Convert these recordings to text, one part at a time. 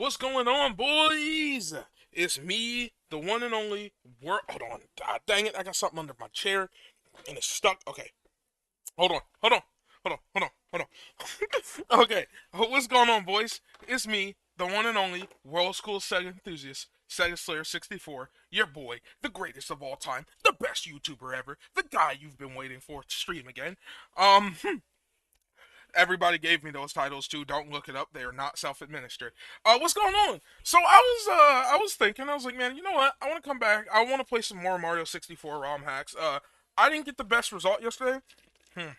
What's going on, boys? It's me, the one and only Hold on. God dang it, I got something under my chair and it's stuck. Okay. Hold on. Okay. What's going on, boys? It's me, the one and only World School Sega Enthusiast, Sega Slayer 64, your boy, the greatest of all time, the best YouTuber ever, the guy you've been waiting for to stream again. Um, Everybody gave me those titles too. Don't look it up. They are not self-administered. What's going on? So I was thinking, I was like, man, you know what? I want to come back. I want to play some more Mario 64 ROM hacks. I didn't get the best result yesterday. Hmm.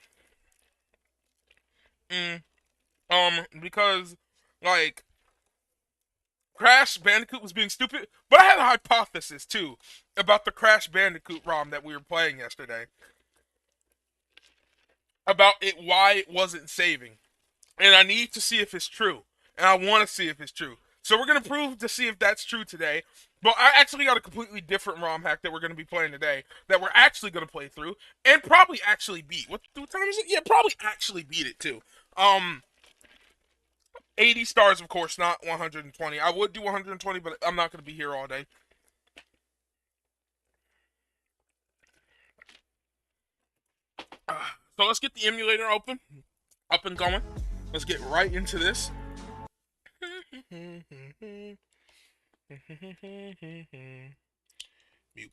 Mm. Because like Crash Bandicoot was being stupid, but I had a hypothesis too about the Crash Bandicoot ROM that we were playing yesterday. About it, why it wasn't saving. And I need to see if it's true. And I want to see if it's true. So we're going to prove to see if that's true today. But I actually got a completely different ROM hack that we're going to be playing today that we're actually going to play through and probably actually beat. What time is it? Yeah, probably actually beat it too. 80 stars, of course, not 120. I would do 120, but I'm not going to be here all day. So let's get the emulator open, up and going. Let's get right into this. Mute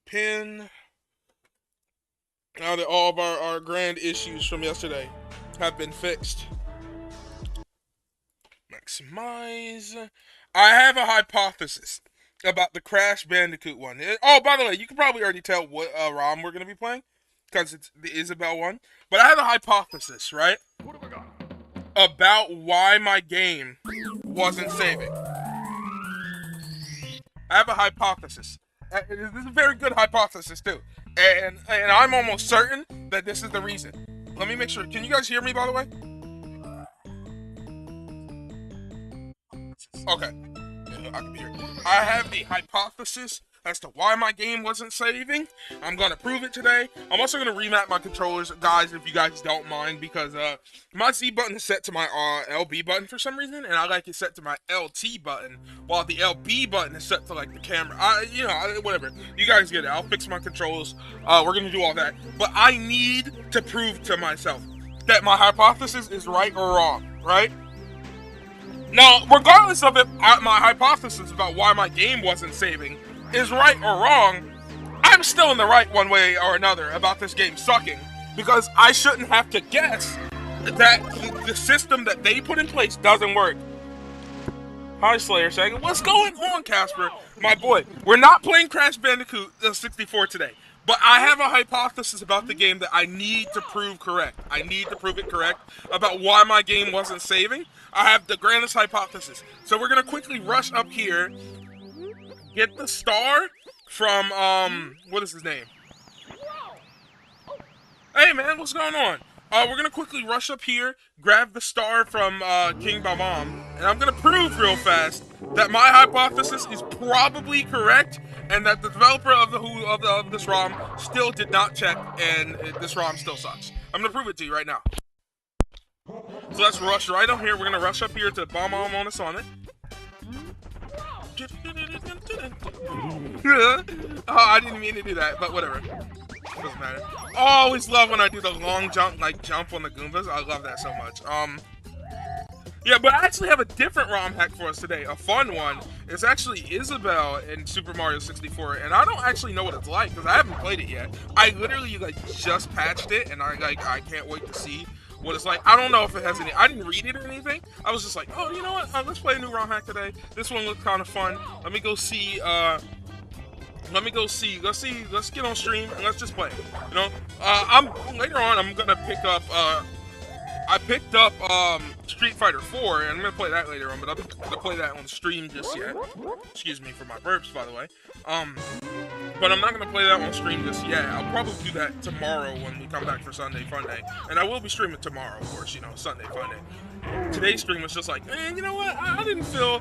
pin. Now that all of our grand issues from yesterday have been fixed. Maximize. I have a hypothesis about the Crash Bandicoot one. Oh, by the way, you can probably already tell what ROM we're going to be playing because it's the Isabelle one. But I have a hypothesis, right? About why my game wasn't saving. I have a hypothesis. This is a very good hypothesis too, and I'm almost certain that this is the reason. Let me make sure. Can you guys hear me, by the way? Okay, yeah, I can be here. I have a hypothesis as to why my game wasn't saving. I'm gonna prove it today. I'm also gonna remap my controllers, guys, if you guys don't mind, because my Z button is set to my LB button for some reason, and I like it set to my LT button, while the LB button is set to like the camera. Whatever. You guys get it. I'll fix my controls. We're gonna do all that, but I need to prove to myself that my hypothesis is right or wrong, right? Now, regardless of it, my hypothesis about why my game wasn't saving is right or wrong, I'm still in the right one way or another about this game sucking, because I shouldn't have to guess that the system that they put in place doesn't work. Hi, Slayer saying, what's going on, Casper? My boy, we're not playing Crash Bandicoot 64 today, but I have a hypothesis about the game that I need to prove correct. I need to prove it correct about why my game wasn't saving. I have the grandest hypothesis. So we're going to quickly rush up here, get the star from, what is his name? Hey, man, what's going on? We're going to quickly rush up here, grab the star from King Babam, and I'm going to prove real fast that my hypothesis is probably correct, and that the developer of this ROM still did not check, and this ROM still sucks. I'm going to prove it to you right now. So let's rush right up here. We're going to rush up here to Babam on us on it. Oh, I didn't mean to do that, but whatever. Doesn't matter. Oh, I always love when I do the long jump, jump on the Goombas. I love that so much. Yeah, but I actually have a different ROM hack for us today. A fun one. It's actually Isabelle in Super Mario 64, and I don't actually know what it's like because I haven't played it yet. I literally just patched it, and I can't wait to see what it's like. I don't know if it has any. I didn't read it or anything. I was just like, oh, you know what? Let's play a new ROM hack today. This one looks kind of fun. Let me go see. Let's get on stream and let's just play. You know, later on. I'm gonna pick up. I picked up Street Fighter 4, and I'm gonna play that later on. But I'm gonna play that on stream just yet. Excuse me for my burps, by the way. But I'm not gonna play that on stream just yet. I'll probably do that tomorrow when we come back for Sunday Fun Day, and I will be streaming tomorrow, of course. You know, Sunday Fun Day. Today's stream was just like, man, you know what? I didn't feel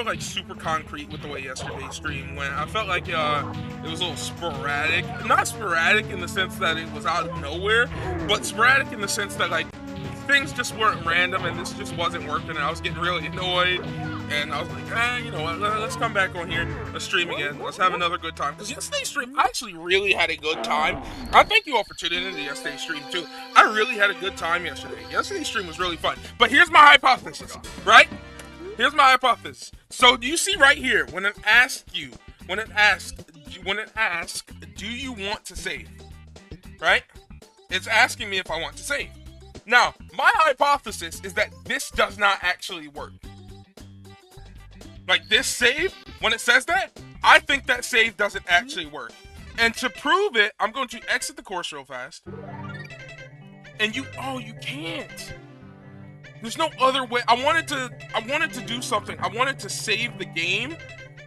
like super concrete with the way yesterday's stream went. I felt like it was a little sporadic. Not sporadic in the sense that it was out of nowhere, but sporadic in the sense that things just weren't random, and this just wasn't working, and I was getting really annoyed. And I was like, you know what, let's come back on here, let's stream again, let's have another good time. Because yesterday's stream, I actually really had a good time. I thank you all for tuning into yesterday's stream too. I really had a good time yesterday. Yesterday's stream was really fun. But here's my hypothesis, right? Here's my hypothesis. So do you see right here, when it asks, do you want to save? Right? It's asking me if I want to save. Now, my hypothesis is that this does not actually work. Like this save, when it says that, I think that save doesn't actually work. And to prove it, I'm going to exit the course real fast. And you can't. There's no other way. I wanted to do something. I wanted to save the game,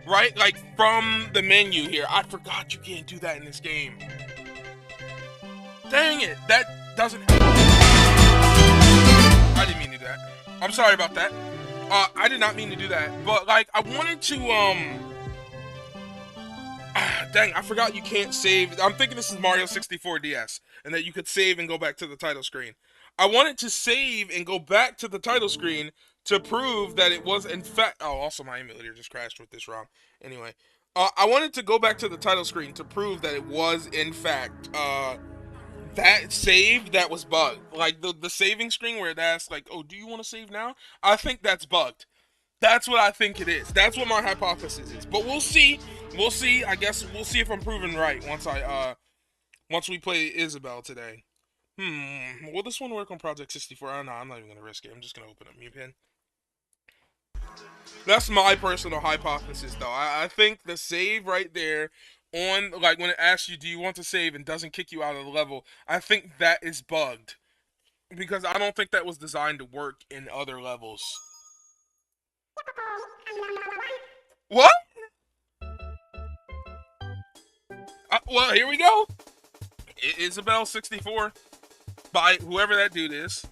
right? Like from the menu here. I forgot you can't do that in this game. Dang it, that doesn't happen. I didn't mean to do that. I'm sorry about that. I did not mean to do that, but like I wanted to dang, I forgot you can't save. I'm thinking this is Mario 64 DS and that you could save and go back to the title screen. I wanted to save and go back to the title screen to prove that it was in fact, oh, also my emulator just crashed with this ROM. Anyway, I wanted to go back to the title screen to prove that it was in fact that save that was bugged. Like the saving screen where it asks like, oh, do you want to save now? I think that's bugged. That's what I think it is. That's what my hypothesis is. But we'll see. We'll see. I guess we'll see if I'm proven right once we play Isabelle today. Will this one work on Project 64? I don't know. I'm not even gonna risk it. I'm just gonna open up MuPin. That's my personal hypothesis, though. I think the save right there on, like, when it asks you, do you want to save, and doesn't kick you out of the level, I think that is bugged. Because I don't think that was designed to work in other levels. What? Well, here we go. Isabelle 64 by whoever that dude is.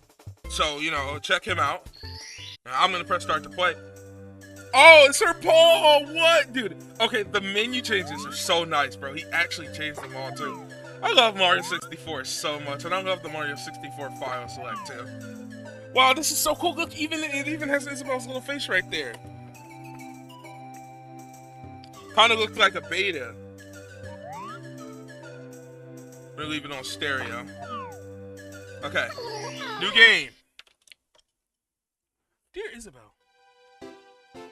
So, you know, check him out. I'm going to press start to play. Oh, it's her Paul! What? Dude, okay, the menu changes are so nice, bro. He actually changed them all, too. I love Mario 64 so much, and I love the Mario 64 file select, too. Wow, this is so cool. Look, it even has Isabelle's little face right there. Kind of looks like a beta. We're gonna leave it on stereo. Okay, new game. Dear Isabelle.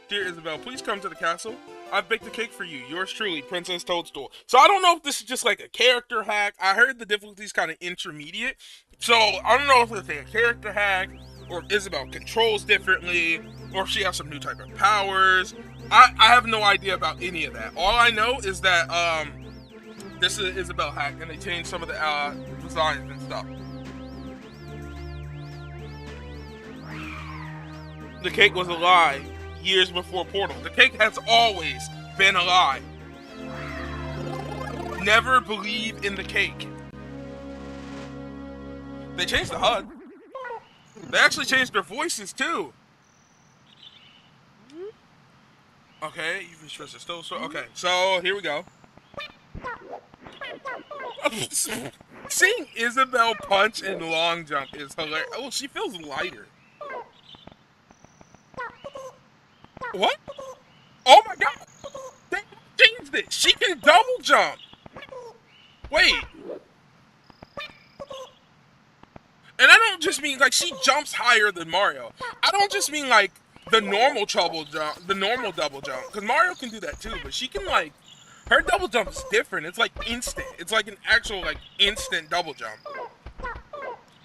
Dear Isabelle, please come to the castle. I've baked a cake for you. Yours truly, Princess Toadstool. So I don't know if this is just like a character hack. I heard the difficulty's kind of intermediate. So I don't know if it's a character hack, or if Isabelle controls differently, or if she has some new type of powers. I have no idea about any of that. All I know is that this is an Isabelle hack, and they changed some of the designs and stuff. The cake was a lie years before Portal. The cake has always been a lie. Never believe in the cake. They changed the HUD. They actually changed their voices too. Okay, you've expressed it still. So okay, so here we go. Seeing Isabelle punch and long jump is hilarious. Oh, she feels lighter. What? Oh my god! They changed it! She can double jump! Wait! And I don't just mean like she jumps higher than Mario. I don't just mean like the normal double jump, because Mario can do that too, but she can like, her double jump is different. It's like instant. It's like an actual like instant double jump.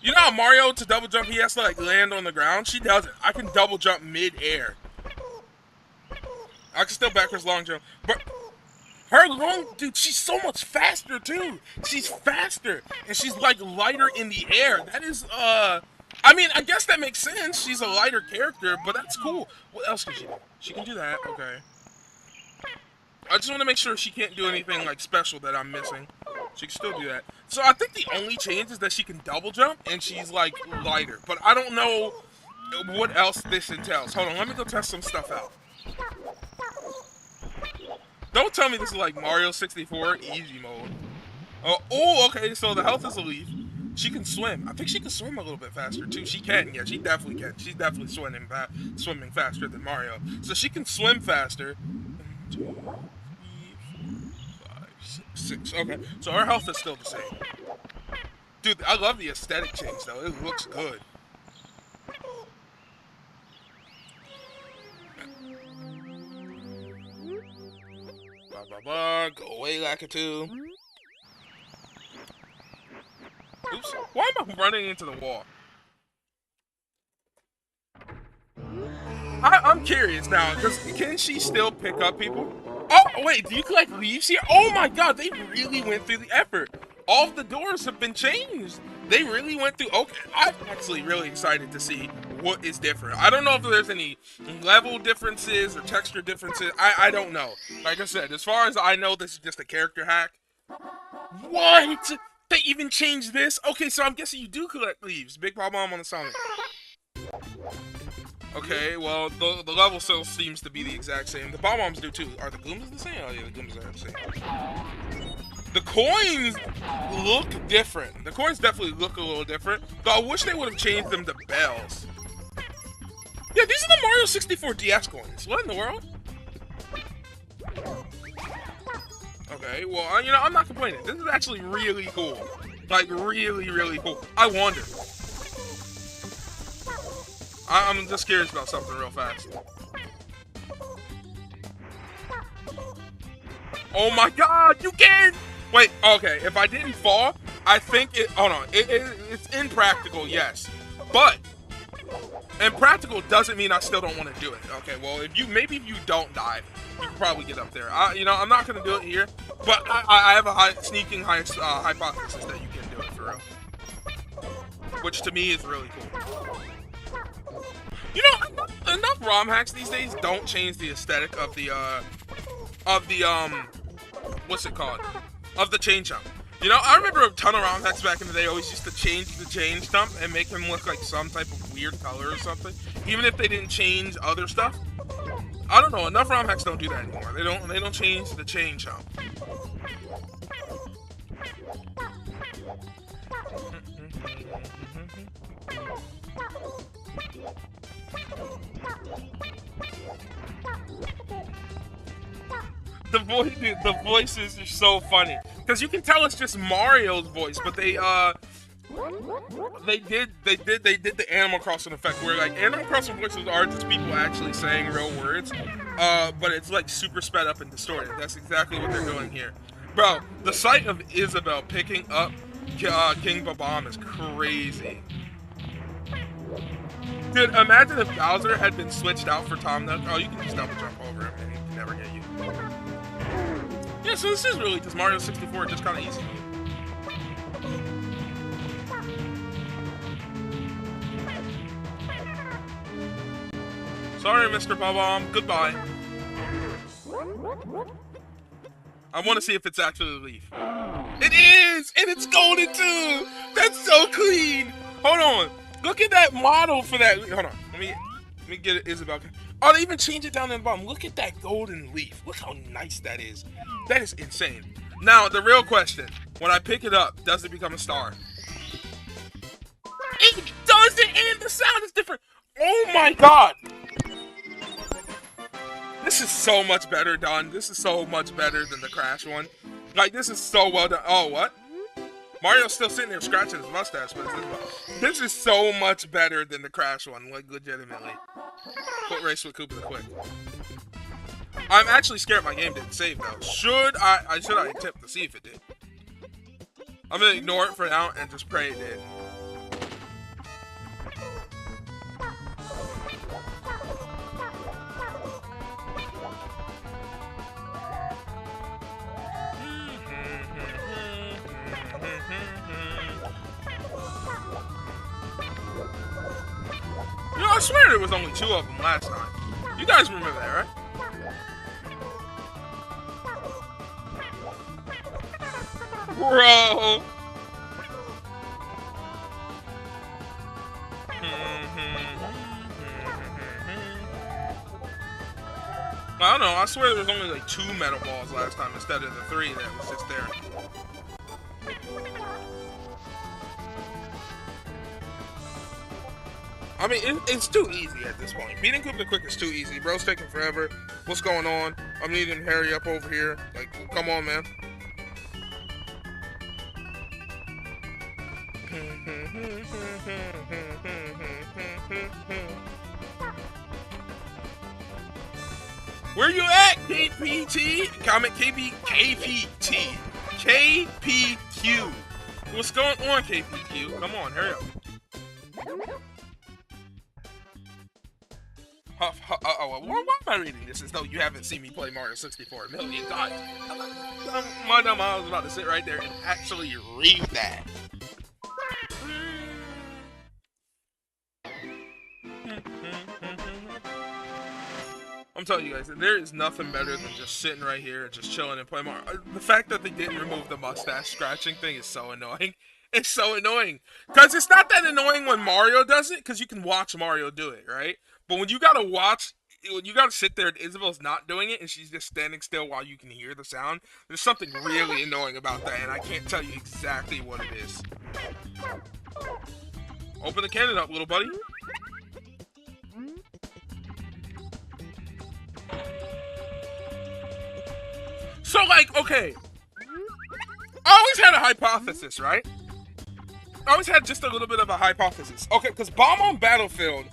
You know how Mario to double jump he has to like land on the ground? She doesn't. I can double jump mid-air. I can still backwards long jump, but her long, dude, she's so much faster too. She's faster, and she's like lighter in the air. That is, I mean, I guess that makes sense. She's a lighter character, but that's cool. What else can she do? She can do that, okay. I just want to make sure she can't do anything like special that I'm missing. She can still do that. So I think the only change is that she can double jump, and she's like lighter. But I don't know what else this entails. Hold on, let me go test some stuff out. Don't tell me this is like Mario 64 easy mode. Oh, okay, so the health is a leaf. She can swim. I think she can swim a little bit faster too. She can, yeah, she definitely can. She's definitely swimming fast. swimming faster than Mario. So she can swim faster. 1, 2, 3, 4, 5, 6. Okay, so her health is still the same. Dude, I love the aesthetic change though. It looks good. Blah, blah, blah. Go away, Lakitu. Oops. Why am I running into the wall? I'm curious now, because can she still pick up people? Oh, wait, do you collect leaves here? Oh my god, they really went through the effort. All of the doors have been changed. They really went through. Okay, I'm actually really excited to see what is different. I don't know if there's any level differences or texture differences. I don't know. Like I said, as far as I know, this is just a character hack. What? They even changed this? Okay, so I'm guessing you do collect leaves. Big Bob-omb on the Sonic. Okay, well, the level still seems to be the exact same. The Bob-ombs do too. Are the Goombas the same? Oh yeah, the Goombas are the same. The coins look different. The coins definitely look a little different. Though I wish they would have changed them to bells. Yeah, these are the Mario 64 DS coins. What in the world? Okay, well, you know, I'm not complaining. This is actually really cool. Like, really, really cool. I wonder. I'm just curious about something real fast. Oh my god, you can! Wait, okay, if I didn't fall, I think it... Oh no, it's impractical, yes. But, impractical doesn't mean I still don't want to do it. Okay, well, maybe if you don't die, you can probably get up there. You know, I'm not going to do it here, but I have a sneaking hypothesis that you can do it for real. Which to me is really cool. You know, enough ROM hacks these days don't change the aesthetic of the what's it called? Of the chain jump. You know, I remember a ton of ROM hacks back in the day always used to change the chain jump and make him look like some type of weird color or something. Even if they didn't change other stuff. I don't know, enough ROM hacks don't do that anymore. They don't change the chain jump. The voices are so funny because you can tell it's just Mario's voice, but they did the Animal Crossing effect where like Animal Crossing voices are just people actually saying real words, but it's like super sped up and distorted. That's exactly what they're doing here, bro. The sight of Isabelle picking up King Bob-omb is crazy. Dude, imagine if Bowser had been switched out for Tom Nook. Oh, you can just double jump over him and he can never get you. Yeah, so this is really just Mario 64, just kind of easy. Sorry, Mr. Bob-omb. Goodbye. I want to see if it's actually a leaf. It is! And it's golden too! That's so clean! Hold on. Look at that model for that. Hold on. Let me get it, Isabelle. Oh, they even changed it down in the bottom. Look at that golden leaf. Look how nice that is. That is insane. Now, the real question. When I pick it up, does it become a star? It does it, and the sound is different. Oh my god. This is so much better done. This is so much better than the Crash one. Like, this is so well done. Oh, what? Mario's still sitting there scratching his mustache, but this is so much better than the Crash one, like, legitimately. Foot race with Koopa the Quick. I'm actually scared my game didn't save, though. Should I attempt to see if it did? I'm gonna ignore it for now and just pray it did. You know, I swear there was only 2 of them last time. You guys remember that, right? Bro! I don't know, I swear there was only like 2 metal balls last time instead of the 3 that was just there. I mean, it's too easy at this point. Beating Koopa the Quick is too easy. Bro's taking forever. What's going on? I'm needing to hurry up over here. Like, come on, man. Where you at, KPT? Comment KPT. KPQ. What's going on, KPQ? Come on, hurry up. Why am I reading this as though you haven't seen me play Mario 64 a million times? My dumb I was about to sit right there and actually read that. I'm telling you guys, there is nothing better than just sitting right here and just chilling and playing Mario. The fact that they didn't remove the mustache scratching thing is so annoying. It's so annoying. Because it's not that annoying when Mario does it, because you can watch Mario do it, right? But when you gotta sit there and Isabel's not doing it and she's just standing still while you can hear the sound, there's something really annoying about that, and I can't tell you exactly what it is. Open the cannon up, little buddy. So, like, okay. I always had a hypothesis, right? I always had just a little bit of a hypothesis. Okay, because Bomb on Battlefield,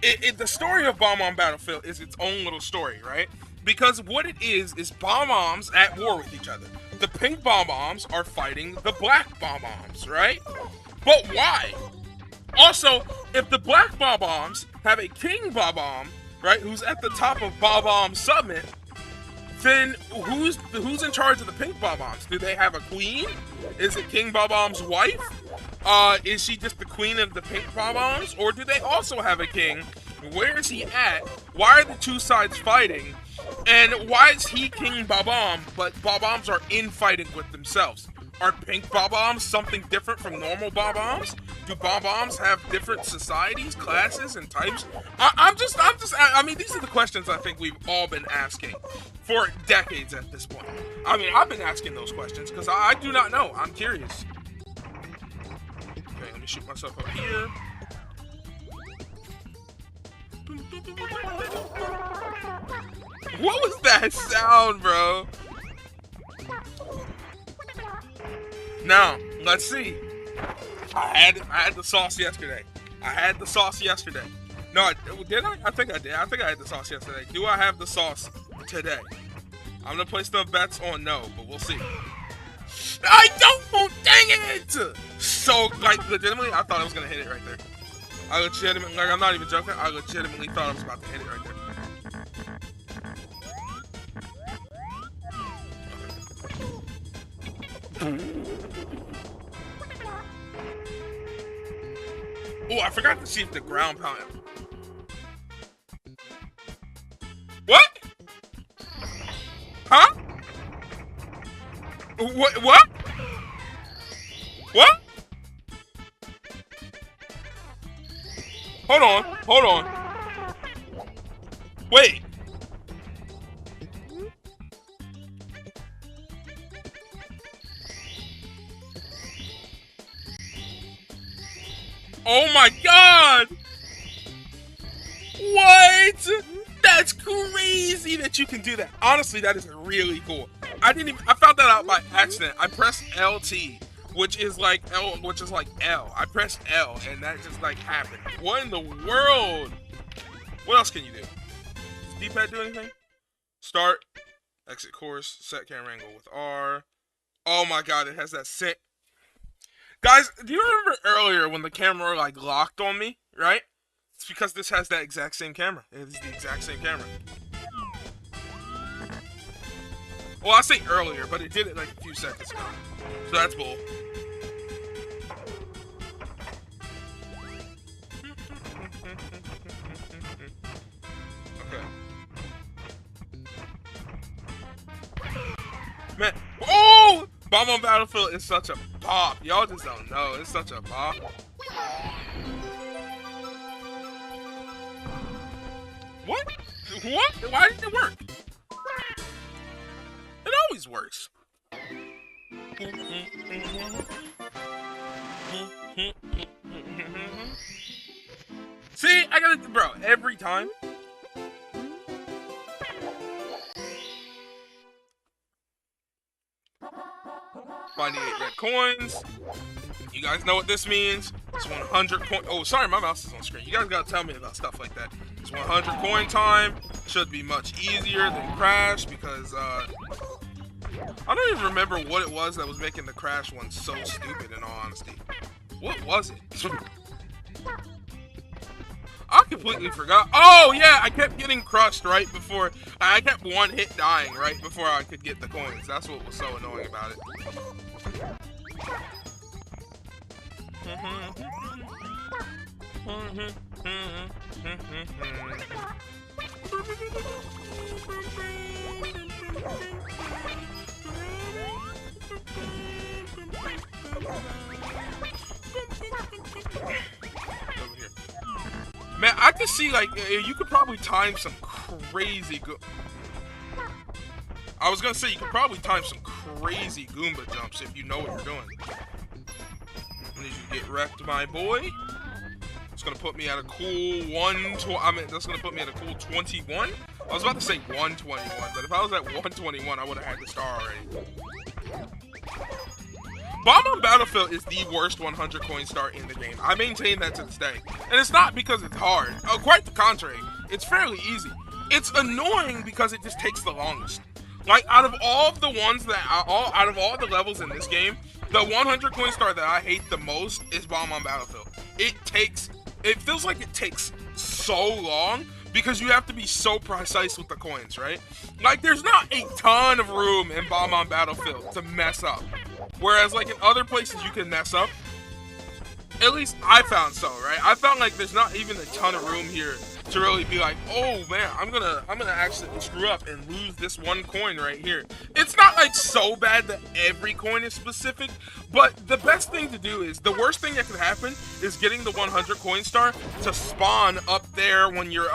the story of Bomb on Battlefield is its own little story, right? Because what it is Bomb-Bombs at war with each other. The pink Bomb-Bombs are fighting the black Bomb-Bombs, right? But why? Also, if the black Bomb-Bombs have a king Bomb-Bomb, right, who's at the top of Bomb-Bomb Summit, then who's in charge of the pink Bomb-Bombs? Do they have a queen? Is it King Bomb-Bomb's wife? Is she just the queen of the pink Bomb-Bombs? Or do they also have a king? Where is he at? Why are the two sides fighting? And why is he King Bomb-Bomb, but Bomb-Bombs are infighting with themselves? Are pink Bomb-Bombs something different from normal Bomb-Bombs? Do Bomb-Bombs have different societies, classes, and types? I mean, these are the questions I think we've all been asking for decades at this point. I mean, I've been asking those questions because I do not know. I'm curious. Okay, let me shoot myself up here. What was that sound, bro? Now, let's see. I had the sauce yesterday. No, did I? I think I did. I think I had the sauce yesterday. Do I have the sauce today? I'm gonna place the bets on no, but we'll see. I don't! Dang it! So, like, legitimately, I thought I was gonna hit it right there. Like, I'm not even joking. I legitimately thought I was about to hit it right there. Oh, I forgot to see if the ground pound. What? Huh? What? What? What? Hold on. Wait. Oh my god! What? That's crazy that you can do that. Honestly, that is really cool. I found that out by accident. I pressed LT, which is like L. I pressed L, and that just like happened. What in the world? What else can you do? Does D-pad do anything? Start, exit course, set camera angle with R. Oh my god, it has that set. Guys, do you remember earlier when the camera like locked on me, right? It's because this has that exact same camera. It is the exact same camera. Well, I say earlier, but it did it like a few seconds ago. So that's bull. Okay. Man, oh! Bomb on Battlefield is such a bop. Y'all just don't know. It's such a bop. What? What? Why didn't it work? It always works. See? gotta, bro, every time. Find the 8 red coins. You guys know what this means. It's 100 coin. Oh, sorry, my mouse is on screen. You guys gotta tell me about stuff like that. It's 100 coin time. Should be much easier than Crash because I don't even remember what it was that was making the Crash one so stupid. In all honesty, what was it? I completely forgot. Oh yeah, I kept getting crushed right before. I kept one hit dying right before I could get the coins. That's what was so annoying about it. Man, I could see, like, you could probably time some crazy I was gonna say, you could probably time some crazy Goomba jumps if you know what you're doing. I need you to get wrecked, my boy. It's gonna put me at a cool that's gonna put me at a cool 21. I was about to say 121, but if I was at 121, I would have had the star already. Bomb on Battlefield is the worst 100 coin star in the game. I maintain that to this day. And it's not because it's hard. Quite the contrary. It's fairly easy. It's annoying because it just takes the longest. Like, out of all of the ones out of all the levels in this game, the 100 coin star that I hate the most is Bomb on Battlefield. It feels like it takes so long because you have to be so precise with the coins, right? Like, there's not a ton of room in Bomb on Battlefield to mess up. Whereas, like, in other places you can mess up. At least I found so, right? I found like there's not even a ton of room here to really be like, oh man, I'm gonna actually screw up and lose this one coin right here. It's not like so bad that every coin is specific, but the best thing to do is, the worst thing that could happen is getting the 100 coin star to spawn up there when you're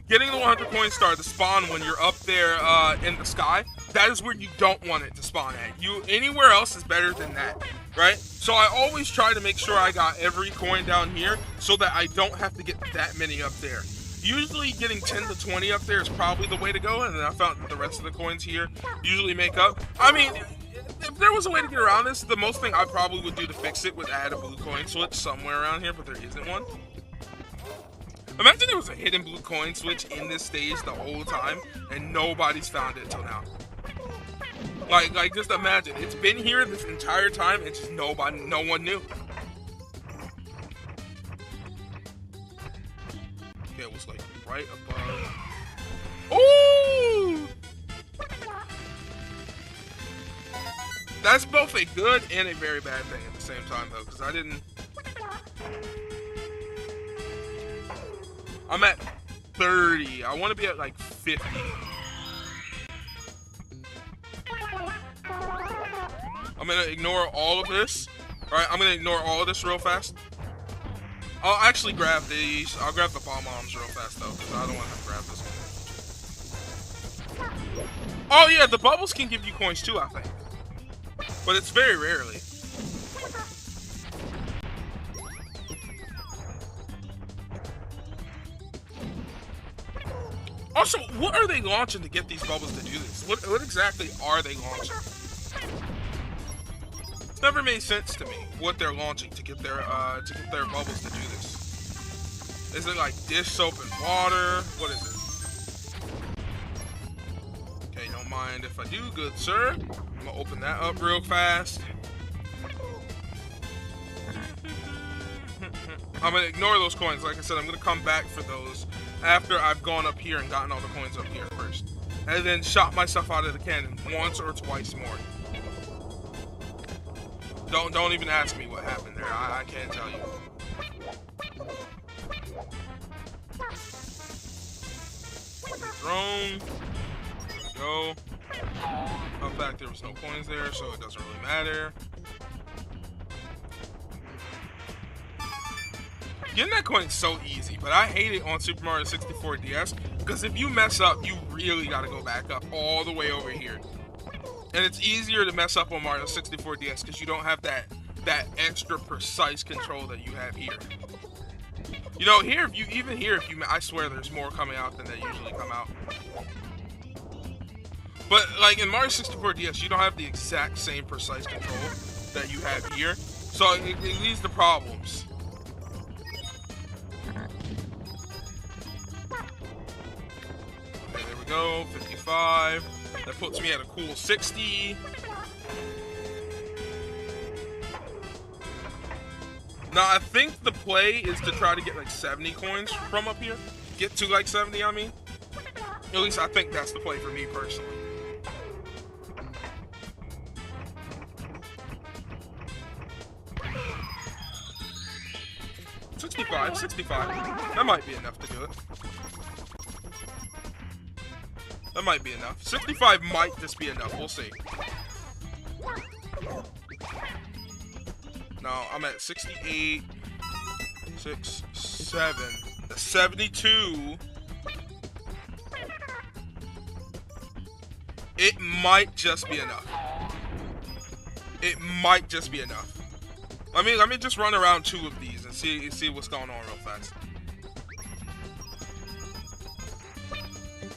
getting the 100 coin star to spawn when you're up there in the sky. That is where you don't want it to spawn at. Anywhere else is better than that, right? So I always try to make sure I got every coin down here so that I don't have to get that many up there. Usually getting 10 to 20 up there is probably the way to go, and then I found that the rest of the coins here usually make up. I mean, if there was a way to get around this, the most thing I probably would do to fix it would add a blue coin switch somewhere around here, but there isn't one. Imagine there was a hidden blue coin switch in this stage the whole time, and nobody's found it till now. Like, just imagine, it's been here this entire time, and just no one knew. Okay, it was like right above. Ooh! That's both a good and a very bad thing at the same time, though, because I didn't. I'm at 30. I want to be at like 50. I'm gonna ignore all of this. Alright, I'm gonna ignore all of this real fast. I'll actually grab these. I'll grab the bomb bombs real fast though, because I don't want to grab this one. Oh yeah, the bubbles can give you coins too, I think. But it's very rarely. Also, what are they launching to get these bubbles to do this? What exactly are they launching? It's never made sense to me what they're launching to get their bubbles to do this. Is it like dish soap and water? What is it? Okay, don't mind if I do, good sir. I'm gonna open that up real fast. I'm gonna ignore those coins. Like I said, I'm gonna come back for those after I've gone up here and gotten all the coins up here first. And then shot myself out of the cannon once or twice more. Don't even ask me what happened there. I can't tell you. Drone. There we go. In fact, there was no coins there, so it doesn't really matter. Getting that coin is so easy, but I hate it on Super Mario 64 DS because if you mess up, you really gotta go back up all the way over here. And it's easier to mess up on Mario 64 DS because you don't have that extra precise control that you have here. You know, here, if you even here, if you, I swear, there's more coming out than they usually come out. But like in Mario 64 DS, you don't have the exact same precise control that you have here, so it leads to problems. Okay, there we go, 55. That puts me at a cool 60. Now, I think the play is to try to get like 70 coins from up here. Get to like 70, I mean. At least I think that's the play for me personally. $65. That might be enough to do it. That might be enough. 65 might just be enough. We'll see. No, I'm at 68, 6, 7, 72. It might just be enough. It might just be enough. Let me just run around 2 of these and see what's going on real fast.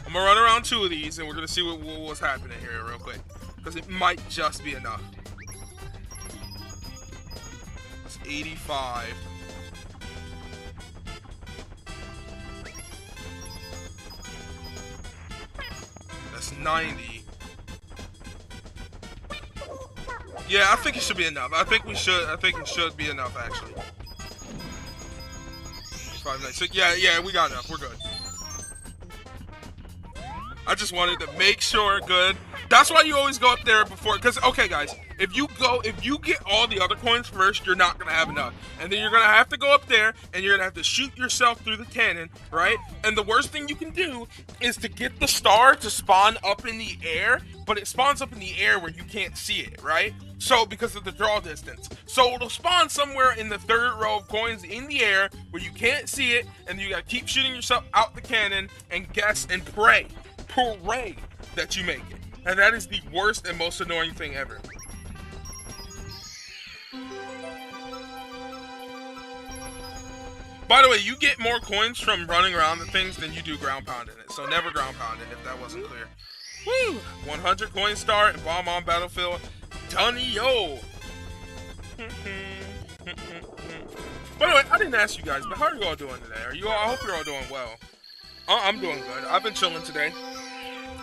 I'm gonna run around 2 of these and we're gonna see what's happening here real quick, because it might just be enough. 85. That's 90. Yeah, I think it should be enough. I think it should be enough actually. 5, 9, 6. Yeah, we got enough. We're good. I just wanted to make sure, good. That's why you always go up there before, because, okay, guys, if you get all the other coins first, you're not going to have enough. And then you're going to have to go up there, and you're going to have to shoot yourself through the cannon, right? And the worst thing you can do is to get the star to spawn up in the air, but it spawns up in the air where you can't see it, right? So, because of the draw distance. So, it'll spawn somewhere in the 3rd row of coins in the air where you can't see it, and you got to keep shooting yourself out the cannon and guess and pray that you make it. And that is the worst and most annoying thing ever. By the way, you get more coins from running around the things than you do ground pounding it. So never ground pound it if that wasn't clear. Woo! 100 coin star and bomb on battlefield. Done-yo! By the way, I didn't ask you guys, but how are you all doing today? I hope you're all doing well. I'm doing good. I've been chilling today.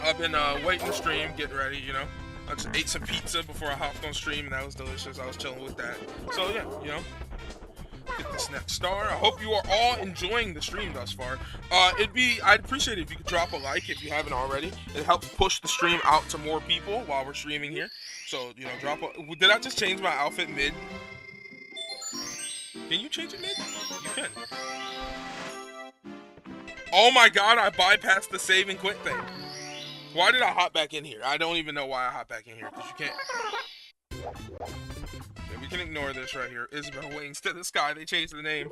I've been waiting to stream, getting ready, you know. I just ate some pizza before I hopped on stream, and that was delicious. I was chilling with that. So, yeah, you know. Get this next star. I hope you are all enjoying the stream thus far. I'd appreciate it if you could drop a like if you haven't already. It helps push the stream out to more people while we're streaming here. So, you know, did I just change my outfit mid? Can you change it mid? You can. Oh my god, I bypassed the save and quit thing. Why did I hop back in here? I don't even know why I hopped back in here, because you can't. Yeah, we can ignore this right here. Isabel Wings to the sky. They changed the name.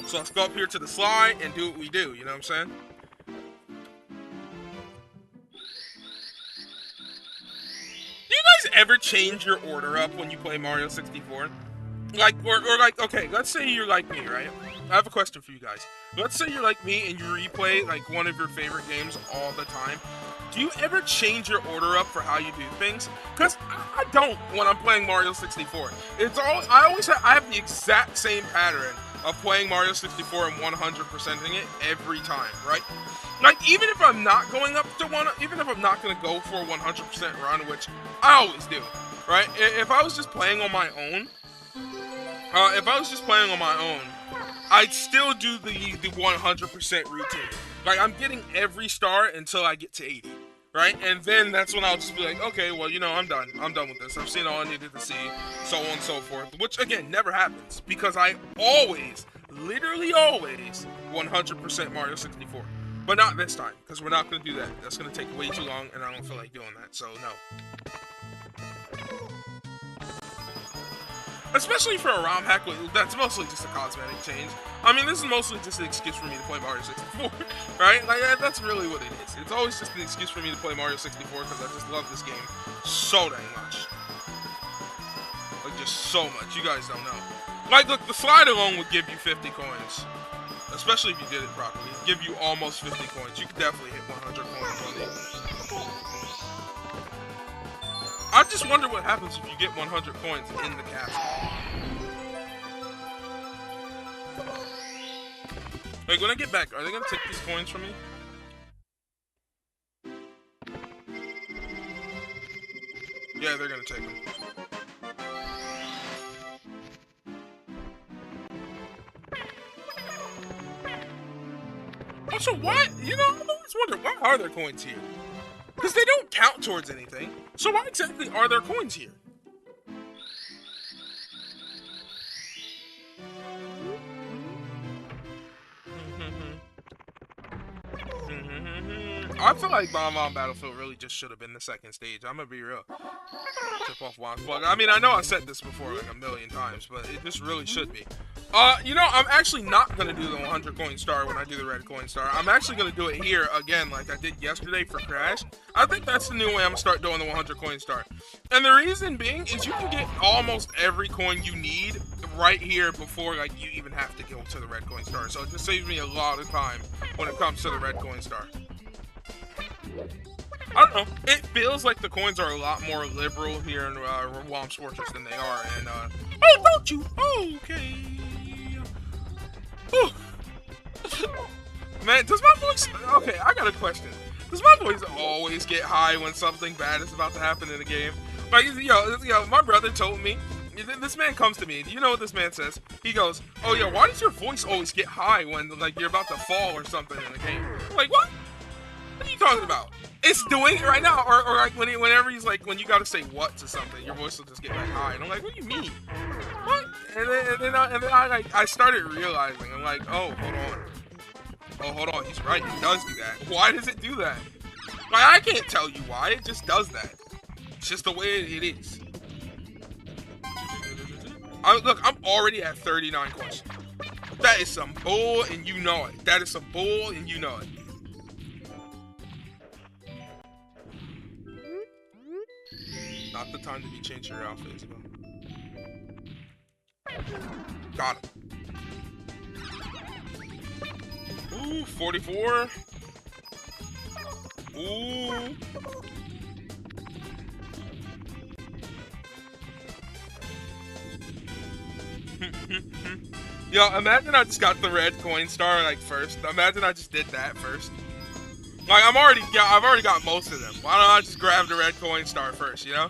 So let's go up here to the slide and do what we do. You know what I'm saying? Do you guys ever change your order up when you play Mario 64? Like, or like, okay, let's say you're like me, right? I have a question for you guys. Let's say you're like me and you replay like one of your favorite games all the time. Do you ever change your order up for how you do things? Because I don't when I'm playing Mario 64. I have the exact same pattern of playing Mario 64 and 100%ing it every time, right? Like, even if I'm not going up to even if I'm not going to go for a 100% run, which I always do, right? If I was just playing on my own, I'd still do the 100% routine. Like, I'm getting every star until I get to 80, right? And then that's when I'll just be like, okay, well, you know, I'm done. I'm done with this. I've seen all I needed to see, so on and so forth. Which, again, never happens, because I always, literally always, 100% Mario 64. But not this time, because we're not going to do that. That's going to take way too long, and I don't feel like doing that, so no. Especially for a ROM hack, that's mostly just a cosmetic change. I mean, this is mostly just an excuse for me to play Mario 64, right? Like, that's really what it is. It's always just an excuse for me to play Mario 64 because I just love this game so dang much. Like, just so much. You guys don't know. Like, look, the slide alone would give you 50 coins. Especially if you did it properly. Give you almost 50 coins. You could definitely hit 100 coins on it. I just wonder what happens if you get 100 coins in the castle. Like, when I get back, are they gonna take these coins from me? Yeah, they're gonna take them. Also, why? You know, I always wonder, why are there coins here? Because they don't count towards anything. So why exactly are there coins here? I feel like Bomb on Battlefield really just should have been the second stage. I'm gonna be real. Tip off Juan's plug. I mean, I know I said this before like a million times, but it just really should be. You know, I'm actually not gonna do the 100 coin star when I do the red coin star. I'm actually gonna do it here again, like I did yesterday for Crash. I think that's the new way I'm gonna start doing the 100 coin star. And the reason being is you can get almost every coin you need right here before like you even have to go to the red coin star. So it just saves me a lot of time when it comes to the red coin star. I don't know. It feels like the coins are a lot more liberal here in Whomp's Fortress than they are in, oh, don't you? Okay. Man, does my voice... Okay, I got a question. Does my voice always get high when something bad is about to happen in a game? Like, yo, my brother told me, this man comes to me, do you know what this man says? He goes, oh, yo, why does your voice always get high when, like, you're about to fall or something in a game? I'm like, what? What are you talking about? It's doing it right now, or like whenever he's like, when you gotta say what to something, your voice will just get like high, and I'm like, what do you mean? What? And then I started realizing, I'm like, oh, hold on, he's right, it does do that. Why does it do that? Like, I can't tell you why, it just does that. It's just the way it is. Look, I'm already at 39 coins. That is some bull, and you know it. That is some bull, and you know it. Not the time to be changing your outfit, Isabel. Got it. Ooh, 44. Ooh. Yo, imagine I just got the red coin star like first. Imagine I just did that first. Like I've already got most of them. Why don't I just grab the red coin star first, you know?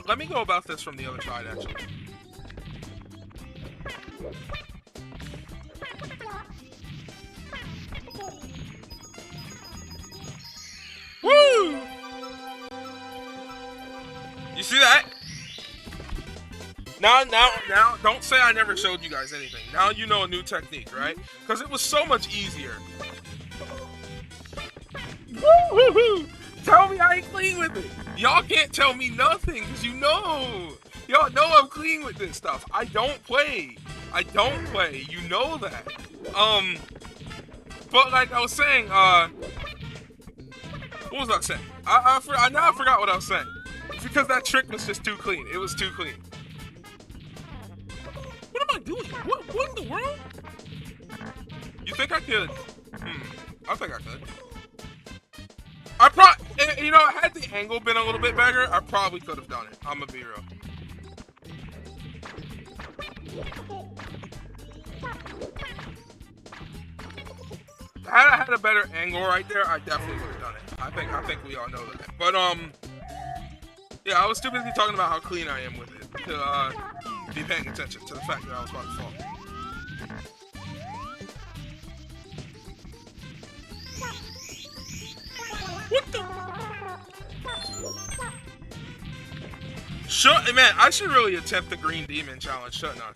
Let me go about this from the other side, actually. Woo! You see that? Now, don't say I never showed you guys anything. Now you know a new technique, right? Because it was so much easier. Woo-hoo-hoo! Tell me I ain't clean with it. Y'all can't tell me nothing, because you know. Y'all know I'm clean with this stuff. I don't play. You know that. But like I was saying, what was I saying? I forgot what I was saying. It's because that trick was just too clean. It was too clean. What am I doing? What in the world? You think I could? I think I could. You know, had the angle been a little bit better, I probably could have done it. I'm gonna be real. Had I had a better angle right there, I definitely would have done it. I think we all know that. But yeah, I was too busy talking about how clean I am with it to be paying attention to the fact that I was about to fall. What the? Man, I should really attempt the Green Demon Challenge, shouldn't I?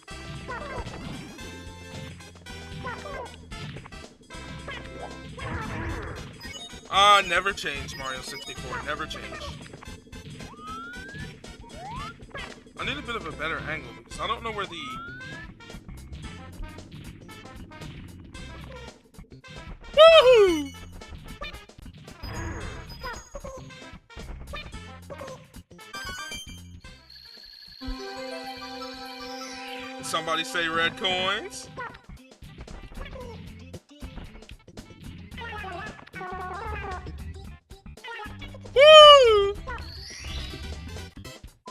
Never change, Mario 64. Never change. I need a bit of a better angle because I don't know where the... Woohoo! Somebody say red coins. Woo!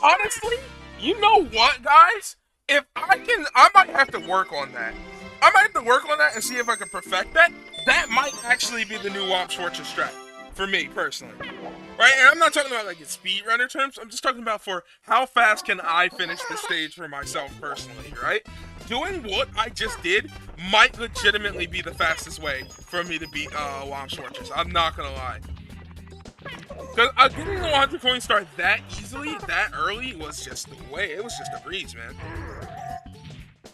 Honestly, you know what, guys? If I might have to work on that. I might have to work on that and see if I can perfect that. That might actually be the new Womp Schwarzer strat for me personally. Right? And I'm not talking about like in speedrunner terms. I'm just talking about for how fast can I finish the stage for myself personally, right? Doing what I just did might legitimately be the fastest way for me to beat Womp Schwarzers. I'm not gonna lie. Because getting the 100 coin star that easily, that early, was just the way. It was just a breeze, man.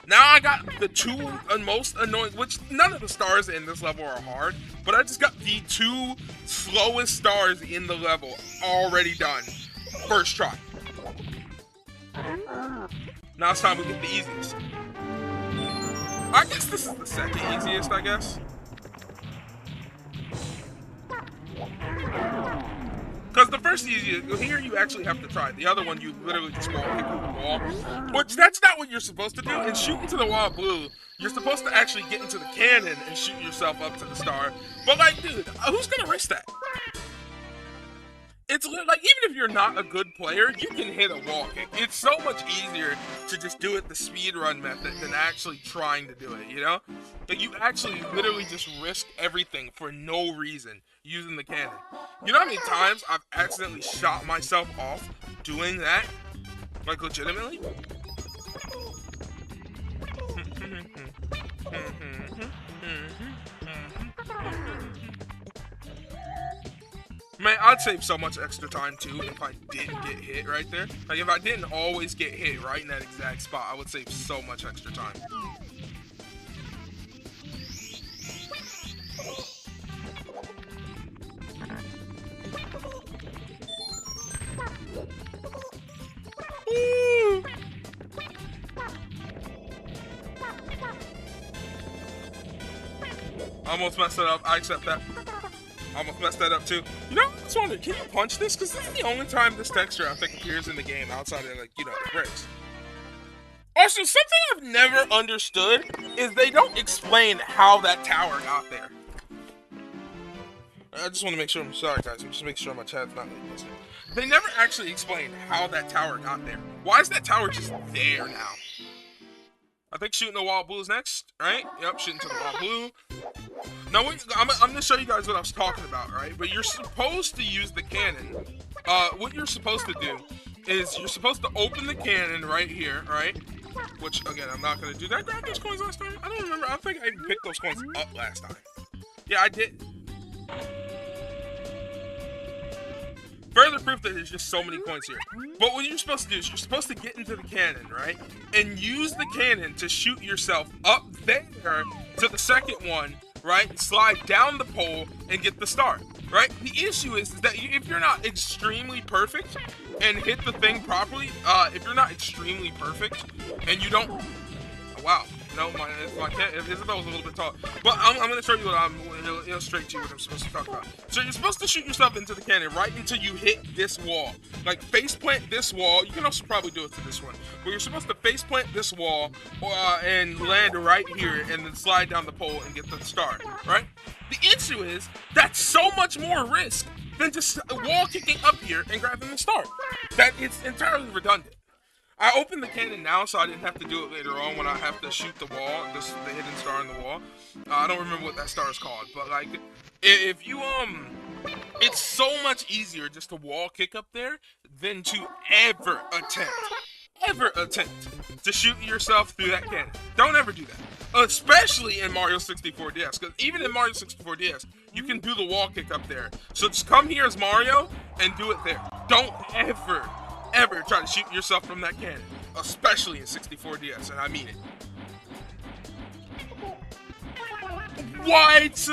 Now I got the two most annoying, which none of the stars in this level are hard, but I just got the two slowest stars in the level already done. First try. Now it's time to get the easiest. I guess this is the second easiest, I guess. Because the first easiest, here you actually have to try. The other one, you literally just won't pick up the wall. Which, that's not what you're supposed to do. In shooting to the wall blue, you're supposed to actually get into the cannon and shoot yourself up to the star. But like, dude, who's gonna risk that? It's like, even if you're not a good player, you can hit a wall kick. It's so much easier to just do it the speedrun method than actually trying to do it, you know? Like, you actually literally just risk everything for no reason using the cannon. You know how many times I've accidentally shot myself off doing that? Like, legitimately? Man, I'd save so much extra time, too, if I didn't get hit right there. Like, if I didn't always get hit right in that exact spot, I would save so much extra time. Woo! Almost messed it up. I accept that. Almost messed that up too. You know, I was wondering, can you punch this? Because this is the only time this texture, I think, appears in the game outside of, like, you know, the bricks. Also, something I've never understood is they don't explain how that tower got there. I just want to make sure, I'm sorry guys, I'm just making sure my chat's not like this. They never actually explain how that tower got there. Why is that tower just there now? I think shooting the wall blue is next, right? Yep, shooting to the wall blue. Now, I'm going to show you guys what I was talking about, right? But you're supposed to use the cannon. What you're supposed to do is you're supposed to open the cannon right here, right? Which, again, I'm not going to do. Did I grab those coins last time? I don't remember. I think I even picked those coins up last time. Yeah, I did. Further proof that there's just so many coins here. But what you're supposed to do is you're supposed to get into the cannon, right? And use the cannon to shoot yourself up there to the second one, right? Slide down the pole and get the star, right? The issue is that if you're not extremely perfect and hit the thing properly, if you're not extremely perfect and you don't... Wow. No, if Isabel was a little bit tall. But I'm going to show you what I'm going to illustrate to you what I'm supposed to talk about. So you're supposed to shoot yourself into the cannon right until you hit this wall. Like, face plant this wall. You can also probably do it to this one. But you're supposed to face plant this wall and land right here and then slide down the pole and get the star, right? The issue is that's so much more risk than just wall kicking up here and grabbing the star. That it's entirely redundant. I opened the cannon now, so I didn't have to do it later on when I have to shoot the wall, the hidden star in the wall. I don't remember what that star is called, but like, if you, it's so much easier just to wall kick up there than to ever attempt to shoot yourself through that cannon. Don't ever do that. Especially in Mario 64 DS, because even in Mario 64 DS, you can do the wall kick up there. So just come here as Mario and do it there. Don't ever try to shoot yourself from that cannon, especially in 64 DS, and I mean it. What?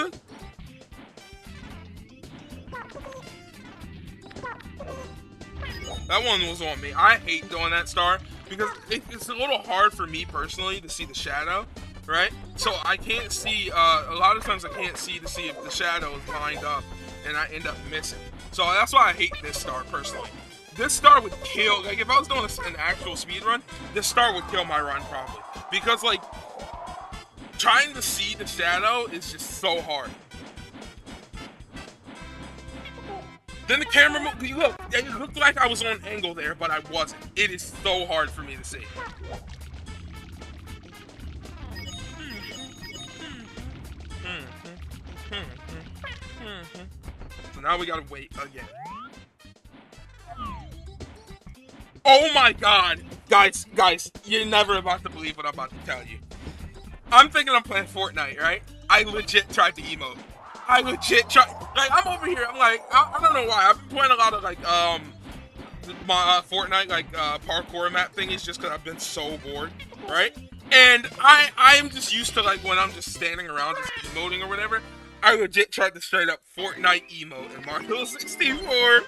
That one was on me. I hate doing that star because it's a little hard for me personally to see the shadow, right? So I can't see, a lot of times I can't see to see if the shadow is lined up, and I end up missing. So that's why I hate this star personally. This star would kill, like if I was doing an actual speed run, this star would kill my run probably. Because like, trying to see the shadow is just so hard. Then the camera, look, it looked like I was on angle there, but I wasn't. It is so hard for me to see. So now we gotta wait again. Oh my god! Guys, you're never about to believe what I'm about to tell you. I'm thinking I'm playing Fortnite, right? I legit tried to emote. I legit tried. Like, I'm over here, I'm like, I don't know why. I've been playing a lot of, like, my Fortnite, like, parkour map thingies just because I've been so bored, right? And I'm just used to, like, when I'm just standing around just emoting or whatever, I legit tried to straight up Fortnite emote in Mario 64.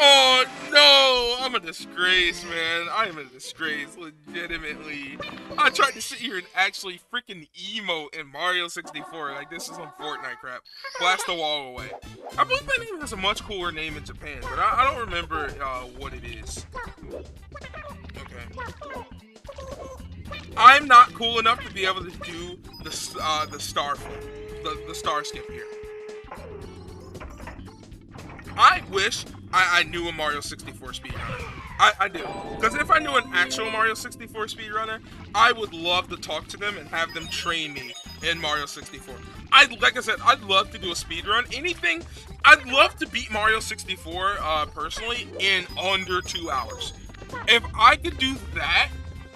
Oh no, I'm a disgrace, man. I am a disgrace, legitimately. I tried to sit here and actually freaking emote in Mario 64. Like, this is some Fortnite crap. Blast the wall away. I believe that name has a much cooler name in Japan, but I don't remember what it is. Okay. I'm not cool enough to be able to do the star flip, the star skip here. I wish I knew a Mario 64 speedrunner. I do. Because if I knew an actual Mario 64 speedrunner, I would love to talk to them and have them train me in Mario 64. Like I said, I'd love to do a speedrun. Anything, I'd love to beat Mario 64, personally, in under 2 hours. If I could do that,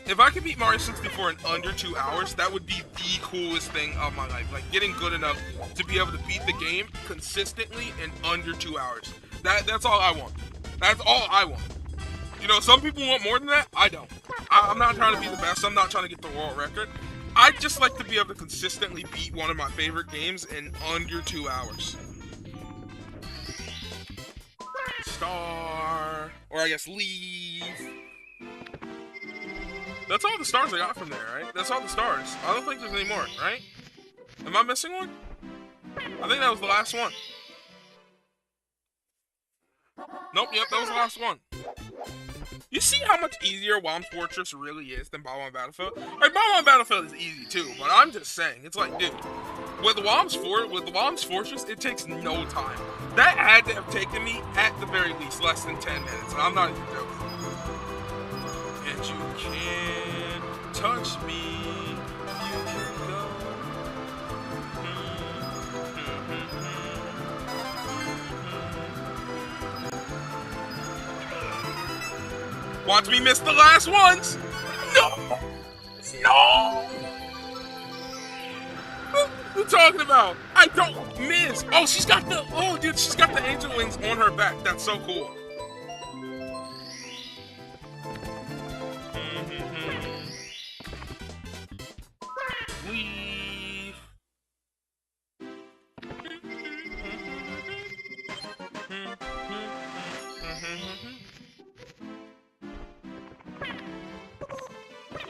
if I could beat Mario 64 in under 2 hours, that would be the coolest thing of my life. Like, getting good enough to be able to beat the game consistently in under 2 hours. That's all I want. That's all I want. You know, some people want more than that. I don't. I'm not trying to be the best. I'm not trying to get the world record. I'd just like to be able to consistently beat one of my favorite games in under 2 hours. Star. Or I guess leave. That's all the stars I got from there, right? That's all the stars. I don't think there's any more, right? Am I missing one? I think that was the last one. Nope, yep, that was the last one. You see how much easier Wom's Fortress really is than Bomb on Battlefield? Like, Bomb on Battlefield is easy too, but I'm just saying, it's like, dude, with Wom's Fortress, it takes no time. That had to have taken me, at the very least, less than 10 minutes, and I'm not even joking. And you can't touch me, you can go. Watch me miss the last ones! No! No! What are you talking about? I don't miss! Oh, she's got the, oh dude, she's got the angel wings on her back. That's so cool. Leave.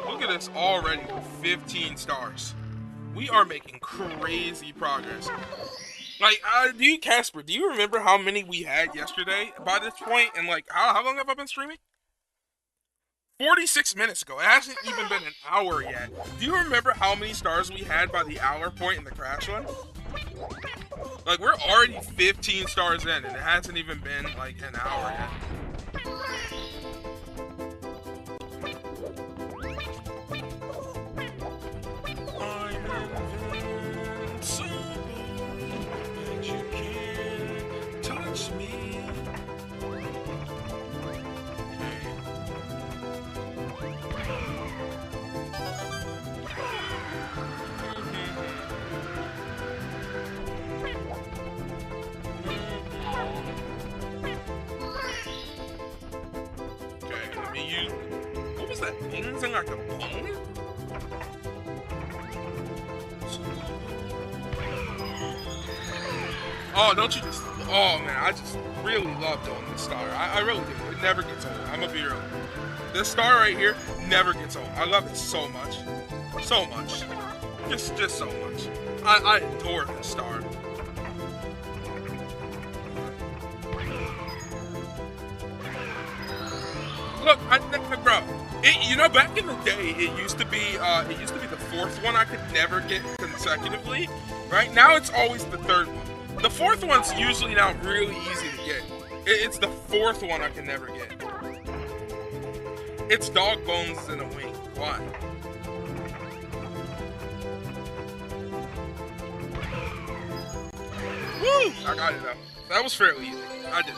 Look at this already with 15 stars. We are making crazy progress. Like, Casper, do you remember how many we had yesterday by this point? And like, how long have I been streaming? 46 minutes ago. It hasn't even been an hour yet. Do you remember how many stars we had by the hour point in the crash one? Like, we're already 15 stars in, and it hasn't even been like an hour yet. What was that thing like a bone? Oh, don't you just Oh man, I just really love doing this star. I really do. It never gets old. I'm gonna be real. This star right here never gets old. I love it so much. So much. Just so much. I adore this star. Look, bro. You know, back in the day, it used to be the fourth one I could never get consecutively. Right now, it's always the third one. The fourth one's usually now really easy to get. It's the fourth one I can never get. It's dog bones and a wing. Why? Woo! I got it though. That was fairly easy. I did it.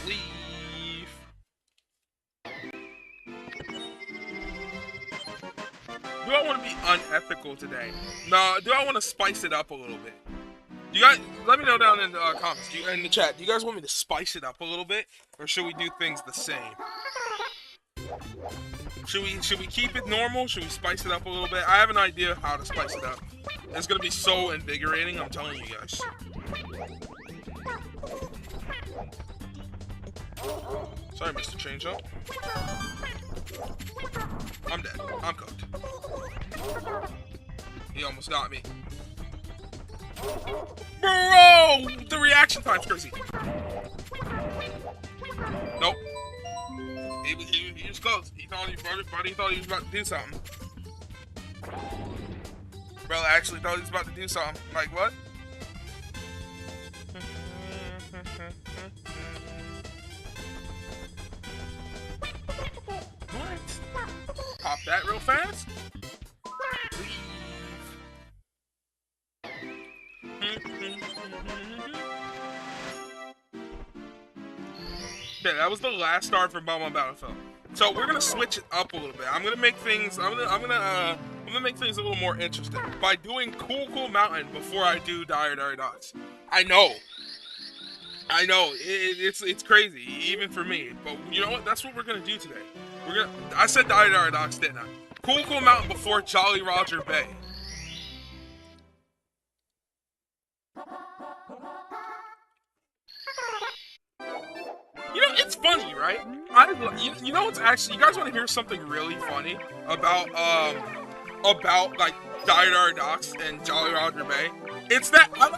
Leave. Do I want to be unethical today? No. Do I want to spice it up a little bit? You guys, let me know down in the comments, in the chat. Do you guys want me to spice it up a little bit, or should we do things the same? Should we keep it normal? Should we spice it up a little bit? I have an idea of how to spice it up. It's gonna be so invigorating, I'm telling you guys. Sorry, Mr. Change Up. I'm dead. I'm cooked. He almost got me. Bro! The reaction time's crazy. Nope. He was close. He thought he was about to do something. Bro actually thought he was about to do something. Like, what? What? Pop that real fast? Yeah, that was the last star from Belmont Battlefield. So we're gonna switch it up a little bit. I'm gonna make things. I'm gonna make things a little more interesting by doing Cool Mountain before I do Dire Dots. I know. It's crazy even for me. But you know what? That's what we're gonna do today. I said Dire Dots, didn't I? Cool Mountain before Jolly Roger Bay. You know, it's funny, right? You know what's actually, you guys want to hear something really funny about like Dire Dots and Jolly Roger Bay? It's that I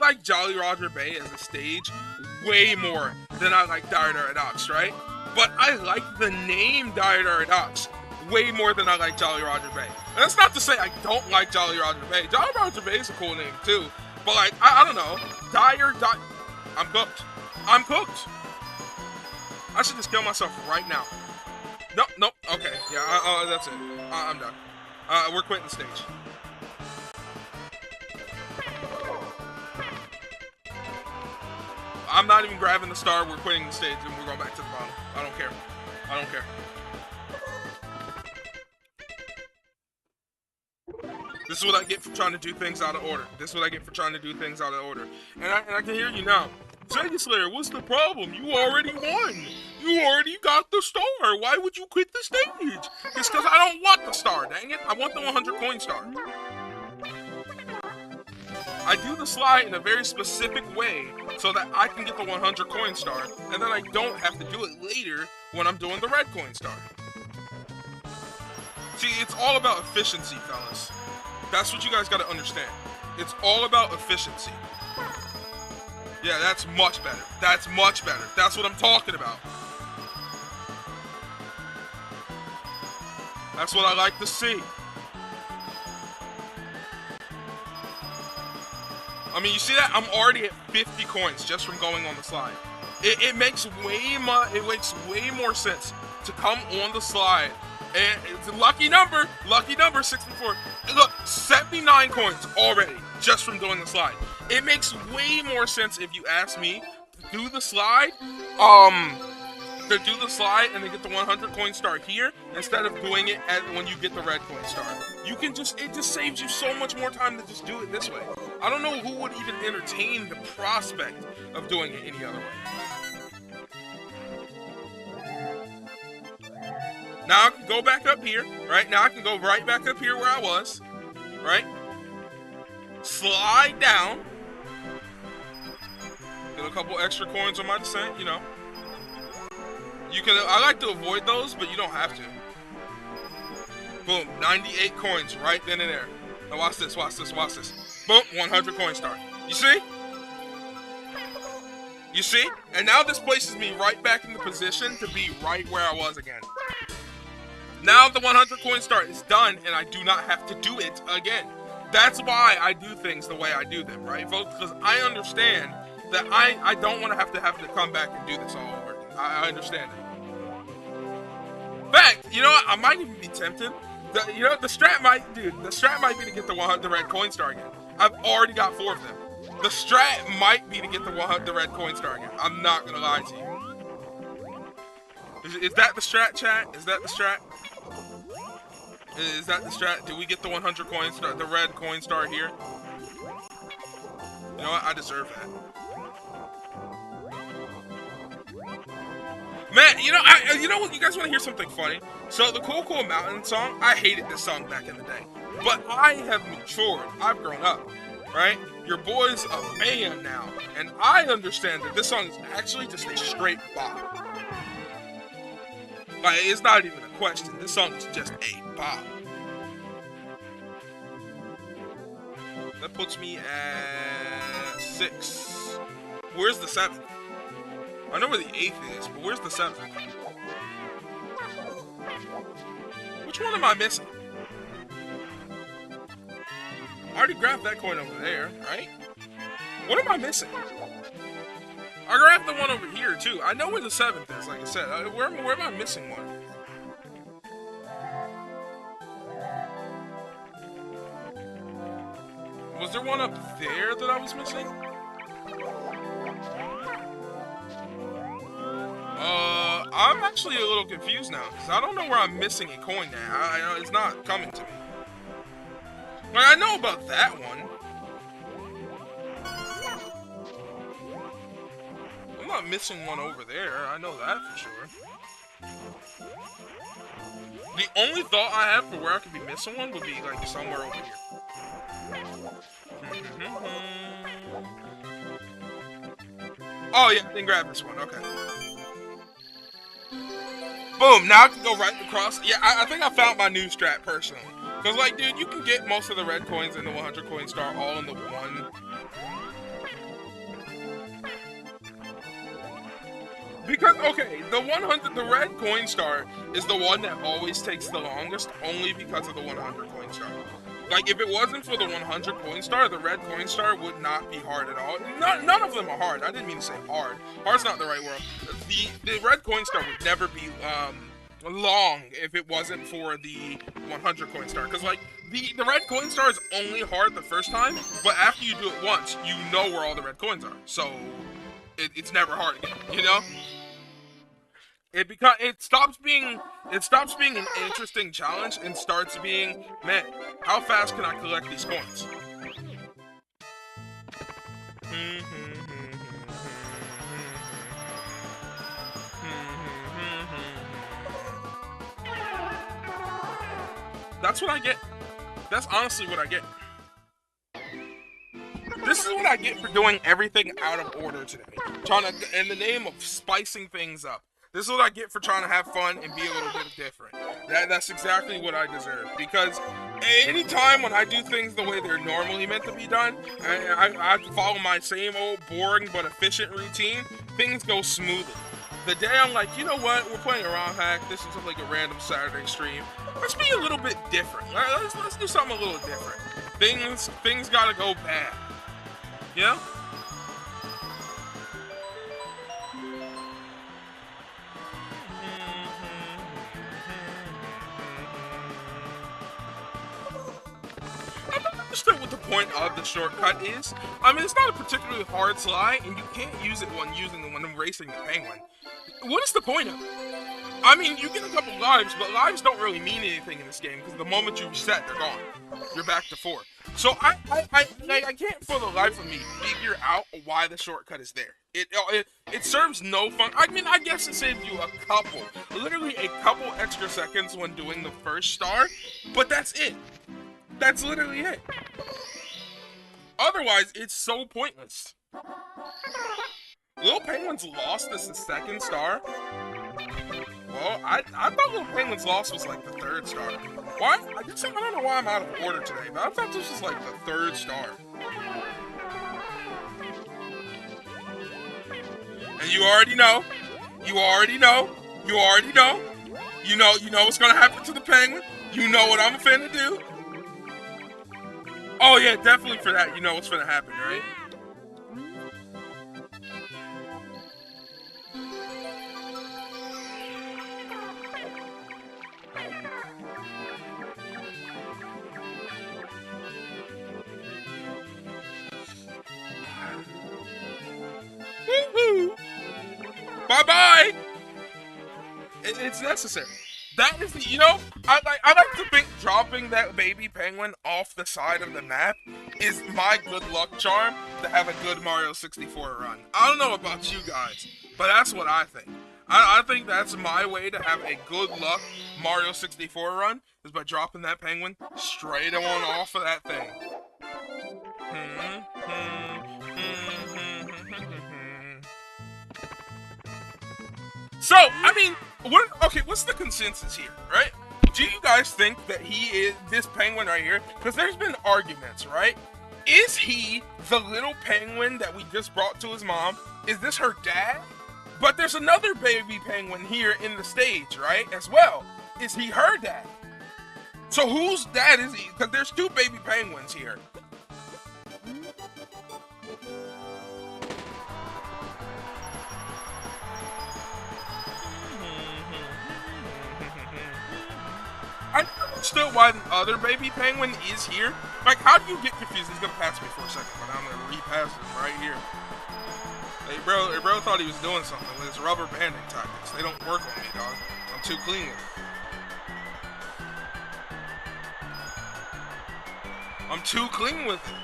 like Jolly Roger Bay as a stage way more than I like Dire Dots, right? But I like the name Dire Dots way more than I like Jolly Roger Bay. And that's not to say I don't like Jolly Roger Bay. Jolly Roger Bay is a cool name too. But like, I don't know. I'm cooked. I'm cooked. I should just kill myself right now. Nope. Okay. Yeah, that's it. I'm done. We're quitting the stage. I'm not even grabbing the star. We're quitting the stage and we're going back to the bottom. I don't care. This is what I get for trying to do things out of order. And I can hear you now. Sega Slayer, what's the problem? You already won. You already got the star. Why would you quit the stage? It's because I don't want the star, dang it. I want the 100 coin star. I do the slide in a very specific way so that I can get the 100 coin star, and then I don't have to do it later when I'm doing the red coin star. See, it's all about efficiency, fellas. That's what you guys gotta understand. It's all about efficiency. Yeah, that's much better. That's much better. That's what I'm talking about. That's what I like to see. I mean, you see that? I'm already at 50 coins just from going on the slide. It makes way more sense to come on the slide. And it's a lucky number 64. Look, 79 coins already just from doing the slide. It makes way more sense, if you ask me, to do the slide, and then get the 100 coin star here instead of doing it when you get the red coin star. It just saves you so much more time to just do it this way. I don't know who would even entertain the prospect of doing it any other way. Now I can go back up here, right? Now I can go right back up here where I was, right? Slide down. Get a couple extra coins on my descent, you know. You can. I like to avoid those, but you don't have to. Boom, 98 coins right then and there. Now watch this, watch this, watch this. Boom, 100 coin star. You see? You see? And now this places me right back in the position to be right where I was again. Now the 100 coin star is done, and I do not have to do it again. That's why I do things the way I do them, right, folks? Because I understand that I don't want to have to come back and do this all over again. I understand it. In fact, you know what? I might even be tempted. The strat might be to get the red coin star again. I've already got 4 of them. The strat might be to get the red coin star again. I'm not gonna lie to you. Is that the strat, chat? Is that the strat? Is that the strat? Did we get the 100 coin star, the red coin star here? You know what? I deserve that. Man, you know what? You guys want to hear something funny? So the Cool Cool Mountain song, I hated this song back in the day, but I have matured. I've grown up, right? Your boy's a man now, and I understand that this song is actually just a straight bop. Like, it's not even a question. This song is just a bop. That puts me at 6. Where's the 7th? I know where the 8th is, but where's the 7th? Which one am I missing? I already grabbed that coin over there, right? What am I missing? I grabbed the one over here, too. I know where the 7th is, like I said. Where am I missing one? Was there one up there that I was missing? I'm actually a little confused now, because I don't know where I'm missing a coin now. It's not coming to me. Like, I know about that one. I'm not missing one over there. I know that for sure. The only thought I have for where I could be missing one would be, like, somewhere over here. Oh, yeah, then grab this one. Okay. Boom, now I can go right across. Yeah, I think I found my new strat, personally. Because, like, dude, you can get most of the red coins and the 100 coin star all in the one. Because, okay, the red coin star is the one that always takes the longest, only because of the 100 coin star. Like, if it wasn't for the 100 coin star, the red coin star would not be hard at all. None of them are hard. I didn't mean to say hard. Hard's not the right word. The red coin star would never be long if it wasn't for the 100 coin star. Because, like, the red coin star is only hard the first time, but after you do it once, you know where all the red coins are. So, it's never hard again, you know? It stops being an interesting challenge and starts being, man, how fast can I collect these coins? That's what I get. That's honestly what I get. This is what I get for doing everything out of order today. Trying to, in the name of spicing things up. This is what I get for trying to have fun and be a little bit different. That's exactly what I deserve. Because anytime when I do things the way they're normally meant to be done, I have to follow my same old boring but efficient routine, things go smoothly. The day I'm like, you know what, we're playing a ROM hack, this is like a random Saturday stream, let's be a little bit different. Let's do something a little different. Things gotta go bad. Yeah? Understood what the point of the shortcut is. I mean, it's not a particularly hard slide, and you can't use it when racing the penguin. What is the point of it? I mean, you get a couple lives, but lives don't really mean anything in this game because the moment you reset, they're gone. You're back to 4. So I can't for the life of me figure out why the shortcut is there. It serves no fun. I mean, I guess it saves you literally a couple extra seconds when doing the first star, but that's it. That's literally it. Otherwise, it's so pointless. Little Penguin's lost as the 2nd star. Well, I thought Little Penguin's loss was like the 3rd star. Why? I don't know why I'm out of order today, but I thought this was like the 3rd star. And you already know. You already know. You already know. You know what's gonna happen to the Penguin. You know what I'm finna do. Oh yeah, definitely for that. You know what's finna happen, right? Bye-bye! It's necessary. That is the, I like to think dropping that baby penguin off the side of the map is my good luck charm to have a good Mario 64 run. I don't know about you guys, but that's what I think. I think that's my way to have a good luck Mario 64 run, is by dropping that penguin straight on off of that thing. So, I mean, what's the consensus here, right? Do you guys think that he is this penguin right here? Because there's been arguments, right? Is he the little penguin that we just brought to his mom? Is this her dad? But there's another baby penguin here in the stage, right, as well. Is he her dad? So whose dad is he? Because there's 2 baby penguins here. I don't understand why the other baby penguin is here. Like, how do you get confused? He's gonna pass me for a second, but I'm gonna repass him right here. Hey, bro thought he was doing something with his rubber banding tactics. They don't work on me, dog. I'm too clean with it. I'm too clean with it.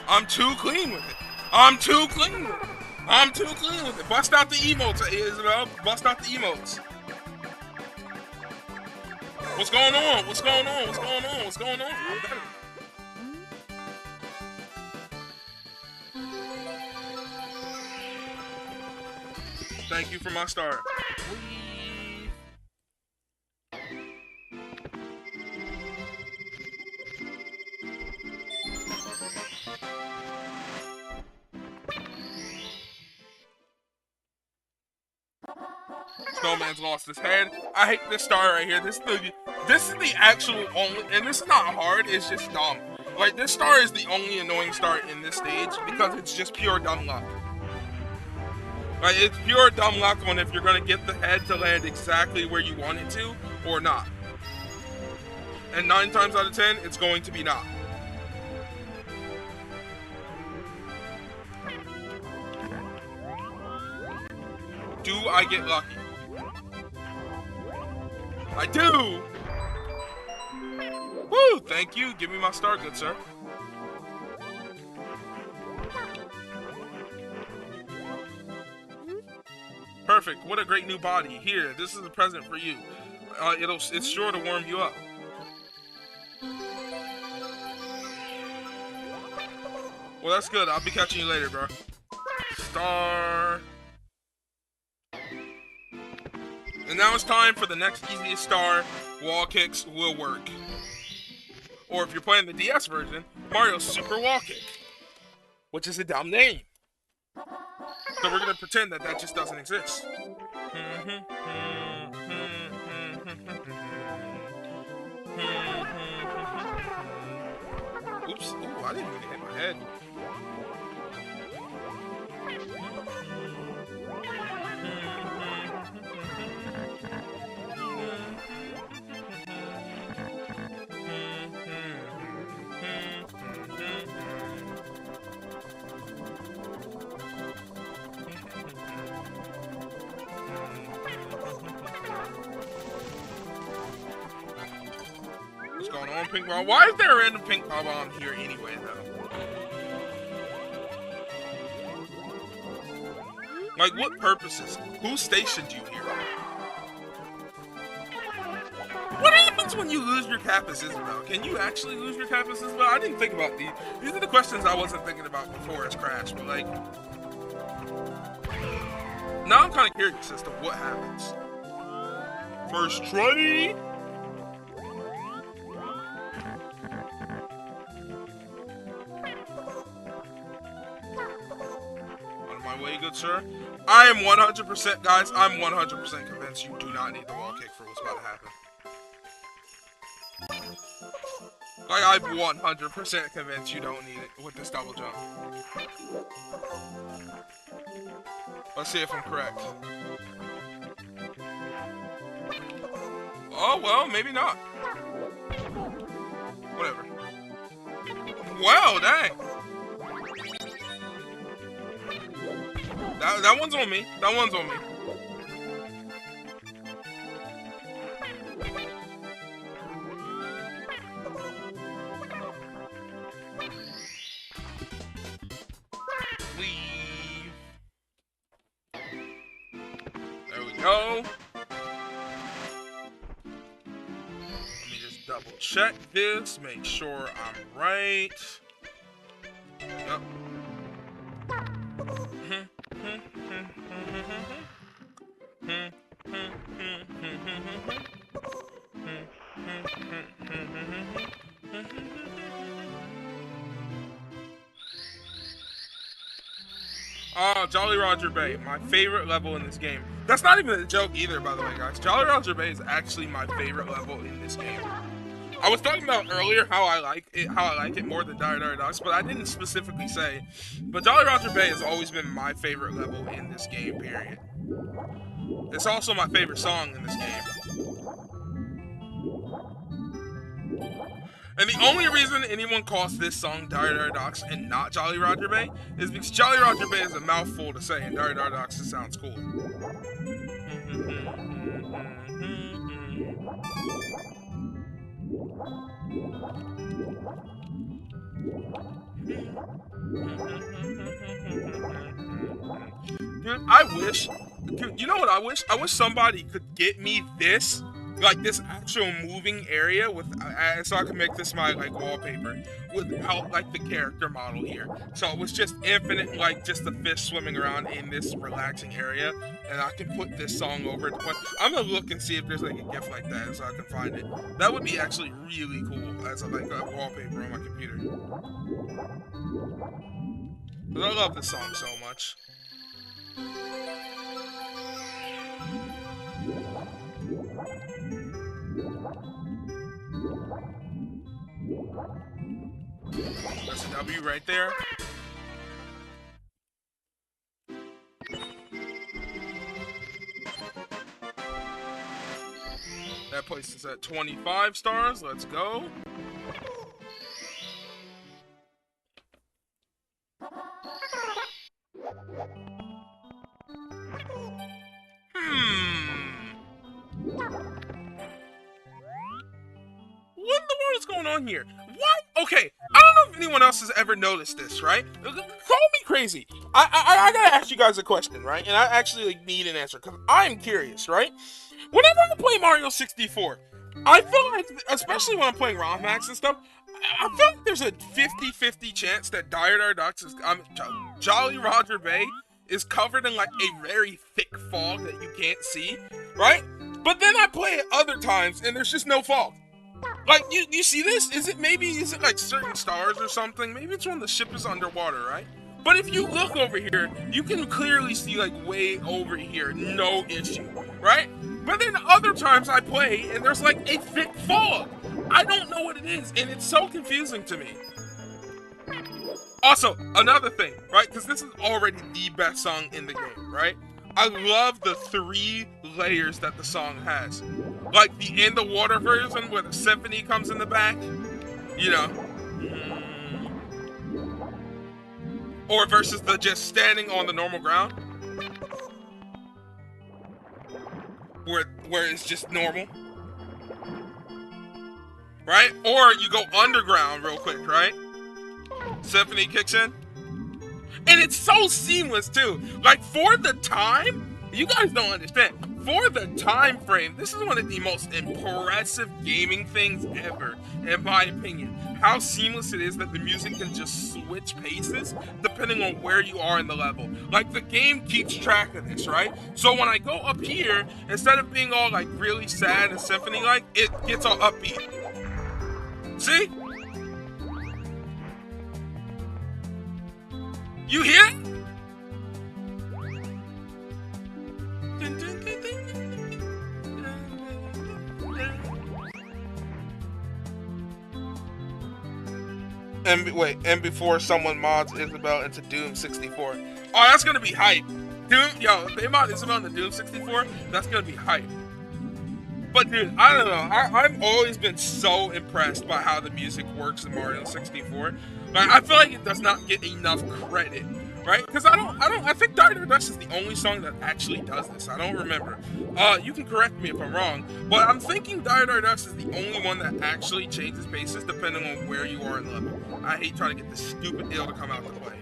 I'm too clean with it. I'm too clean with it. I'm too clean with it. Bust out the emotes, Isabel. Bust out the emotes. What's going on? What's going on? What's going on? What's going on? I'm better. Thank you for my star. Snowman's lost his head. I hate this star right here. This is the actual only, and this is not hard, it's just dumb. Like, this star is the only annoying star in this stage because it's just pure dumb luck. Like, it's pure dumb luck on if you're gonna get the head to land exactly where you want it to or not. And 9 times out of 10, it's going to be not. Do I get lucky? I do! Woo! Thank you. Give me my star, good sir. Perfect. What a great new body. Here, this is a present for you. It's sure to warm you up. Well, that's good. I'll be catching you later, bro. Star. And now it's time for the next easiest star. Wall kicks will work. Or if you're playing the DS version, Mario Super Wall Kick. Which is a dumb name. So we're going to pretend that that just doesn't exist. Oops. Ooh, I didn't mean to hit my head. What's going on, pink bomb? Why is there a random pink bomb here anyway, though? Like, what purposes? Who stationed you here? What happens when you lose your Kappas, Isabel? Can you actually lose your Kappas, Isabel? I didn't think about these. These are the questions I wasn't thinking about before it's crashed, but like... Now I'm kind of curious as to what happens. First try! On my way, good sir. I am 100%, guys, I'm 100% convinced you do not need the wall kick for what's about to happen. Like, I'm 100% convinced you don't need it with this double jump. Let's see if I'm correct. Oh, well, maybe not. Whatever. Well, dang. That one's on me. That one's on me. Leave. There we go. Let me just double check this, make sure I'm right. Yep. Oh, Jolly Roger Bay, my favorite level in this game. That's not even a joke either, by the way, guys. Jolly Roger Bay is actually my favorite level in this game. I was talking about earlier how I like it more than Dire Dire Docks, but I didn't specifically say. But Jolly Roger Bay has always been my favorite level in this game, period. It's also my favorite song in this game. And the only reason anyone calls this song Dire Dire Docks and not Jolly Roger Bay is because Jolly Roger Bay is a mouthful to say, and Dire Dire Docks just sounds cool. Dude, I wish... Dude, you know what I wish? I wish somebody could get me this, like this actual moving area with, so I can make this my like wallpaper without like the character model here. So it was just infinite, like just the fish swimming around in this relaxing area, and I can put this song over it. But I'm gonna look and see if there's like a GIF like that, so I can find it. That would be actually really cool as a, like a wallpaper on my computer. Cause I love this song so much. That's a W right there. That place is at 25 stars. Let's go. What in the world is going on here? What? Okay, I don't know if anyone else has ever noticed this, right? Call me crazy. I gotta ask you guys a question, right? And I actually like, need an answer, because I'm curious, right? Whenever I play Mario 64, I feel like, especially when I'm playing ROM hacks and stuff, I feel like there's a 50-50 chance that Dire Dire Docks is, Jolly Roger Bay is covered in like a very thick fog that you can't see, right? But then I play it other times and there's just no fog. Like, you see this? Is it like certain stars or something? Maybe it's when the ship is underwater, right? But if you look over here, you can clearly see like way over here, no issue, right? But then other times I play and there's like a thick fog. I don't know what it is, and it's so confusing to me. Also, another thing, right? Because this is already the best song in the game, right? I love the 3 layers that the song has. Like the In the Water version where the symphony comes in the back, you know. Or versus the just standing on the normal ground. Where it's just normal. right? Or you go underground real quick, right? Symphony kicks in. And it's so seamless too. Like for the time, you guys don't understand. For the time frame, this is one of the most impressive gaming things ever, in my opinion. How seamless it is that the music can just switch paces depending on where you are in the level. Like the game keeps track of this, right? So when I go up here, instead of being all like really sad and symphony-like, it gets all upbeat. See? You hear it? And wait, and before someone mods Isabel into Doom 64. Oh, that's gonna be hype. Doom, yo, if they mod Isabel into Doom 64, that's gonna be hype. But dude, I don't know. I've always been so impressed by how the music works in Mario 64. Like, I feel like it does not get enough credit, right? Because I think Dire Dust is the only song that actually does this. I don't remember. You can correct me if I'm wrong, but I'm thinking Dire Dust is the only one that actually changes paces depending on where you are in level. I hate trying to get this stupid ill to come out to play.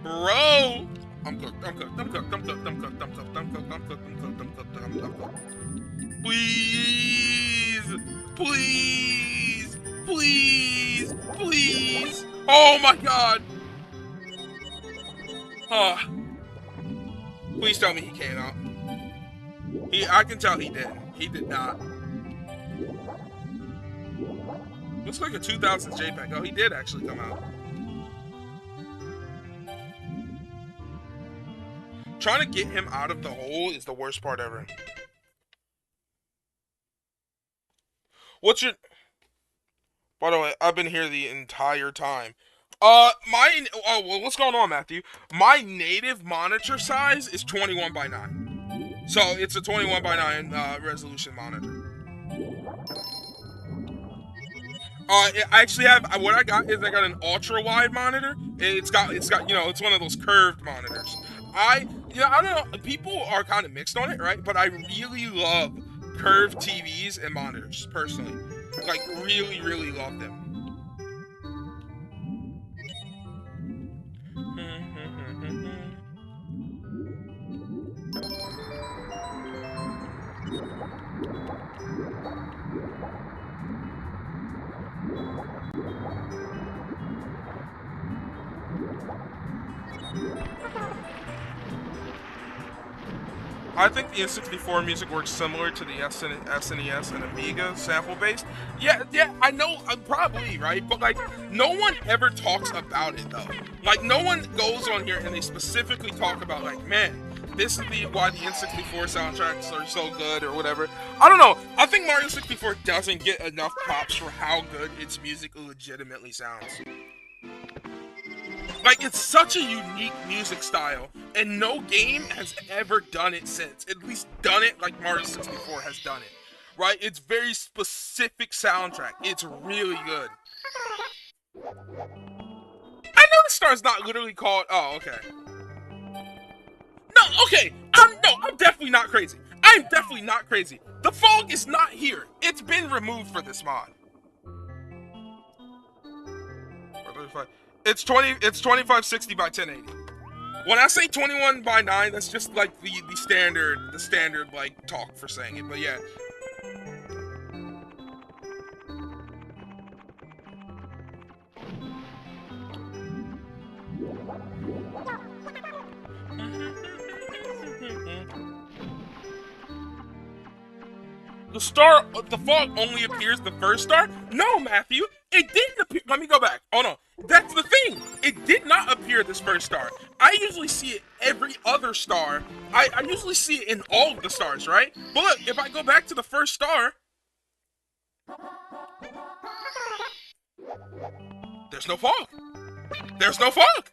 Bro! I'm cooked, I'm cooked, I'm cooked, I'm cooked, I'm cooked, I'm cooked, I'm cooked, I'm cooked, I'm cooked, I'm cooked, I'm cooked. Please! Please! Please! Please! Oh my god! Oh. Please tell me he came out. I can tell he didn't. He did not. Looks like a 2000s JPEG. Oh, he did actually come out. Trying to get him out of the hole is the worst part ever. What's your... By the way, I've been here the entire time. Oh, well, what's going on, Matthew? My native monitor size is 21 by 9. So, it's a 21 by 9 resolution monitor. I actually have, what I got is I got an ultra wide monitor. It's got, you know, it's one of those curved monitors. I don't know, people are kind of mixed on it, right? But I really love curved TVs and monitors, personally. Like, really, really love them. I think the N64 music works similar to the SNES and Amiga sample base. Yeah, I know, probably, right? But, like, no one ever talks about it, though. Like, no one goes on here and they specifically talk about, like, man, this is why the N64 soundtracks are so good or whatever. I don't know. I think Mario 64 doesn't get enough props for how good its music legitimately sounds. Like, it's such a unique music style, and no game has ever done it since. At least done it like Mario 64 has done it. Right? It's very specific soundtrack. It's really good. I know the star's not literally called... Oh, okay. No, okay. I'm definitely not crazy. I'm definitely not crazy. The fog is not here. It's been removed for this mod. It's 2560 by 1080. When I say 21 by 9, that's just like the standard like talk for saying it. But yeah. The fog only appears the first star? No, Matthew, it didn't appear. Let me go back. Oh no, that's the thing. It did not appear this first star. I usually see it every other star. I usually see it in all of the stars, right? But look, if I go back to the first star, there's no fog. There's no fog.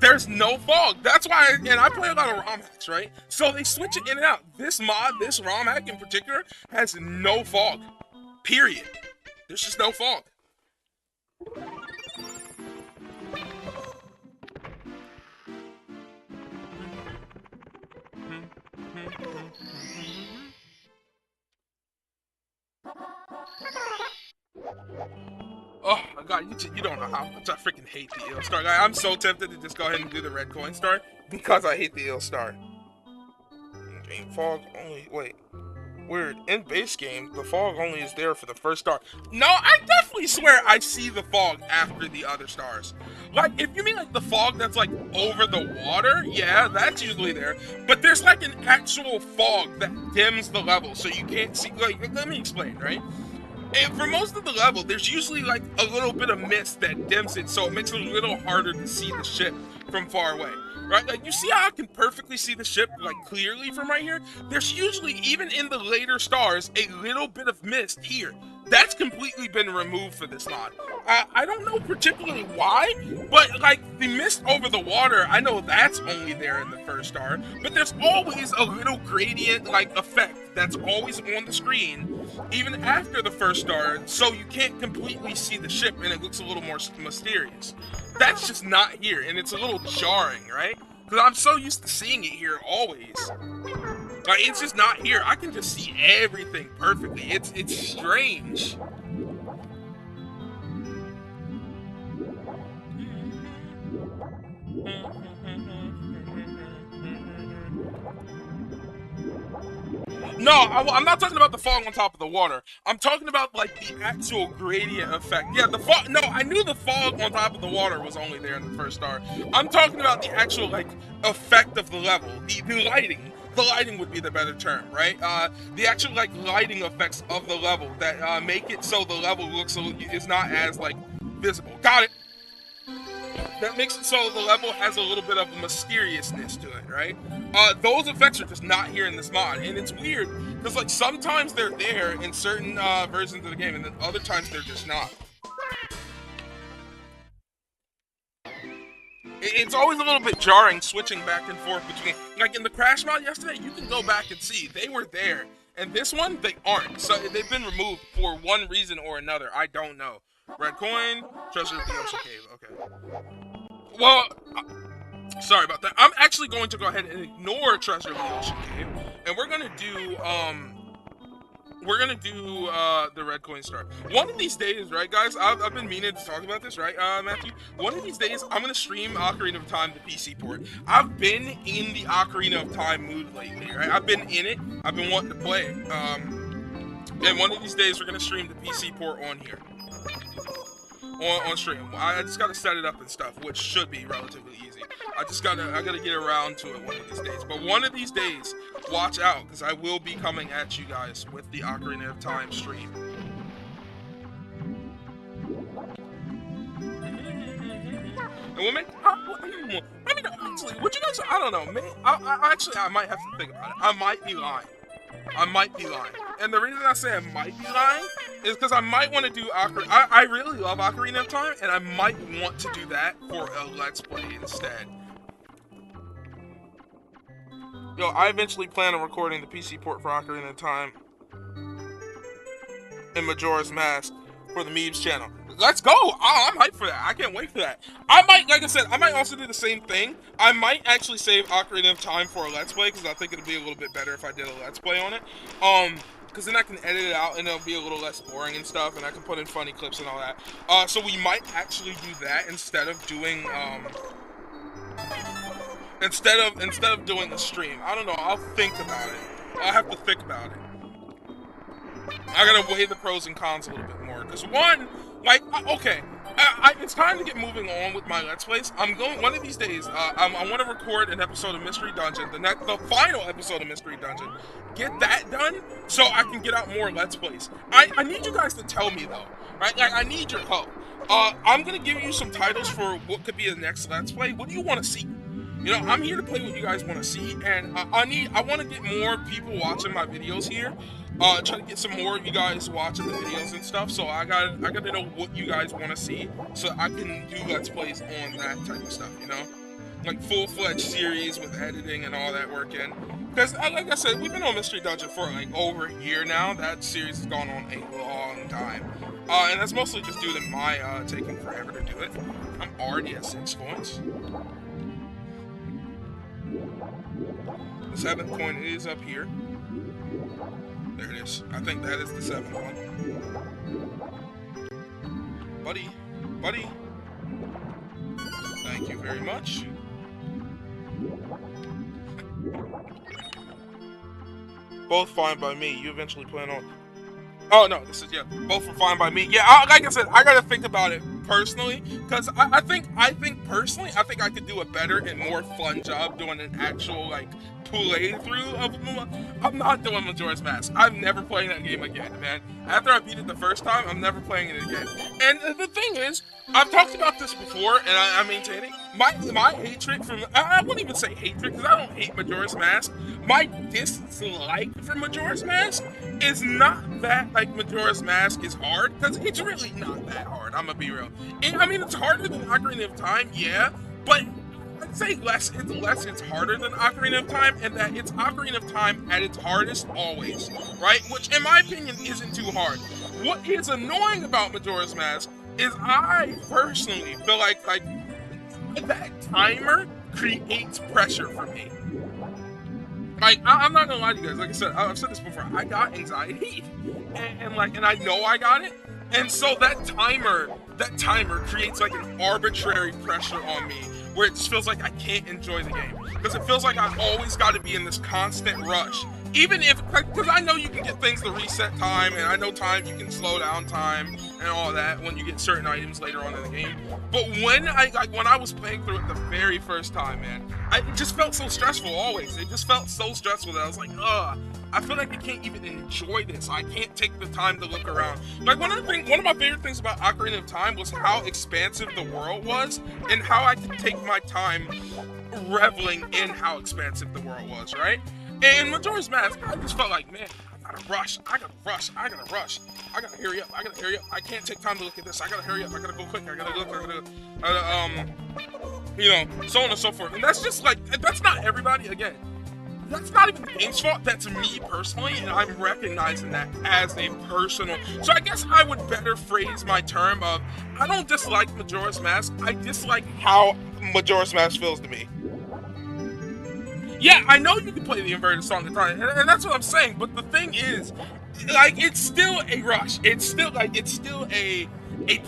There's no fog. That's why, and I play a lot of ROM hacks, right? So they switch it in and out. This mod, this ROM hack in particular, has no fog. Period. There's just no fog. Oh my god, you don't know how much I freaking hate the eel star. Like, I'm so tempted to just go ahead and do the red coin star because I hate the eel star. Fog only, wait. Weird. In base game, the fog only is there for the first star. No, I definitely swear I see the fog after the other stars. Like, if you mean like the fog that's like over the water, yeah, that's usually there. But there's like an actual fog that dims the level, so you can't see. Like, let me explain, right? And for most of the level, there's usually like a little bit of mist that dims it, so it makes it a little harder to see the ship from far away. Right? Like, you see how I can perfectly see the ship, like, clearly from right here? There's usually, even in the later stars, a little bit of mist here. That's completely been removed for this mod. I don't know particularly why, but, like, the mist over the water, I know that's only there in the first star, but there's always a little gradient, like, effect that's always on the screen, even after the first star, so you can't completely see the ship, and it looks a little more mysterious. That's just not here, and it's a little jarring, right? Because I'm so used to seeing it here always. Like, it's just not here. I can just see everything perfectly. It's strange. No, I'm not talking about the fog on top of the water. I'm talking about, like, the actual gradient effect. Yeah, the fog. No, I knew the fog on top of the water was only there in the first star. I'm talking about the actual, like, effect of the level. The lighting. The lighting would be the better term, right? The actual, like, lighting effects of the level that make it so the level looks is not as, like, visible. Got it. That makes it so the level has a little bit of a mysteriousness to it, right? Those effects are just not here in this mod, and it's weird, because, like, sometimes they're there in certain versions of the game, and then other times they're just not. It's always a little bit jarring switching back and forth between, like, in the Crash mod yesterday, you can go back and see, they were there, and this one, they aren't, so they've been removed for one reason or another, I don't know. Red coin, treasure of the ocean cave, okay. Well, sorry about that. I'm actually going to go ahead and ignore Treasure of the Ocean Cave, and we're gonna do the red coin star. One of these days, right, guys? I've been meaning to talk about this, right, Matthew? One of these days, I'm gonna stream Ocarina of Time, the PC port. I've been in the Ocarina of Time mood lately, right? I've been in it. I've been wanting to play it. And one of these days, we're gonna stream the PC port on here. On stream. I just gotta set it up and stuff, which should be relatively easy. I gotta get around to it one of these days. But one of these days, watch out, because I will be coming at you guys with the Ocarina of Time stream. And we'll make. I mean, actually, would you guys? I don't know. I might have to think about it. I might be lying. And the reason I say I might be lying is because I might want to do Ocarina. I really love Ocarina of Time, and I might want to do that for a Let's Play instead. Yo, I eventually plan on recording the PC port for Ocarina of Time in Majora's Mask for the Meebs channel. Let's go! Oh, I'm hyped for that. I can't wait for that. I might, like I said, I might also do the same thing. I might actually save Ocarina of Time for a Let's Play, because I think it'll be a little bit better if I did a Let's Play on it. Because then I can edit it out, and it'll be a little less boring and stuff, and I can put in funny clips and all that. So we might actually do that instead of doing, instead of doing a stream. I don't know, I'll think about it. I'll have to think about it. I gotta weigh the pros and cons a little bit more, because one, like, okay, it's time to get moving on with my Let's Plays. I'm going, one of these days, I want to record an episode of Mystery Dungeon, the final episode of Mystery Dungeon. Get that done, so I can get out more Let's Plays. I need you guys to tell me, though, right? Like, I need your help. I'm gonna give you some titles for what could be the next Let's Play. What do you want to see? You know, I'm here to play what you guys want to see, and I want to get more people watching my videos here. Try to get some more of you guys watching the videos and stuff. So I gotta know what you guys want to see, so I can do Let's Plays on that type of stuff. You know, like full-fledged series with editing and all that work in. Because like I said, we've been on Mystery Dungeon for like over a year now. That series has gone on a long time, and that's mostly just due to my taking forever to do it. I'm already at 6 coins. The 7th coin is up here. There it is. I think that is the 7th one. buddy. Buddy. Thank you very much. Both fine by me. You eventually plan on... Oh, no, this is, yeah, both are fine by me. Yeah, like I said, I gotta think about it personally, because I think personally, I think I could do a better and more fun job doing an actual, like, playthrough of... I'm not doing Majora's Mask. I'm never playing that game again, man. After I beat it the first time, I'm never playing it again. And the thing is, I've talked about this before, and I'm maintaining, my hatred from... I wouldn't even say hatred, because I don't hate Majora's Mask. My dislike for Majora's Mask is not that, like, Majora's Mask is hard, because it's really not that hard, I'm gonna be real. I mean, it's harder than Ocarina of Time, yeah, but I'd say it's harder than Ocarina of Time, and that it's Ocarina of Time at its hardest always, right? Which, in my opinion, isn't too hard. What is annoying about Majora's Mask is I personally feel like that timer creates pressure for me. Like, I'm not gonna lie to you guys. Like I said, I've said this before. I got anxiety, and I know I got it, and so that timer creates like an arbitrary pressure on me, where it just feels like I can't enjoy the game, because it feels like I've always got to be in this constant rush. Even if, because I know you can get things to reset time, and I know time you can slow down time and all that when you get certain items later on in the game. But when I was playing through it the very first time, man, it just felt so stressful always. It just felt so stressful that I was like, ugh, I feel like I can't even enjoy this. I can't take the time to look around. Like, one of my favorite things about Ocarina of Time was how expansive the world was, and how I could take my time reveling in how expansive the world was, right? And Majora's Mask, I just felt like, man, I gotta rush, I gotta hurry up, I can't take time to look at this, I gotta hurry up, I gotta go quick, you know, so on and so forth. And that's just like, that's not everybody, again, that's not even the game's fault, that's me personally, and I'm recognizing that as a personal, so I guess I would better phrase my term of, I don't dislike Majora's Mask, I dislike how Majora's Mask feels to me. Yeah, I know you can play the inverted song at time, and that's what I'm saying, but the thing is, like, it's still a rush. It's still a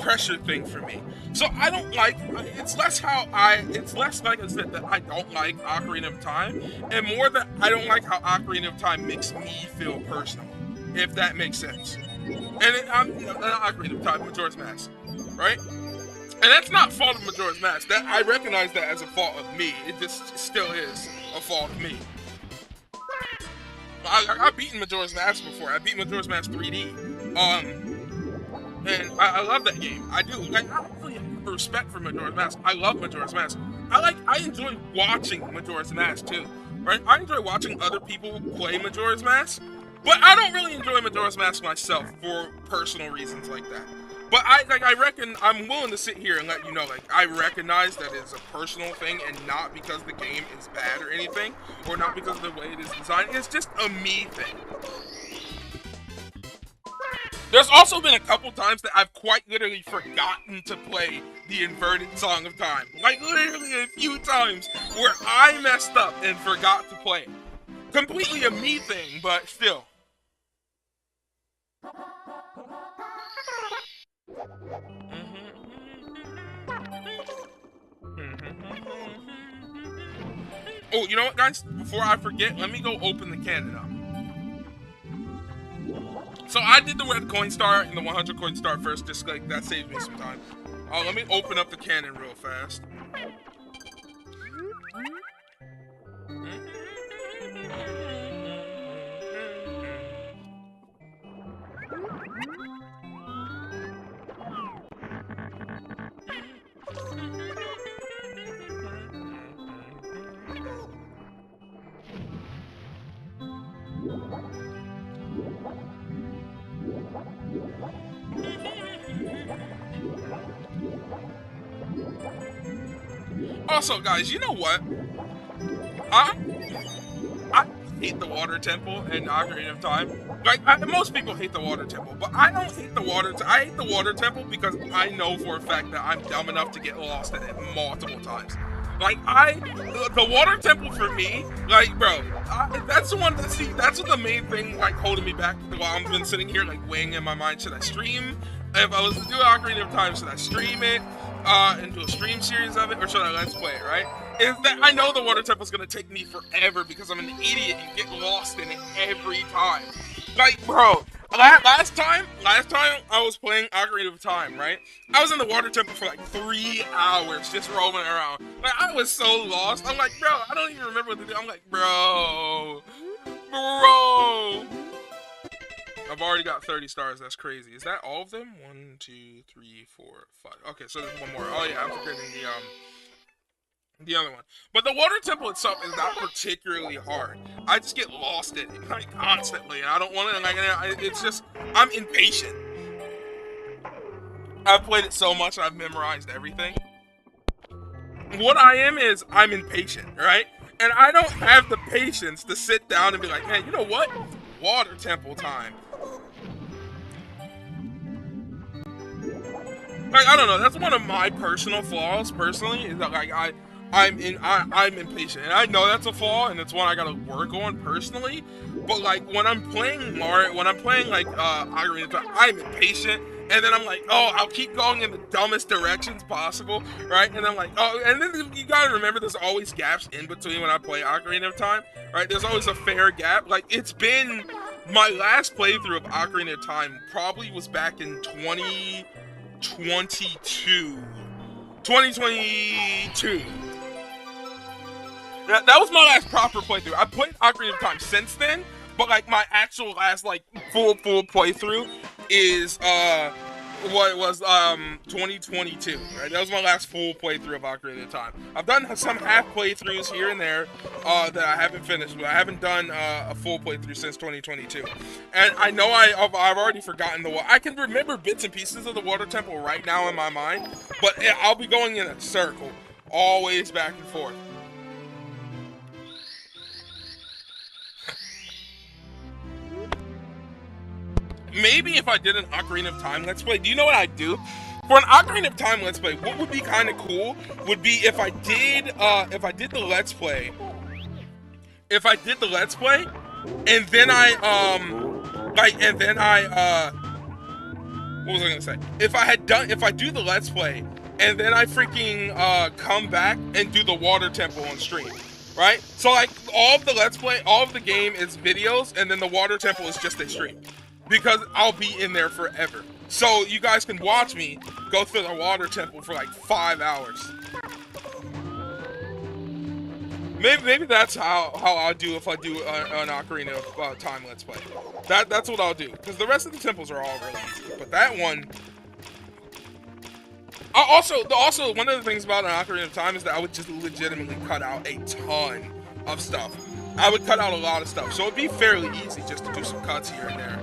pressure thing for me. So I don't like, it's less like I said, that I don't like Ocarina of Time, and more that I don't like how Ocarina of Time makes me feel personal, if that makes sense. And I'm, not Ocarina of Time, Majora's Mask, right? And that's not fault of Majora's Mask. That I recognize that as a fault of me. It just still is a fault of me. I've beaten Majora's Mask before. I beat Majora's Mask 3D. And I love that game. I do. Like, I don't really have respect for Majora's Mask. I love Majora's Mask. I enjoy watching Majora's Mask too. Right? I enjoy watching other people play Majora's Mask. But I don't really enjoy Majora's Mask myself for personal reasons like that. But I reckon I'm willing to sit here and let you know, like, I recognize that it's a personal thing, and not because the game is bad or anything, or not because of the way it is designed. It's just a me thing. There's also been a couple times that I've quite literally forgotten to play the inverted Song of Time. Like, literally a few times where I messed up and forgot to play it. Completely a me thing, but still. Oh, you know what, guys? Before I forget, let me go open the cannon up. So I did the red coin star and the 100 coin star first, just like that saves me some time. Let me open up the cannon real fast. Also, guys, you know what? I hate the water temple in Ocarina of Time. Like, most people hate the water temple, but I don't hate the water. I hate the water temple because I know for a fact that I'm dumb enough to get lost in it multiple times. Like, the water temple for me, like, bro, that's the one that's what the main thing, like, holding me back while I've been sitting here, like, weighing in my mind, should I stream if I was to do Ocarina of Time, should I stream it and do a stream series of it, or should I let's play it, right? Is that I know the water temple is going to take me forever because I'm an idiot and get lost in it every time. Like, bro, last time I was playing Ocarina of Time, right? I was in the water temple for like 3 hours just roaming around. Like, I was so lost. I'm like, bro, I don't even remember what to do. I'm like, bro. I've already got 30 stars. That's crazy. Is that all of them? 1, 2, 3, 4, 5. Okay, so there's one more. Oh yeah, I'm forgetting the other one. But the water temple itself is not particularly hard. I just get lost in it like constantly, and I don't want to. Like, it's just I'm impatient. I've played it so much, I've memorized everything. What I am is I'm impatient, right? And I don't have the patience to sit down and be like, man, you know what? Water temple time. Like, I don't know. That's one of my personal flaws. Personally, is that like I'm impatient, and I know that's a flaw, and it's one I gotta work on personally. But like when I'm playing Mario, when I'm playing like Ocarina of Time, I'm impatient, and then I'm like, oh, I'll keep going in the dumbest directions possible, right? And I'm like, oh, and then you gotta remember there's always gaps in between when I play Ocarina of Time, right? There's always a fair gap. Like it's been my last playthrough of Ocarina of Time probably was back in 2022. That was my last proper playthrough. I played Ocarina of Time since then, but like my actual last like full playthrough is what was 2022. Right, that was my last full playthrough of Ocarina of Time. I've done some half playthroughs here and there that I haven't finished, but I haven't done a full playthrough since 2022. And I know I've already forgotten I can remember bits and pieces of the water temple right now in my mind, but I'll be going in a circle, always back and forth. Maybe if I did an Ocarina of Time Let's Play, do you know what I'd do? For an Ocarina of Time Let's Play, what would be kind of cool would be if I did the Let's Play, and then what was I gonna say? If I do the Let's Play, and then I freaking come back and do the water temple on stream, right? So like all of the Let's Play, all of the game is videos, and then the water temple is just a stream. Because I'll be in there forever. So you guys can watch me go through the water temple for like 5 hours. Maybe that's how I'll do if I do an Ocarina of Time Let's Play. That's what I'll do. Because the rest of the temples are all really easy. But that one... Also, one of the things about an Ocarina of Time is that I would just legitimately cut out a ton of stuff. I would cut out a lot of stuff. So it'd be fairly easy just to do some cuts here and there.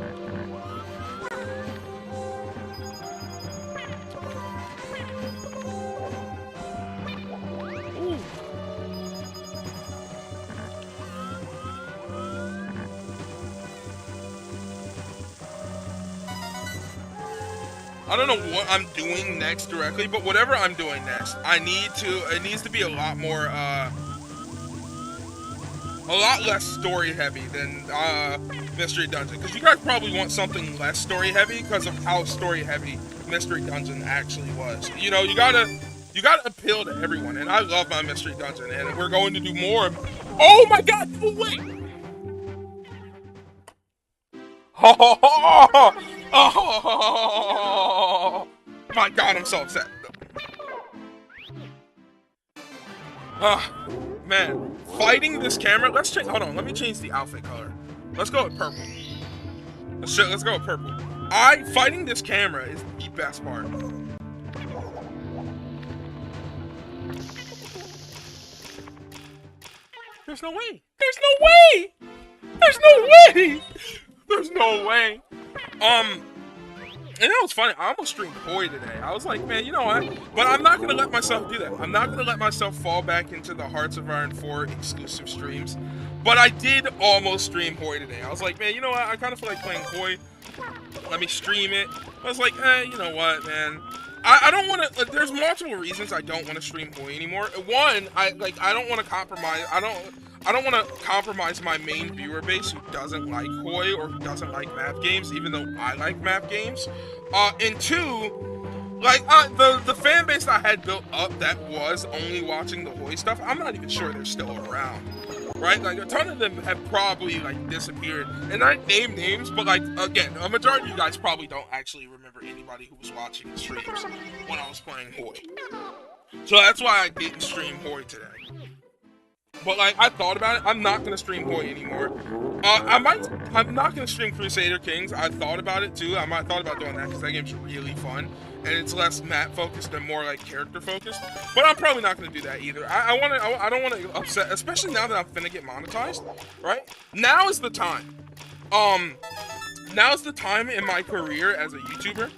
I don't know what I'm doing next directly, but whatever I'm doing next, it needs to be a lot more, a lot less story heavy than Mystery Dungeon. Because you guys probably want something less story heavy because of how story heavy Mystery Dungeon actually was. You know, you gotta appeal to everyone, and I love my Mystery Dungeon, and we're going to do more. Oh my God! No way! Oh my God, I'm so upset. Man, fighting this camera. Let's change. Hold on, let me change the outfit color. Let's go with purple. Let's go with purple. Fighting this camera is the best part. There's no way. There's no way. There's no way. There's no way. And you know what's funny? I almost streamed Hoi today. I was like, man, you know what? But I'm not going to let myself do that. I'm not going to let myself fall back into the Hearts of Iron 4 exclusive streams. But I did almost stream Hoi today. I was like, man, you know what? I kind of feel like playing Hoi. Let me stream it. I was like, you know what, man? I don't want to. There's multiple reasons I don't want to stream Hoi anymore. One, I don't want to compromise. I don't want to compromise my main viewer base who doesn't like Hoi or who doesn't like map games, even though I like map games. And two, like the fan base I had built up that was only watching the Hoi stuff, I'm not even sure they're still around. Right? Like, a ton of them have probably, like, disappeared. And I name names, but, like, again, a majority of you guys probably don't actually remember anybody who was watching the streams when I was playing Hoi. So that's why I didn't stream Hoi today. But, like, I thought about it. I'm not going to stream Hoi anymore. I'm not going to stream Crusader Kings. I thought about it, too. I thought about doing that because that game's really fun. And it's less map focused and more like character focused. But I'm probably not going to do that either. I don't want to upset, especially now that I'm finna get monetized, right? Now is the time. Now is the time in my career as a YouTuber.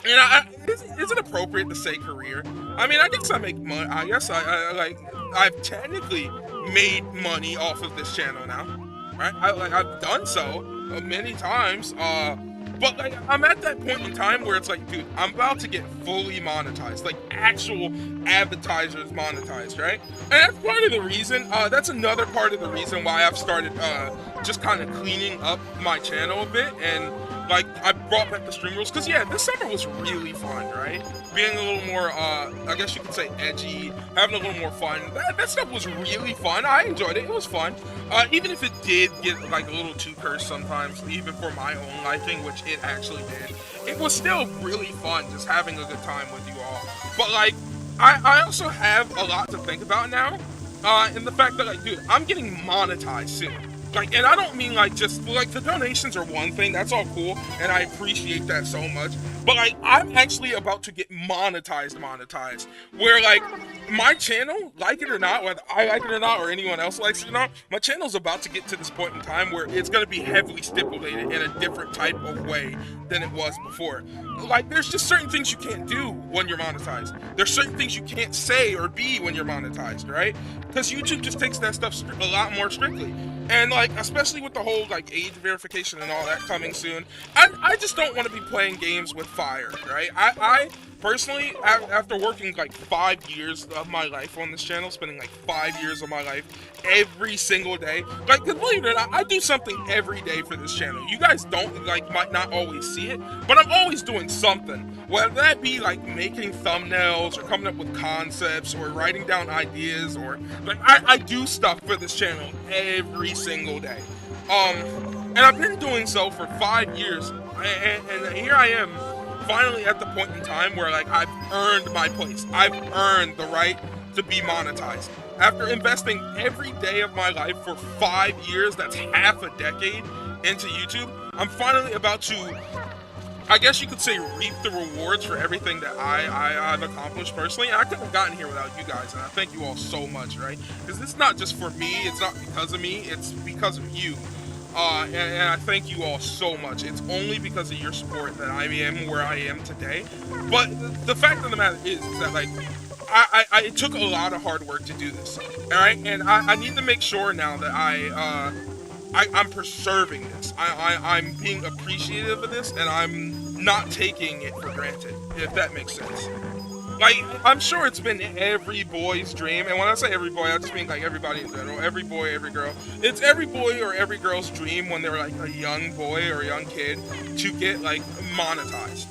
And is it appropriate to say career? I mean, I guess I make money. I guess I've technically made money off of this channel now, right? I've done so many times. But like, I'm at that point in time where it's like, dude, I'm about to get fully monetized, like actual advertisers monetized, right? And that's part of the reason, that's another part of the reason why I've started just kind of cleaning up my channel a bit, and like, I brought back the stream rules, because yeah, this summer was really fun, right? Being a little more, I guess you could say edgy, having a little more fun. That stuff was really fun. I enjoyed it. It was fun. Even if it did get, like, a little too cursed sometimes, even for my own liking, which it actually did, it was still really fun just having a good time with you all. But, like, I also have a lot to think about now, in the fact that, like, dude, I'm getting monetized soon. Like, and I don't mean, like, just, like, the donations are one thing, that's all cool, and I appreciate that so much, but, like, I'm actually about to get monetized, where, like, my channel, like it or not, whether I like it or not, or anyone else likes it or not, my channel's about to get to this point in time where it's gonna be heavily stipulated in a different type of way than it was before. Like, there's just certain things you can't do when you're monetized. There's certain things you can't say or be when you're monetized, right? Because YouTube just takes that stuff a lot more strictly. And, like, especially with the whole, like, age verification and all that coming soon, I just don't want to be playing games with fire, right? I personally, after working, like, 5 years of my life on this channel, spending, like, 5 years of my life every single day, like, because believe it or not, I do something every day for this channel. You guys don't, like, might not always see it, but I'm always doing something. Whether that be, like, making thumbnails, or coming up with concepts, or writing down ideas, or, like, I do stuff for this channel every single day. And I've been doing so for 5 years, and here I am, finally at the point in time where, like, I've earned my place. I've earned the right to be monetized. After investing every day of my life for 5 years, that's half a decade, into YouTube, I'm finally about to, I guess you could say, reap the rewards for everything that I've accomplished personally. And I couldn't have gotten here without you guys, and I thank you all so much, right? Because it's not just for me, it's not because of me, it's because of you. And I thank you all so much. It's only because of your support that I am where I am today. But the fact of the matter is that, like, it took a lot of hard work to do this, all right? And I need to make sure now that I'm preserving this. I'm being appreciative of this, and I'm not taking it for granted, if that makes sense. Like, I'm sure it's been every boy's dream, and when I say every boy, I just mean, like, everybody in general, every boy, every girl. It's every boy or every girl's dream when they're, like, a young boy or a young kid to get, like, monetized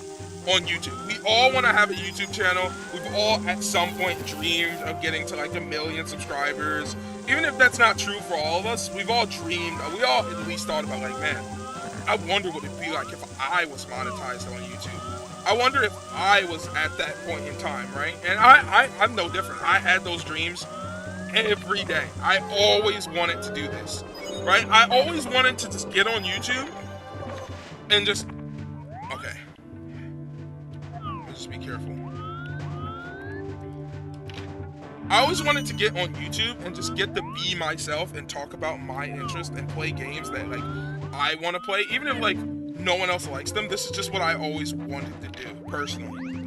on YouTube. We all want to have a YouTube channel. We've all at some point dreamed of getting to, like, 1 million subscribers. Even if that's not true for all of us, we've all dreamed, we all at least thought about, like, man, I wonder what it'd be like if I was monetized on YouTube. I wonder if I was at that point in time, right? And I'm no different. I had those dreams every day. I always wanted to do this, right? I always wanted to just get on YouTube and just, okay, let's just be careful. I always wanted to get on YouTube and just get to be myself and talk about my interest and play games that, like, I want to play, even if, like, no one else likes them. This is just what I always wanted to do, personally.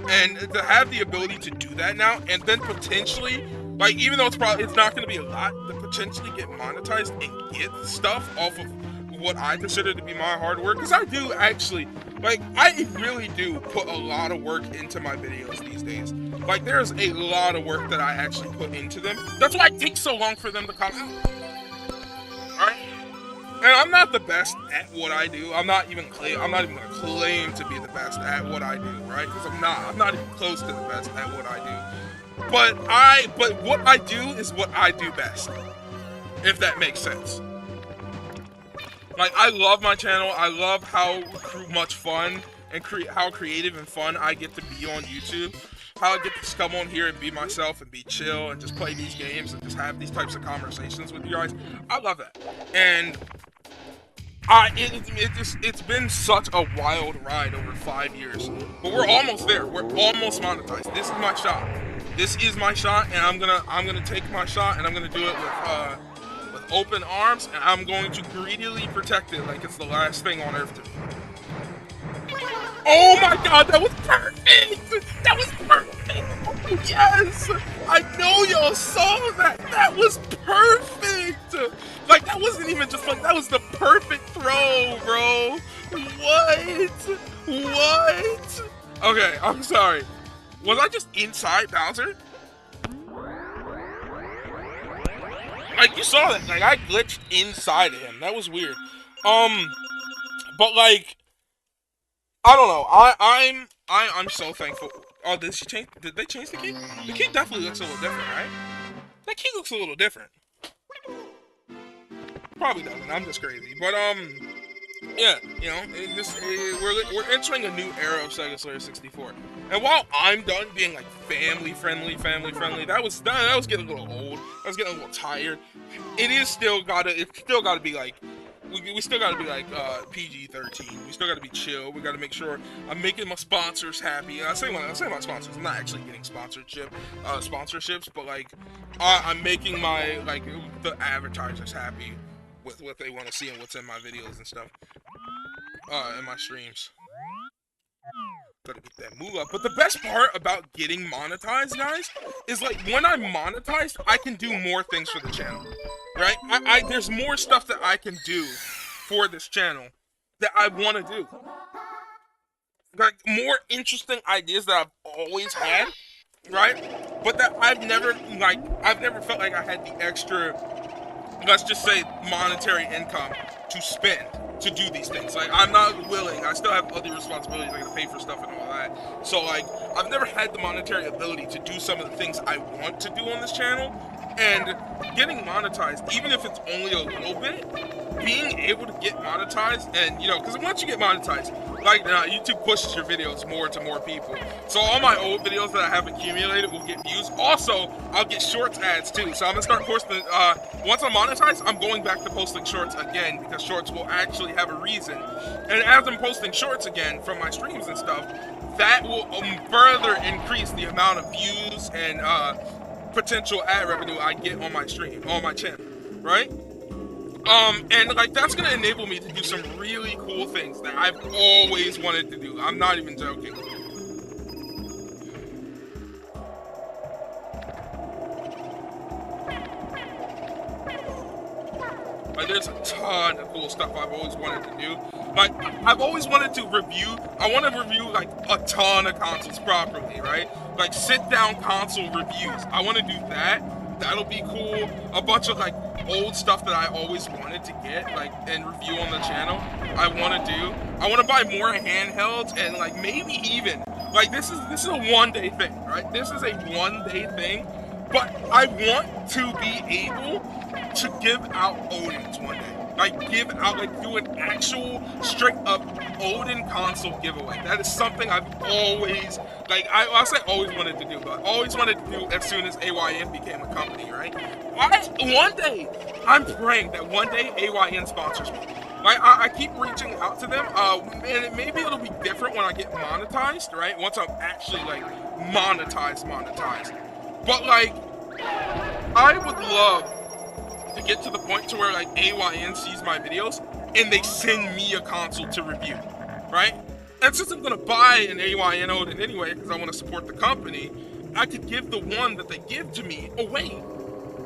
And to have the ability to do that now, and then potentially, like, even though it's not going to be a lot, to potentially get monetized and get stuff off of what I consider to be my hard work, because I do actually Like, I really do put a lot of work into my videos these days. Like, there's a lot of work that I actually put into them. That's why it takes so long for them to come out. Alright? And I'm not the best at what I do. I'm not even gonna claim to be the best at what I do, right? Because I'm not even close to the best at what I do. But what I do is what I do best. If that makes sense. Like, I love my channel. I love how much fun and how creative and fun I get to be on YouTube. How I get to just come on here and be myself and be chill and just play these games and just have these types of conversations with you guys. I love that. And it's been such a wild ride over 5 years. But we're almost there. We're almost monetized. This is my shot. This is my shot, and I'm gonna take my shot, and I'm gonna do it with open arms, and I'm going to greedily protect it like it's the last thing on earth to me. Oh my god, that was perfect! That was perfect! Oh, yes! I know y'all saw that! That was perfect! Like, that wasn't even just like, that was the perfect throw, bro! What? What? Okay, I'm sorry. Was I just inside Bowser? Like, you saw that. Like, I glitched inside of him. That was weird. But like, I don't know. I'm so thankful. Oh, did they change the key? The key definitely looks a little different, right? That key looks a little different. Probably doesn't. I'm just crazy. But yeah, you know, we're entering a new era of Sega Slayer 64. And while I'm done being like family friendly, that was getting a little old. I was getting a little tired. It's still gotta be like, we still gotta be like PG-13. We still gotta be chill. We gotta make sure I'm making my sponsors happy. And I say my sponsors. I'm not actually getting sponsorships, but like I'm making my the advertisers happy with what they want to see and what's in my videos and stuff, in my streams. Gotta get that moolah. But the best part about getting monetized, guys, is like when I'm monetized, I can do more things for the channel, right? There's more stuff that I can do for this channel that I want to do. Like more interesting ideas that I've always had, right? But that I've never felt like I had the extra, let's just say, monetary income to spend to do these things. Like, I'm not willing. I still have other responsibilities. I gotta pay for stuff and all that. So, like, I've never had the monetary ability to do some of the things I want to do on this channel. And getting monetized, even if it's only a little bit, being able to get monetized, and, you know, because once you get monetized, like, YouTube pushes your videos more to more people. So all my old videos that I have accumulated will get views. Also, I'll get shorts ads too. So I'm gonna start posting, once I'm monetized, I'm going back to posting shorts again, because shorts will actually have a reason. And as I'm posting shorts again from my streams and stuff, that will further increase the amount of views and potential ad revenue I get on my stream, on my channel, right? And like that's gonna enable me to do some really cool things that I've always wanted to do. I'm not even joking. Like there's a ton of cool stuff I've always wanted to do. Like I've always wanted to review. I want to review like a ton of consoles properly, right? Like sit down console reviews. I want to do that. That'll be cool. A bunch of like old stuff that I always wanted to get, like, and review on the channel. I want to do. I want to buy more handhelds and like maybe even like this is a one-day thing, right? This is a one-day thing, but I want to be able to give out Odins one day. Like give out, like do an actual straight up Odin console giveaway. That is something I've always, like I say always wanted to do, but I always wanted to do as soon as AYN became a company, right? One day, I'm praying that one day AYN sponsors me. Like I keep reaching out to them, and maybe it'll be different when I get monetized, right? Once I'm actually like monetized. But like, I would love to get to the point to where like AYN sees my videos and they send me a console to review, right? And since I'm gonna buy an AYN Odin anyway because I want to support the company, I could give the one that they give to me away,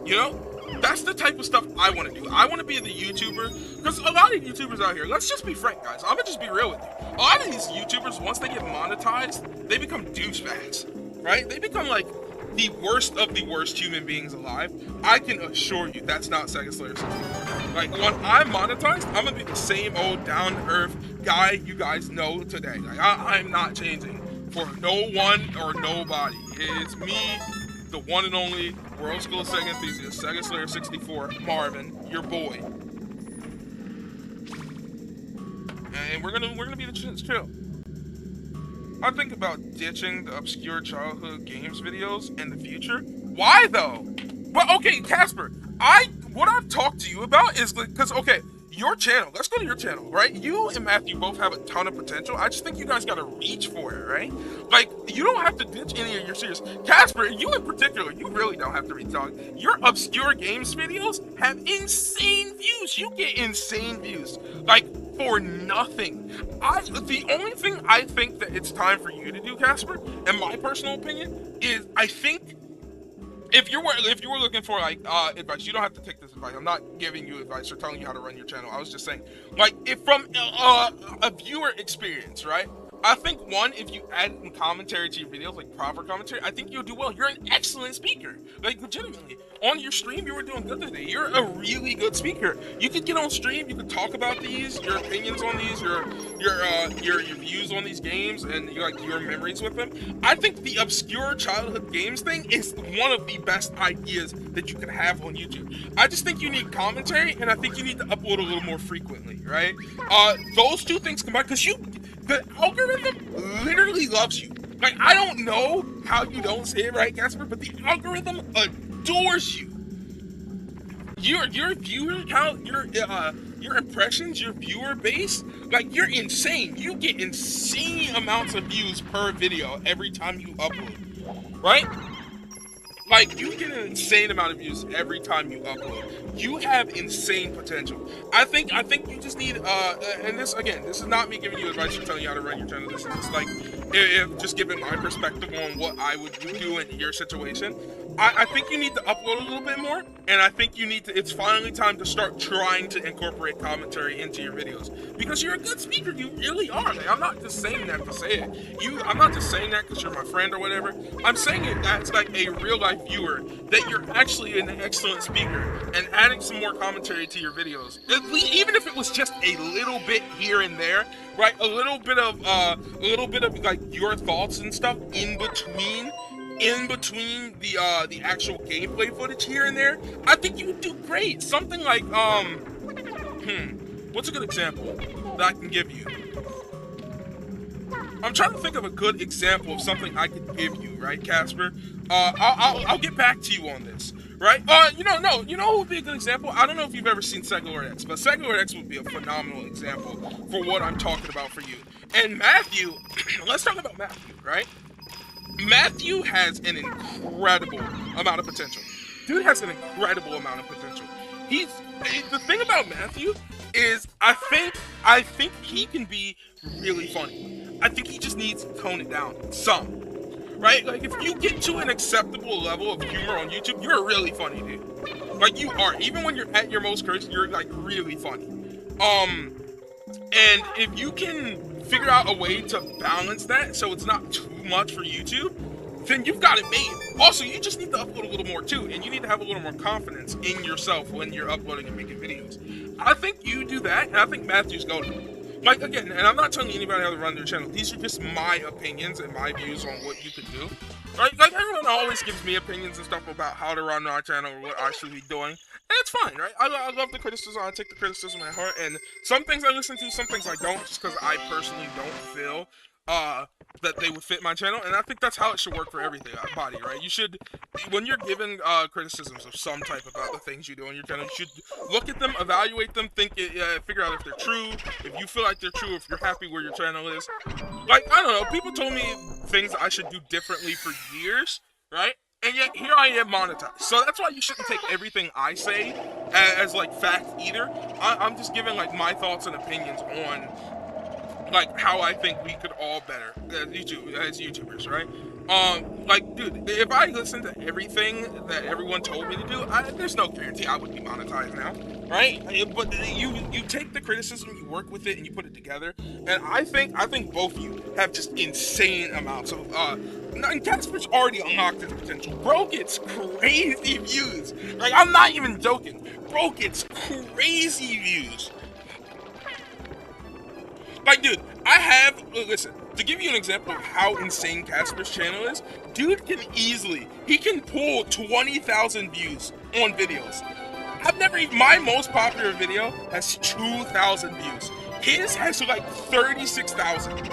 you know? That's the type of stuff I want to do. I want to be the YouTuber, because a lot of YouTubers out here, let's just be frank, guys. I'm gonna just be real with you. A lot of these YouTubers, once they get monetized, they become douchebags, right? They become like the worst of the worst human beings alive. I can assure you that's not Sega Slayer 64. Like, when I'm monetized, I'm gonna be the same old down-to-earth guy you guys know today. Like, I'm not changing for no one or nobody. It's me, the one and only World School of Sega Enthusiast, Sega Slayer 64, Marvin, your boy. And we're gonna be the chill. I think about ditching the obscure childhood games videos in the future. Why though? But okay, Casper, what I've talked to you about is because okay, your channel. Let's go to your channel, right? You and Matthew both have a ton of potential. I just think you guys gotta reach for it, right? Like, you don't have to ditch any of your series. Casper, you in particular, you really don't have to reach out. Your obscure games videos have insane views. You get insane views, like, for nothing. The only thing I think that it's time for you to do, Casper, in my personal opinion, is I think if you were looking for like advice, you don't have to take this advice. I'm not giving you advice or telling you how to run your channel. I was just saying, like, if from a viewer experience, right? I think one, if you add commentary to your videos, like proper commentary, I think you'll do well. You're an excellent speaker. Like, legitimately. On your stream, you were doing good today. You're a really good speaker. You could get on stream, you could talk about these, your opinions on these, your views on these games, and your memories with them. I think the obscure childhood games thing is one of the best ideas that you could have on YouTube. I just think you need commentary, and I think you need to upload a little more frequently, right? Those two things combined, because the algorithm literally loves you. Like, I don't know how you don't say it right, Casper, but the algorithm adores you. Your viewer count, your impressions, your viewer base, like, you're insane. You get insane amounts of views per video every time you upload, right? Like, you get an insane amount of views every time you upload. You have insane potential. I think you just need and this is not me giving you advice or telling you how to run your channel. This is just like just giving my perspective on what I would do in your situation. I think you need to upload a little bit more, and I think you need to. It's finally time to start trying to incorporate commentary into your videos, because you're a good speaker. You really are. Like, I'm not just saying that to say it. I'm not just saying that because you're my friend or whatever. I'm saying it as like a real life viewer that you're actually an excellent speaker, and adding some more commentary to your videos, at least, even if it was just a little bit here and there, right? A little bit of like your thoughts and stuff in between the actual gameplay footage here and there, I think you would do great. Something like what's a good example that I can give you? I'm trying to think of a good example of something I could give you, right, Casper? I'll get back to you on this, right? You know what would be a good example? I don't know if you've ever seen Sega Lord X, but Sega Lord X would be a phenomenal example for what I'm talking about for you. And Matthew, let's talk about Matthew, right? Matthew has an incredible amount of potential. Dude has an incredible amount of potential. The thing about Matthew is I think he can be really funny. I think he just needs to tone it down some. Right? Like, if you get to an acceptable level of humor on YouTube, you're really funny, dude. Like, you are. Even when you're at your most cursed, you're like really funny. And if you can figure out a way to balance that so it's not too much for YouTube, then you've got it made. Also, you just need to upload a little more too, and you need to have a little more confidence in yourself when you're uploading and making videos. I think you do that, and I think Matthew's going. Like, again, and I'm not telling anybody how to run their channel. These are just my opinions and my views on what you could do. Right? Like, everyone always gives me opinions and stuff about how to run our channel or what I should be doing. And it's fine, right? I love the criticism. I take the criticism at heart. And some things I listen to, some things I don't, just because I personally don't feel that they would fit my channel. And I think that's how it should work for everything, body, right? You should, when you're given criticisms of some type about the things you do on your channel, you should look at them, evaluate them, figure out if they're true, if you feel like they're true, if you're happy where your channel is. Like, I don't know, people told me things I should do differently for years, right? And yet, here I am monetized. So that's why you shouldn't take everything I say as like, fact either. I'm just giving, like, my thoughts and opinions on, like, how I think we could all better as YouTubers, right? Like, dude, if I listened to everything that everyone told me to do, there's no guarantee I would be monetized now, right? But you take the criticism, you work with it, and you put it together. And I think both of you have just insane amounts of and Casper's already unlocked his potential. Bro gets crazy views. Like, I'm not even joking. Bro gets crazy views. Like, dude, listen, to give you an example of how insane Casper's channel is, dude he can pull 20,000 views on videos. My most popular video has 2,000 views. His has like 36,000.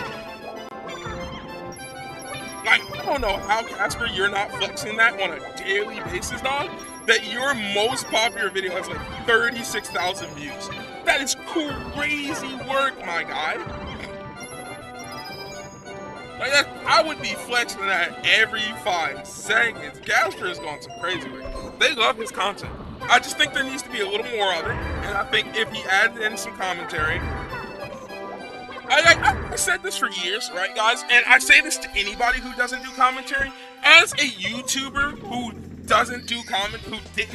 Like, I don't know how, Casper, you're not flexing that on a daily basis, dog, that your most popular video has like 36,000 views. That is crazy work, my guy. Like, I would be flexing that every 5 seconds. Casper is going some crazy work. They love his content. I just think there needs to be a little more of it, and I think if he added in some commentary. I said this for years, right, guys? And I say this to anybody who doesn't do commentary. As a YouTuber who didn't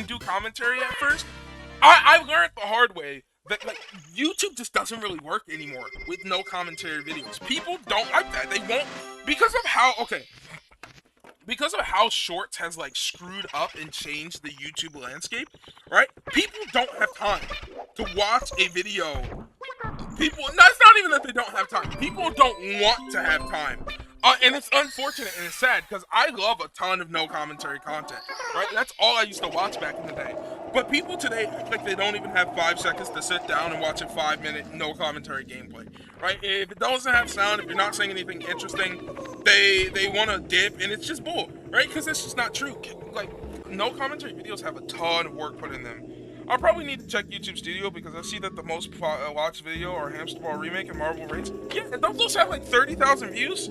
do commentary at first, I learned the hard way that, like, YouTube just doesn't really work anymore with no commentary videos. People don't like that. They won't, because of how Shorts has, like, screwed up and changed the YouTube landscape, right? People don't have time to watch a video. It's not even that they don't have time. People don't want to have time. And it's unfortunate and it's sad, because I love a ton of no commentary content, right? That's all I used to watch back in the day. But people today act like they don't even have 5 seconds to sit down and watch a 5-minute no commentary gameplay, right? If it doesn't have sound, if you're not saying anything interesting, they want to dip, and it's just bull, right? Because it's just not true. Like, no commentary videos have a ton of work put in them. I'll probably need to check YouTube Studio, because I see that the most watched video are Hamster Ball Remake and Marvel Raids. Yeah, don't those have like 30,000 views?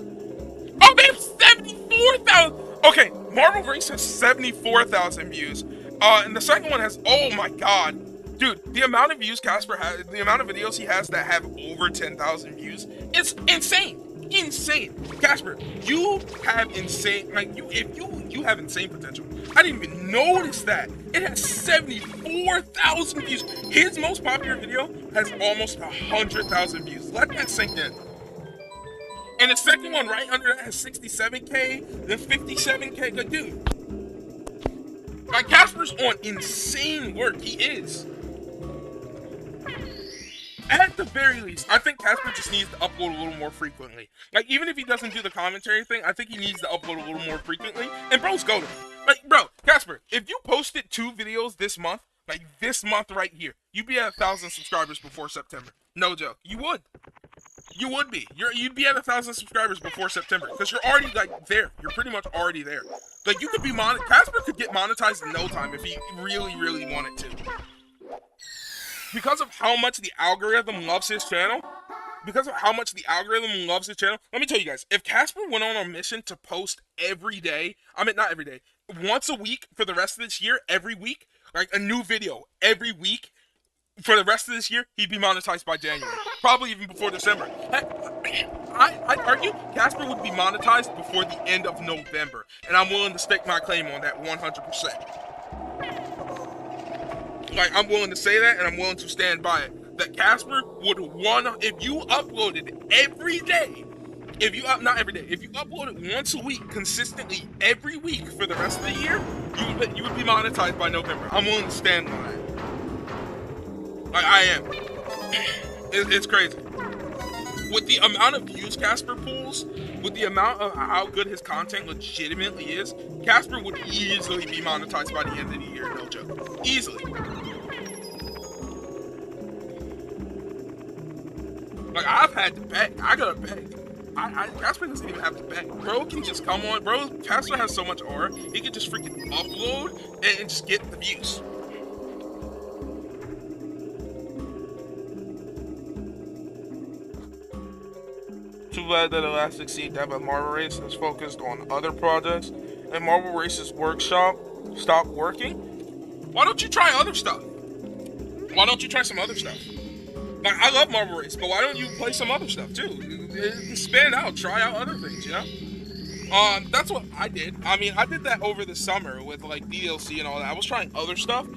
Oh, they have 74,000! Okay, Marvel Race has 74,000 views. And the second one has, oh my god. Dude, the amount of views Casper has, the amount of videos he has that have over 10,000 views, it's insane. Insane. Casper, you have insane, like, you have insane potential. I didn't even notice that. It has 74,000 views. His most popular video has almost 100,000 views. Let that sink in. And the second one right under that has 67K, then 57K. Like, dude. Like, Casper's on insane work. He is. At the very least, I think Casper just needs to upload a little more frequently. Like, even if he doesn't do the commentary thing, I think he needs to upload a little more frequently. And bro's golden. Like, bro, Casper, if you posted 2 videos this month, like this month right here, you'd be at 1,000 subscribers before September. No joke. You would. You would be. You'd be at 1,000 subscribers before September, because you're already, like, there. You're pretty much already there. Like, you could be Casper could get monetized in no time if he really, really wanted to. Because of how much the algorithm loves his channel, let me tell you guys, if Casper went on a mission to post every day, not every day, once a week for the rest of this year, every week, like a new video every week, for the rest of this year, he'd be monetized by January. Probably even before December. I'd argue Casper would be monetized before the end of November. And I'm willing to stake my claim on that 100%. Like, I'm willing to say that, and I'm willing to stand by it. That Casper would if you uploaded every day, if you uploaded once a week, consistently every week for the rest of the year, you would be monetized by November. I'm willing to stand on that. Like, I am. It's crazy. With the amount of views Casper pulls, with the amount of how good his content legitimately is, Casper would easily be monetized by the end of the year, no joke. Easily. Like, I've had to beg. I gotta beg. Casper doesn't even have to beg. Bro can just come on. Casper has so much aura, he can just freaking upload and just get the views. Too bad that Elastic Seed Dev at Marvel Race is focused on other projects, and Marvel Race's workshop stopped working. Why don't you try other stuff? Why don't you try some other stuff? Like, I love Marvel Race, but why don't you play some other stuff too? Expand out, try out other things, you know? That's what I did. I mean, I did that over the summer with like DLC and all that. I was trying other stuff.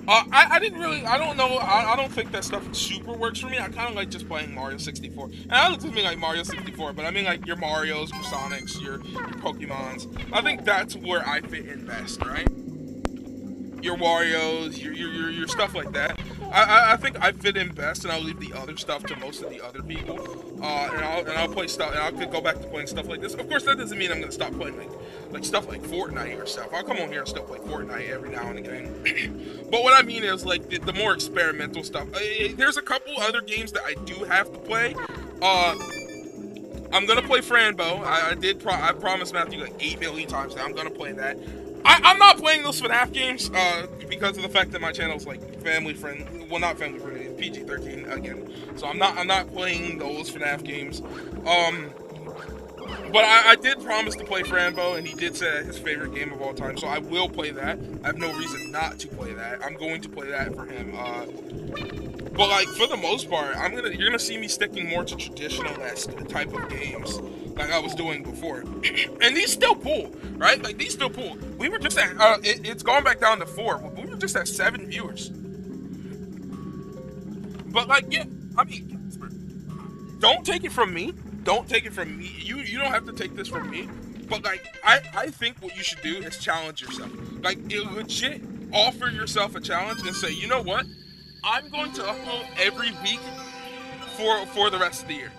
I didn't really, I don't know, I don't think that stuff super works for me. I kind of like just playing Mario 64. And I don't just mean like Mario 64, but I mean like your Marios, your Sonics, your Pokemons. I think that's where I fit in best, right? Your Wario's, your stuff like that. I think I fit in best, and I'll leave the other stuff to most of the other people. And I'll play stuff, and I could go back to playing stuff like this. Of course, that doesn't mean I'm gonna stop playing like stuff like Fortnite or stuff. I'll come on here and still play Fortnite every now and again. But what I mean is like the more experimental stuff. There's a couple other games that I do have to play. I'm gonna play Franbo. I promised Matthew like 8 million times that I'm gonna play that. I'm not playing those FNAF games because of the fact that my channel's like family friendly. Well, not family friendly, it's PG-13 again. So I'm not playing those FNAF games. But I did promise to play Franbo, and he did say his favorite game of all time. So I will play that. I have no reason not to play that. I'm going to play that for him. But like for the most part, you're gonna see me sticking more to traditional type of games like I was doing before. And these still pull, right? Like these still pull. We were just at it's gone back down to 4. We were just at 7 viewers. But like, yeah, I mean, don't take it from me. Don't take it from me. You don't have to take this from me. But like, I think what you should do is challenge yourself. Like, legit offer yourself a challenge and say, you know what? I'm going to upload every week for the rest of the year,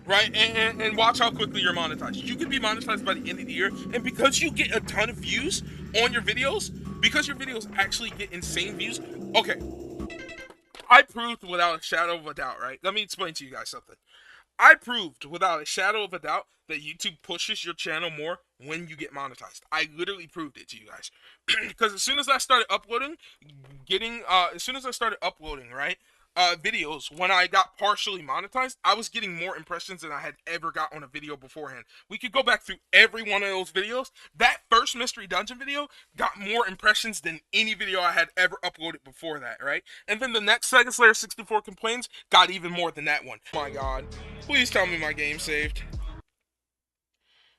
right? And watch how quickly you're monetized. You could be monetized by the end of the year, and because you get a ton of views on your videos, because your videos actually get insane views, okay, I proved without a shadow of a doubt, right? Let me explain to you guys something. I proved without a shadow of a doubt that YouTube pushes your channel more when you get monetized. I literally proved it to you guys. Because as soon as I started uploading, right, videos, when I got partially monetized, I was getting more impressions than I had ever got on a video beforehand. We could go back through every one of those videos. That first Mystery Dungeon video got more impressions than any video I had ever uploaded before that, right? And then the next Sega Slayer 64 Complaints got even more than that one. Oh my god. Please tell me my game saved.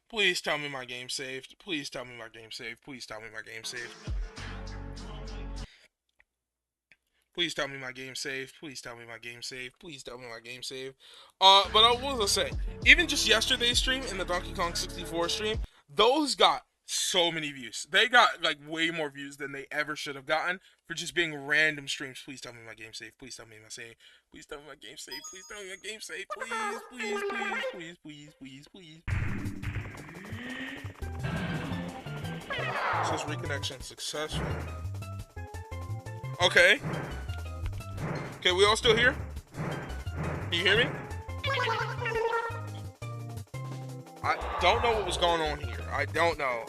Please tell me my game saved. Please tell me my game saved. Please tell me my game saved. Please tell me my game saved. Please tell me my game saved. Please tell me my game saved. But I was gonna say, even just yesterday's stream and the Donkey Kong 64 stream, those got so many views. They got like way more views than they ever should have gotten for just being random streams. Please tell me my game saved. Please tell me my save. Please tell me my game saved. Please tell me my game saved. Please, please, please, please, please, please, please. It says reconnection successful. Okay. Okay, we all still here? Can you hear me? I don't know what was going on here. I don't know.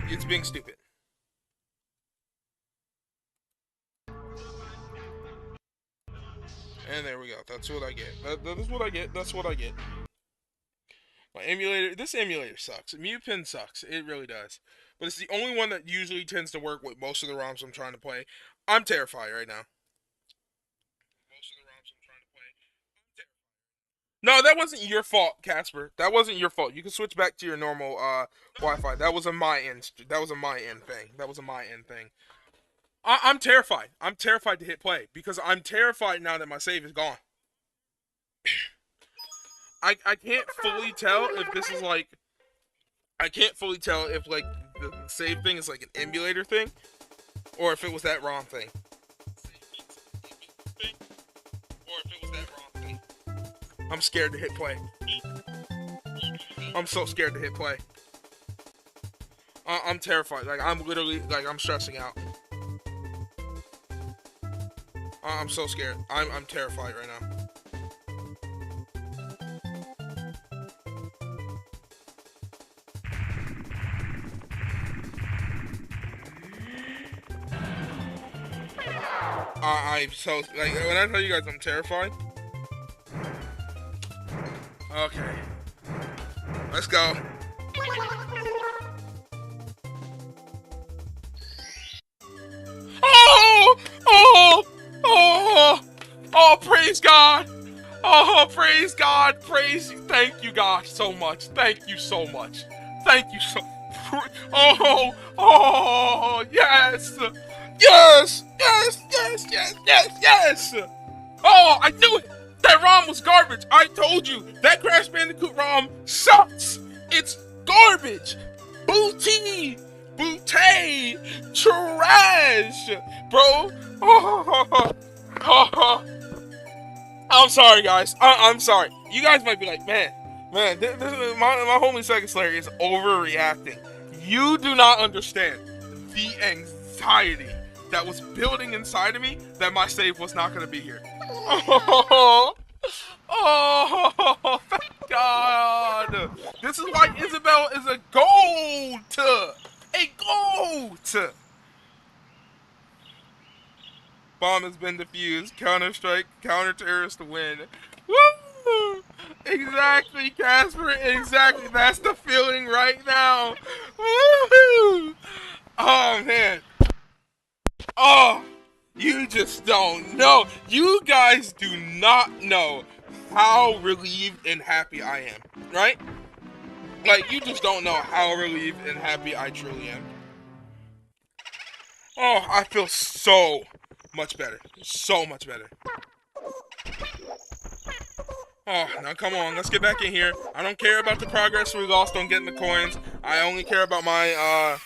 It's being stupid. And there we go. That's what I get. That is what I get. That's what I get. My emulator. This emulator sucks. MuPin sucks. It really does. But it's the only one that usually tends to work with most of the ROMs I'm trying to play. I'm terrified right now. No, that wasn't your fault, Casper. That wasn't your fault. You can switch back to your normal Wi-Fi. That was a my end. That was a my end thing. That was a my end thing. I'm terrified. I'm terrified to hit play because I'm terrified now that my save is gone. I can't fully tell if this is like. I can't fully tell if like the save thing is like an emulator thing, or if it was that ROM thing. I'm scared to hit play. I'm so scared to hit play. I'm terrified. Like, I'm literally, like, I'm stressing out. I'm so scared. I'm terrified right now. I'm so, like, when I tell you guys I'm terrified. Okay. Let's go. Oh! Oh! Oh! Oh, praise God! Oh, praise God! Praise you! Thank you, God, so much. Thank you so much. Thank you so. Oh, yes, yes, yes, yes, yes, yes, yes. Oh, I knew it. That ROM was garbage. I told you that Crash Bandicoot ROM sucks. It's garbage. Booty, trash, bro. Oh, I'm sorry, guys. I'm sorry. You guys might be like, man, my homie Second Slayer is overreacting. You do not understand the anxiety that was building inside of me that my save was not going to be here. Oh, thank God. This is why Isabel is a GOAT. A GOAT. Bomb has been defused. Counter-strike, counter-terrorist win. Woo! Exactly, Casper. Exactly. That's the feeling right now. Woo! Oh, man. Oh, you just don't know. You guys do not know how relieved and happy I am, right? Like, you just don't know how relieved and happy I truly am. Oh, I feel so much better. So much better. Oh, now come on, let's get back in here. I don't care about the progress we lost on getting the coins. I only care about I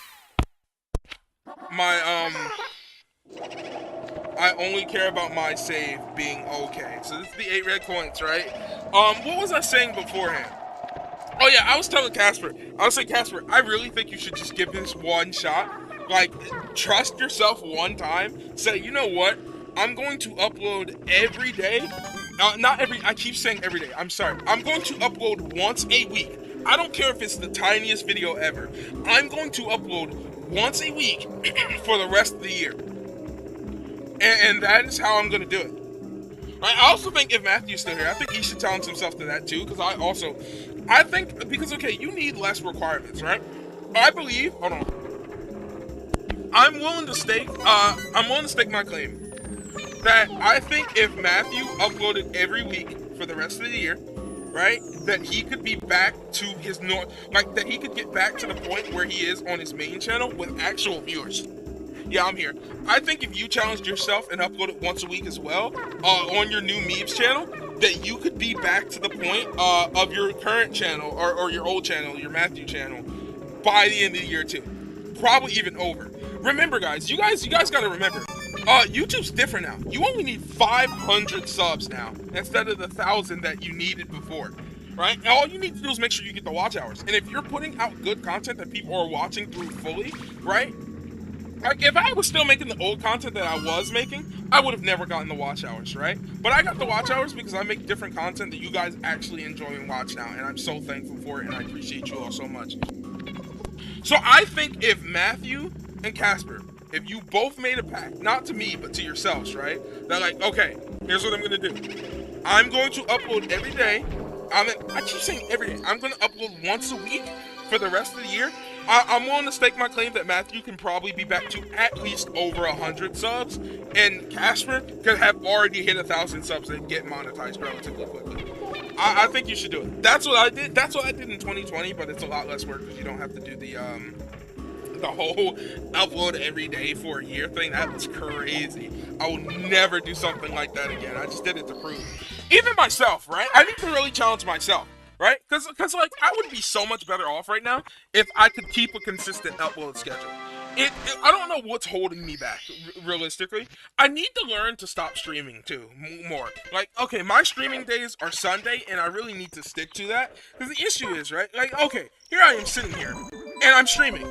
only care about my save being okay. So this is the 8 red coins, right? What was I saying beforehand? Oh yeah, I was telling Casper. I was saying, Casper, I really think you should just give this one shot. Like, trust yourself one time. Say, you know what? I'm going to upload every day. I keep saying every day. I'm sorry. I'm going to upload once a week. I don't care if it's the tiniest video ever. I'm going to upload once a week for the rest of the year. And that is how I'm going to do it. I also think if Matthew's still here, I think he should challenge himself to that too. Because I think, because okay, you need less requirements, right? I believe, hold on. I'm willing to stake my claim that I think if Matthew uploaded every week for the rest of the year, right, that he could be back to his that he could get back to the point where he is on his main channel with actual viewers. Yeah, I'm here. I think if you challenged yourself and uploaded once a week as well, on your new memes channel, that you could be back to the point of your current channel or your old channel, your Matthew channel, by the end of the year too. Probably even over. Remember, guys, you guys gotta remember, YouTube's different now. You only need 500 subs now instead of the 1,000 that you needed before, right? And all you need to do is make sure you get the watch hours. And if you're putting out good content that people are watching through fully, right? Like, if I was still making the old content that I was making, I would have never gotten the watch hours, right? But I got the watch hours because I make different content that you guys actually enjoy and watch now, and I'm so thankful for it, and I appreciate you all so much. So I think if Matthew and Casper, if you both made a pact, not to me, but to yourselves, right? They're like, okay, here's what I'm going to do. I'm going to upload every day. I keep saying every day. I'm going to upload once a week for the rest of the year. I'm willing to stake my claim that Matthew can probably be back to at least over 100 subs, and Casper could have already hit 1,000 subs and get monetized relatively quickly. I think you should do it. That's what I did. That's what I did in 2020, but it's a lot less work because you don't have to do the whole upload every day for a year thing. That was crazy. I will never do something like that again. I just did it to prove. Even myself, right? I need to really challenge myself. Right? Because like, I would be so much better off right now if I could keep a consistent upload schedule. I don't know what's holding me back, realistically. I need to learn to stop streaming, too, more. Like, okay, my streaming days are Sunday, and I really need to stick to that. Because the issue is, right? Like, okay, here I am sitting here, and I'm streaming.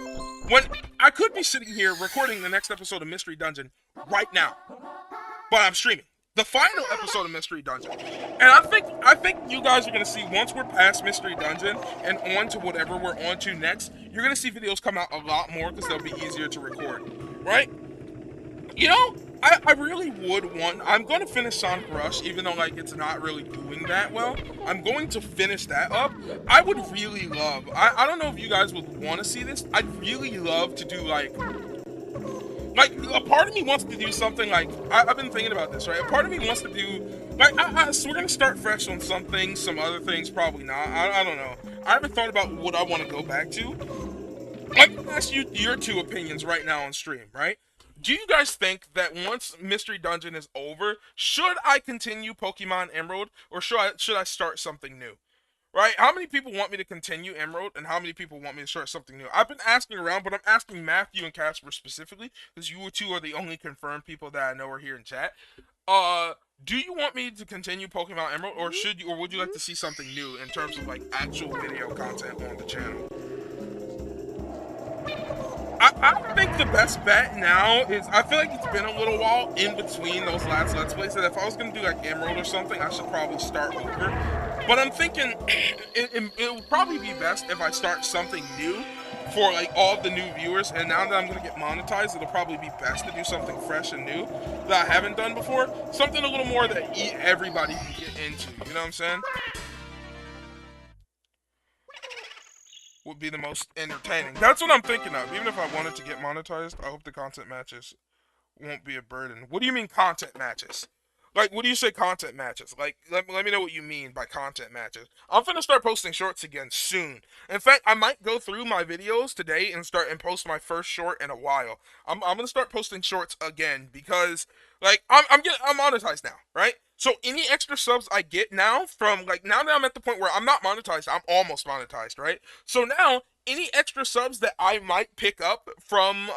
When I could be sitting here recording the next episode of Mystery Dungeon right now. But I'm streaming. The final episode of Mystery Dungeon. And I think you guys are going to see, once we're past Mystery Dungeon and on to whatever we're on to next, you're going to see videos come out a lot more because they'll be easier to record, right? You know, I really would want, I'm going to finish Sonic Rush, even though, like, it's not really doing that well. I'm going to finish that up. I would really love, I don't know if you guys would want to see this, I'd really love to do, like, a part of me wants to do something like, I've been thinking about this, right? A part of me wants to do, like, so we're going to start fresh on some things, some other things, probably not. I don't know. I haven't thought about what I want to go back to. I'm gonna ask you your two opinions right now on stream, right? Do you guys think that once Mystery Dungeon is over, should I continue Pokemon Emerald or should I start something new? Right? How many people want me to continue Emerald, and how many people want me to start something new? I've been asking around, but I'm asking Matthew and Casper specifically because you two are the only confirmed people that I know are here in chat. Uh, do you want me to continue Pokemon Emerald, or would you like to see something new in terms of like actual video content on the channel? I think the best bet now is, I feel like it's been a little while in between those last Let's Plays, that if I was going to do like Emerald or something, I should probably start over. But I'm thinking it would probably be best if I start something new for like all the new viewers, and now that I'm going to get monetized, it'll probably be best to do something fresh and new that I haven't done before. Something a little more that everybody can get into, you know what I'm saying? Would be the most entertaining. That's what I'm thinking of. Even if I wanted to get monetized, I hope the content matches won't be a burden. What do you mean content matches? Like, what do you say content matches? Like, let me know what you mean by content matches. I'm finna start posting shorts again soon. In fact, I might go through my videos today and post my first short in a while. I'm gonna start posting shorts again because, like, I'm monetized now, right? So any extra subs I get now from, like, now that I'm at the point where I'm not monetized, I'm almost monetized, right? So now any extra subs that I might pick up from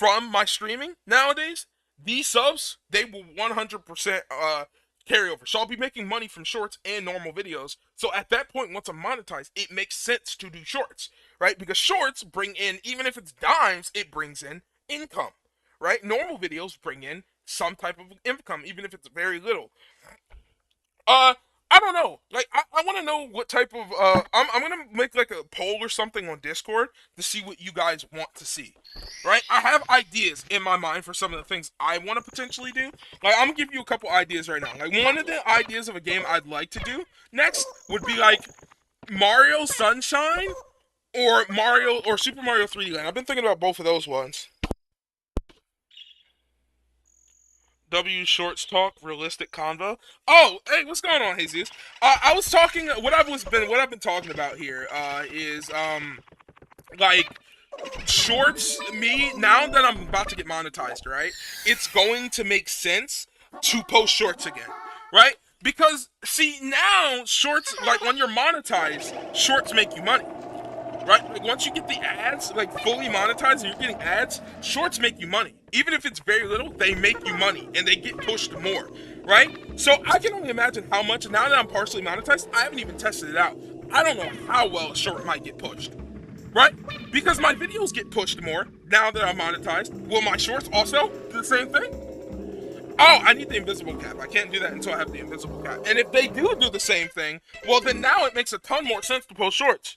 my streaming nowadays, these subs, they will 100% carry over. So I'll be making money from shorts and normal videos. So at that point, once I'm monetized, it makes sense to do shorts, right? Because shorts bring in, even if it's dimes, it brings in income, right? Normal videos bring in some type of income, even if it's very little. I don't know. Like, I want to know what type of, I'm going to make like a poll or something on Discord to see what you guys want to see, right? I have ideas in my mind for some of the things I want to potentially do. Like, I'm going to give you a couple ideas right now. Like, one of the ideas of a game I'd like to do next would be like Mario Sunshine or Super Mario 3D Land. I've been thinking about both of those ones. W Shorts Talk, Realistic Convo. Oh, hey, what's going on, Jesus? I was talking, what I've been talking about here, is, like, shorts, now that I'm about to get monetized, right, it's going to make sense to post shorts again, right? Because, see, now, shorts, like, when you're monetized, shorts make you money. Right? Like, once you get the ads, like, fully monetized and you're getting ads, shorts make you money. Even if it's very little, they make you money and they get pushed more, right? So I can only imagine how much, now that I'm partially monetized, I haven't even tested it out. I don't know how well a short might get pushed, right? Because my videos get pushed more now that I'm monetized. Will my shorts also do the same thing? Oh, I need the invisible cap. I can't do that until I have the invisible cap. And if they do the same thing, well, then now it makes a ton more sense to post shorts.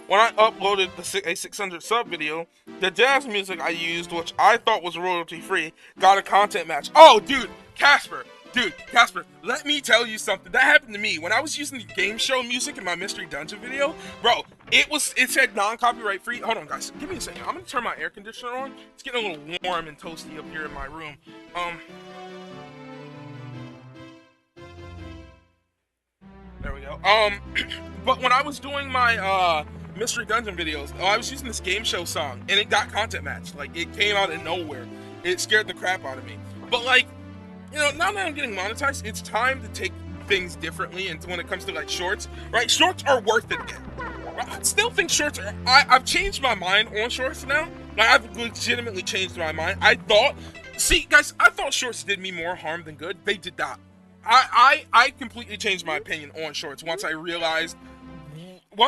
When I uploaded a 600 sub video, the jazz music I used, which I thought was royalty free, got a content match. Oh, dude, Casper, let me tell you something. That happened to me when I was using the game show music in my Mystery Dungeon video. Bro, it said non-copyright free. Hold on, guys, give me a second. I'm gonna turn my air conditioner on. It's getting a little warm and toasty up here in my room. There we go. But when I was doing my Mystery Dungeon videos, I was using this game show song, and it got content matched. Like, it came out of nowhere. It scared the crap out of me. But, like, you know, now that I'm getting monetized, it's time to take things differently. And when it comes to, like, shorts, right? Shorts are worth it again. I still think shorts are. I've changed my mind on shorts now. Like, I've legitimately changed my mind. See, guys, I thought shorts did me more harm than good. They did not. I completely changed my opinion on shorts once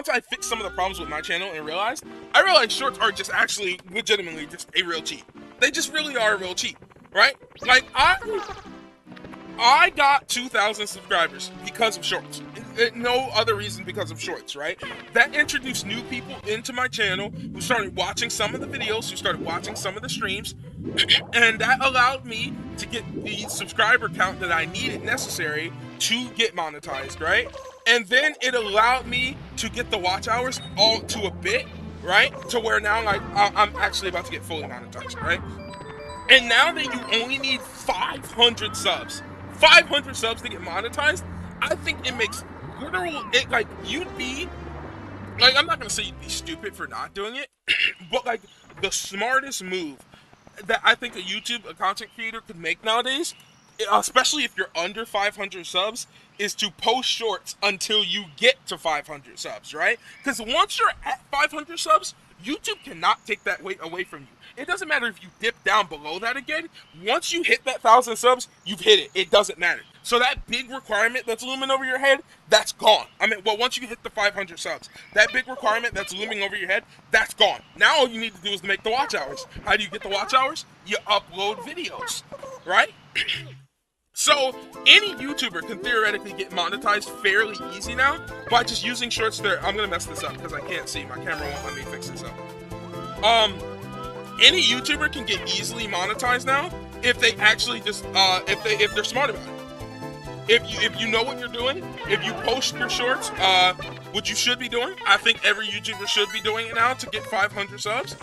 I fixed some of the problems with my channel and I realized shorts are just actually legitimately just a real cheat. They just really are a real cheat, right? Like, I got 2,000 subscribers because of shorts. No other reason, because of shorts, right? That introduced new people into my channel who started watching some of the videos, who started watching some of the streams, and that allowed me to get the subscriber count that I needed necessary to get monetized, right? And then it allowed me to get the watch hours all to a bit, right? To where now, like, I'm actually about to get fully monetized, right? And now that you only need 500 subs to get monetized, I think it makes literal, like, you'd be, like, I'm not gonna say you'd be stupid for not doing it, but, like, the smartest move that I think a content creator could make nowadays, especially if you're under 500 subs, is to post shorts until you get to 500 subs, right? Because once you're at 500 subs, YouTube cannot take that weight away from you. It doesn't matter if you dip down below that again. Once you hit that 1,000 subs, you've hit it. It doesn't matter. So that big requirement that's looming over your head, that's gone. I mean, well, once you hit the 500 subs, that big requirement that's looming over your head, that's gone. Now all you need to do is make the watch hours. How do you get the watch hours? You upload videos, right? So any YouTuber can theoretically get monetized fairly easy now by just using shorts there. I'm gonna mess this up because I can't see. My camera won't let me fix this up. Any YouTuber can get easily monetized now if they actually just if they're smart about it. If you know what you're doing, if you post your shorts, what you should be doing, I think every YouTuber should be doing it now to get 500 subs.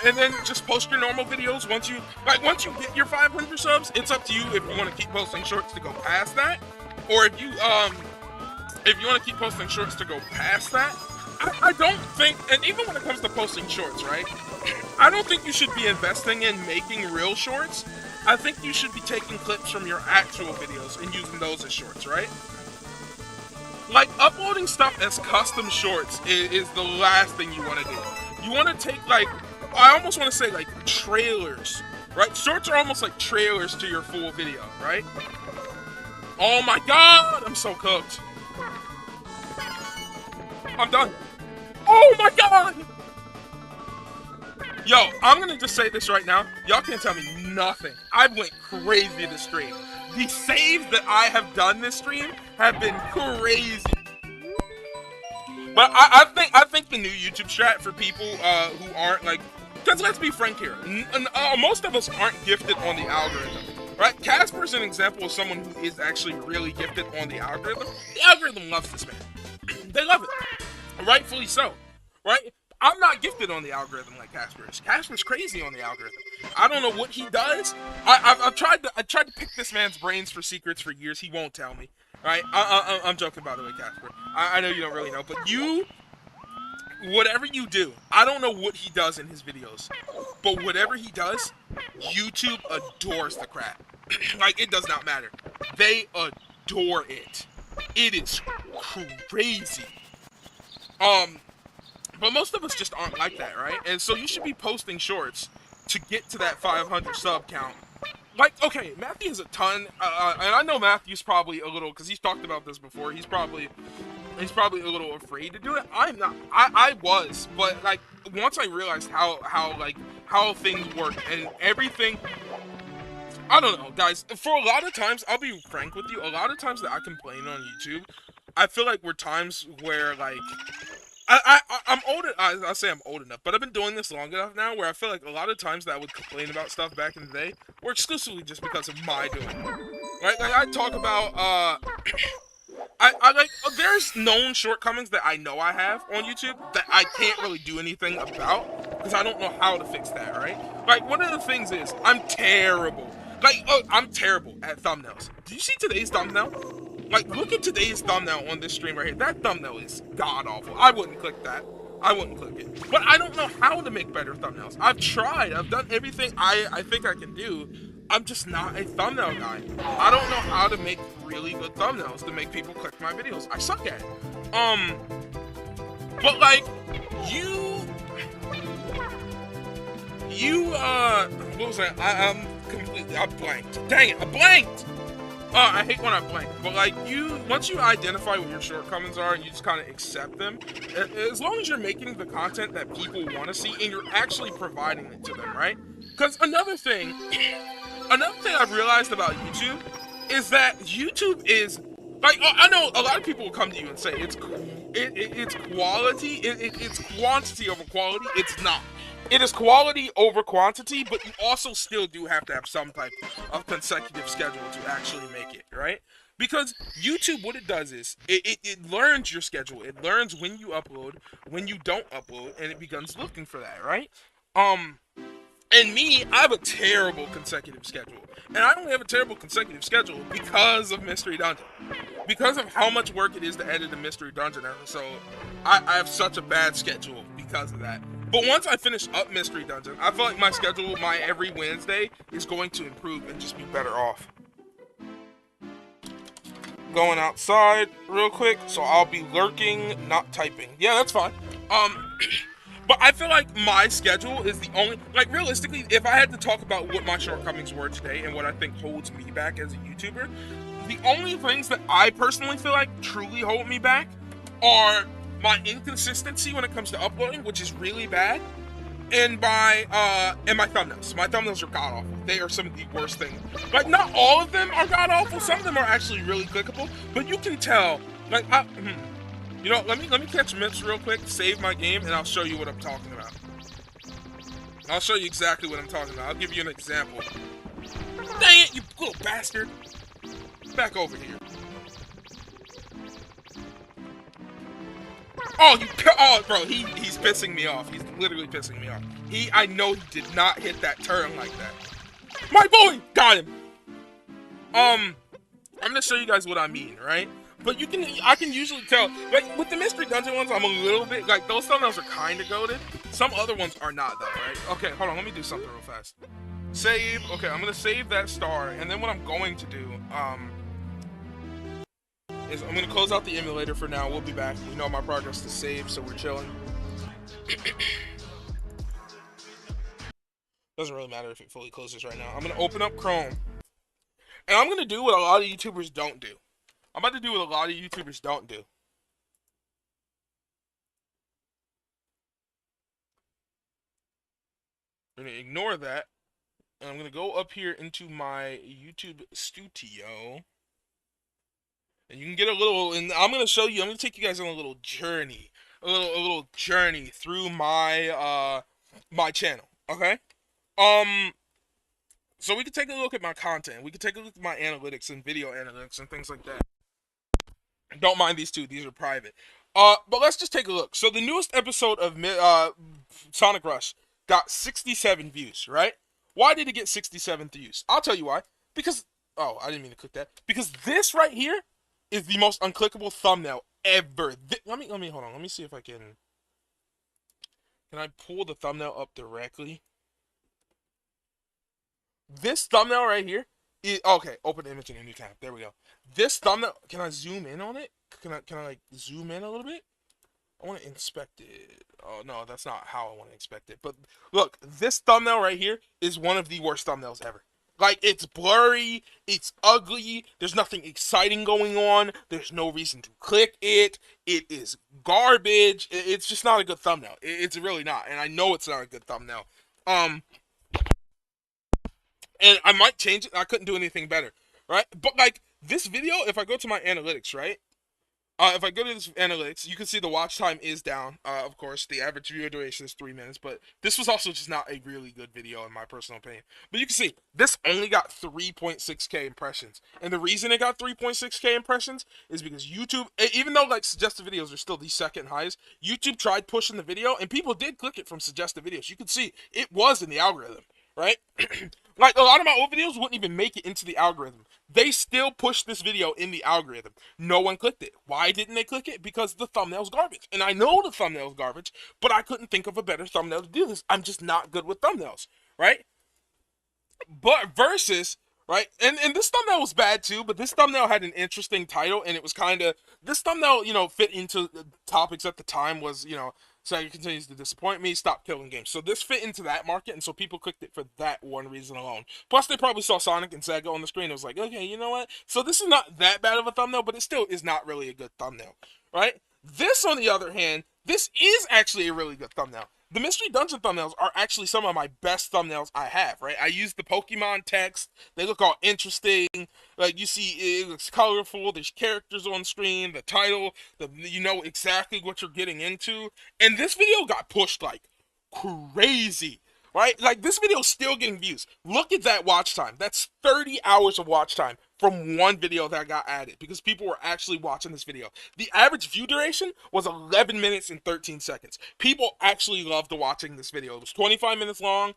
And then just post your normal videos once you get your 500 subs. It's up to you if you want to keep posting shorts to go past that, or if you want to keep posting shorts to go past that. I don't think, and even when it comes to posting shorts, right? I don't think you should be investing in making real shorts. I think you should be taking clips from your actual videos and using those as shorts, right? Like, uploading stuff as custom shorts is the last thing you want to do. You want to take, like, I almost want to say, like, trailers, right? Shorts are almost like trailers to your full video, right? Oh my god, I'm so cooked. I'm done. Oh my god! Yo, I'm gonna just say this right now. Y'all can't tell me nothing. I went crazy this stream. The saves that I have done this stream have been crazy. But I think the new YouTube strat for people who aren't, like, because let's be frank here, most of us aren't gifted on the algorithm, right? Casper's an example of someone who is actually really gifted on the algorithm. The algorithm loves this man. They love it. Rightfully so, right? I'm not gifted on the algorithm like Casper is. Casper's crazy on the algorithm. I don't know what he does. I tried to pick this man's brains for secrets for years. He won't tell me, right? I'm joking, by the way, Casper. I know you don't really know, but whatever you do, I don't know what he does in his videos, but whatever he does, YouTube adores the crap. Like, it does not matter. They adore it. It is crazy. But most of us just aren't like that, right? And so you should be posting shorts to get to that 500 sub count. Like, okay, Matthew has a ton, and I know Matthew's probably a little, because he's talked about this before, he's probably a little afraid to do it. I'm not. I was, but, like, once I realized how things work and everything, I don't know, guys. For a lot of times, I'll be frank with you, a lot of times that I complain on YouTube, I feel like were times where, like, I'm old. I say I'm old enough, but I've been doing this long enough now where I feel like a lot of times that I would complain about stuff back in the day were exclusively just because of my doing it. Right? Like, I talk about, there's known shortcomings that I know I have on YouTube that I can't really do anything about because I don't know how to fix that, right? Like, one of the things is, I'm terrible. Like, I'm terrible at thumbnails. Did you see today's thumbnail? Like, look at today's thumbnail on this stream right here. That thumbnail is god-awful. I wouldn't click that. I wouldn't click it. But I don't know how to make better thumbnails. I've tried. I've done everything I think I can do. I'm just not a thumbnail guy. I don't know how to make really good thumbnails to make people click my videos. I suck at it. But, like, what was that? I blanked. Dang it, I blanked! I hate when I blank, but, like, once you identify what your shortcomings are and you just kind of accept them, as long as you're making the content that people want to see and you're actually providing it to them, right? Because another thing I've realized about YouTube is that YouTube is, like, I know a lot of people will come to you and say it's quality, it's quantity over quality. It's not. It is quality over quantity, but you also still do have to have some type of consecutive schedule to actually make it, right? Because YouTube, what it does is, it learns your schedule. It learns when you upload, when you don't upload, and it begins looking for that, right? And me, I have a terrible consecutive schedule. And I only have a terrible consecutive schedule because of Mystery Dungeon. Because of how much work it is to edit a Mystery Dungeon episode, I have such a bad schedule because of that. But once I finish up Mystery Dungeon, I feel like my schedule, my every Wednesday, is going to improve and just be better off. Going outside real quick, so I'll be lurking, not typing. Yeah, that's fine. But I feel like my schedule is the only, like, realistically, if I had to talk about what my shortcomings were today and what I think holds me back as a YouTuber, the only things that I personally feel like truly hold me back are my inconsistency when it comes to uploading, which is really bad, and my thumbnails. My thumbnails are god awful. They are some of the worst things. Like, not all of them are god awful. Some of them are actually really clickable, but you can tell. Like, you know, let me catch Mips real quick, save my game, and I'll show you what I'm talking about. I'll show you exactly what I'm talking about. I'll give you an example. Dang it, you little bastard! Back over here. Oh, bro, he's pissing me off. He's literally pissing me off. I know he did not hit that turn like that. My boy! Got him! I'm gonna show you guys what I mean, right? But I can usually tell, like, with the Mystery Dungeon ones, I'm a little bit, like, those thumbnails are kind of goated. Some other ones are not, though, right? Okay, hold on, let me do something real fast. Save, okay, I'm gonna save that star, and then what I'm going to do, is I'm gonna close out the emulator for now. We'll be back. We know my progress to save, so we're chilling. Doesn't really matter if it fully closes right now. I'm gonna open up Chrome, and I'm gonna do what a lot of YouTubers don't do. I'm about to do what a lot of YouTubers don't do. I'm gonna ignore that, and I'm gonna go up here into my YouTube studio. And you can get a little, and I'm gonna show you. I'm gonna take you guys on a little journey, a little journey through my my channel. Okay. So we can take a look at my content. We can take a look at my analytics and video analytics and things like that. Don't mind these two; these are private. But let's just take a look. So the newest episode of Sonic Rush got 67 views. Right? Why did it get 67 views? I'll tell you why. Because I didn't mean to click that. Because this right here is the most unclickable thumbnail ever. Let me hold on. Let me see if I can. Can I pull the thumbnail up directly? This thumbnail right here is okay. Open image in a new tab. There we go. This thumbnail. Can I zoom in on it? Can I like zoom in a little bit? I want to inspect it. Oh no, that's not how I want to inspect it. But look, this thumbnail right here is one of the worst thumbnails ever. Like, it's blurry, it's ugly, there's nothing exciting going on, there's no reason to click it, it is garbage, it's just not a good thumbnail. It's really not, and I know it's not a good thumbnail. And I might change it, I couldn't do anything better, right? But, like, this video, if I go to my analytics, right? If I go to this analytics, you can see the watch time is down. Of course, the average viewer duration is 3 minutes, but this was also just not a really good video in my personal opinion. But you can see, this only got 3.6k impressions. And the reason it got 3.6k impressions is because YouTube, even though like suggested videos are still the second highest, YouTube tried pushing the video, and people did click it from suggested videos. You can see, it was in the algorithm, right? Like, a lot of my old videos wouldn't even make it into the algorithm. They still pushed this video in the algorithm. No one clicked it. Why didn't they click it? Because the thumbnail's garbage. And I know the thumbnail's garbage, but I couldn't think of a better thumbnail to do this. I'm just not good with thumbnails, right? But versus, right? And this thumbnail was bad too, but this thumbnail had an interesting title, and it was kind of, this thumbnail, you know, fit into topics at the time was, you know, Sega continues to disappoint me, stop killing games. So this fit into that market, and so people clicked it for that one reason alone. Plus, they probably saw Sonic and Sega on the screen. It was like, okay, you know what? So this is not that bad of a thumbnail, but it still is not really a good thumbnail, right? This, on the other hand, this is actually a really good thumbnail. The Mystery Dungeon thumbnails are actually some of my best thumbnails I have, right? I use the Pokemon text. They look all interesting. Like, you see, it looks colorful. There's characters on screen. The title, you know exactly what you're getting into. And this video got pushed like crazy, right? Like, this video is still getting views. Look at that watch time. That's 30 hours of watch time from one video that got added because people were actually watching this video. The average view duration was 11 minutes and 13 seconds. People actually loved watching this video. It was 25 minutes long.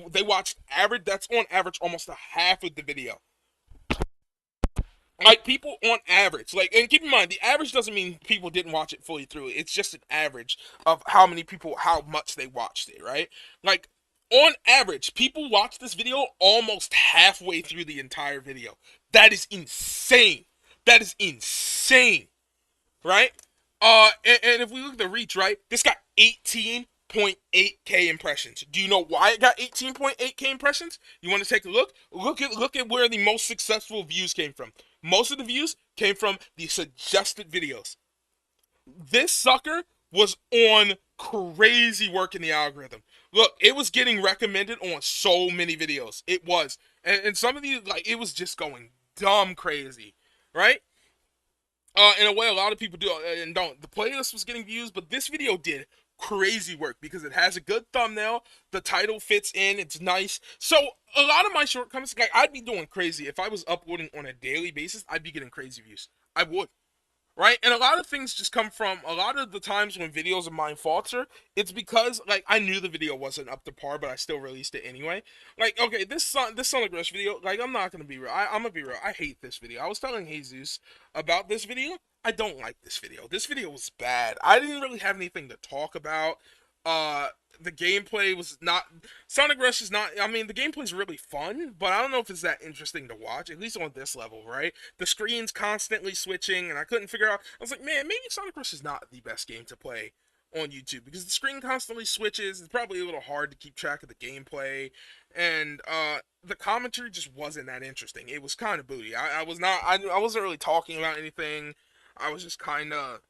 They watched average, that's on average almost a half of the video. Like, people on average, like, and keep in mind, the average doesn't mean people didn't watch it fully through. It's just an average of how many people, how much they watched it, right? Like, on average, people watched this video almost halfway through the entire video. That is insane. That is insane, right? And if we look at the reach, right, this got 18.8K impressions. Do you know why it got 18.8K impressions? You want to take a look? Look at where the most successful views came from. Most of the views came from the suggested videos. This sucker was on crazy work in the algorithm. Look, it was getting recommended on so many videos. It was. And some of these, like, it was just going dumb crazy, right? In a way, a lot of people do and don't. The playlist was getting views, but this video did crazy work because it has a good thumbnail. The title fits in. It's nice. So a lot of my shortcomings, like, I'd be doing crazy if I was uploading on a daily basis. I'd be getting crazy views. I would. Right? And a lot of things just come from, a lot of the times when videos of mine falter, it's because, like, I knew the video wasn't up to par, but I still released it anyway. Like, okay, this Sonic Rush video, like, I'm not gonna be real. I'm gonna be real. I hate this video. I was telling Jesus about this video. I don't like this video. This video was bad. I didn't really have anything to talk about. The gameplay was not, Sonic Rush is not, I mean, the gameplay's really fun, but I don't know if it's that interesting to watch, at least on this level, right? The screen's constantly switching, and I couldn't figure out, I was like, man, maybe Sonic Rush is not the best game to play on YouTube, because the screen constantly switches. It's probably a little hard to keep track of the gameplay, and the commentary just wasn't that interesting. It was kind of booty. I wasn't really talking about anything. I was just kind of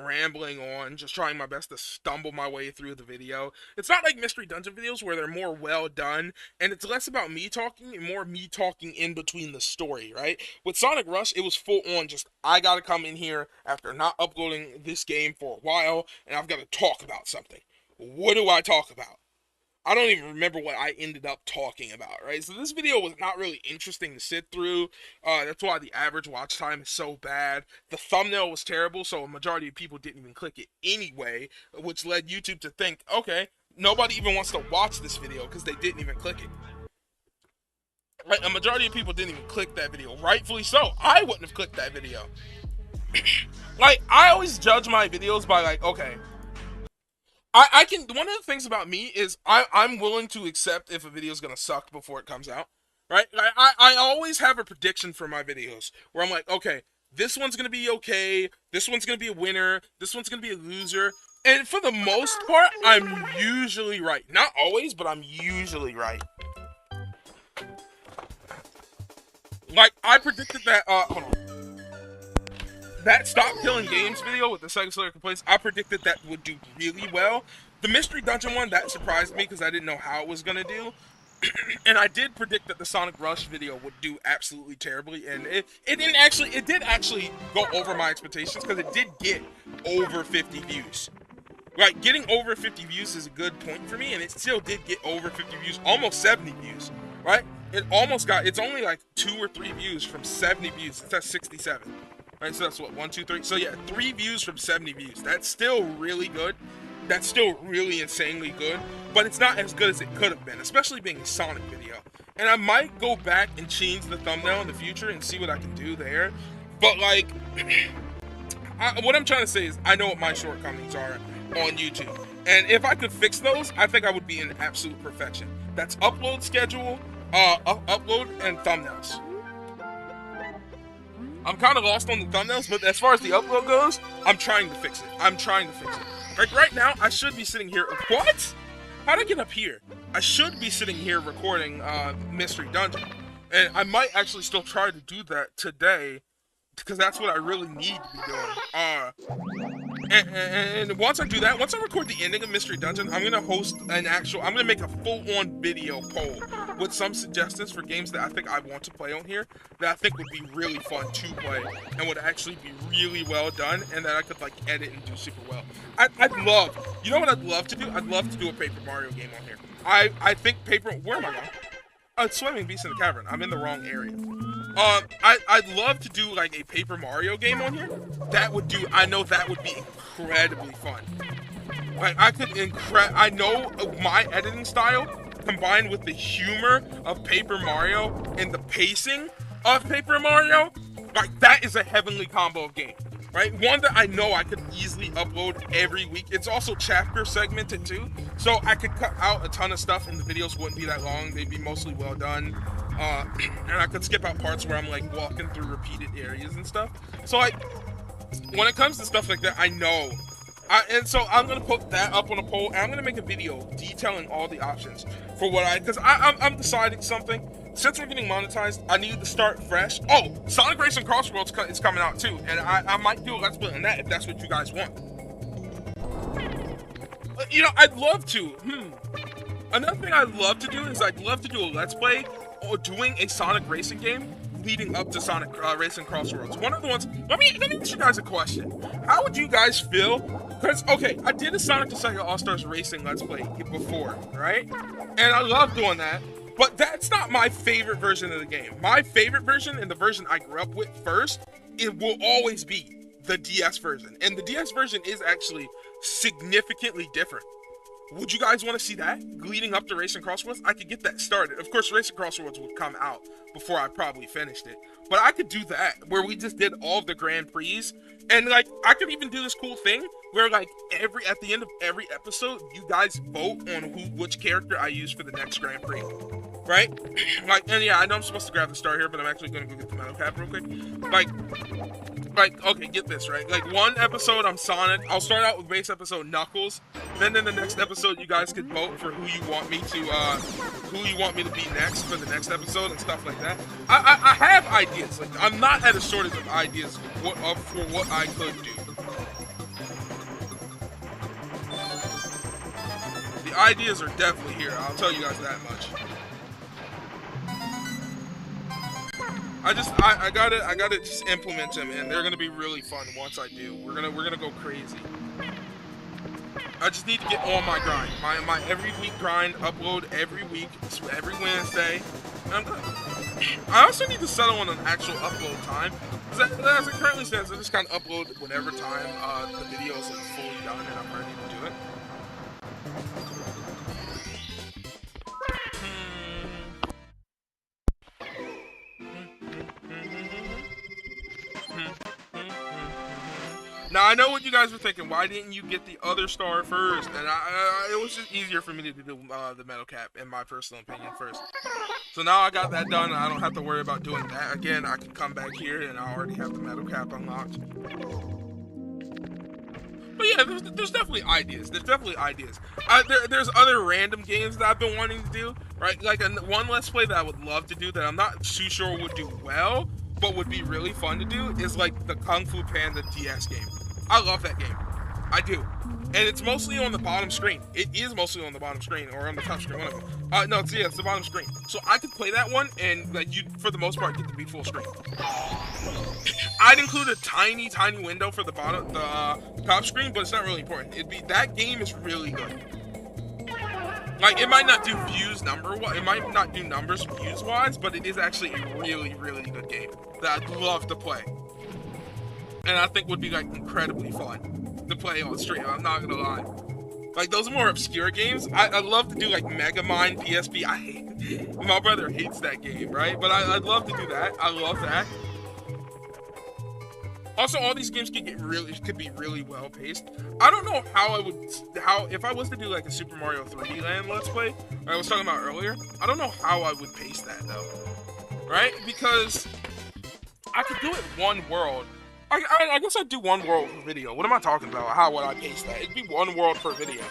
rambling on, just trying my best to stumble my way through the video. It's not like Mystery Dungeon videos where they're more well done, and it's less about me talking and more me talking in between the story, right? With Sonic Rush, it was full on just, I gotta come in here after not uploading this game for a while, and I've gotta talk about something. What do I talk about? I don't even remember what I ended up talking about, right? So this video was not really interesting to sit through. That's why the average watch time is so bad. The thumbnail was terrible, so a majority of people didn't even click it anyway, which led YouTube to think, okay, nobody even wants to watch this video because they didn't even click it. Right? A majority of people didn't even click that video. Rightfully so. I wouldn't have clicked that video. Like, I always judge my videos by, like, okay, I can, one of the things about me is I'm willing to accept if a video is going to suck before it comes out, right? I always have a prediction for my videos where I'm like, okay, this one's going to be okay, this one's going to be a winner, this one's going to be a loser, and for the most part, I'm usually right. Not always, but I'm usually right. Like, I predicted that, hold on. That Stop Killing Games video with the Sega Slayer complaints, I predicted that would do really well. The Mystery Dungeon one, that surprised me because I didn't know how it was going to do. And I did predict that the Sonic Rush video would do absolutely terribly, and it did actually go over my expectations because it did get over 50 views. Like, getting over 50 views is a good point for me, and it still did get over 50 views, almost 70 views, right? It almost got, it's only like 2 or 3 views from 70 views. It's at 67. Right, so that's what, 1, 2, 3. So yeah, 3 views from 70 views. That's still really good. That's still really insanely good. But it's not as good as it could have been, especially being a Sonic video. And I might go back and change the thumbnail in the future and see what I can do there. But, like, what I'm trying to say is I know what my shortcomings are on YouTube. And if I could fix those, I think I would be in absolute perfection. That's upload schedule, upload, and thumbnails. I'm kind of lost on the thumbnails, but as far as the upload goes, I'm trying to fix it. Like, right now, I should be sitting here. What? How'd I get up here? I should be sitting here recording Mystery Dungeon. And I might actually still try to do that today, because that's what I really need to be doing. And once I do that, once I record the ending of Mystery Dungeon, I'm gonna host I'm gonna make a full-on video poll with some suggestions for games that I think I want to play on here, that I think would be really fun to play, and would actually be really well done, and that I could, like, edit and do super well. You know what I'd love to do? I'd love to do a Paper Mario game on here. I think where am I going? Oh, it's Swimming Beast in the Cavern. I'm in the wrong area. I'd love to do like a Paper Mario game on here. That would do. I know that would be incredibly fun. Like I know my editing style combined with the humor of Paper Mario and the pacing of Paper Mario, like that is a heavenly combo of game. Right? One that I know I could easily upload every week. It's also chapter segmented too, so I could cut out a ton of stuff and the videos wouldn't be that long. They'd be mostly well done. And I could skip out parts where I'm like walking through repeated areas and stuff. So like, when it comes to stuff like that, I know. And so I'm gonna put that up on a poll, and I'm gonna make a video detailing all the options for what because I'm deciding something. Since we're getting monetized, I need to start fresh. Oh, Sonic Racing Crossroads is coming out too, and I might do a Let's Play on that if that's what you guys want. You know, I'd love to. Another thing I'd love to do is I'd love to do a Let's Play or doing a Sonic Racing game leading up to Sonic Racing Crossroads. One of the ones. Let me ask you guys a question. How would you guys feel? Because okay, I did a Sonic the Sega All Stars Racing Let's Play before, right? And I love doing that. But that's not my favorite version of the game. My favorite version, and the version I grew up with first, it will always be the DS version. And the DS version is actually significantly different. Would you guys want to see that leading up to Racing Crossroads? I could get that started. Of course, Racing Crossroads would come out before I probably finished it. But I could do that, where we just did all of the Grand Prix. And, like, I could even do this cool thing where, like, at the end of every episode, you guys vote on which character I use for the next Grand Prix. Right? Like, and yeah, I know I'm supposed to grab the star here, but I'm actually going to go get the metal cap real quick. Like, okay, get this, right? Like, one episode, I'm Sonic. I'll start out with base episode Knuckles. Then in the next episode, you guys could vote for who you want me to be next for the next episode and stuff like that. I have ideas. Like, I'm not at a shortage of ideas for what I could do. The ideas are definitely here. I'll tell you guys that much. I gotta just implement them, and they're gonna be really fun once I do. We're gonna go crazy. I just need to get on my grind, my every week grind, upload every week, every Wednesday. And I'm good. I also need to settle on an actual upload time. As it currently stands, I just kind of upload whenever time the video is like fully done and I'm ready to do it. Now, I know what you guys were thinking. Why didn't you get the other star first? And it was just easier for me to do the metal cap, in my personal opinion, first. So now I got that done, and I don't have to worry about doing that again. I can come back here, and I already have the metal cap unlocked. But yeah, there's definitely ideas. There's definitely ideas. There's other random games that I've been wanting to do, right? Like one Let's Play that I would love to do that I'm not too sure would do well, but would be really fun to do is like the Kung Fu Panda DS game. I love that game. I do. And it's mostly on the bottom screen. It is mostly on the bottom screen, or on the top screen, one of them. No, it's the bottom screen. So I could play that one, and like you, for the most part, get to be full screen. I'd include a tiny window for the top screen, but it's not really important. That game is really good. Like, it might not do it might not do numbers views wise, but it is actually a really, really good game that I'd love to play. And I think would be like incredibly fun to play on stream. I'm not gonna lie. Like, those more obscure games, I'd love to do like Megamind PSP. I hate my brother hates that game, right? But I'd love to do that. I love that. Also, all these games could be really well paced. I don't know if I was to do like a Super Mario 3D Land Let's Play, I was talking about earlier. I don't know how I would pace that though, right? Because I could do it one world. I guess I'd do one world per video. What am I talking about? How would I pace that? It'd be one world per video.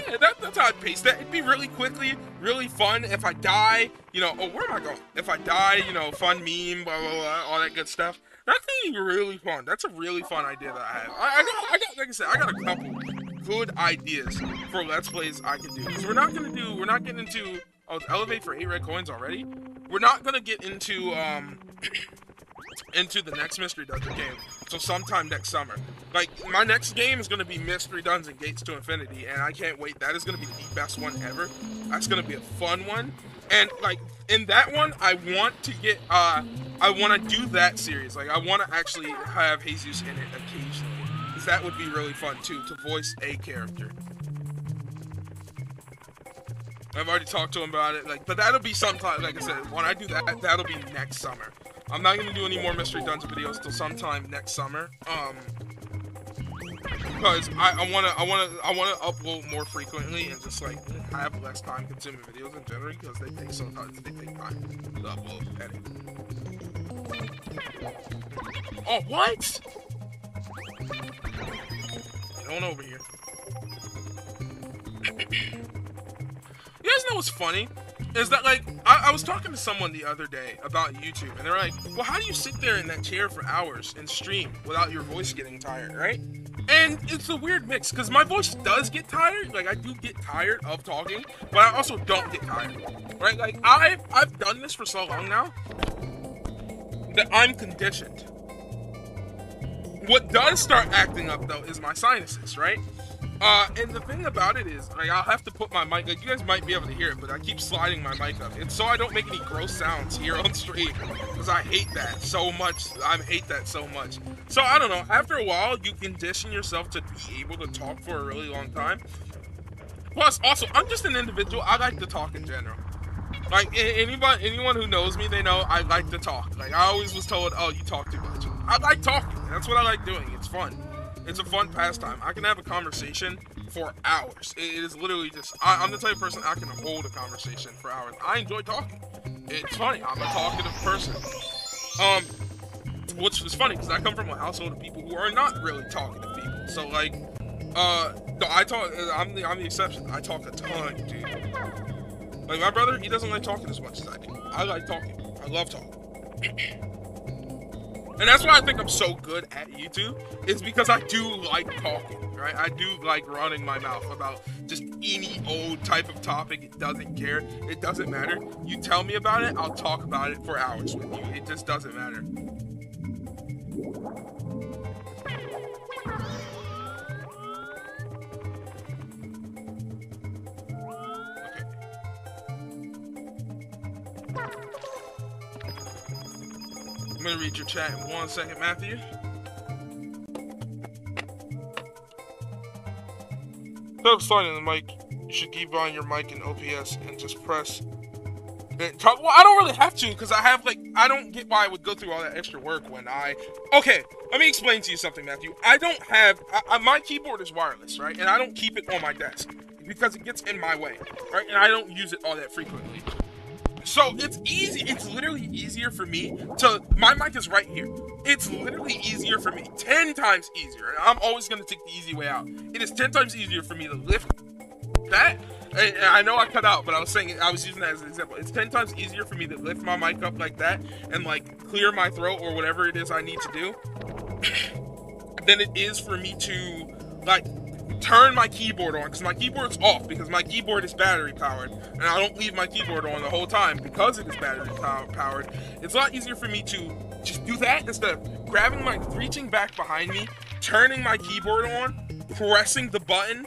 Yeah, that's how I'd pace that. It'd be really quickly, really fun. If I die, you know, oh, where am I going? If I die, you know, fun meme, blah, blah, blah, all that good stuff. That's gonna be really fun. That's a really fun idea that I have. I got, like I said, I got a couple good ideas for Let's Plays I can do. Because we're not getting into... Oh, elevate for 8 red coins already? We're not gonna get into into the next Mystery Dungeon game. So sometime next summer. Like, my next game is going to be Mystery Dungeon Gates to Infinity, and I can't wait. That is going to be the best one ever. That's going to be a fun one. And, like, in that one, I want to get, I want to do that series. Like, I want to actually have Jesus in it occasionally. Because that would be really fun, too, to voice a character. I've already talked to him about it, like, but that'll be sometime, like I said, when I do that, that'll be next summer. I'm not gonna do any more Mystery Dungeon videos till sometime next summer, because I wanna upload more frequently and just, like, have less time consuming videos in general, because they take time to upload, edit. Oh, what? Get on over here. You guys know what's funny? Is that, like, I was talking to someone the other day about YouTube, and they're like, well, how do you sit there in that chair for hours and stream without your voice getting tired, right? And it's a weird mix, because my voice does get tired, like, I do get tired of talking, but I also don't get tired, right? Like, I've done this for so long now, that I'm conditioned. What does start acting up, though, is my sinuses, right? And the thing about it is, like, I'll have to put my mic, like, you guys might be able to hear it, but I keep sliding my mic up. It's so I don't make any gross sounds here on stream, because I hate that so much. I hate that so much. So, I don't know, after a while, you condition yourself to be able to talk for a really long time. Plus, also, I'm just an individual. I like to talk in general. Like, anyone who knows me, they know I like to talk. Like, I always was told, oh, you talk too much. I like talking. That's what I like doing. It's fun. It's a fun pastime. I can have a conversation for hours. It is literally just, I'm the type of person I can hold a conversation for hours. I enjoy talking. It's funny. I'm a talkative person. Which is funny because I come from a household of people who are not really talkative people. So, like, I'm the exception. I talk a ton, dude. Like, my brother, he doesn't like talking as much as I do. I like talking. I love talking. And that's why I think I'm so good at YouTube, is because I do like talking, right? I do like running my mouth about just any old type of topic. It doesn't care. It doesn't matter. You tell me about it, I'll talk about it for hours with you. It just doesn't matter. I'm gonna read your chat in 1 second, Matthew. Instead of sliding the mic, you should keep on your mic in OBS and just press and talk. Well, I don't really have to, because I have, like, I don't get why I would go through all that extra work when okay, let me explain to you something, Matthew. I don't have, my keyboard is wireless, right? And I don't keep it on my desk, because it gets in my way, right? And I don't use it all that frequently. So it's easy, it's literally easier for me my mic is right here. It's literally easier for me, 10 times easier. And I'm always gonna take the easy way out. It is 10 times easier for me to lift that. And I know I cut out, but I was using that as an example. It's 10 times easier for me to lift my mic up like that and, like, clear my throat or whatever it is I need to do than it is for me to, like, turn my keyboard on, because my keyboard's off, because my keyboard is battery powered, and I don't leave my keyboard on the whole time because it is battery powered. It's a lot easier for me to just do that instead of grabbing reaching back behind me, turning my keyboard on, pressing the button,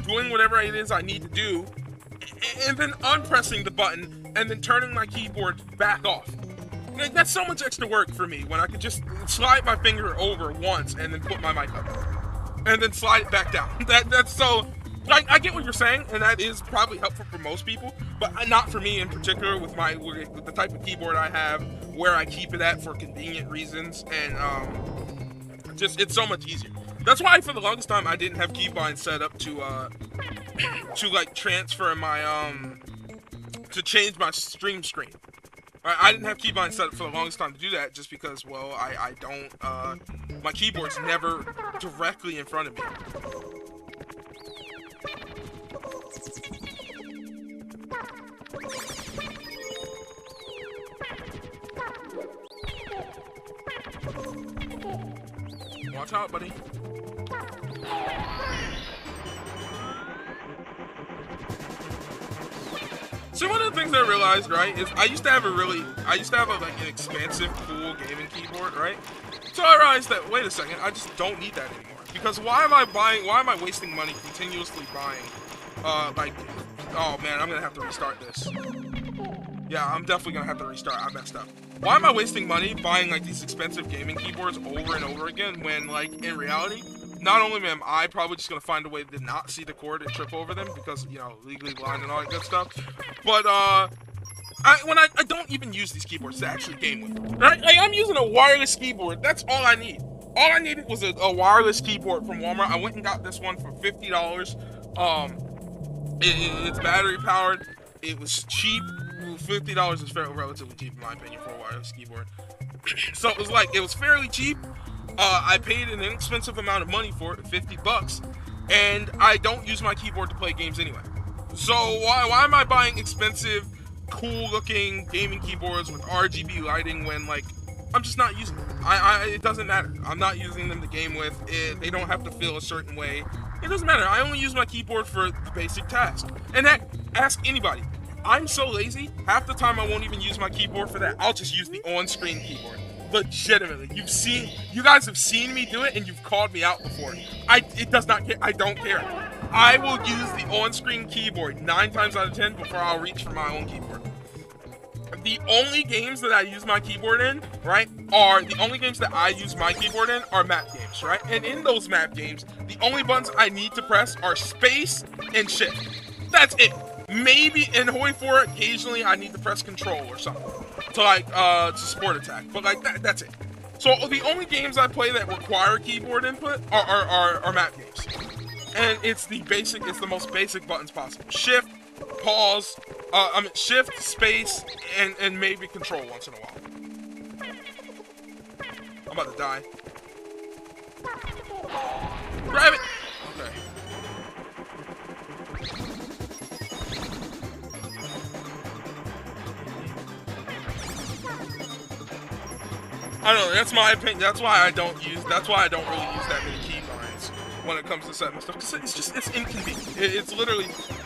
doing whatever it is I need to do, and then unpressing the button, and then turning my keyboard back off. Like, that's so much extra work for me when I could just slide my finger over once and then put my mic up. And then slide it back down. That's so, like, I get what you're saying, and that is probably helpful for most people, but not for me in particular with the type of keyboard I have, where I keep it at for convenient reasons, and it's so much easier. That's why for the longest time I didn't have keybind set up to like transfer my to change my stream screen. I didn't have keybind set up for the longest time to do that, just because, well, I don't, my keyboard's never directly in front of me. Watch out, buddy. So one of the things I realized, right, is I used to have like an expensive, cool gaming keyboard, right? So I realized that, wait a second, I just don't need that anymore. Because why am I wasting money continuously buying, like, oh man, I'm gonna have to restart this. Yeah, I'm definitely gonna have to restart, I messed up. Why am I wasting money buying, like, these expensive gaming keyboards over and over again when, like, in reality, not only am I probably just gonna find a way to not see the cord and trip over them because, you know, legally blind and all that good stuff, but, I don't even use these keyboards to actually game with, right? Like, I'm using a wireless keyboard, that's all I need. All I needed was a wireless keyboard from Walmart. I went and got this one for $50. It's battery powered, it was cheap. $50 is relatively cheap in my opinion for a wireless keyboard. So it was fairly cheap. I paid an inexpensive amount of money for it, 50 bucks, and I don't use my keyboard to play games anyway. So why am I buying expensive, cool-looking gaming keyboards with RGB lighting when, like, I'm just not using them? It doesn't matter. I'm not using them to game with. They don't have to feel a certain way. It doesn't matter. I only use my keyboard for the basic task. And heck, ask anybody. I'm so lazy, half the time I won't even use my keyboard for that. I'll just use the on-screen keyboard. Legitimately. You guys have seen me do it and you've called me out before. It does not care. I don't care. I will use the on-screen keyboard 9 times out of 10 before I'll reach for my own keyboard. The only games that I use my keyboard in, right, are map games, right? And in those map games, the only buttons I need to press are space and shift. That's it. Maybe in Hoi 4, occasionally I need to press control or something to support attack, but like that's it. So the only games I play that require keyboard input are map games, and it's the most basic buttons possible: shift, pause, shift, space, and maybe control once in a while. I'm about to die. Grab it. Okay. I don't know, that's my opinion. That's why I don't really use that many keybinds when it comes to setting stuff. Because it's inconvenient. It's literally,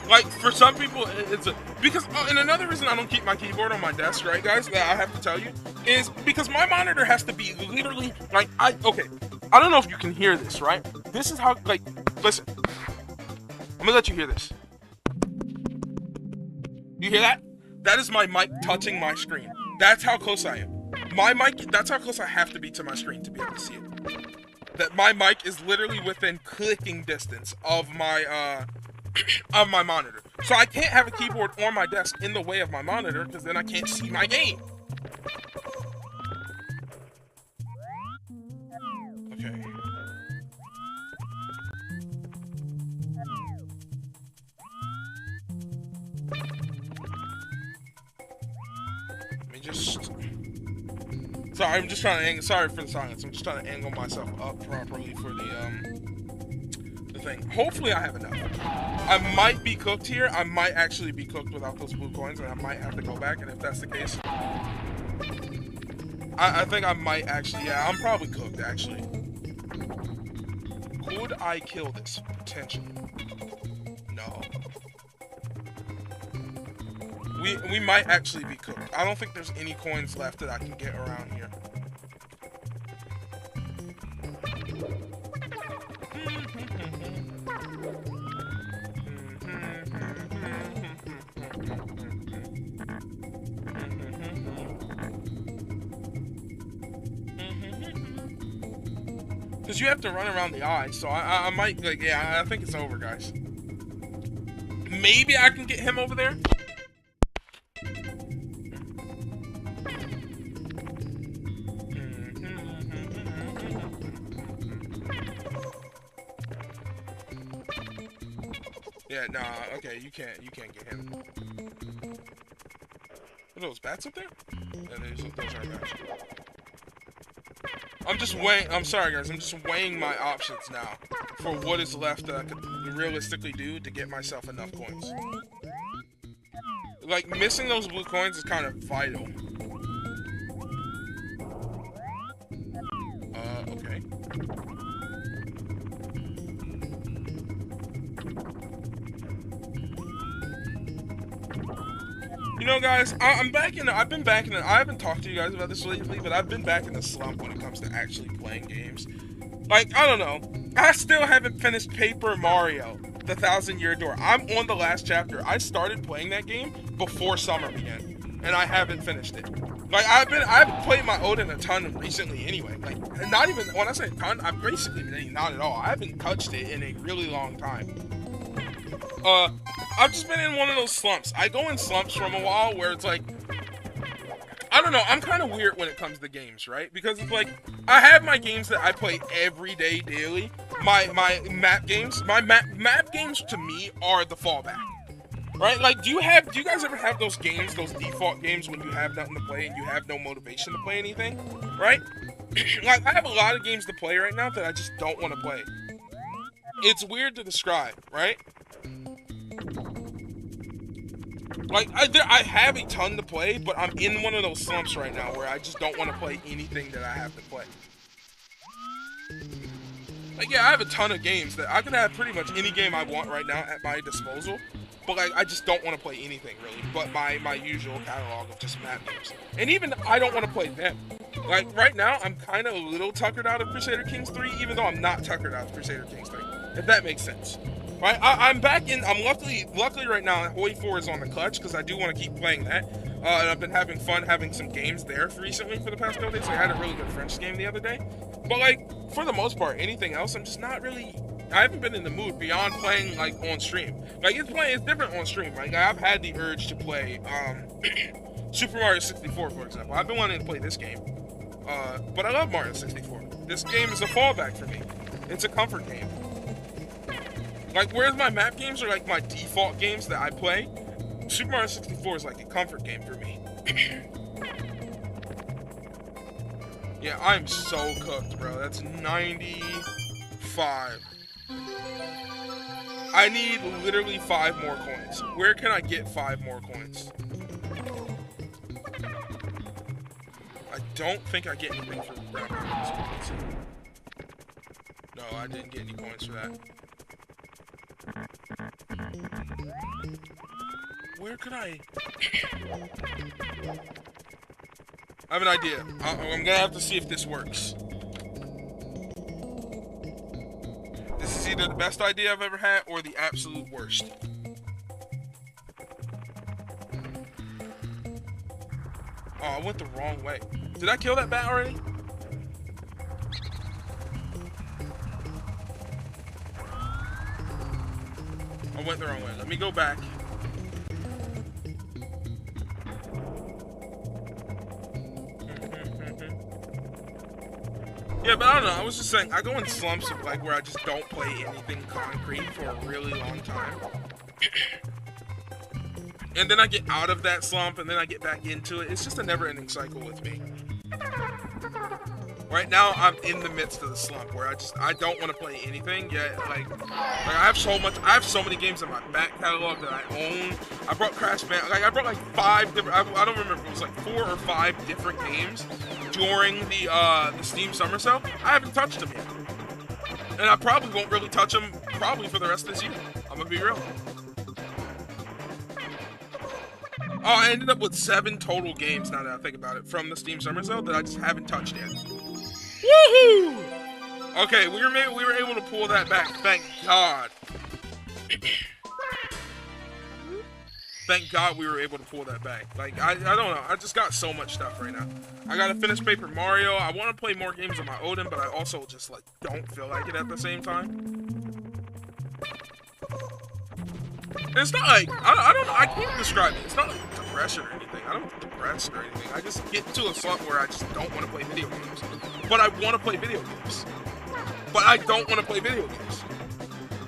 like, for some people, and another reason I don't keep my keyboard on my desk, right, guys, that I have to tell you, is because my monitor has to be literally, like, I don't know if you can hear this, right? This is how, like, listen. I'm gonna let you hear this. You hear that? That is my mic touching my screen. That's how close I am. My mic, that's how close I have to be to my screen to be able to see it. That my mic is literally within clicking distance of my monitor. So I can't have a keyboard on my desk in the way of my monitor because then I can't see my game. Okay. Let me just... Sorry, I'm just trying to sorry for the silence. I'm just trying to angle myself up properly for the thing. Hopefully I have enough. I might be cooked here. I might actually be cooked without those blue coins, and I might have to go back, and if that's the case, I think I might actually, yeah, I'm probably cooked, actually. Could I kill this? Potentially. No. We might actually be cooked. I don't think there's any coins left that I can get around here. Because you have to run around the eye, so I might, like, yeah, I think it's over, guys. Maybe I can get him over there? Yeah, nah, okay, you can't get him. Are those bats up there? Yeah, those are bats. I'm sorry guys, I'm just weighing my options now for what is left that I could realistically do to get myself enough coins. Like, missing those blue coins is kind of vital. Okay. You know, guys, I'm back in. I've been back in. I haven't talked to you guys about this lately, but I've been back in the slump when it comes to actually playing games. Like, I don't know. I still haven't finished Paper Mario, the 1,000-Year Door. I'm on the last chapter. I started playing that game before summer began, and I haven't finished it. Like, I've played my Odin a ton recently anyway. Like, not even, when I say a ton, I've basically not at all. I haven't touched it in a really long time. I've just been in one of those slumps. I go in slumps from a while where it's like, I don't know, I'm kind of weird when it comes to games, right? Because it's like, I have my games that I play every day, daily. My map games. My map games to me are the fallback. Right? Like, do you guys ever have those games, those default games when you have nothing to play and you have no motivation to play anything? Right? Like, I have a lot of games to play right now that I just don't want to play. It's weird to describe, right? Like, I have a ton to play, but I'm in one of those slumps right now where I just don't want to play anything that I have to play. Like, yeah, I have a ton of games that I can have pretty much any game I want right now at my disposal, but like, I just don't want to play anything really, but my usual catalog of just map games. And even I don't want to play them. Like, right now, I'm kind of a little tuckered out of Crusader Kings 3, even though I'm not tuckered out of Crusader Kings 3, if that makes sense. Right, I'm back in. I'm luckily right now. Hoi 4 is on the clutch because I do want to keep playing that. And I've been having fun having some games there recently for the past couple days. Like, I had a really good French game the other day. But like, for the most part, anything else, I'm just not really. I haven't been in the mood beyond playing like on stream. Like, it's different on stream. Like, I've had the urge to play Super Mario 64, for example. I've been wanting to play this game, but I love Mario 64. This game is a fallback for me. It's a comfort game. Like, whereas my map games are like my default games that I play, Super Mario 64 is like a comfort game for me. Yeah, I'm so cooked, bro. That's 95. I need literally 5 more coins. Where can I get 5 more coins? I don't think I get anything for ground coins. No, I didn't get any coins for that. Where could I have an idea. I'm gonna have to see if this works. This is either the best idea I've ever had or the absolute worst. Oh, I went the wrong way. Did I kill that bat already? I went the wrong way. Let me go back. Yeah, but I don't know. I was just saying, I go in slumps of like where I just don't play anything concrete for a really long time. And then I get out of that slump and then I get back into it. It's just a never-ending cycle with me. Right now, I'm in the midst of the slump where I don't want to play anything yet. Like I have so many games in my back catalog that I own. I brought Crash Bandicoot. Like, I brought like 5 different. I don't remember if it was like 4 or 5 different games during the Steam Summer Sale. I haven't touched them yet, and I probably won't really touch them probably for the rest of this year. I'm gonna be real. Oh, I ended up with 7 total games now that I think about it from the Steam Summer Sale that I just haven't touched yet. Woohoo! Okay, we were able to pull that back. Thank God. Thank God we were able to pull that back. Like, I don't know. I just got so much stuff right now. I gotta finish Paper Mario. I want to play more games on my Odin, but I also just like don't feel like it at the same time. It's not like I can't describe it. It's not like depression or anything. I don't get depressed or anything. I just get to a slump where I just don't want to play video games. But I want to play video games. But I don't want to play video games.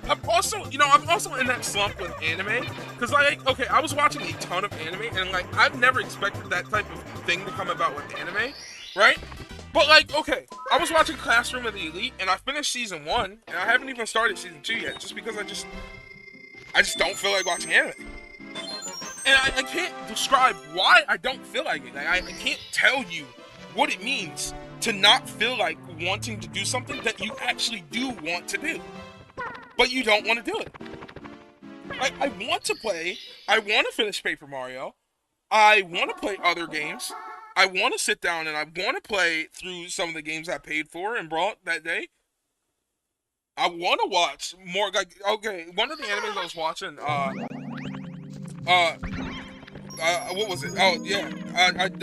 I'm also in that slump with anime. Because, like, okay, I was watching a ton of anime, and, like, I've never expected that type of thing to come about with anime, right? But, like, okay, I was watching Classroom of the Elite, and I finished Season 1, and I haven't even started Season 2 yet, just because I just don't feel like watching anime. And I can't describe why I don't feel like it. Like, I can't tell you what it means to not feel like wanting to do something that you actually do want to do, but you don't want to do it. Like, I want to play, I want to finish Paper Mario, I want to play other games. I want to sit down and I want to play through some of the games I paid for and brought that day. I want to watch more. Like, okay, one of the animes I was watching, uh, what was it? Oh yeah,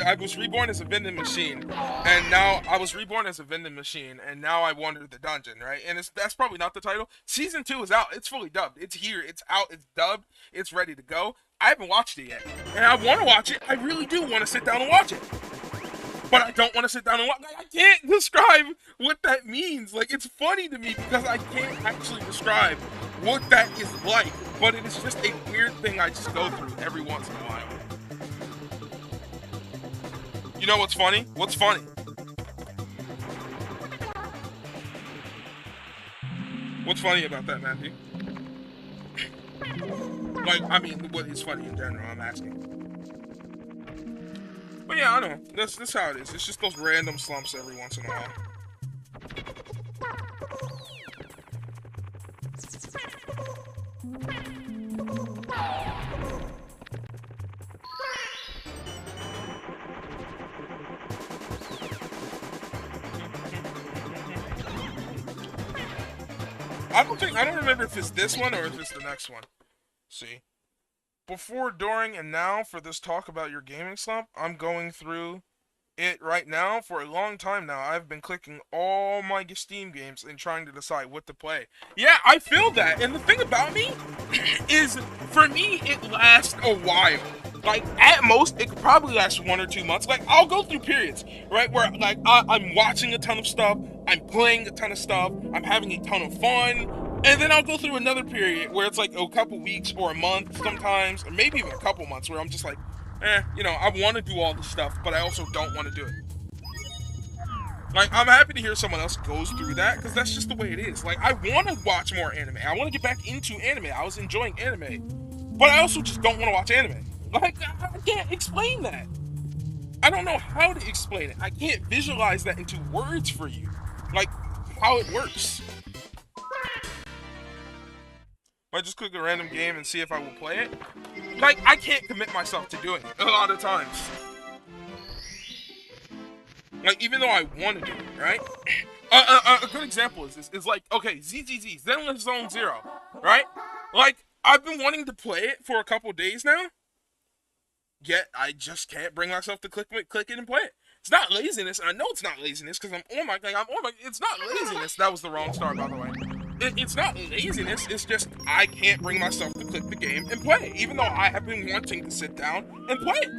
I was reborn as a vending machine, and now I was reborn as a vending machine, and now I wander the dungeon, right? And that's probably not the title. Season 2 is out. It's fully dubbed. It's here. It's out. It's dubbed. It's ready to go. I haven't watched it yet, and I want to watch it. I really do want to sit down and watch it, but I don't want to sit down and watch. Like, I can't describe what that means. Like, it's funny to me because I can't actually describe what that is like, but it is just a weird thing I just go through every once in a while. You know what's funny? What's funny? What's funny about that, Matthew? Like, I mean, what is funny in general, I'm asking. But yeah, I know. That's how it is. It's just those random slumps every once in a while. I don't remember if it's this one or if it's the next one. See? Before, during, and now for this talk about your gaming slump, I'm going through it right now. For a long time now, I've been clicking all my Steam games and trying to decide what to play. Yeah, I feel that. And the thing about me is, for me, it lasts a while. Like, at most, it could probably last 1 or 2 months. Like, I'll go through periods, right, where, like, I'm watching a ton of stuff, I'm playing a ton of stuff, I'm having a ton of fun, and then I'll go through another period where it's, like, a couple weeks or a month sometimes, or maybe even a couple months, where I'm just like, you know, I want to do all this stuff, but I also don't want to do it. Like, I'm happy to hear someone else goes through that, because that's just the way it is. Like, I want to watch more anime. I want to get back into anime. I was enjoying anime. But I also just don't want to watch anime. Like, I can't explain that. I don't know how to explain it. I can't visualize that into words for you. Like, how it works. I just click a random game and see if I will play it. Like, I can't commit myself to doing it a lot of times. Like, even though I want to do it, right? A good example is this. Is like, okay, ZZZ, Zenless Zone Zero, right? Like, I've been wanting to play it for a couple days now. Yet, I just can't bring myself to click it and play it. It's not laziness, and I know it's not laziness, because it's not laziness. That was the wrong star, by the way. It's not laziness, it's just I can't bring myself to click the game and play it, even though I have been wanting to sit down and play it.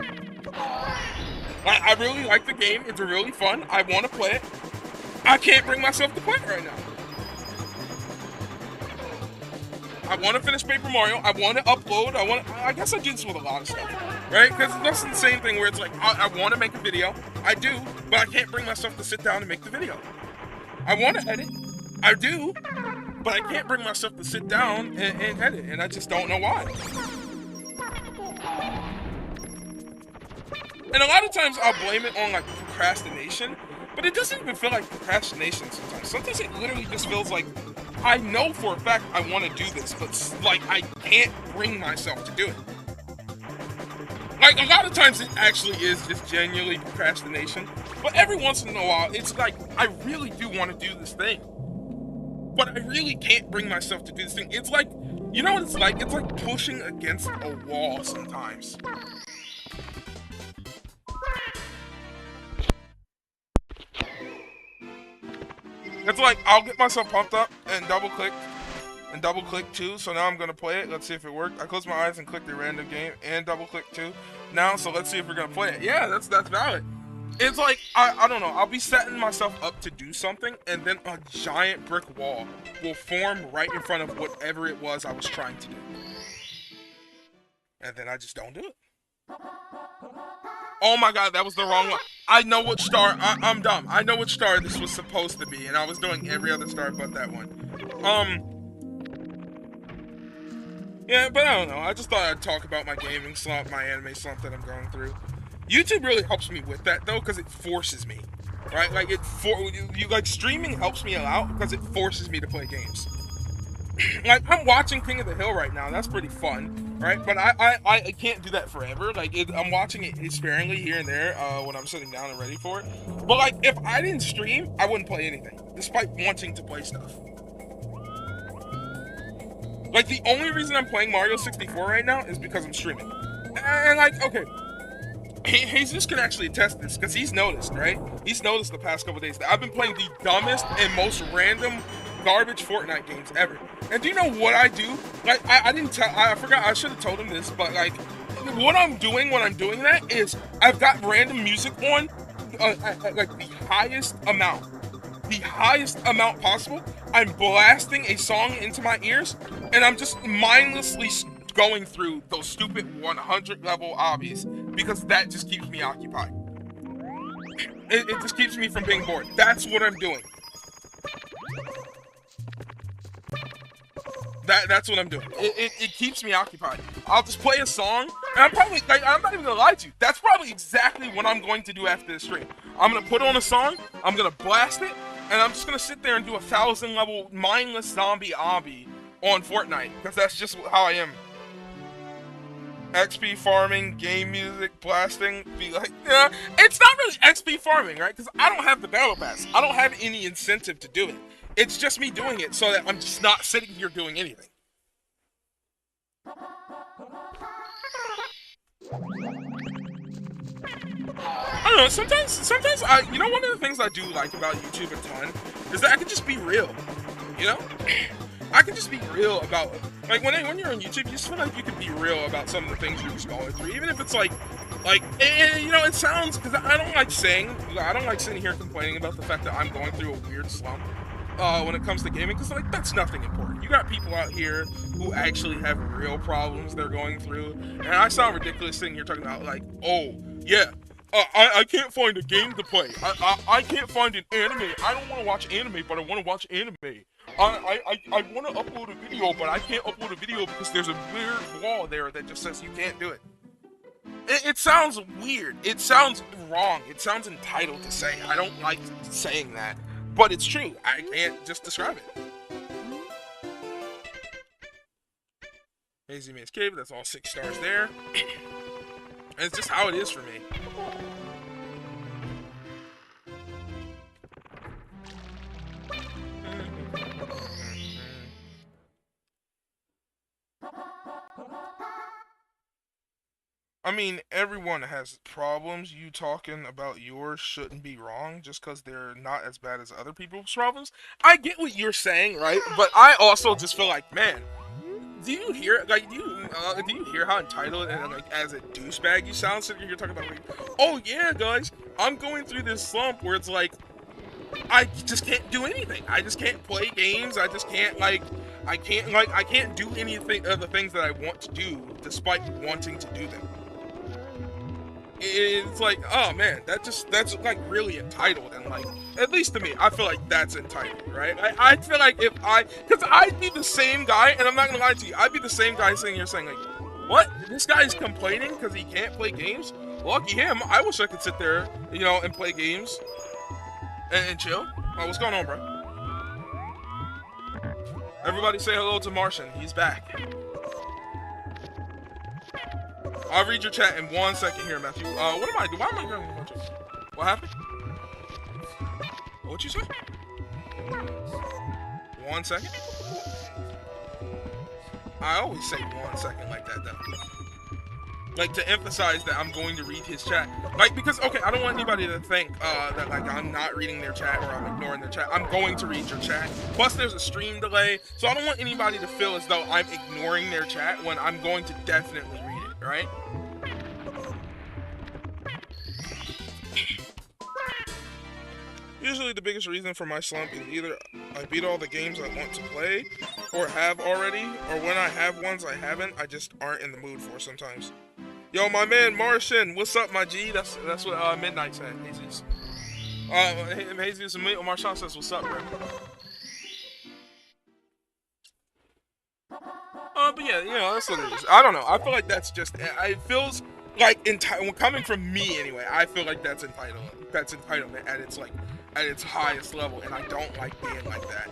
I really like the game, it's really fun, I want to play it. I can't bring myself to play it right now. I want to finish Paper Mario, I want to upload, I guess I do this with a lot of stuff, right? Because that's the same thing where it's like, I want to make a video, I do, but I can't bring myself to sit down and make the video. I want to edit, I do, but I can't bring myself to sit down and edit, and I just don't know why. And a lot of times I'll blame it on, like, procrastination, but it doesn't even feel like procrastination sometimes. Sometimes it literally just feels like, I know for a fact I want to do this, but, like, I can't bring myself to do it. Like, a lot of times it actually is just genuinely procrastination, but every once in a while, it's like, I really do want to do this thing, but I really can't bring myself to do this thing. It's like, you know what it's like? It's like pushing against a wall sometimes. It's like, I'll get myself pumped up and double click too, so now I'm gonna play it. Let's see if it worked. I closed my eyes and clicked a random game and double click too. Now, so let's see if we're gonna play it. Yeah, that's valid. It's like, I don't know, I'll be setting myself up to do something, and then a giant brick wall will form right in front of whatever it was I was trying to do. And then I just don't do it. Oh my god, that was the wrong one. I know which star, I'm dumb. I know which star this was supposed to be, and I was doing every other star but that one. Yeah, but I don't know. I just thought I'd talk about my gaming slump, my anime slump that I'm going through. YouTube really helps me with that, though, because it forces me, right? Like, like, streaming helps me a lot because it forces me to play games. like I'm watching King of the Hill right now. That's pretty fun, right? But I can't do that forever. Like I'm watching it sparingly here and there when I'm sitting down and ready for it. But like if I didn't stream, I wouldn't play anything, despite wanting to play stuff. Like the only reason I'm playing Mario 64 right now is because I'm streaming. And like, okay, Jesus can actually attest this because he's noticed, right? He's noticed the past couple days that I've been playing the dumbest and most random garbage Fortnite games ever. And do you know what I do? Like, I didn't tell, I forgot, I should have told him this, but like, what I'm doing when I'm doing that is I've got random music on, like the highest amount possible. I'm blasting a song into my ears, and I'm just mindlessly going through those stupid 100 level obbies because that just keeps me occupied. It just keeps me from being bored. That's what I'm doing. That's what I'm doing. It keeps me occupied. I'll just play a song, and I'm probably, like, I'm not even gonna lie to you. That's probably exactly what I'm going to do after this stream. I'm gonna put on a song, I'm gonna blast it, and I'm just gonna sit there and do 1,000 level mindless zombie obby on Fortnite, because that's just how I am. XP farming, game music, blasting, be like, yeah, it's not really XP farming, right? Because I don't have the battle pass. I don't have any incentive to do it. It's just me doing it so that I'm just not sitting here doing anything. I don't know, sometimes you know, one of the things I do like about YouTube a ton is that I can just be real, you know? I can just be real about, like, when you're on YouTube, you just feel like you can be real about some of the things you're just going through, even if it's like, you know, it sounds, because I don't like sitting here complaining about the fact that I'm going through a weird slump when it comes to gaming, because, like, that's nothing important. You got people out here who actually have real problems they're going through, and I sound ridiculous sitting here talking about, like, oh, yeah, I can't find a game to play. I can't find an anime. I don't want to watch anime, but I want to watch anime. I want to upload a video, but I can't upload a video because there's a weird law there that just says you can't do it. It sounds weird. It sounds wrong. It sounds entitled to say. I don't like saying that, but it's true. I can't just describe it. Hazy Man's Cave, that's all 6 stars there. And it's just how it is for me. I mean, everyone has problems. You talking about yours shouldn't be wrong just because they're not as bad as other people's problems. I get what you're saying, right? But I also just feel like, man, do you hear, like, do you hear how entitled and, like, as a douchebag you sound sitting here talking about, like, oh yeah, guys, I'm going through this slump where it's like, I just can't do anything. I just can't play games. I just can't, like, I can't do anything of the things that I want to do despite wanting to do them. It's like, oh man, that's like really entitled, and like, at least to me, I feel like that's entitled, right? I feel like because I'd be the same guy, and I'm not gonna lie to you, I'd be the same guy sitting here saying, like, what? This guy's complaining because he can't play games? Lucky him. I wish I could sit there, you know, and play games and chill. Oh, what's going on, bro? Everybody say hello to Martian. He's back. I'll read your chat in 1 second here, Matthew. What am I doing? Why am I doing what happened? What'd you say? 1 second? I always say 1 second like that, though. Like, to emphasize that I'm going to read his chat. Like, because, okay, I don't want anybody to think that, like, I'm not reading their chat or I'm ignoring their chat. I'm going to read your chat. Plus, there's a stream delay, so I don't want anybody to feel as though I'm ignoring their chat when I'm going to definitely read it, right? Usually the biggest reason for my slump is either I beat all the games I want to play or have already, or when I have ones I haven't, I just aren't in the mood for sometimes. Yo, my man Martian, what's up, my G? That's what Midnight said. Jesus. Jesus and Martian says, what's up, bro? But yeah, you know, that's what it is. I don't know. I feel like that's just, it feels like, coming from me anyway, I feel like that's entitlement. That's entitlement at its, like, at its highest level, and I don't like being like that.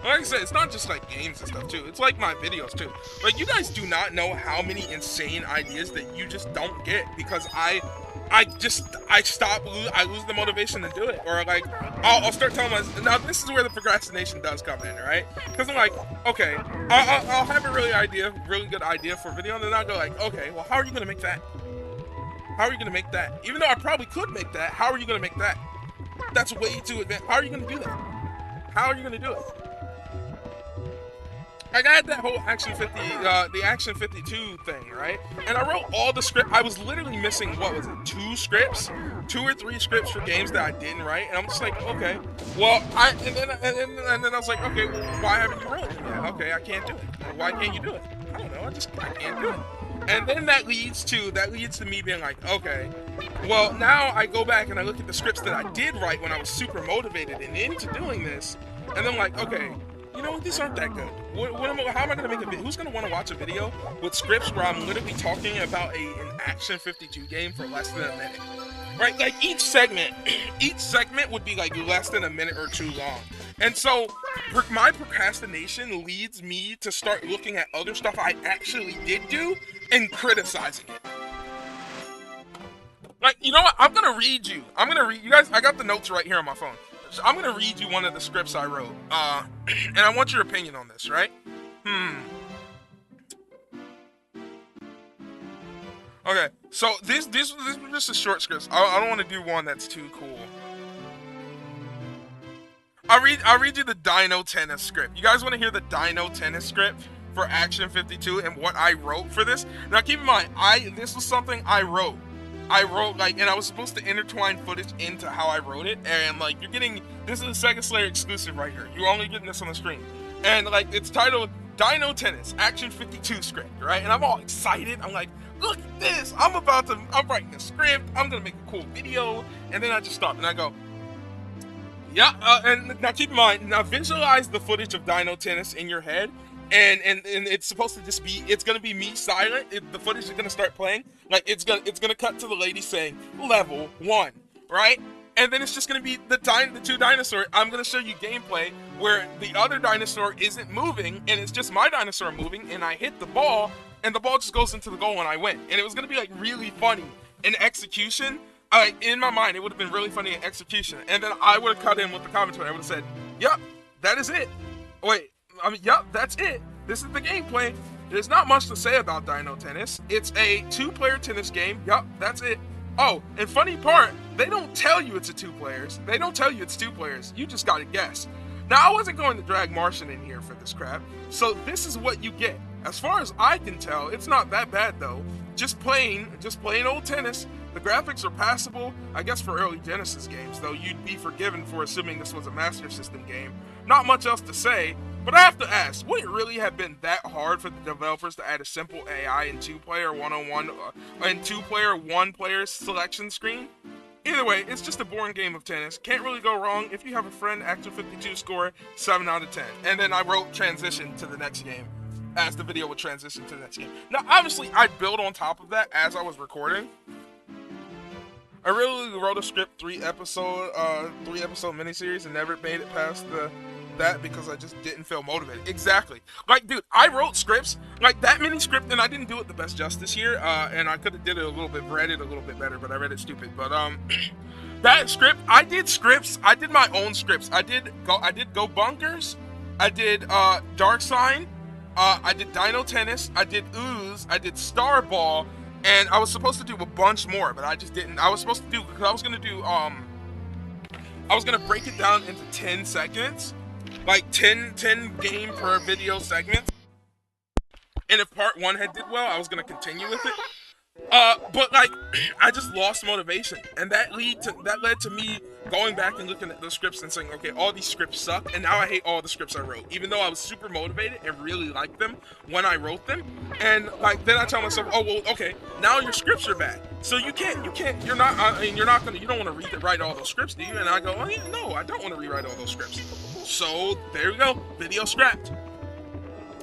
Like I said, it's not just like games and stuff too. It's like my videos too. Like, you guys do not know how many insane ideas that you just don't get because I lose the motivation to do it. Or like, I'll start telling myself, now this is where the procrastination does come in, right? Because I'm like, okay, I'll have a really good idea for a video, and then I'll go like, okay, well, how are you gonna make that? How are you gonna make that? Even though I probably could make that, how are you gonna make that? That's way too advanced. How are you gonna do that? How are you gonna do it? Like, I had that whole the Action 52 thing, right? And I wrote all the script. I was literally missing, what was it, 2 or 3 scripts for games that I didn't write. And I'm just like, okay, well, and then I was like, okay, well, why haven't you written it yet? Okay, I can't do it. Well, why can't you do it? I don't know. I can't do it. And then that leads to me being like, okay, well, now I go back and I look at the scripts that I did write when I was super motivated and into doing this, and then I'm like, okay, you know, these aren't that good. How am I going to make a video? Who's going to want to watch a video with scripts where I'm literally talking about an Action 52 game for less than a minute? Right? Like, each segment would be like less than a minute or 2 long. And so, my procrastination leads me to start looking at other stuff I actually did do and criticizing it. Like, you know what? I'm going to read you. You guys, I got the notes right here on my phone. So I'm going to read you one of the scripts I wrote. And I want your opinion on this, right? Okay, so this was just a short script. I don't want to do one that's too cool. I'll read you the Dino Tennis script. You guys want to hear the Dino Tennis script for Action 52 and what I wrote for this? Now keep in mind, this was something I wrote. And I was supposed to intertwine footage into how I wrote it, and like, this is a Sega Slayer exclusive right here. You're only getting this on the screen. And like, it's titled Dino Tennis Action 52 script, right? And I'm all excited. I'm like, look at this. I'm writing a script. I'm gonna make a cool video. And then I just stop and I go, yeah, and now keep in mind, now visualize the footage of Dino Tennis in your head. And it's supposed to just be, it's gonna be me silent. The footage is gonna start playing. Like, it's gonna cut to the lady saying level 1, right? And then it's just gonna be the 2 dinosaurs. I'm gonna show you gameplay where the other dinosaur isn't moving, and it's just my dinosaur moving, and I hit the ball, and the ball just goes into the goal and I win. And it was gonna be like really funny in execution. In my mind, it would have been really funny in execution. And then I would have cut in with the commentary. I would have said, yep, that is it. Wait. Yep, that's it. This is the gameplay. There's not much to say about Dino Tennis. It's a 2-player tennis game. Yep, that's it. Oh, and funny part, they don't tell you it's 2 players. They don't tell you it's 2 players. You just gotta guess. Now, I wasn't going to drag Martian in here for this crap, so this is what you get. As far as I can tell, it's not that bad though. Just plain old tennis. The graphics are passable, I guess, for early Genesis games, though you'd be forgiven for assuming this was a Master System game. Not much else to say. But I have to ask, would it really have been that hard for the developers to add a simple AI and 2-player one-on-one and 2-player 1-player selection screen? Either way, it's just a boring game of tennis. Can't really go wrong. If you have a friend, Action 52 score 7 out of 10. And then I wrote transition to the next game, as the video would transition to the next game. Now, obviously, I built on top of that as I was recording. I really wrote a script 3-episode miniseries and never made it past that because I just didn't feel motivated. Exactly. Like, dude, I wrote scripts like that mini script, and I didn't do it the best justice here. And I could have did it a little bit, read it a little bit better, but I read it stupid. But that script, I did scripts. I did my own scripts. I did Go Bunkers. I did Dark Sign. I did Dino Tennis. I did Ooze. I did Star Ball. And I was supposed to do a bunch more, but I just didn't. I was supposed to do, because I was gonna do I was gonna break it down into 10 segments. Like 10 game per video segments. And if part 1 had did well, I was gonna continue with it. But like, I just lost motivation, and that led to me going back and looking at those scripts and saying, okay, all these scripts suck, and now I hate all the scripts I wrote, even though I was super motivated and really liked them when I wrote them. And like, then I tell myself, oh well, okay, now your scripts are bad, so you don't want to rewrite all those scripts, do you? And I go, oh yeah, no, I don't want to rewrite all those scripts. So there we go, video scrapped.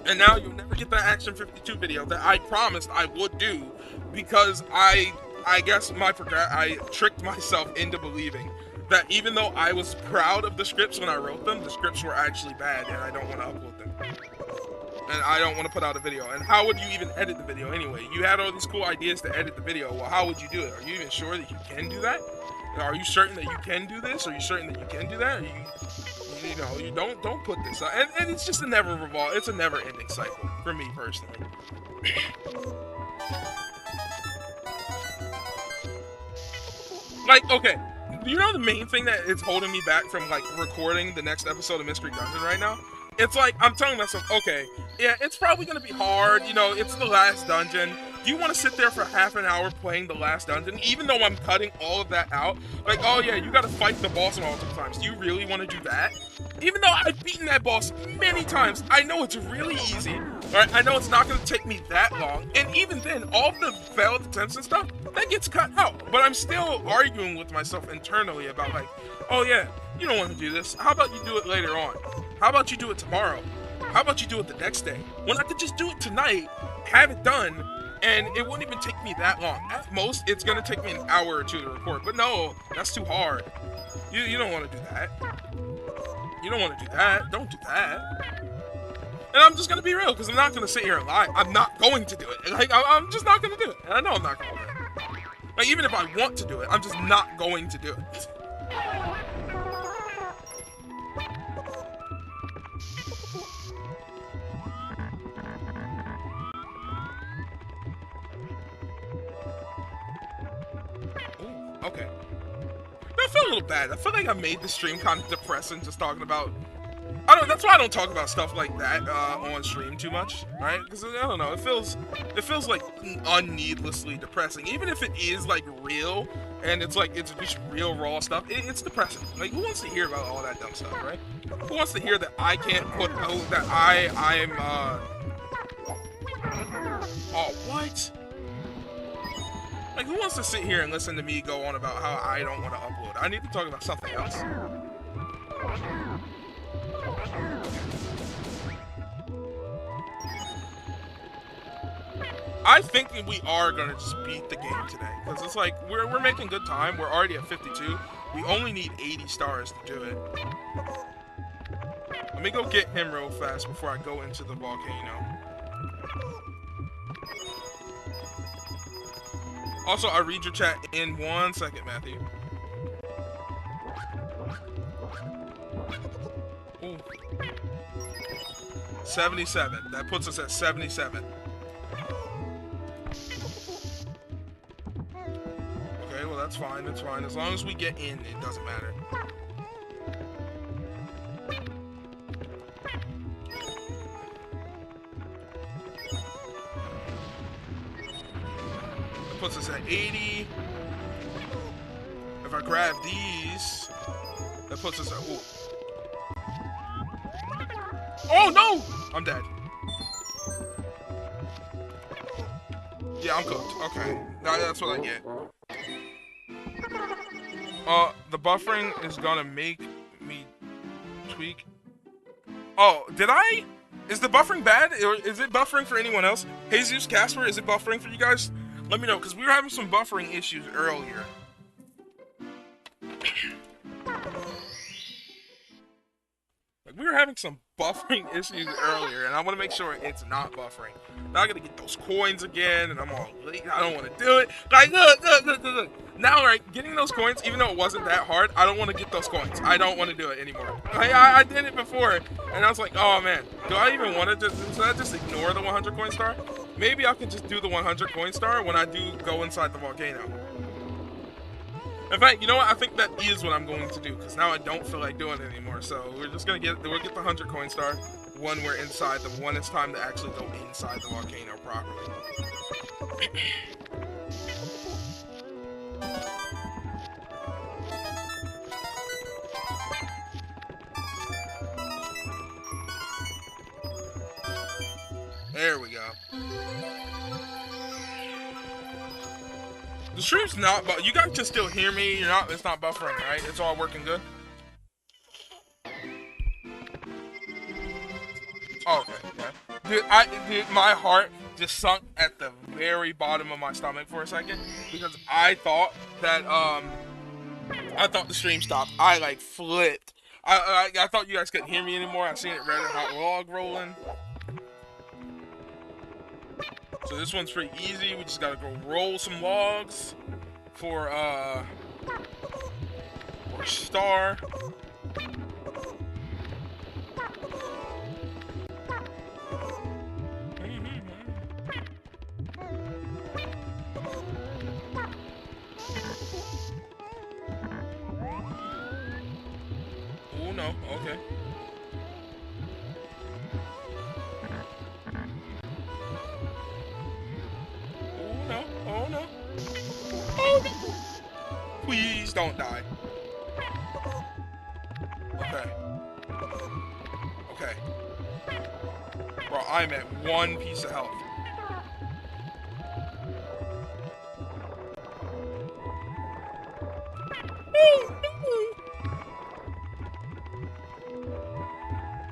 And now you'll never get that Action 52 video that I promised I would do, because I I guess I tricked myself into believing that even though I was proud of the scripts when I wrote them, the scripts were actually bad, and I don't want to upload them. And I don't want to put out a video. And how would you even edit the video anyway? You had all these cool ideas to edit the video. Well, how would you do it? Are you even sure that you can do that? Are you certain that you can do this? Are you certain that you can do that? You know, you don't put this out. And it's just it's a never-ending cycle for me personally. Like, okay, you know the main thing that is holding me back from like recording the next episode of Mystery Dungeon right now? It's like, I'm telling myself, okay, yeah, it's probably going to be hard, you know, it's the last dungeon. Do you want to sit there for half an hour playing the last dungeon, even though I'm cutting all of that out? Like, oh yeah, you got to fight the boss multiple times. Do you really want to do that? Even though I've beaten that boss many times, I know it's really easy, right? I know it's not going to take me that long, and even then, all of the failed attempts and stuff, that gets cut out. But I'm still arguing with myself internally about like, oh yeah, you don't want to do this. How about you do it later on? How about you do it tomorrow? How about you do it the next day? When I could just do it tonight, have it done, and it wouldn't even take me that long. At most, it's gonna take me an hour or two to record. But no, that's too hard. You don't want to do that. You don't want to do that. Don't do that. And I'm just gonna be real, because I'm not gonna sit here and lie. I'm not going to do it. Like, I'm just not gonna do it. And I know I'm not gonna do it. Like, even if I want to do it, I'm just not going to do it. Okay. I feel a little bad. I feel like I made the stream kind of depressing just talking about... That's why I don't talk about stuff like that on stream too much, right? Because, I don't know, it feels like unneedlessly depressing. Even if it is, like, real, and it's just real raw stuff, it's depressing. Like, who wants to hear about all that dumb stuff, right? Who wants to hear that I can't put... that I'm, Oh, what? Like, who wants to sit here and listen to me go on about how I don't want to upload? I need to talk about something else. I think we are going to just beat the game today. Because it's like, we're making good time. We're already at 52. We only need 80 stars to do it. Let me go get him real fast before I go into the volcano. Also, I'll read your chat in 1 second, Matthew. Ooh. 77. That puts us at 77. Okay, well, that's fine. That's fine. As long as we get in, it doesn't matter. Puts us at 80. If I grab these, that puts us at... Ooh. Oh no! I'm dead. Yeah, I'm cooked. Okay. That's what I get. The buffering is gonna make me tweak. Oh, did I? Is the buffering bad? Or is it buffering for anyone else? Jesus, Casper, is it buffering for you guys? Let me know, because we were having some buffering issues earlier. Like, we were having some buffering issues earlier, and I want to make sure it's not buffering. Now I gotta get those coins again, and I'm all late. I don't want to do it. Like, look. Now, right, getting those coins, even though it wasn't that hard, I don't want to get those coins. I don't want to do it anymore. I did it before, and I was like, oh man, do I even want to should I just ignore the 100 coin star? Maybe I can just do the 100 coin star when I do go inside the volcano. In fact, you know what? I think that is what I'm going to do, because now I don't feel like doing it anymore. So we're just gonna we'll get the 100 coin star when we're inside the when it's time to actually go inside the volcano properly. There we go. The stream's not, but you guys can still hear me. It's not buffering, right? It's all working good. Oh, okay, yeah. Dude, my heart just sunk at the very bottom of my stomach for a second because I thought that the stream stopped. I like flipped. I thought you guys couldn't hear me anymore. I seen it red hot log rolling. So this one's pretty easy. We just gotta go roll some logs for star. Oh no, okay. Oh no, oh no. Oh no. Please don't die. Okay. Okay. Bro, I'm at one piece of health.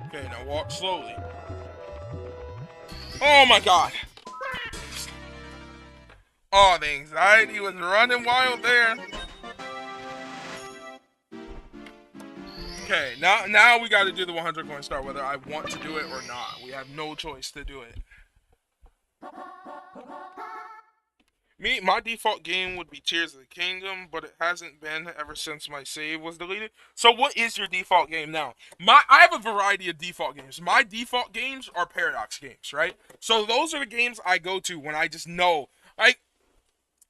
Okay, now walk slowly. Oh my god. Oh, the anxiety was running wild there. Okay, now we gotta do the 100 coin star whether I want to do it or not. We have no choice to do it. My default game would be Tears of the Kingdom, but it hasn't been ever since my save was deleted. So what is your default game now? I have a variety of default games. My default games are Paradox games, right? So those are the games I go to when I just know, like,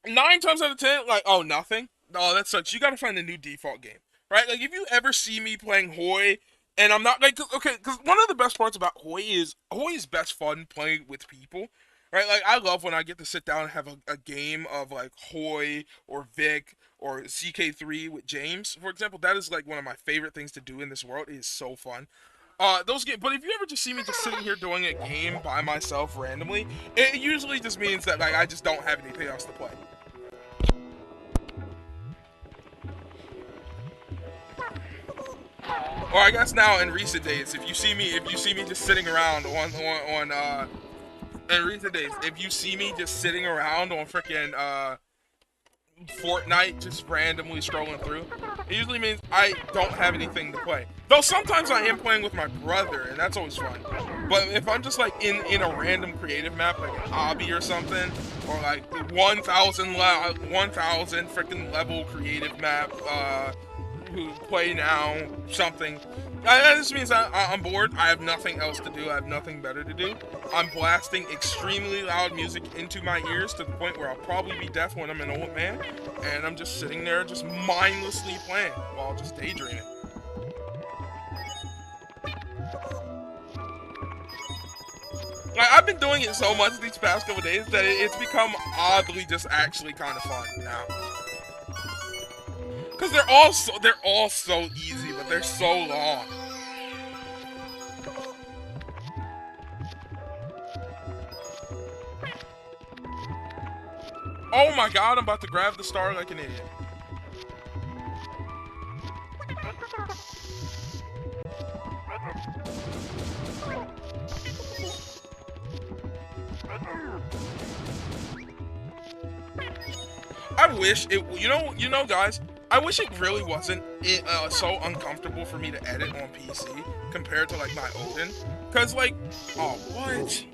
9 times out of 10, like, oh, nothing? Oh, that sucks. You gotta find a new default game, right? Like, if you ever see me playing Hoi, and I'm not, like, okay, because one of the best parts about Hoi is best fun playing with people. Right, like I love when I get to sit down and have a game of like Hoi or Vic or CK3 with James, for example. That is like one of my favorite things to do in this world. It is so fun. Those games. But if you ever just see me just sitting here doing a game by myself randomly, it usually just means that like I just don't have anything else to play. Or I guess now in recent days, if you see me just sitting around on in recent days, if you see me just sitting around on freaking Fortnite, just randomly scrolling through, it usually means I don't have anything to play. Though sometimes I am playing with my brother, and that's always fun. But if I'm just like in a random creative map, like a hobby or something, or like 1,000 freaking level creative map, who play now something. This means I'm bored. I have nothing else to do. I have nothing better to do. I'm blasting extremely loud music into my ears to the point where I'll probably be deaf when I'm an old man. And I'm just sitting there just mindlessly playing while just daydreaming. Like, I've been doing it so much these past couple days that it's become oddly just actually kind of fun now. Because they're all so easy, but they're so long. Oh my god, I'm about to grab the star like an idiot. I wish it, you know guys, I wish it really wasn't so uncomfortable for me to edit on PC compared to like my Odin. Cause like, oh what?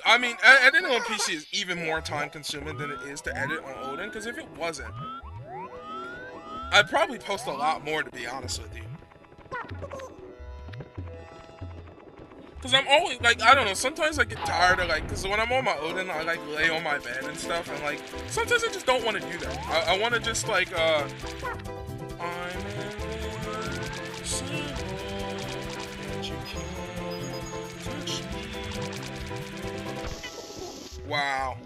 Editing on PC is even more time consuming than it is to edit on Odin, because if it wasn't, I'd probably post a lot more, to be honest with you. Because I'm always, like, I don't know, sometimes I get tired of, like, because when I'm on my Odin, I, like, lay on my bed and stuff, and, like, sometimes I just don't want to do that. I want to just, like, I'm wow.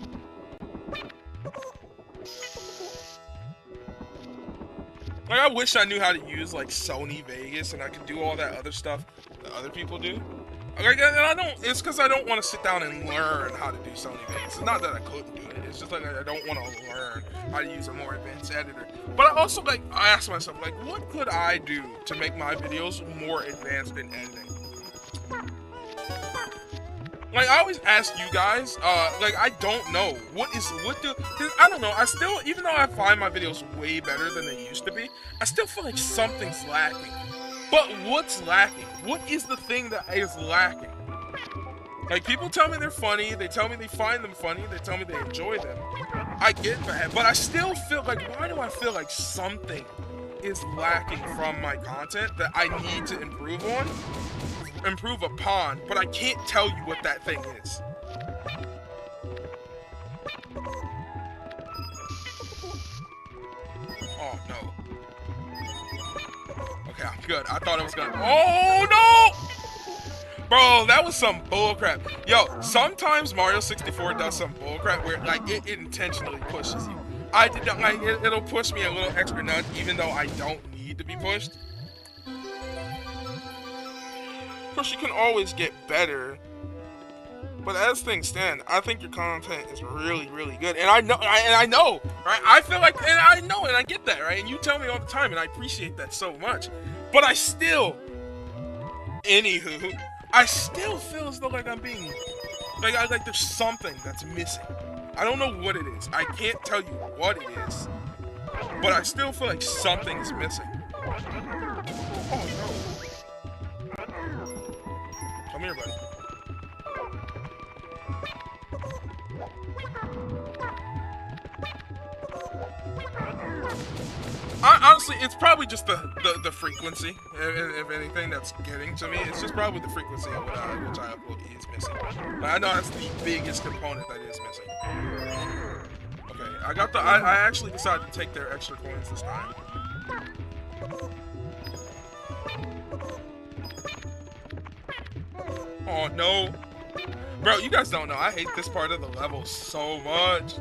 Like, I wish I knew how to use, like, Sony Vegas and I could do all that other stuff that other people do. Like, and I don't. It's because I don't want to sit down and learn how to do so many things. It's not that I couldn't do it. It's just like I don't want to learn how to use a more advanced editor. But I also like I ask myself like, what could I do to make my videos more advanced in editing? Like I always ask you guys, like I don't know I don't know. I still, even though I find my videos way better than they used to be, I still feel like something's lacking. But what's lacking? What is the thing that is lacking? Like, people tell me they're funny, they tell me they find them funny, they tell me they enjoy them. I get that, but I still feel like, why do I feel like something is lacking from my content that I need to improve upon, but I can't tell you what that thing is. Oh, no. Okay, I'm good. I thought it was gonna. Oh no! Bro, that was some bullcrap. Yo, sometimes Mario 64 does some bullcrap where like it intentionally pushes you. I did not like it. It'll push me a little extra nudge, even though I don't need to be pushed. Of course, you can always get better. But as things stand, I think your content is really, really good, and I know, right? I feel like, and I know, and I get that, right? And you tell me all the time, and I appreciate that so much. But I still, anywho, I still feel as though like I'm being, like there's something that's missing. I don't know what it is. I can't tell you what it is, but I still feel like something is missing. Oh no! Come here, buddy. Honestly, it's probably just the frequency, if anything, that's getting to me. It's just probably the frequency of which I upload is missing. But I know that's the biggest component that is missing. Okay, I actually decided to take their extra coins this time. Oh no. Bro, you guys don't know, I hate this part of the level so much.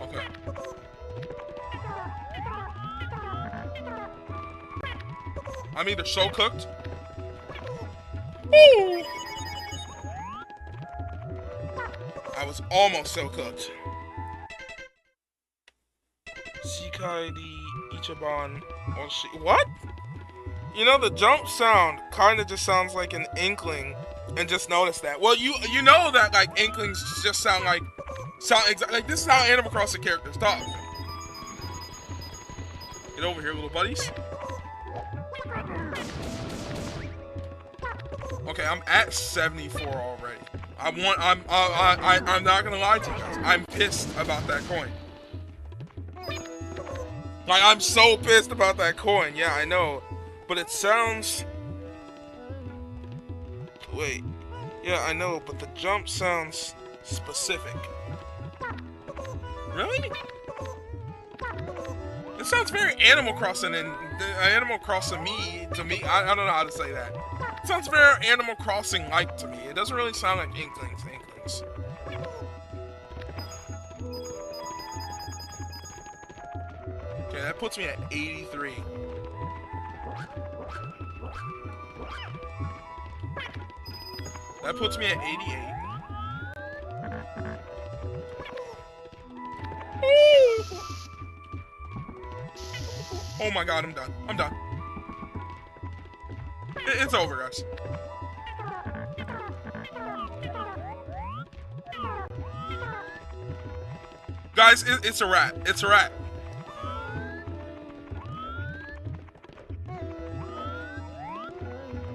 Okay. I'm either so cooked. Ooh. I was almost so cooked. Shikai di Ichiban Oshi. What? You know, the jump sound kind of just sounds like an inkling, and just notice that. Well, you know that like inklings just sound exactly like this is how Animal Crossing characters talk. Get over here, little buddies. Okay, I'm at 74 already. I'm not gonna lie to you guys. I'm pissed about that coin. Like, I'm so pissed about that coin. Yeah, I know. But it sounds... Wait. Yeah, I know, but the jump sounds specific. Really? It sounds very Animal Crossing and Animal Crossing to me. I don't know how to say that. It sounds very Animal Crossing-like to me. It doesn't really sound like Inklings. Okay, that puts me at 83. That puts me at 88. Oh my god, I'm done. I'm done. It's over, guys. Guys, it's a wrap. It's a wrap.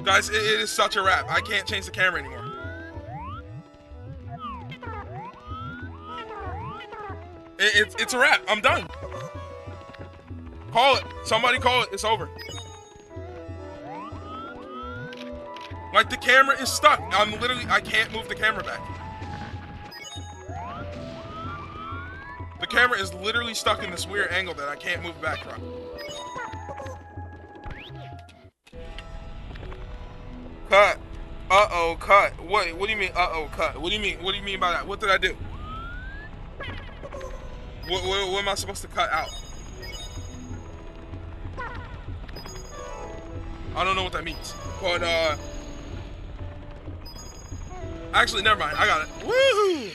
Guys, it is such a wrap. I can't change the camera anymore. It's a wrap. I'm done. Call it. Somebody call it. It's over. Like, the camera is stuck. I can't move the camera back. The camera is literally stuck in this weird angle that I can't move back from. Cut. Uh-oh, cut. What do you mean, uh-oh, cut? What do you mean? What do you mean by that? What did I do? What am I supposed to cut out? I don't know what that means. But, actually, never mind. I got it. Woohoo!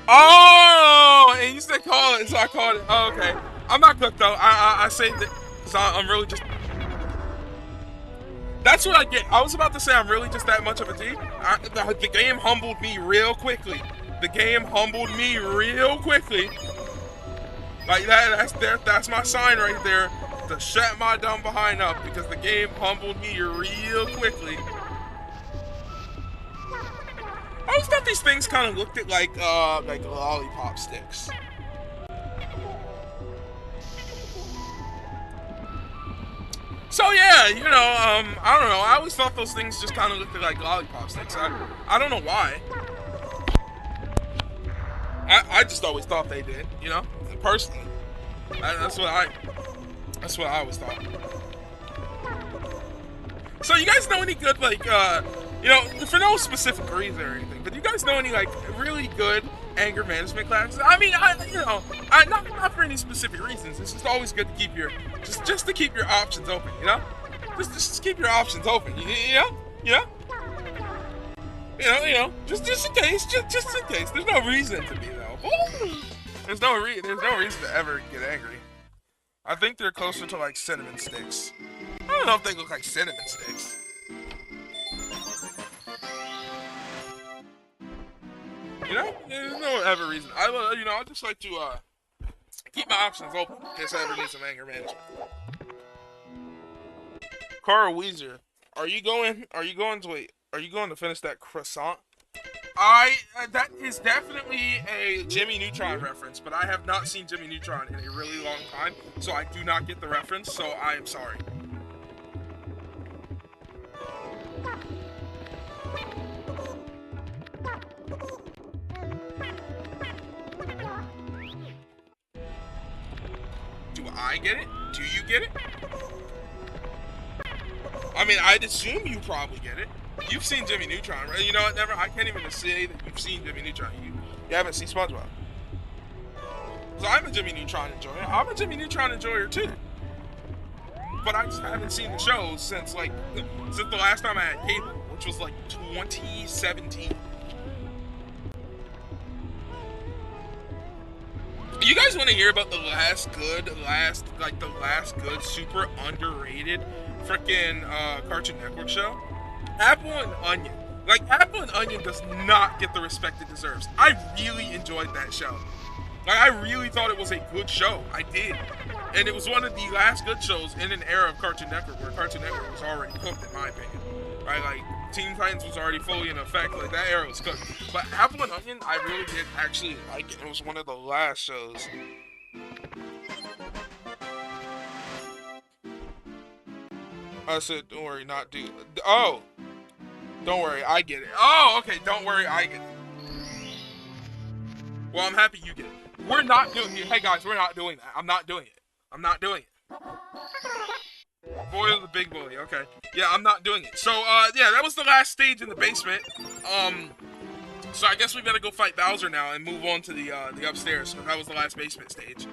Oh! And you said call it, so I called it. Oh, okay. I'm not cooked, though. I saved it. So I'm really just... That's what I get. I was about to say I'm really just that much of a T. The game humbled me real quickly. The game humbled me real quickly. Like that's my sign right there to shut my dumb behind up because the game humbled me real quickly. I always thought these things kind of looked like lollipop sticks. So yeah, you know, I don't know. I always thought those things just kind of looked like lollipop sticks. I don't know why. I just always thought they did, you know, personally. That's what I always thought. So you guys know any good, like, you know, for no specific reason or anything, but you guys know any, like, really good anger management classes? I mean, not for any specific reasons. It's just always good to keep your, just to keep your options open, you know? Just keep your options open, you know? Just in case, just in case. There's no reason to be though. There's no reason to ever get angry. I think they're closer to like cinnamon sticks. I don't know if they look like cinnamon sticks. You know, there's no ever reason. I just like to keep my options open in case I ever need some anger management. Carl Weezer, are you going to finish that croissant? That is definitely a Jimmy Neutron reference, but I have not seen Jimmy Neutron in a really long time, so I do not get the reference, so I am sorry. Do I get it? Do you get it? I mean, I'd assume you probably get it. You've seen Jimmy Neutron, right? You know what? I can't even say that you've seen Jimmy Neutron. You haven't seen SpongeBob. So I'm a Jimmy Neutron enjoyer. I'm a Jimmy Neutron enjoyer too. But I just haven't seen the show since the last time I had cable, which was like 2017. You guys want to hear about the last good, super underrated freaking Cartoon Network show? Apple and Onion. Like, Apple and Onion does not get the respect it deserves. I really enjoyed that show. Like, I really thought it was a good show. I did. And it was one of the last good shows in an era of Cartoon Network where Cartoon Network was already cooked, in my opinion. Right? Like, Teen Titans was already fully in effect. Like, that era was cooked. But Apple and Onion, I really did actually like it. It was one of the last shows. I said, don't worry, not do. Oh! Don't worry, I get it. Oh, okay, don't worry, I get it. Well, I'm happy you get it. We're not doing it. Hey, guys, we're not doing that. I'm not doing it. I'm not doing it. Boy the big bully, okay. Yeah, I'm not doing it. So, yeah, that was the last stage in the basement. So I guess we better go fight Bowser now and move on to the upstairs. So that was the last basement stage.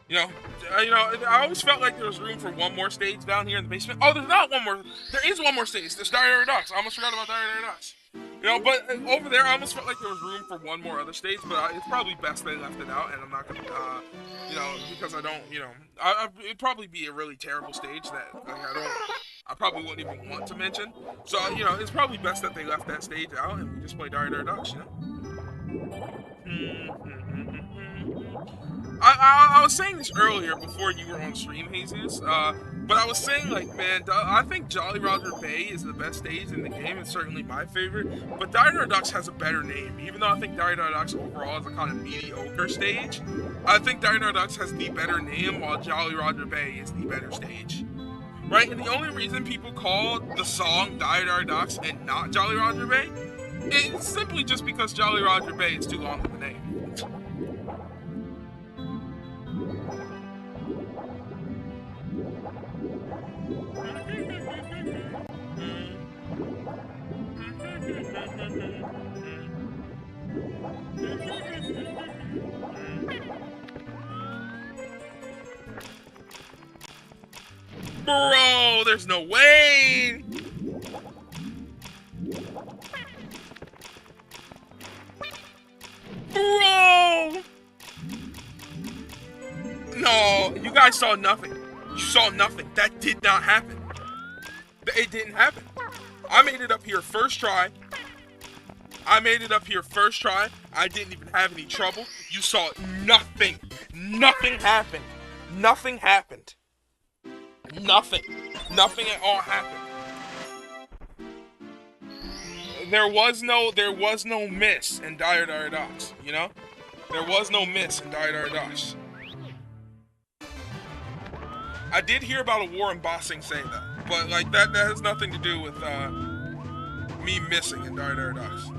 You know, I always felt like there was room for one more stage down here in the basement. Oh, there's not one more. There is one more stage. There's Dire Ducks. I almost forgot about Dire Ducks. You know, but over there, I almost felt like there was room for one more other stage, but it's probably best they left it out, and I'm not going to, you know, because I don't, you know, it'd probably be a really terrible stage that, like, I probably wouldn't even want to mention. So, you know, it's probably best that they left that stage out, and we just play Dire Ducks, you know? I was saying this earlier before you were on stream, Jesus, but I was saying, like, man, I think Jolly Roger Bay is the best stage in the game. It's certainly my favorite, but Dire Ducks has a better name. Even though I think Dire Ducks overall is a kind of mediocre stage, I think Dire Ducks has the better name, while Jolly Roger Bay is the better stage. Right? And the only reason people call the song Dire Ducks and not Jolly Roger Bay is simply just because Jolly Roger Bay is too long of a name. Bro, there's no way! Bro! No, you guys saw nothing. You saw nothing. That did not happen. It didn't happen. I made it up here first try. I didn't even have any trouble. You saw nothing. Nothing happened. Nothing happened. Nothing. Nothing at all happened. There was no miss in Dire Docks, you know? There was no miss in Dire Docks. I did hear about a war in Ba Sing Se though, but like that has nothing to do with me missing in Dire Docks.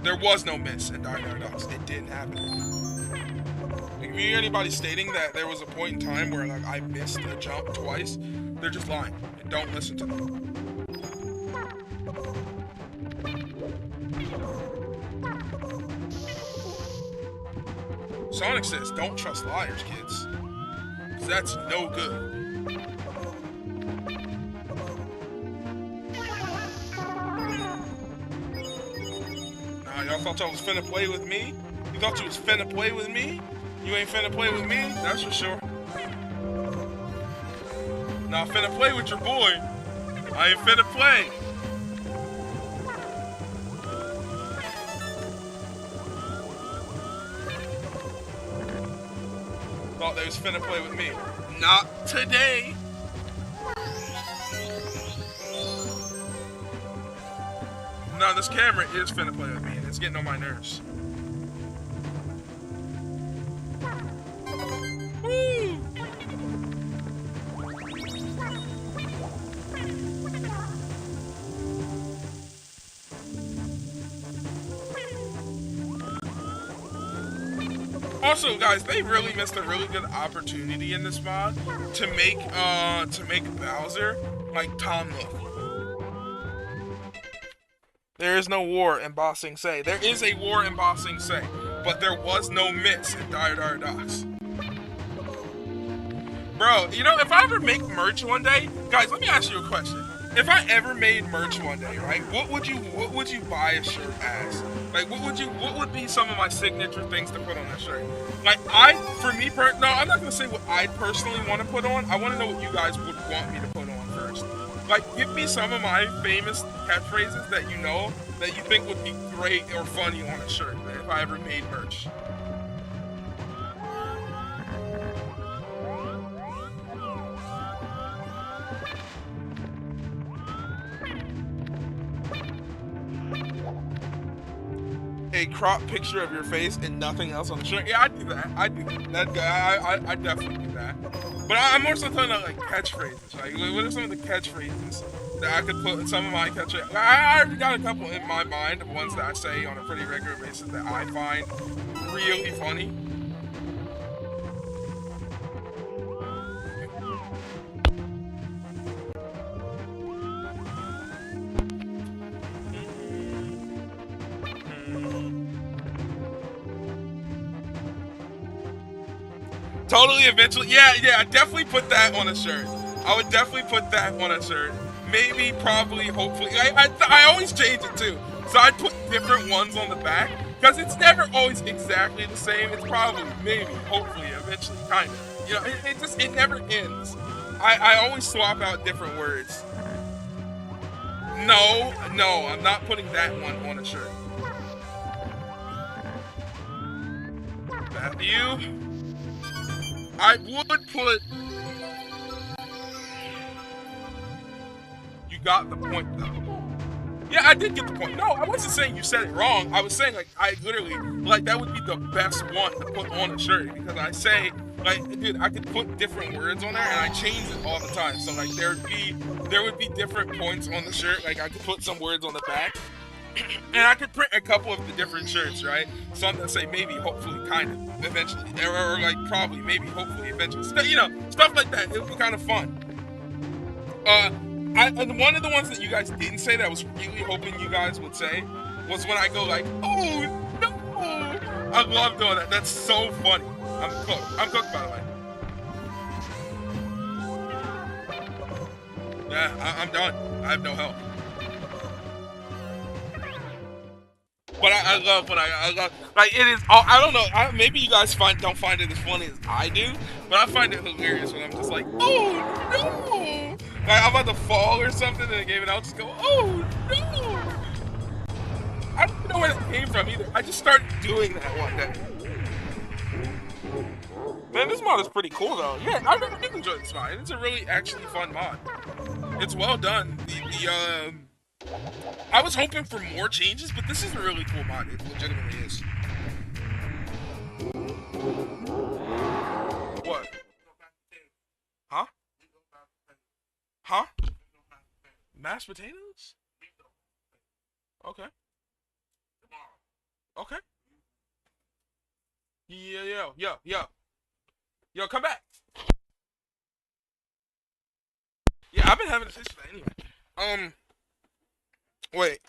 There was no miss in Dire Docks. It didn't happen. If you hear anybody stating that there was a point in time where like I missed a jump twice, they're just lying. Don't listen to them. Sonic says, don't trust liars, kids. 'Cause that's no good. Nah, y'all thought y'all was finna play with me? You thought you was finna play with me? You ain't finna play with me, that's for sure. Nah, finna play with your boy. I ain't finna play. Thought they was finna play with me. Not today. No, this camera is finna play with me, and it's getting on my nerves. Woo! Also, guys, they really missed a really good opportunity in this mod to make Bowser like Tom Nook. There is no war in Ba Sing Se. There is a war in Ba Sing Se, but there was no miss in Dire Docks. Bro, you know, if I ever make merch one day, guys, let me ask you a question. If I ever made merch one day, right? What would you buy a shirt as? Like, what would be some of my signature things to put on a shirt? Like, no, I'm not gonna say what I personally want to put on. I want to know what you guys would want me to put on first. Like, give me some of my famous catchphrases that you know that you think would be great or funny on a shirt if I ever made merch. A crop picture of your face and nothing else on the shirt. Yeah, I do that. I definitely do that. But I'm more so talking about like catchphrases. Like, what are some of the catchphrases that I could put in some of my catchphrases? I already got a couple in my mind of ones that I say on a pretty regular basis that I find really funny. Totally, eventually. Yeah, I definitely put that on a shirt. I would definitely put that on a shirt. Maybe, probably, hopefully. I always change it too. So I'd put different ones on the back. Because it's never always exactly the same. It's probably, maybe, hopefully, eventually, kind of. You know, it never ends. I always swap out different words. No, I'm not putting that one on a shirt. Matthew. I would put... You got the point, though. Yeah, I did get the point. No, I wasn't saying you said it wrong. I was saying, like, I literally... Like, that would be the best one to put on a shirt. Because I say... Like, dude, I could put different words on there, and I change it all the time. So, like, there would be different points on the shirt. Like, I could put some words on the back. And I could print a couple of the different shirts, right? Some that say maybe, hopefully, kind of, eventually. Or like, probably, maybe, hopefully, eventually. You know, stuff like that. It would be kind of fun. And one of the ones that you guys didn't say that I was really hoping you guys would say was when I go like, oh no! I love doing that. That's so funny. I'm cooked. I'm cooked, by the way. Yeah, I'm done. I have no help. But I love when I love, like, it is, I don't know, maybe you guys don't find it as funny as I do, but I find it hilarious when I'm just like, oh no! Like, I'm about to fall or something in the game and I'll just go, oh no! I don't even know where that came from either. I just started doing that one day. Man, this mod is pretty cool though. Yeah, I really do enjoy this mod. It's a really actually fun mod. It's well done. I was hoping for more changes, but this is a really cool mod. It legitimately is. What? Huh? Huh? Mashed potatoes? Okay. Okay. Yo, come back. Yeah, I've been having a fish for that anyway. Wait.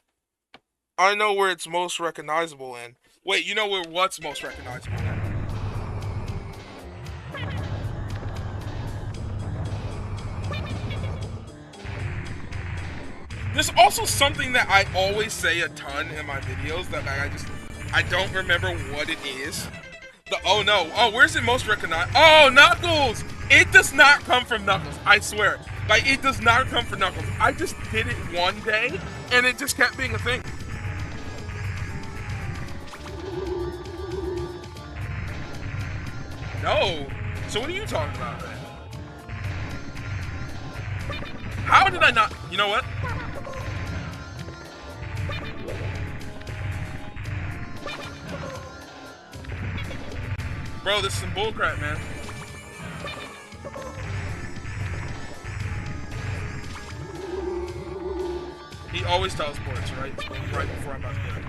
I know where it's most recognizable in. Wait, you know where what's most recognizable in? There's also something that I always say a ton in my videos that I don't remember what it is. Oh no. Oh, where's it most recognized? Oh, Knuckles! It does not come from Knuckles. I swear. Like, it does not come from Knuckles. I just did it one day, and it just kept being a thing. No. So what are you talking about, man? How did I not? You know what? Bro, this is some bullcrap, man. He always teleports, right before I'm about to get it.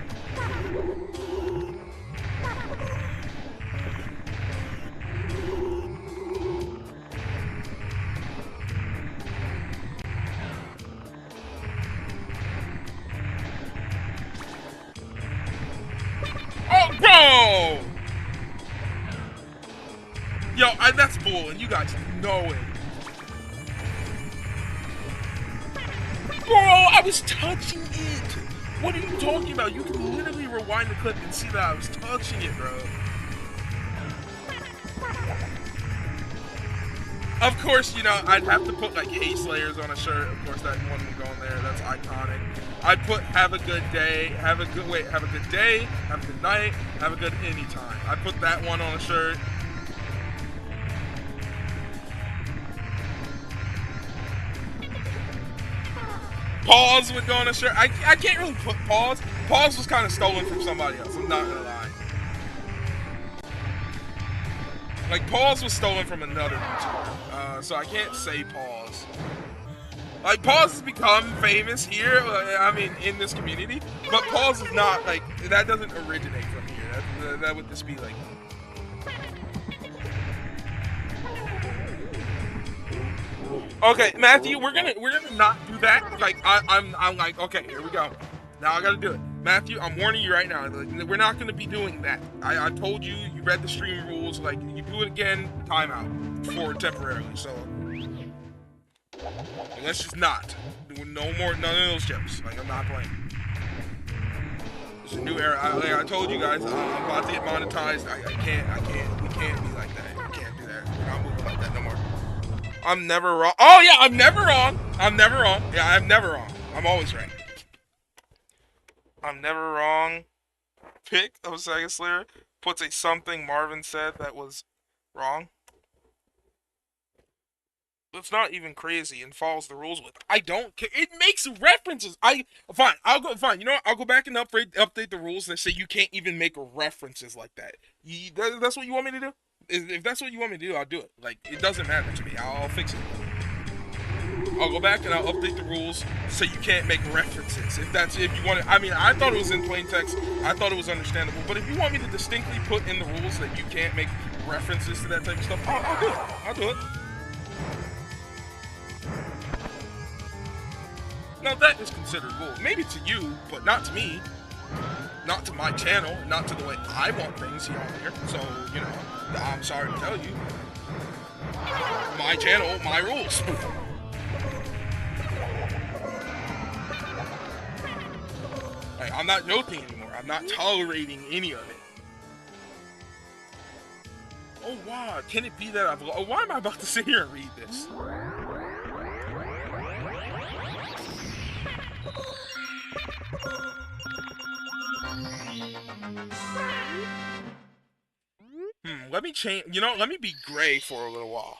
Oh, bro! Yo, that's bull, and you guys know it. Bro, I was touching it! What are you talking about? You can literally rewind the clip and see that I was touching it, bro. Of course, you know, I'd have to put, like, Haze Layers on a shirt. Of course, that one would go on there. That's iconic. I'd put have a good day, have a good day, have a good night, have a good anytime. I put that one on a shirt. Pause would go on a shirt. I can't really put pause. Pause was kind of stolen from somebody else. I'm not gonna lie. Like, pause was stolen from another YouTuber. So I can't say pause. Like, pause has become famous here. I mean, in this community. But pause is not, like, that doesn't originate from here. That would just be like. Okay, Matthew, we're gonna not do that. Like, I'm like, okay, here we go. Now I gotta do it. Matthew, I'm warning you right now. Like, we're not gonna be doing that. I told you, you read the stream rules. Like, you do it again, timeout for temporarily. So let's just not. No more, none of those jumps. Like, I'm not playing. It's a new era. I told you guys, I'm about to get monetized. We can't be like that. We can't do that. We're not moving like that no more. I'm never wrong. Oh, yeah, I'm never wrong. I'm never wrong. Yeah, I'm never wrong. I'm always right. I'm never wrong. Pick of Saga Slayer puts a something Marvin said that was wrong. That's not even crazy and follows the rules with. I don't care. It makes references. Fine. I'll go. Fine. You know what? I'll go back and update the rules that say you can't even make references like that. That's what you want me to do? If that's what you want me to do, I'll do it. Like, it doesn't matter to me. I'll fix it. I'll go back and I'll update the rules so you can't make references. If you want to, I mean, I thought it was in plain text. I thought it was understandable. But if you want me to distinctly put in the rules that you can't make references to that type of stuff, I'll do it. I'll do it. Now that is considered rules. Maybe to you, but not to me. Not to my channel, not to the way I want things here on here. So, you know, I'm sorry to tell you. My channel, my rules. Like, I'm not joking anymore. I'm not tolerating any of it. Oh wow, can it be that I've... Oh, why am I about to sit here and read this? Let me change... You know, let me be gray for a little while.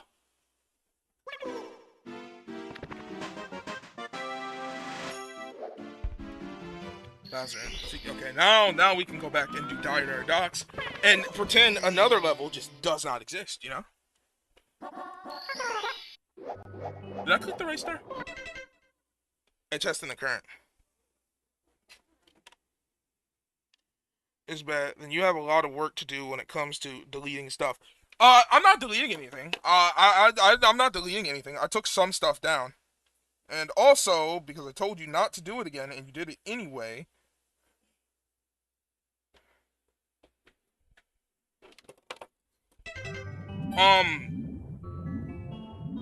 Okay, now we can go back and do dietary docs and pretend another level just does not exist, you know? Did I click the right star? And testing the current. It's bad. Then you have a lot of work to do when it comes to deleting stuff. I'm not deleting anything. I'm not deleting anything. I took some stuff down. And also, because I told you not to do it again and you did it anyway...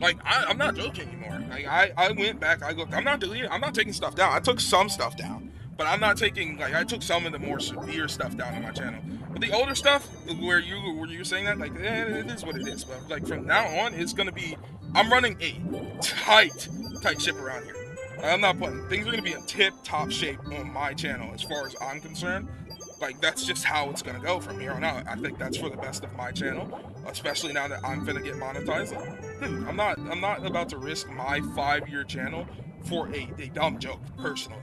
Like, I'm not joking anymore. Like, I went back, I looked, I'm not deleting, I'm not taking stuff down. I took some stuff down, but I'm not taking, like, I took some of the more severe stuff down on my channel. But the older stuff, where you were saying that, like, it is what it is. But, like, from now on, it's gonna be, I'm running a tight ship around here. I'm not putting, things are gonna be in tip-top shape on my channel as far as I'm concerned. Like, that's just how it's gonna go from here on out. I think that's for the best of my channel, especially now that I'm gonna get monetized. Dude, I'm not about to risk my 5-year channel for a dumb joke, personally.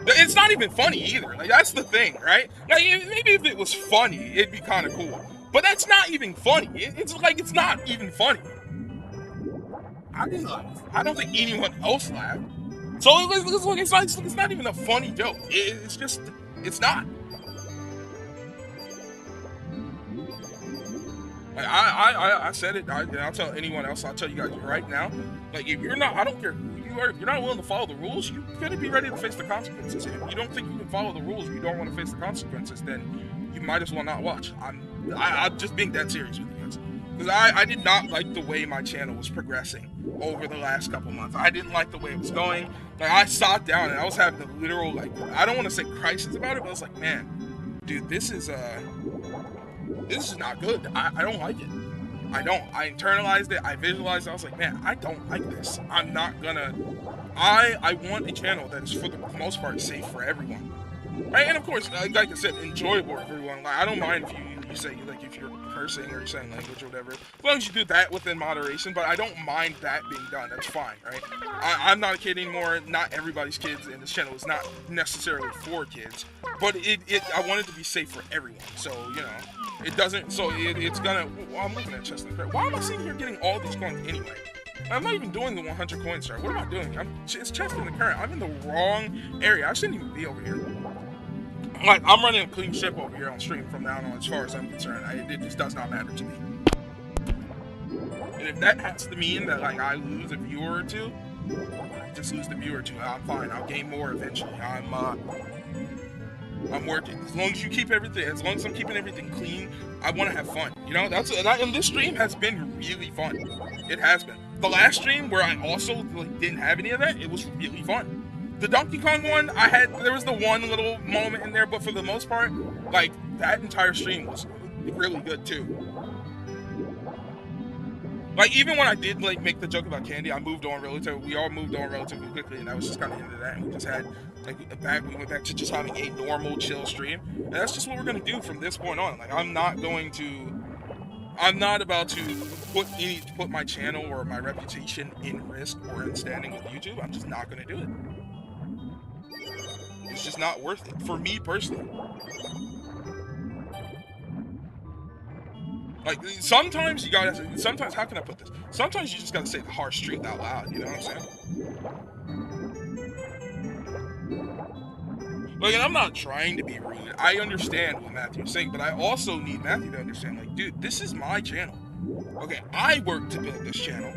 It's not even funny either. Like, that's the thing, right? Like, maybe if it was funny, it'd be kind of cool. But that's not even funny. It's like, it's not even funny. I didn't laugh. I don't think anyone else laughed. So it's not even a funny joke. It's just, it's not. Like, I said it, I'll tell anyone else, I'll tell you guys right now, like, if you're not, I don't care who you are, if you're not willing to follow the rules, you gotta be ready to face the consequences. If you don't think you can follow the rules, if you don't want to face the consequences, then you might as well not watch. I'm just being dead serious with you guys. Because I did not like the way my channel was progressing over the last couple months. I didn't like the way it was going. Like, I sat down and I was having a literal, like, I don't want to say crisis about it, but I was like, man, dude, this is not good. I don't like it. I don't. I internalized it. I visualized it. I was like, man, I don't like this. I'm not gonna... I want a channel that is, for the most part, safe for everyone. Right? And of course, like I said, enjoyable for everyone. Like, I don't mind if you say, like, if you're cursing or you're saying language or whatever. As long as you do that within moderation, but I don't mind that being done. That's fine, right? I'm not a kid anymore. Not everybody's kids, and this channel is not necessarily for kids. But I want it to be safe for everyone. So, you know, it doesn't, so it's gonna, well, I'm looking at chest and credit. Why am I sitting here getting all these coins anyway? I'm not even doing the 100 coin start. What am I doing? It's chest in the current. I'm in the wrong area. I shouldn't even be over here. Like, I'm running a clean ship over here on stream from now on, as far as I'm concerned. It just does not matter to me. And if that has to mean that, like, I lose a viewer or two, just lose the viewer or two. I'm fine. I'll gain more eventually. I'm working. As long as you keep everything, as long as I'm keeping everything clean, I want to have fun. You know, and this stream has been really fun. It has been. The last stream where I also, like, didn't have any of that, it was really fun. The Donkey Kong one, there was the one little moment in there, but for the most part, like, that entire stream was really good too. Like, even when I did, like, make the joke about candy, we all moved on relatively quickly, and I was just kind of into that, and we just had, like, we went back to just having a normal, chill stream, and that's just what we're going to do from this point on. Like, I'm not about to put my channel or my reputation in risk or in standing with YouTube. I'm just not going to do it. It's just not worth it, for me personally. Like, sometimes you gotta, how can I put this? Sometimes you just gotta say the harsh truth out loud, you know what I'm saying? Like, and I'm not trying to be rude. I understand what Matthew's saying, but I also need Matthew to understand, like, dude, this is my channel. Okay, I worked to build this channel.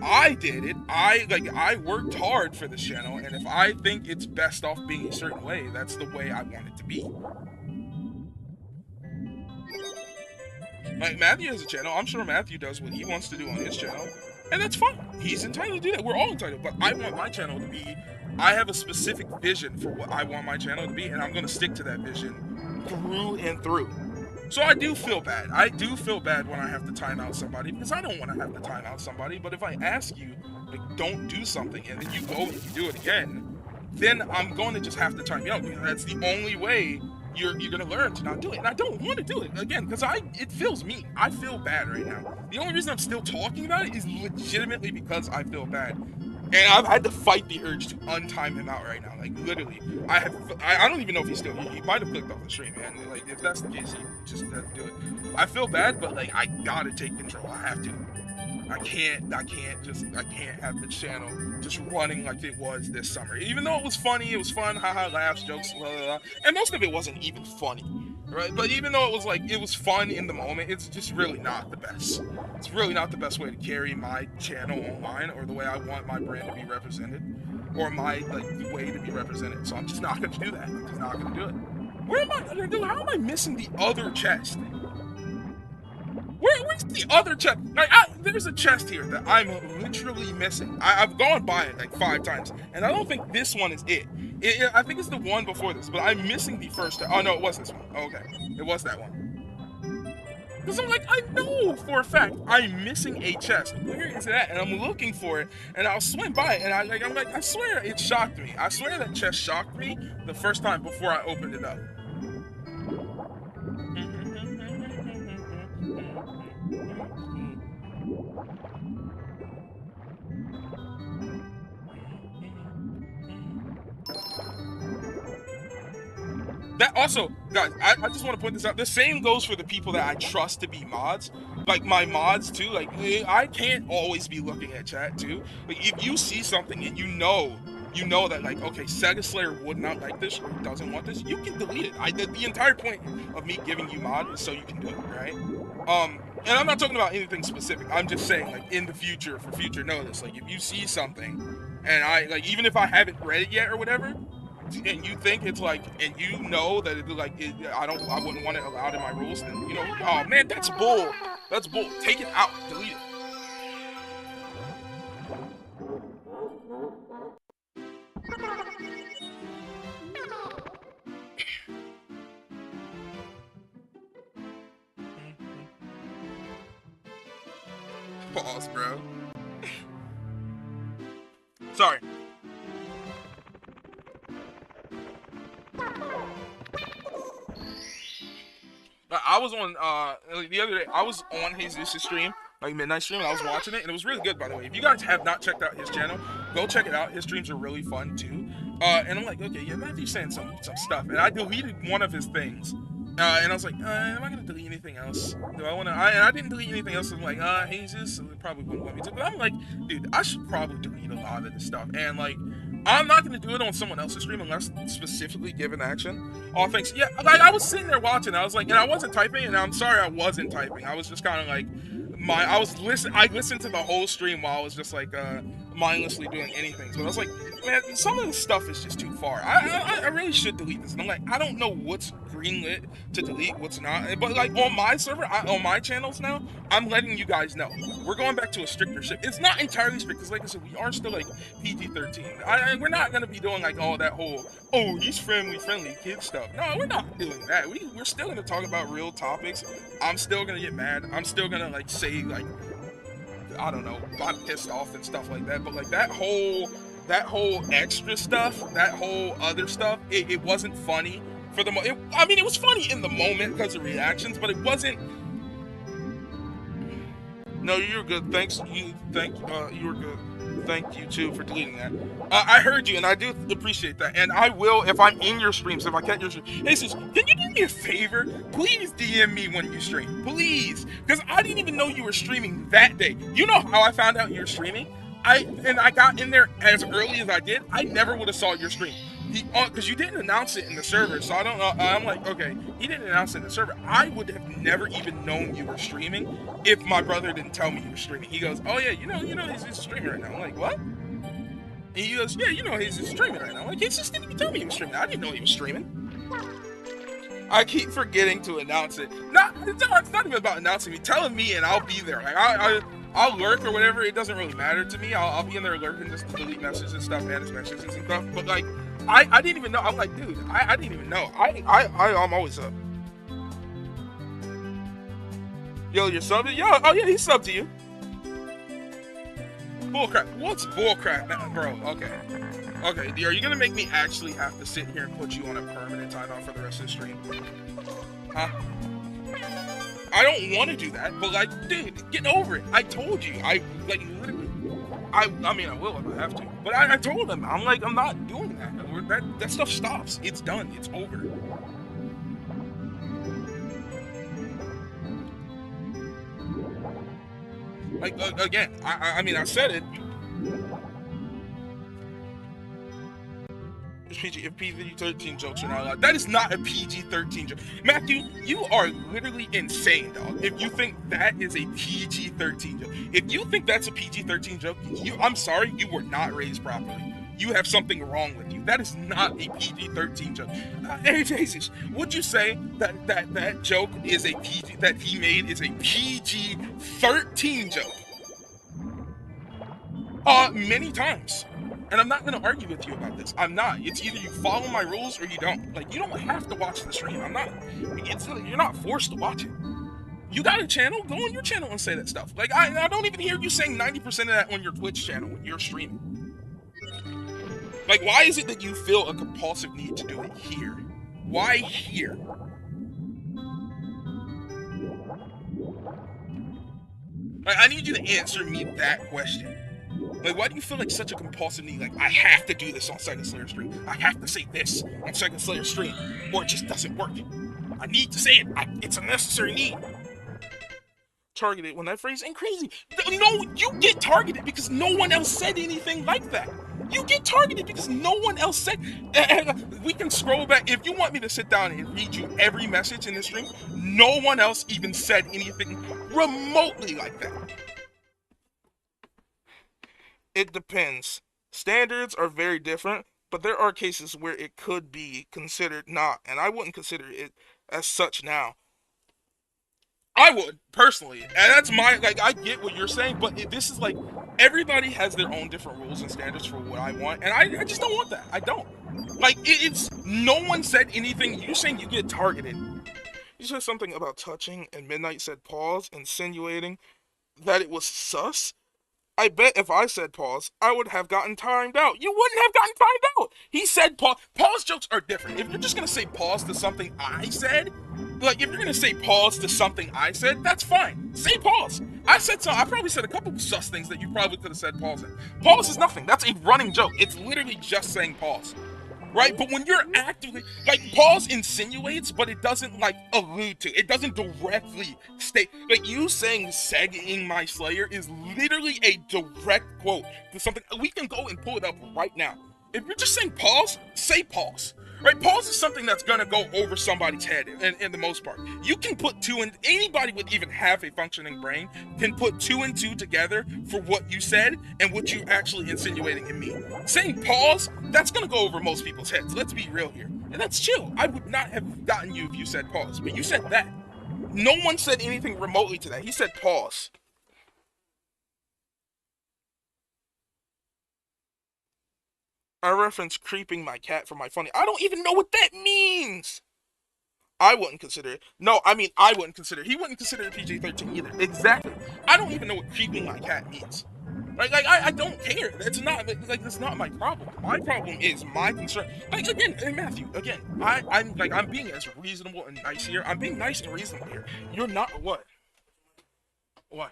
I did it. I worked hard for this channel, and if I think it's best off being a certain way, that's the way I want it to be. Like, Matthew has a channel. I'm sure Matthew does what he wants to do on his channel, and that's fine. He's entitled to do that. We're all entitled, but I want my channel to be, I have a specific vision for what I want my channel to be, and I'm going to stick to that vision through and through. So I do feel bad. I do feel bad when I have to time out somebody, because I don't want to have to time out somebody. But if I ask you, like, don't do something, and then you go and you do it again, then I'm going to just have to time you out, because that's the only way you're going to learn to not do it. And I don't want to do it again, because it feels mean. I feel bad right now. The only reason I'm still talking about it is legitimately because I feel bad. And I've had to fight the urge to untime him out right now. Like, literally. I don't even know if he's still, he might have clicked off the stream, man. Like, if that's the case, he just doesn't do it. I feel bad, but, like, I gotta take control. I have to. I can't have the channel just running like it was this summer. Even though it was funny, it was fun, haha, laughs, jokes, blah, blah, blah. And most of it wasn't even funny, right? But even though it was like, it was fun in the moment, it's just really not the best. It's really not the best way to carry my channel online, or the way I want my brand to be represented, or my, like, way to be represented. So I'm just not gonna do that. I'm just not gonna do it. Where am I gonna do? How am I missing the other chest? Where's the other chest? Like, there's a chest here that I'm literally missing. I've gone by it like 5 times, and I don't think this one is it. I think it's the one before this, but I'm missing the first. Oh no, it was this one. Oh, okay, it was that one. Because I'm like, I know for a fact I'm missing a chest. Where is it at? And I'm looking for it, and I'll swim by it, and I'm like, I swear it shocked me. I swear that chest shocked me the first time before I opened it up. That also, guys, I just want to point this out. The same goes for the people that I trust to be mods. Like, my mods, too. Like, I can't always be looking at chat, too. Like, if you see something and you know that, like, okay, Sega Slayer would not like this, or doesn't want this, you can delete it. The entire point of me giving you mod is so you can do it, right? And I'm not talking about anything specific. I'm just saying, like, in the future, for future notice, like, if you see something, and even if I haven't read it yet or whatever, and you think it's like, and you know that it, like, I wouldn't want it allowed in my rules, then, you know, oh man, that's bull. That's bull. Take it out. Delete it. Pause, bro. Sorry. I was on, the other day, I was on his stream, like midnight stream, and I was watching it, and it was really good, by the way. If you guys have not checked out his channel, go check it out. His streams are really fun, too. And I'm like, okay, yeah, Matthew's saying some stuff, and I deleted one of his things. And I was like, am I gonna delete anything else? Do I wanna, and I didn't delete anything else. I'm like, Jesus, so they probably wouldn't let me to, but I'm like, dude, I should probably delete a lot of this stuff, and like, I'm not gonna do it on someone else's stream unless specifically given action. All thanks, yeah, like, I was sitting there watching, I was like, and I wasn't typing, and I'm sorry I wasn't typing, I was just kind of like, I listened to the whole stream while I was just like, mindlessly doing anything. So I was like, man, some of this stuff is just too far. I really should delete this. And I'm like, I don't know what's greenlit to delete, what's not. But like on my server, on my channels now, I'm letting you guys know. We're going back to a stricter ship. It's not entirely strict because, like I said, we are still like PG-13. We're not gonna be doing like all that whole, oh, he's friendly kid stuff. No, we're not doing that. We're still gonna talk about real topics. I'm still gonna get mad. I'm still gonna like say like, I don't know, I'm pissed off and stuff like that, but like that whole extra stuff, that whole other stuff, it wasn't funny for the I mean, it was funny in the moment because of reactions, but it wasn't. No, you're good. Thanks. You were good. Thank you too for deleting that. I heard you, and I do appreciate that. And I will, if I'm in your streams, if I catch your stream. Hey, sis, can you do me a favor? Please DM me when you stream, please, because I didn't even know you were streaming that day. You know how I found out you're streaming? I got in there as early as I did. I never would have saw your stream. because you didn't announce it in the server, so I don't know. I'm like, okay, he didn't announce it in the server. I would have never even known you were streaming if my brother didn't tell me you were streaming. He goes, oh yeah, he's streaming right now. I'm like, what? And he goes, yeah, he's streaming right now. I'm like, he just didn't even tell me he was streaming. I didn't know he was streaming. I keep forgetting to announce it. It's not even about announcing me. Telling me and I'll be there. Like I'll lurk or whatever. It doesn't really matter to me. I'll be in there lurking just to delete messages and stuff, manage messages and stuff. But like, I didn't even know. I'm like, dude, I didn't even know. I'm always up. Yo, you're subbed? Yo, oh yeah, he's subbed to you. Bullcrap. What's bullcrap, bro? Okay. Okay, are you gonna make me actually have to sit here and put you on a permanent timeout for the rest of the stream? Huh? I don't want to do that, but like, dude, get over it. I told you. I literally. I mean, I will if I have to. But I told him. I'm like, I'm not doing that. That stuff stops. It's done. It's over. Like, again, I mean, I said it. If PG-13 jokes are not allowed. That is not a PG-13 joke. Matthew, you are literally insane, dog. If you think that is a PG-13 joke. If you think that's a PG-13 joke, I'm sorry, you were not raised properly. You have something wrong with you. That is not a PG-13 joke. Hey, Jesus, would you say that joke is a PG, that he made is a PG-13 joke? Many times. And I'm not going to argue with you about this. I'm not. It's either you follow my rules or you don't. Like, you don't have to watch the stream. You're not forced to watch it. You got a channel? Go on your channel and say that stuff. Like, I don't even hear you saying 90% of that on your Twitch channel when you're streaming. Like, why is it that you feel a compulsive need to do it here? Why here? Like, I need you to answer me that question. Like, why do you feel like such a compulsive need? Like, I have to do this on Second Slayer stream. I have to say this on Second Slayer stream, or it just doesn't work. I need to say it. It's a necessary need. Targeted when that phrase ain't crazy. No, you get targeted because no one else said anything like that. You get targeted because no one else said. We can scroll back. If you want me to sit down and read you every message in the stream, no one else even said anything remotely like that. It depends. Standards are very different, but there are cases where it could be considered not, and I wouldn't consider it as such now. I would, personally, and that's my, like, I get what you're saying, but this is like, everybody has their own different rules and standards for what I want, and I just don't want that. I don't. Like, it's, no one said anything. You saying you get targeted. You said something about touching, and Midnight said pause, insinuating that it was sus. I bet if I said pause, I would have gotten timed out. You wouldn't have gotten timed out. He said pause. Pause jokes are different. If you're just going to say pause to something I said, like if you're going to say pause to something I said, that's fine. Say pause. I probably said a couple of sus things that you probably could have said pause in. Pause is nothing. That's a running joke. It's literally just saying pause. Right? But when you're actively, like, pause insinuates, but it doesn't, like, allude to, it doesn't directly state, like, you saying segging my Slayer is literally a direct quote to something. We can go and pull it up right now. If you're just saying pause, say pause. Right? Pause is something that's gonna go over somebody's head in the most part. You can put two and anybody with even half a functioning brain can put 2 and 2 together for what you said and what you actually insinuating in me. Saying pause, that's gonna go over most people's heads. Let's be real here. And that's chill. I would not have gotten you if you said pause, but you said that. No one said anything remotely to that. He said pause. I reference creeping my cat for my funny. I don't even know what that means. I wouldn't consider it. No, I mean, I wouldn't consider it. He wouldn't consider it PG-13 either. Exactly. I don't even know what creeping my cat means. Like I don't care. It's not, like, that's not my problem. My problem is my concern. Like, again, Matthew, again, I'm being as reasonable and nice here. I'm being nice and reasonable here. You're not, what? Why?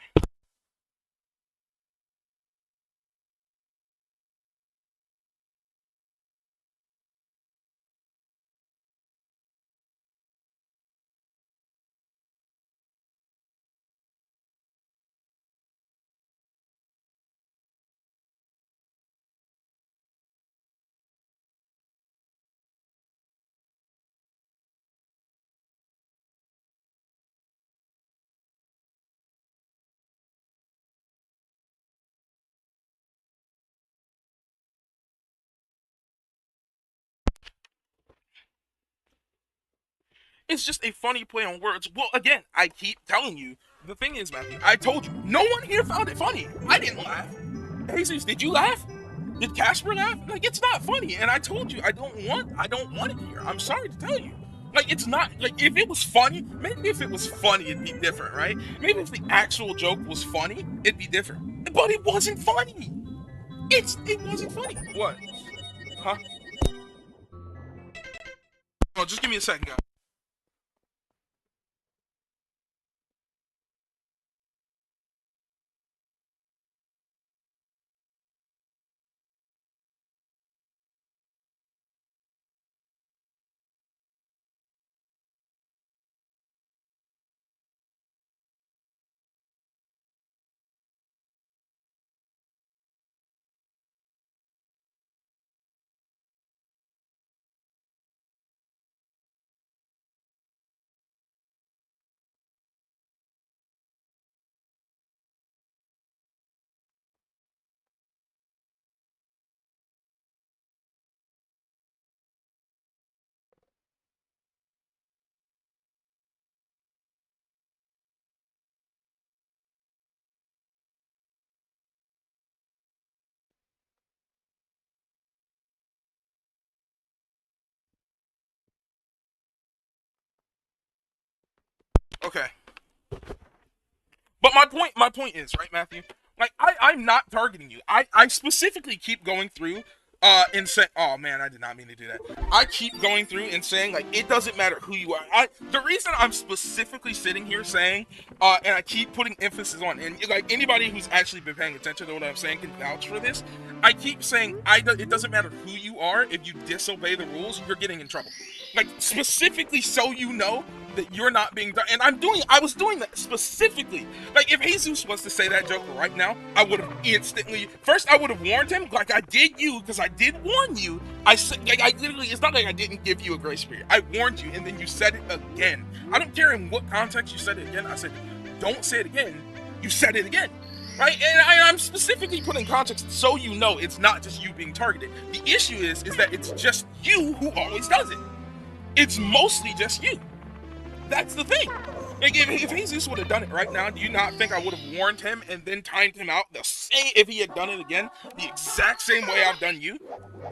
It's just a funny play on words. Well, again, I keep telling you. The thing is, Matthew, I told you, no one here found it funny. I didn't laugh. Jesus, did you laugh? Did Casper laugh? Like, it's not funny. And I told you, I don't want it here. I'm sorry to tell you. Like, it's not, like, if it was funny, maybe if it was funny, it'd be different, right? Maybe if the actual joke was funny, it'd be different. But it wasn't funny. It wasn't funny. What? Huh? Oh, just give me a second, guys. Okay. But my point is, right, Matthew? Like, I'm not targeting you. I specifically keep going through and saying, oh man, I did not mean to do that. I keep going through and saying, like, it doesn't matter who you are. The reason I'm specifically sitting here saying, and I keep putting emphasis on, and like anybody who's actually been paying attention to what I'm saying can vouch for this. I keep saying, it doesn't matter who you are. If you disobey the rules, you're getting in trouble. Like, specifically so you know that you're not being done. And I was doing that specifically. Like, if Jesus was to say that joke right now, I would have instantly, first I would have warned him, like I did you, because I did warn you. I said, like, I literally, it's not like I didn't give you a grace period. I warned you, and then you said it again. I don't care in what context you said it again. I said, don't say it again. You said it again. Right? And I'm specifically putting context so you know it's not just you being targeted. The issue is that it's just you who always does it. It's mostly just you. That's the thing. Like, if Jesus would have done it right now, do you not think I would have warned him and then timed him out the same, if he had done it again, the exact same way I've done you?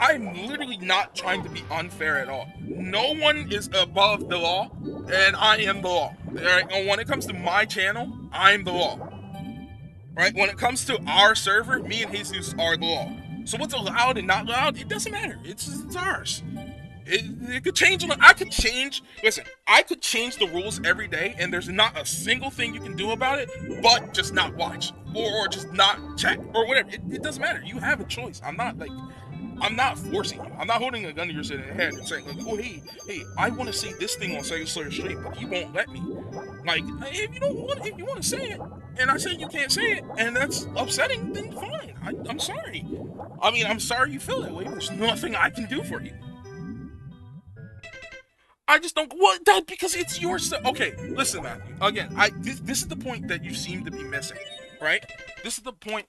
I'm literally not trying to be unfair at all. No one is above the law, and I am the law. Right? And when it comes to my channel, I'm the law. Right? When it comes to our server, me and Jesus are the law. So what's allowed and not allowed, it doesn't matter. It's ours. It could change. I could change. Listen, I could change the rules every day, and there's not a single thing you can do about it, but just not watch or just not check or whatever. It doesn't matter. You have a choice. I'm not forcing you. I'm not holding a gun to your head and saying, like, oh, hey, I want to say this thing on Second Slayer Street, but you won't let me. Like, if you want to say it, and I say you can't say it, and that's upsetting, then fine. I'm sorry. I mean, I'm sorry you feel that way. There's nothing I can do for you. I just don't. What? That because it's your stuff. Okay, listen, Matthew. Again, this is the point that you seem to be missing, right? This is the point.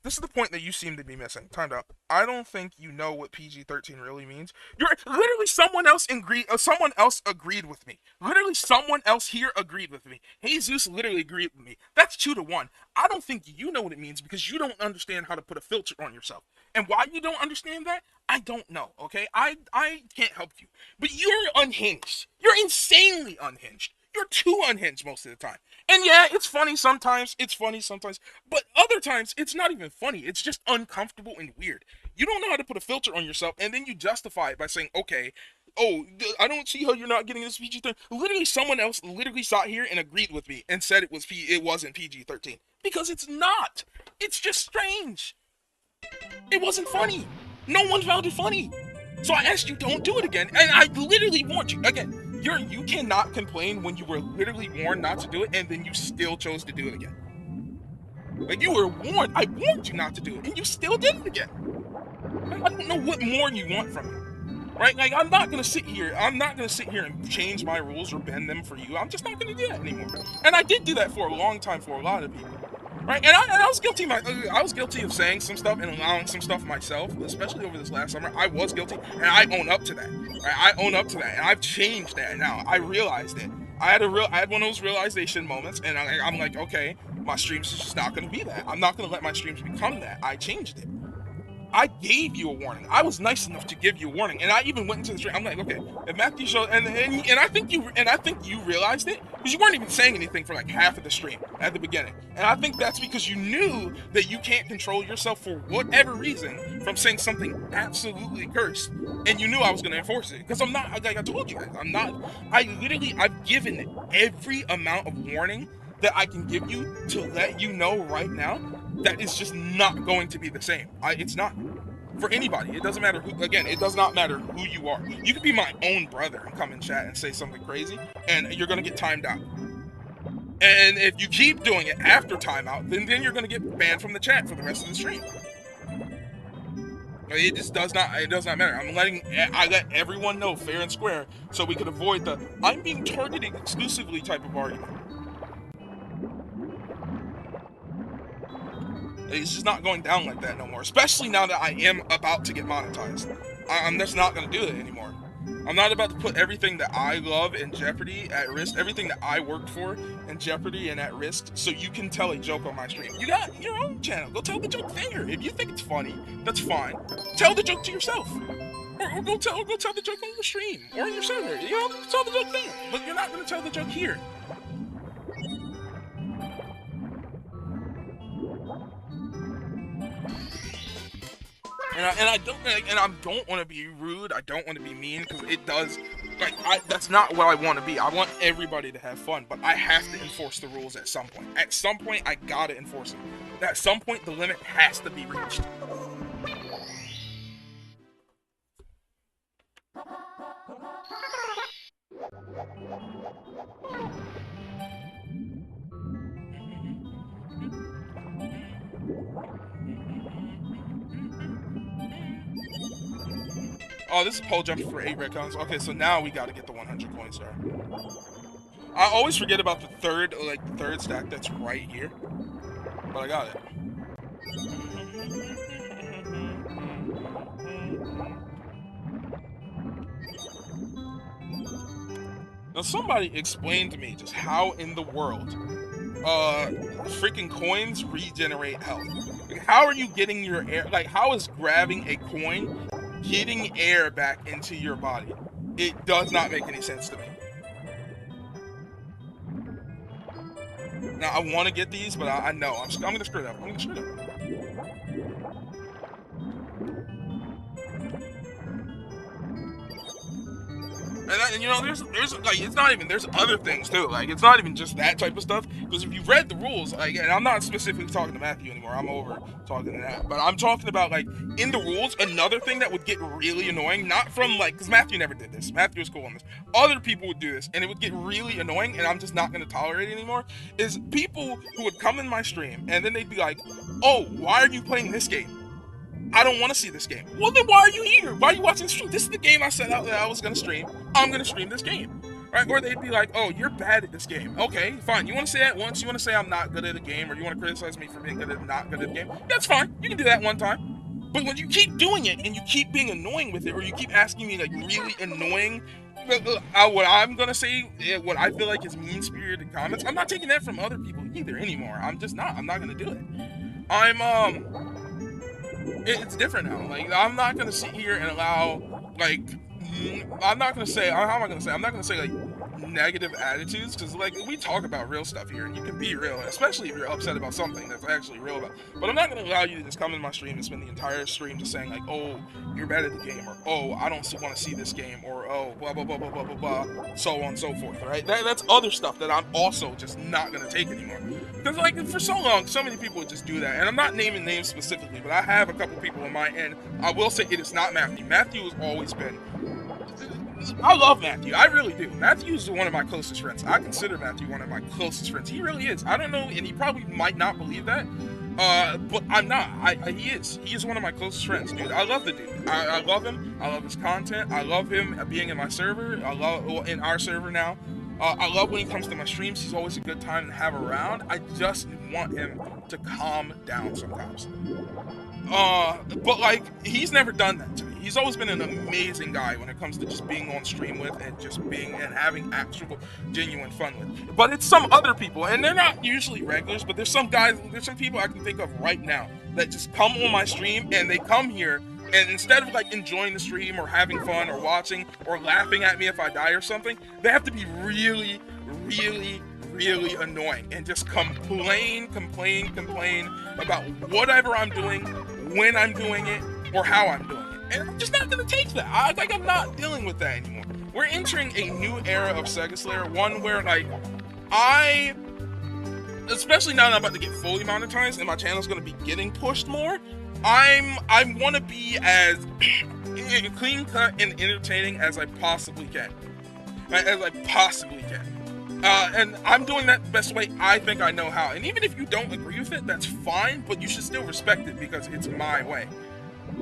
This is the point that you seem to be missing. Timed out. I don't think you know what PG-13 really means. You're literally someone else agreed with me. Literally someone else here agreed with me. Jesus literally agreed with me. That's 2-1. I don't think you know what it means because you don't understand how to put a filter on yourself. And why you don't understand that, I don't know, okay? I can't help you. But you're unhinged. You're insanely unhinged. You're too unhinged most of the time. And yeah, it's funny sometimes. But other times, it's not even funny. It's just uncomfortable and weird. You don't know how to put a filter on yourself, and then you justify it by saying, okay, oh, I don't see how you're not getting this PG-13. Literally, someone else literally sat here and agreed with me and said it wasn't PG-13. Because it's not. It's just strange. It wasn't funny. No one found it funny. So I asked you, don't do it again. And I literally warned you. Again, you cannot complain when you were literally warned not to do it, and then you still chose to do it again. Like, you were warned. I warned you not to do it, and you still did it again. I don't know what more you want from me. Right? Like, I'm not gonna sit here and change my rules or bend them for you. I'm just not gonna do that anymore. And I did do that for a long time for a lot of people. Right, and I was guilty. I was guilty of saying some stuff and allowing some stuff myself, especially over this last summer. I was guilty, and I own up to that. Right, I own up to that, and I've changed that now. I realized it. I had one of those realization moments, and I'm like, okay, my streams is just not going to be that. I'm not going to let my streams become that. I changed it. I gave you a warning. I was nice enough to give you a warning, and I even went into the stream. I'm like, okay, if Matthew showed, and I think you realized it because you weren't even saying anything for like half of the stream at the beginning, and I think that's because you knew that you can't control yourself for whatever reason from saying something absolutely cursed, and you knew I was going to enforce it because I'm not. Like I told you guys, I'm not. I've given every amount of warning that I can give you to let you know right now that is just not going to be the same. It's not for anybody. It doesn't matter who. Again, it does not matter who you are. You could be my own brother and come in chat and say something crazy, and you're gonna get timed out. And if you keep doing it after timeout, then you're gonna get banned from the chat for the rest of the stream. It just does not. It does not matter. I let everyone know fair and square, so we could avoid the "I'm being targeted exclusively" type of argument. It's just not going down like that no more, especially now that I am about to get monetized. I'm just not going to do it anymore. I'm not about to put everything that I love in jeopardy, at risk, everything that I worked for in jeopardy and at risk, so you can tell a joke on my stream. You got your own channel. Go tell the joke there. If you think it's funny, that's fine. Tell the joke to yourself. Or go tell the joke on your stream or on your server. You know, tell the joke there. But you're not going to tell the joke here. And I don't want to be rude. I don't want to be mean because it does, that's not what I want to be. I want everybody to have fun, but I have to enforce the rules at some point. At some point, I gotta enforce them. At some point, the limit has to be reached. Oh, this is pole jump for 8 red coins. Okay, so now we gotta get the 100 coins there. I always forget about the third stack that's right here. But I got it. Now somebody explain to me just how in the world freaking coins regenerate health. Like, how are you getting your air? Like, how is grabbing a coin getting air back into your body? It does not make any sense to me. Now I want to get these, but I know I'm gonna screw it up. I'm gonna screw it up. And you know, there's like, it's not even, there's other things too. Like, it's not even just that type of stuff. Because if you've read the rules, like, and I'm not specifically talking to Matthew anymore. I'm over talking to that. But I'm talking about, like, in the rules, another thing that would get really annoying, not from, like, because Matthew never did this. Matthew was cool on this. Other people would do this, and it would get really annoying, and I'm just not going to tolerate it anymore, is people who would come in my stream, and then they'd be like, oh, why are you playing this game? I don't want to see this game. Well, then why are you here? Why are you watching the stream? This is the game I set out that I was going to stream. I'm going to stream this game. Right? Or they'd be like, oh, you're bad at this game. Okay, fine. You want to say that once? You want to say I'm not good at a game, or you want to criticize me for being not good at the game? That's fine. You can do that one time. But when you keep doing it, and you keep being annoying with it, or you keep asking me, like, really annoying, what I'm going to say, what I feel like is mean-spirited comments, I'm not taking that from other people either anymore. I'm just not. I'm not going to do it. It's different now. Like, I'm not gonna sit here and allow, like, I'm not gonna say, how am I gonna say? I'm not gonna say, like, negative attitudes, because, like, we talk about real stuff here, and you can be real, especially if you're upset about something that's actually real about. But I'm not gonna allow you to just come in my stream and spend the entire stream just saying, like, oh, you're bad at the game, or oh, I don't want to see this game, or oh, blah blah blah blah blah blah blah, so on and so forth. Right? That's other stuff that I'm also just not gonna take anymore. Because, like, for so long, so many people would just do that. And I'm not naming names specifically, but I have a couple people on my end. I will say it is not Matthew. Matthew has always been... I love Matthew. I really do. Matthew is one of my closest friends. I consider Matthew one of my closest friends. He really is. I don't know, and he probably might not believe that. But I'm not. He is. He is one of my closest friends, dude. I love the dude. I love him. I love his content. I love him being in my server. I love in our server now. I love when he comes to my streams. He's always a good time to have around. I just want him to calm down sometimes. But like, he's never done that to me. He's always been an amazing guy when it comes to just being on stream with and just being and having actual genuine fun with. But it's some other people, and they're not usually regulars, but there's some people I can think of right now that just come on my stream and they come here and instead of like enjoying the stream or having fun or watching or laughing at me if I die or something, they have to be really, really, really annoying and just complain about whatever I'm doing, when I'm doing it, or how I'm doing it. And I'm just not gonna take that. I'm not dealing with that anymore. We're entering a new era of Sega Slayer, one where like especially now that I'm about to get fully monetized and my channel's gonna be getting pushed more, I want to be as clean cut and entertaining as I possibly can, and I'm doing that the best way I think I know how. And even if you don't agree with it, that's fine, but you should still respect it because it's my way.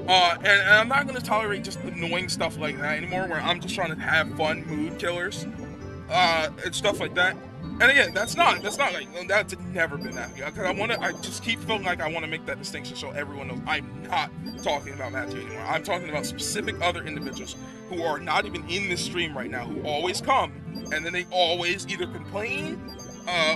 And I'm not going to tolerate just annoying stuff like that anymore, where I'm just trying to have fun mood killers, and stuff like that. And again, that's never been that, because I just keep feeling like I want to make that distinction so everyone knows I'm not talking about Matthew anymore. I'm talking about specific other individuals who are not even in this stream right now, who always come, and then they always either complain,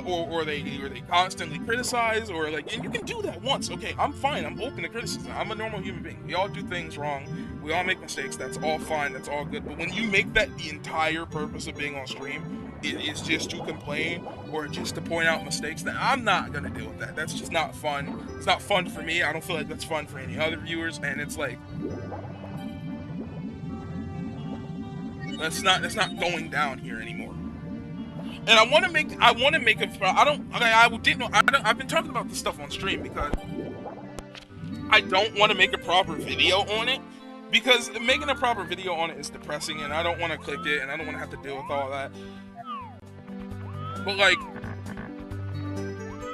or they constantly criticize, or like, and you can do that once, okay, I'm fine, I'm open to criticism, I'm a normal human being, we all do things wrong, we all make mistakes, that's all fine, that's all good, but when you make that the entire purpose of being on stream, it is just to complain or just to point out mistakes, then I'm not gonna deal with that. That's just not fun. It's not fun for me. I don't feel like that's fun for any other viewers, and it's like that's not going down here anymore. And I want to make it. I've been talking about this stuff on stream because I don't want to make a proper video on it, because making a proper video on it is depressing, and I don't want to click it, and I don't want to have to deal with all that. But like,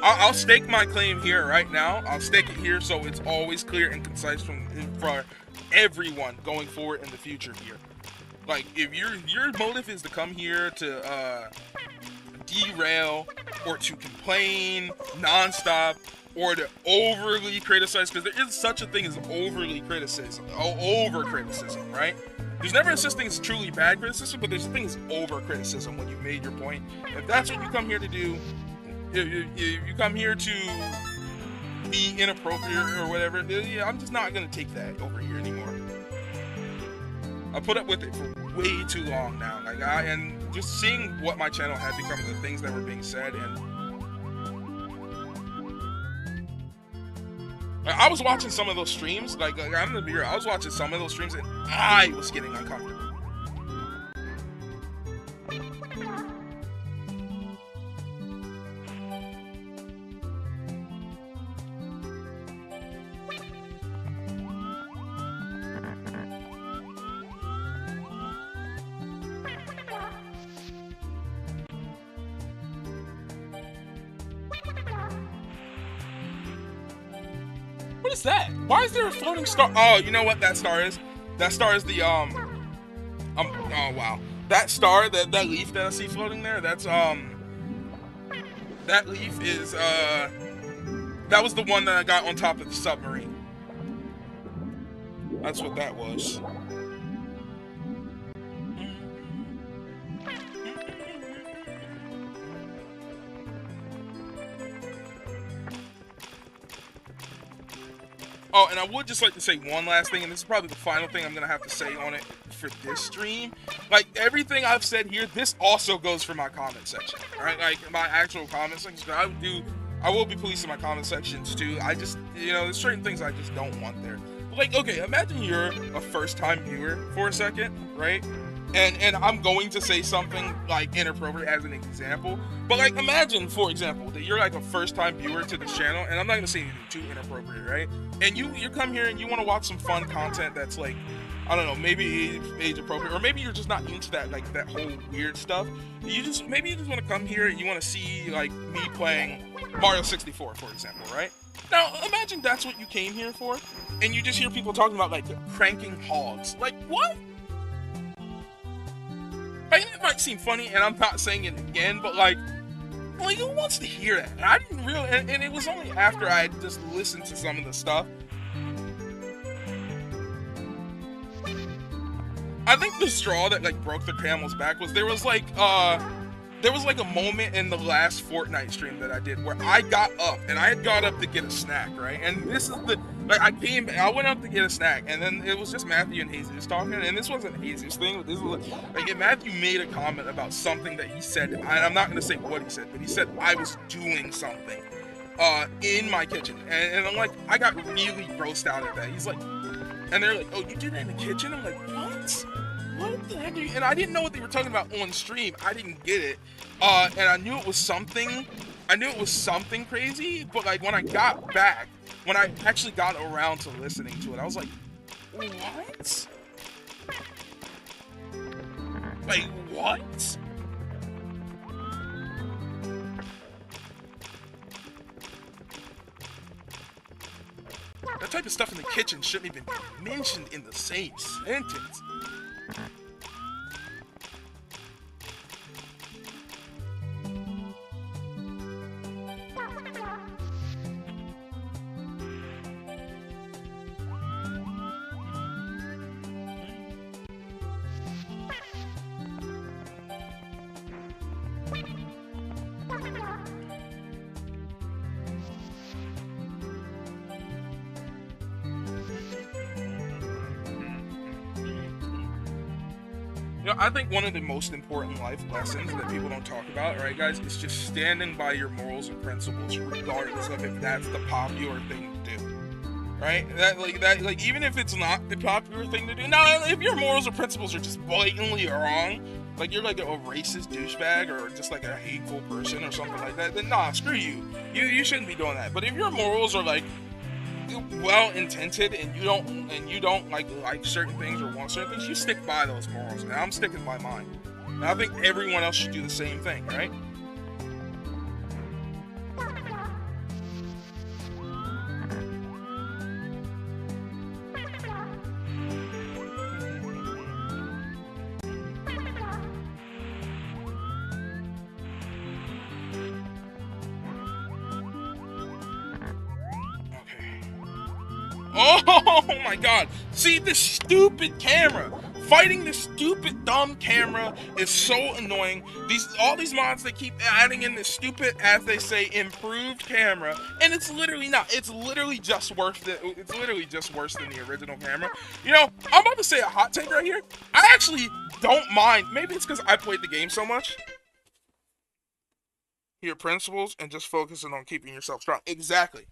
I'll stake my claim here right now. I'll stake it here so it's always clear and concise for everyone going forward in the future here. Like, if your motive is to come here to derail or to complain nonstop or to overly criticize, because there is such a thing as over criticism, right? There's never such thing as truly bad criticism, but there's a thing as over criticism when you've made your point. If that's what you come here to do, you come here to be inappropriate or whatever, I'm just not gonna take that over here anymore. I put up with it for way too long now, and just seeing what my channel had become, the things that were being said, and I was watching some of those streams, I'm gonna be real, I was watching some of those streams and I was getting uncomfortable. What is that? Why is there a floating star? Oh, you know what that star is? That star is the oh wow. That star, that leaf that I see floating there, that's that leaf is that was the one that I got on top of the submarine. That's what that was. Oh, and I would just like to say one last thing, and this is probably the final thing I'm going to have to say on it for this stream. Like, everything I've said here, this also goes for my comment section, alright? Like, my actual comment section. I will be policing my comment sections, too. I just, there's certain things I just don't want there. Like, okay, imagine you're a first-time viewer for a second, right? And I'm going to say something, like, inappropriate as an example. But, like, imagine, for example, that you're, like, a first-time viewer to this channel, and I'm not going to say anything too inappropriate, right? And you come here and you want to watch some fun content that's, like, I don't know, maybe age appropriate, or maybe you're just not into that, like, that whole weird stuff. Maybe you just want to come here and you want to see, like, me playing Mario 64, for example, right? Now, imagine that's what you came here for, and you just hear people talking about, like, cranking hogs. Like, what? Like, might seem funny, and I'm not saying it again, but like who wants to hear that? And I didn't really, and it was only after I had just listened to some of the stuff. I think the straw that like broke the camel's back was there was like a moment in the last Fortnite stream that I did where I got up, and I had got up to get a snack, right? And this is the, like, I went up to get a snack, and then it was just Matthew and Jesus talking, and this wasn't Jesus' thing, but this was like Matthew made a comment about something that he said, and I'm not gonna say what he said, but he said I was doing something in my kitchen, and I'm like, I got really grossed out at that. He's like, and they're like, oh, you did that in the kitchen? I'm like, what? What the heck? And I didn't know what they were talking about on stream. I didn't get it. And I knew it was something. I knew it was something crazy. But like when I got back, when I actually got around to listening to it, I was like, what? Like what? That type of stuff in the kitchen shouldn't even be mentioned in the same sentence. You know, I think one of the most important life lessons that people don't talk about, right, guys, is just standing by your morals and principles, regardless of if that's the popular thing to do, right? Like, even if it's not the popular thing to do. Now, if your morals or principles are just blatantly wrong, like you're like a racist douchebag or just like a hateful person or something like that, then nah, screw you. You shouldn't be doing that. But if your morals are like well intended and you don't like certain things or want certain things, you stick by those morals, and I'm sticking by mine, and I think everyone else should do the same thing, right? Oh my god. See, this stupid camera. Fighting this stupid, dumb camera is so annoying. All these mods, they keep adding in this stupid, as they say, improved camera. And it's literally not. It's literally just worse than the original camera. You know, I'm about to say a hot take right here. I actually don't mind. Maybe it's because I played the game so much. Your principles and just focusing on keeping yourself strong. Exactly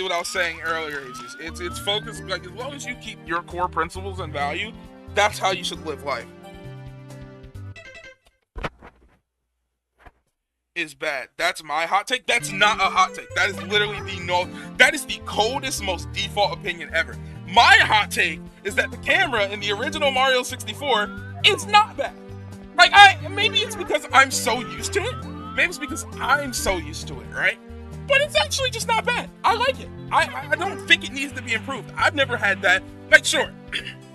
what I was saying earlier. It's focused, like, as long as you keep your core principles and value, that's how you should live life. Is bad. That's my hot take. That's not a hot take. That is literally that is the coldest, most default opinion ever. My hot take is that the camera in the original Mario 64 is not bad. Like, maybe it's because I'm so used to it. Maybe it's because I'm so used to it, right? But it's actually just not bad. I like it. I don't think it needs to be improved. I've never had that. Like, sure,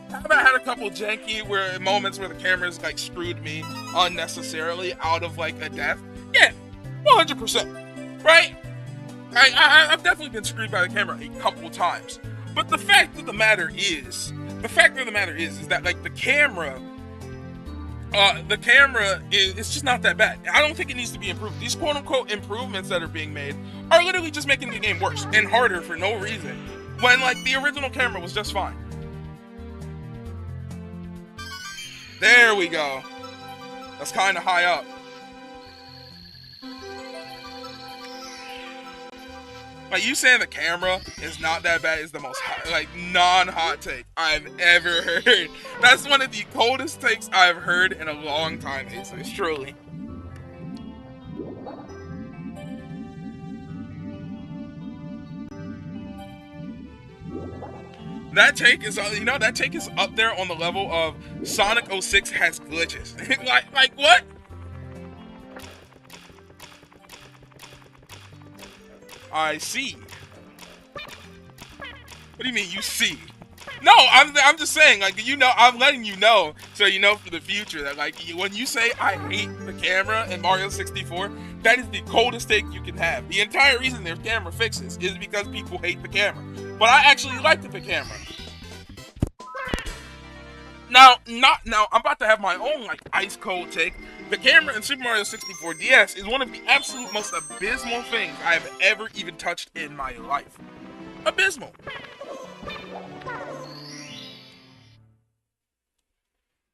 have I had a couple janky moments where the camera's like screwed me unnecessarily out of like a death? Yeah, 100%. Right? I've definitely been screwed by the camera a couple times. But the fact of the matter is that like the camera is just not that bad. I don't think it needs to be improved. These quote-unquote improvements that are being made are literally just making the game worse and harder for no reason, when like the original camera was just fine. There we go. That's kind of high up. Like, you saying the camera is not that bad is the most non-hot take I've ever heard. That's one of the coldest takes I've heard in a long time, it's truly. That take is, that take is up there on the level of Sonic 06 has glitches. like what? I see. What do you mean you see? No, I'm just saying, like, you know, I'm letting you know, so you know for the future that, like, when you say I hate the camera in Mario 64, that is the coldest take you can have. The entire reason there's camera fixes is because people hate the camera. But I actually like the camera. Now, I'm about to have my own, like, ice cold take. The camera in Super Mario 64 DS is one of the absolute most abysmal things I have ever even touched in my life. Abysmal.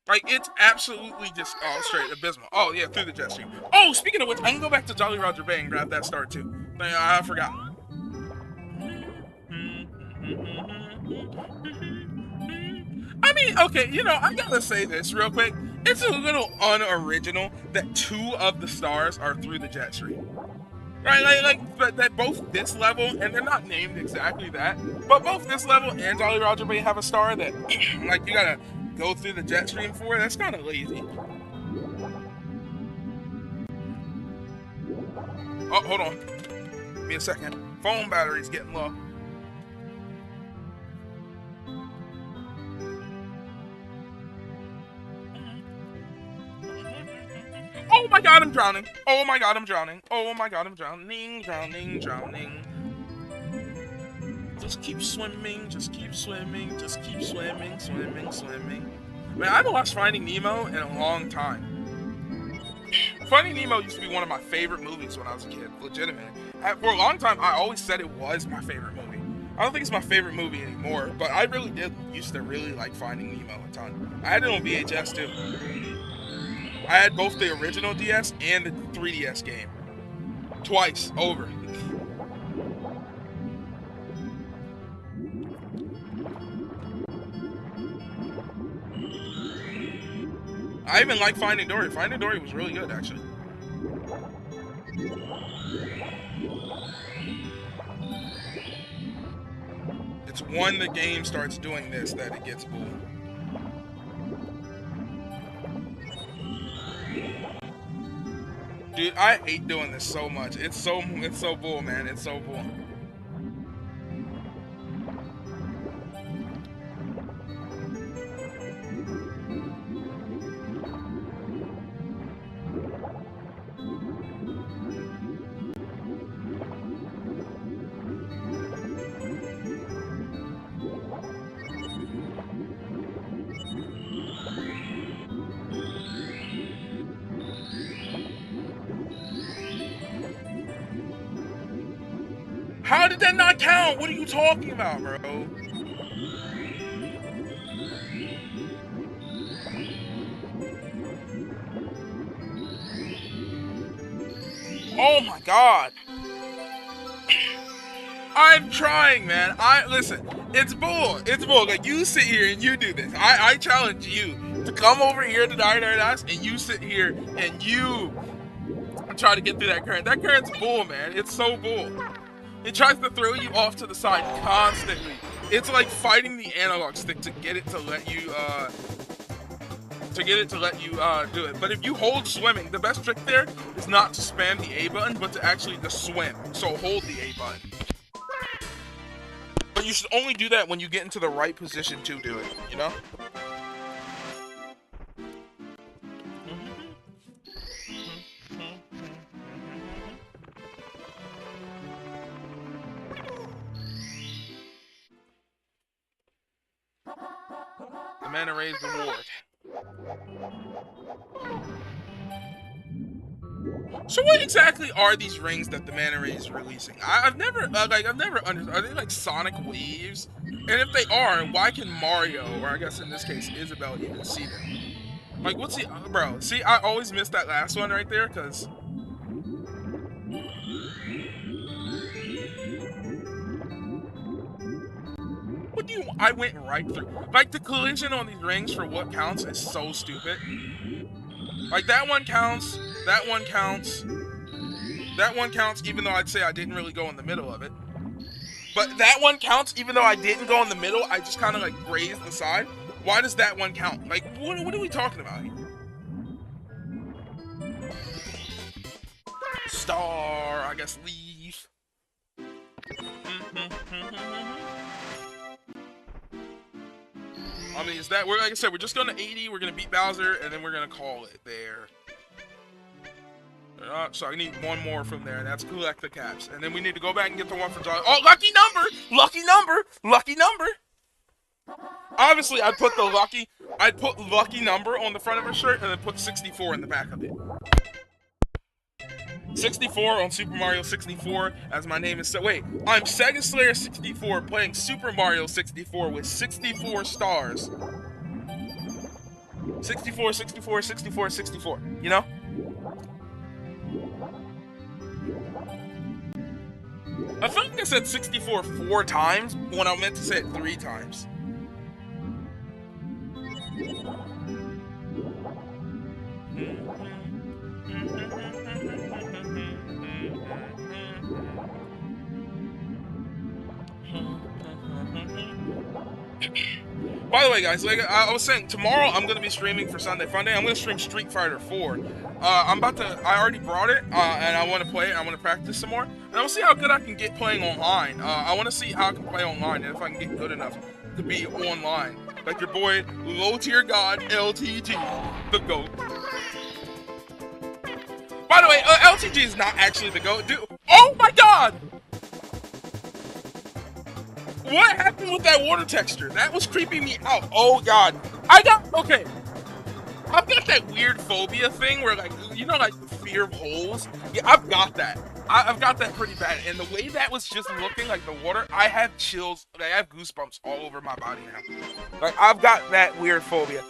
Like, it's absolutely just, oh, straight abysmal. Oh, yeah, through the jet stream. Oh, speaking of which, I can go back to Jolly Roger Bay and grab that star, too. I forgot. I mean, okay, you know, I gotta say this real quick. It's a little unoriginal that 2 of the stars are through the jet stream. Right, like that both this level, and they're not named exactly that, but both this level and Jolly Roger Bay have a star that, like, you gotta go through the jet stream for. That's kind of lazy. Oh, hold on. Give me a second. Phone battery's getting low. Oh my god, I'm drowning. Oh my god, I'm drowning. Oh my god, I'm drowning, drowning, drowning. Just keep swimming, just keep swimming, just keep swimming, swimming, swimming. Man, I haven't watched Finding Nemo in a long time. Finding Nemo used to be one of my favorite movies when I was a kid, legitimate. For a long time, I always said it was my favorite movie. I don't think it's my favorite movie anymore, but I really used to really like Finding Nemo a ton. I had it on VHS too. I had both the original DS and the 3DS game. Twice, over. I even like Finding Dory. Finding Dory was really good, actually. It's when the game starts doing this that it gets bull. Dude, I hate doing this so much. It's so bull, man. It's so bull. How did that not count? What are you talking about, bro? Oh my god. I'm trying, man. Listen, it's bull. It's bull. Like, you sit here and you do this. I challenge you to come over here to Us and you sit here and you try to get through that current. That current's bull, man. It's so bull. It tries to throw you off to the side constantly. It's like fighting the analog stick to get it to let you do it. But if you hold swimming, the best trick there is not to spam the A button, but to actually just swim. So hold the A button. But you should only do that when you get into the right position to do it, you know? The Mana Ray's reward. So what exactly are these rings that the Mana Ray is releasing? I've never understood. Are they like sonic waves? And if they are, why can Mario, or I guess in this case Isabelle, even see them? Like, what's the bro? See, I always miss that last one right there, cause. What do you? I went right through. Like, the collision on these rings for what counts is so stupid. Like, that one counts. That one counts. That one counts, even though I'd say I didn't really go in the middle of it. But that one counts, even though I didn't go in the middle. I just kind of like grazed the side. Why does that one count? Like, what are we talking about here? Star, I guess, leave. I mean, is that, we're, like I said, we're just going to 80, we're going to beat Bowser, and then we're going to call it there. So I need one more from there, and that's collect the caps. And then we need to go back and get the one for Jolly. Oh, lucky number! Lucky number! Lucky number! Obviously, I'd put lucky number on the front of her shirt, and then put 64 in the back of it. 64 on Super Mario 64, as my name is. So wait, I'm Sega Slayer 64 playing Super Mario 64 with 64 stars. 64, 64, 64, 64. You know? I feel like I said 64 4 times when I meant to say it 3 times. By the way, guys, like I was saying, tomorrow I'm gonna be streaming for Sunday Funday. I'm gonna stream Street Fighter 4. I already brought it, and I want to play it. I want to practice some more, and I want to see how good I can get playing online. I want to see how I can play online, and if I can get good enough to be online. Like your boy, low tier god LTG, the GOAT. By the way, LTG is not actually the GOAT, dude. Oh my god! What happened with that water texture? That was creeping me out. Oh god. I've got that weird phobia thing where, like, you know, like fear of holes? Yeah, I've got that. I've got that pretty bad. And the way that was just looking, like the water, I have chills. I have goosebumps all over my body now. Like, I've got that weird phobia.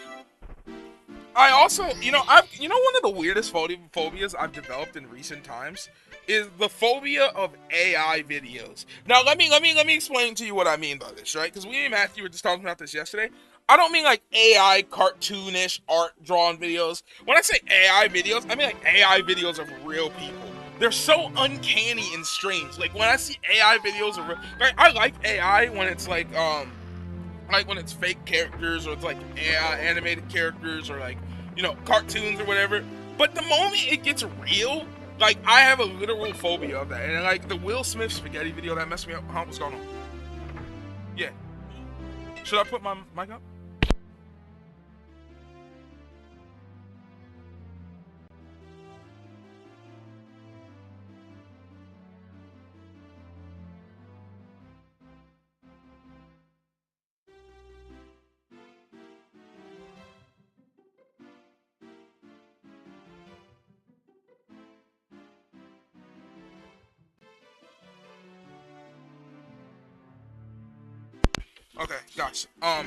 I also, one of the weirdest phobias I've developed in recent times is the phobia of AI videos. Now, let me explain to you what I mean by this, right? Because we and Matthew were just talking about this yesterday. I don't mean like AI cartoonish art drawn videos. When I say AI videos, I mean like AI videos of real people. They're so uncanny and strange. Like when I see AI videos of like, I like AI when it's like when it's fake characters or it's like AI animated characters or like, you know, cartoons or whatever. But the moment it gets real, like I have a literal phobia of that. And like the Will Smith spaghetti video that messed me up. What's going on? Yeah. Should I put my mic up? Okay, guys. Hold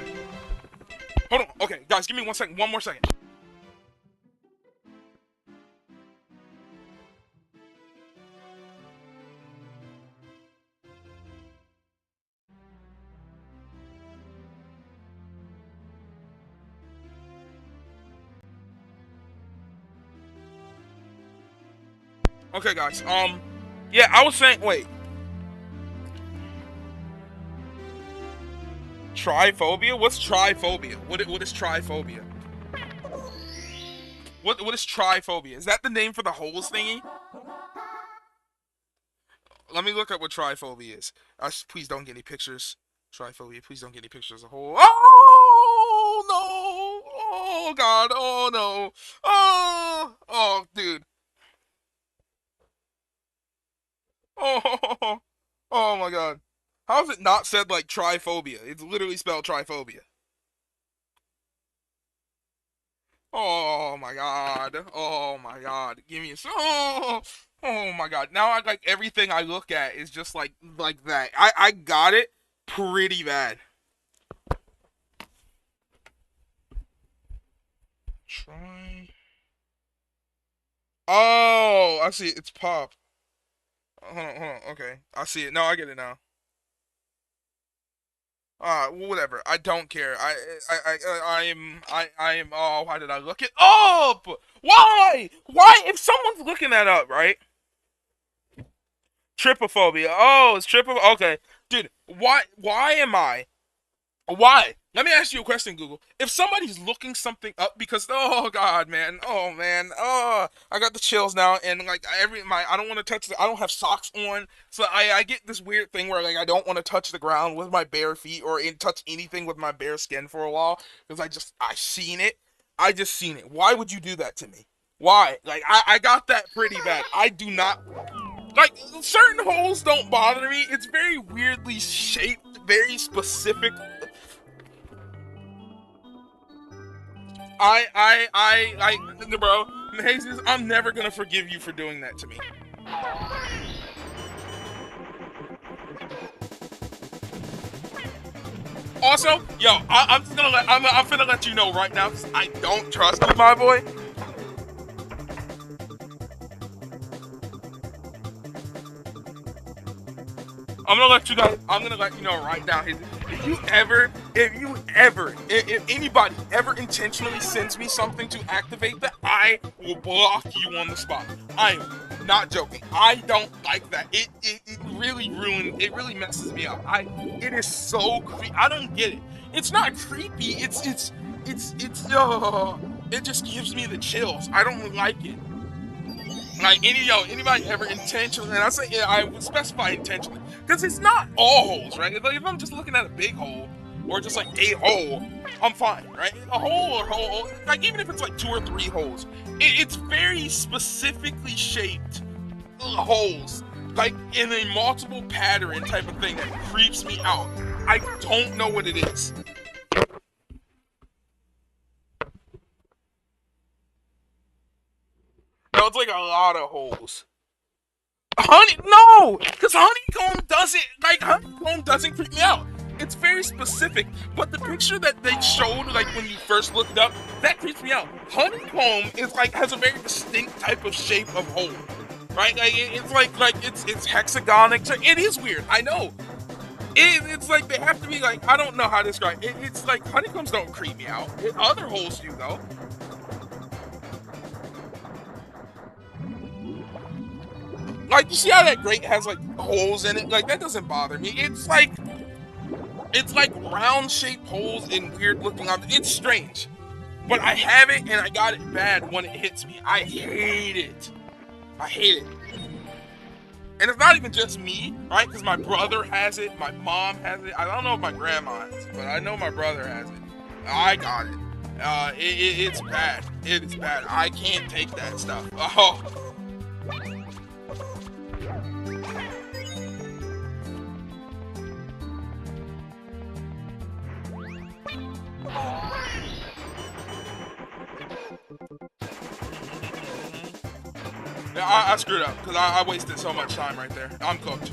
on. Okay, guys, give me 1 second. One more second. Okay, guys. Yeah, I was saying. Wait. Triphobia? What's triphobia? What is triphobia? What is triphobia? Is that the name for the holes thingy? Let me look up what triphobia is. Please don't get any pictures. Triphobia. Please don't get any pictures of hole. Oh no! Oh god! Oh no! Oh dude! Oh oh my god! How is it not said like triphobia? It's literally spelled triphobia. Oh my god. Oh my god. Give me a oh my god. Now I like everything I look at is just like that. I got it pretty bad. Try. Oh, I see it. It's pop. Hold on. Okay. I see it. No, I get it now. Whatever. I don't care. I am. Oh, why did I look it up? Why? Why? If someone's looking that up, right? Trypophobia. Oh, it's trypo. Okay, dude. Why? Why am I? Why? Let me ask you a question, Google. If somebody's looking something up because oh god, man, I got the chills now, and like I don't want to touch I don't have socks on, so I get this weird thing where like I don't want to touch the ground with my bare feet or touch anything with my bare skin for a while because I seen it, I just seen it. Why would you do that to me? Why? Like I got that pretty bad. I do not like certain holes don't bother me. It's very weirdly shaped, very specific. Bro, Jesus, I'm never gonna forgive you for doing that to me. Also, yo, I'm just gonna I'm finna let you know right now, cause I don't trust you, my boy. I'm gonna let you know right now. If anybody ever intentionally sends me something to activate that, I will block you on the spot. I am not joking. I don't like that. It really messes me up. It is so creepy. I don't get it. It's not creepy. It just gives me the chills. I don't like it. Like anybody ever intentionally, and I say yeah, I would specify intentionally, because it's not all holes, right? Like if I'm just looking at a big hole or just like a hole, I'm fine, right? A hole or hole, like even if it's like 2 or 3 holes, it's very specifically shaped holes, like in a multiple pattern type of thing that creeps me out. I don't know what it is. No, it's like a lot of holes. No, because honeycomb doesn't freak me out. It's very specific, but the picture that they showed, like when you first looked it up, that creeps me out. Honeycomb is like has a very distinct type of shape of hole, right? Like it's it's hexagonic. It is weird. I know. It's like they have to be like I don't know how to describe it. It's like honeycombs don't creep me out. Other holes do though. Like you see how that grate has like holes in it? Like that doesn't bother me. It's like round shaped holes in weird looking objects. It's strange. But I have it and I got it bad when it hits me. I hate it. I hate it. And it's not even just me, right? Because my brother has it, my mom has it. I don't know if my grandma has it, but I know my brother has it. I got it. It's bad. It is bad. I can't take that stuff. Oh. Yeah, I screwed up because I wasted so much time right there. I'm cooked.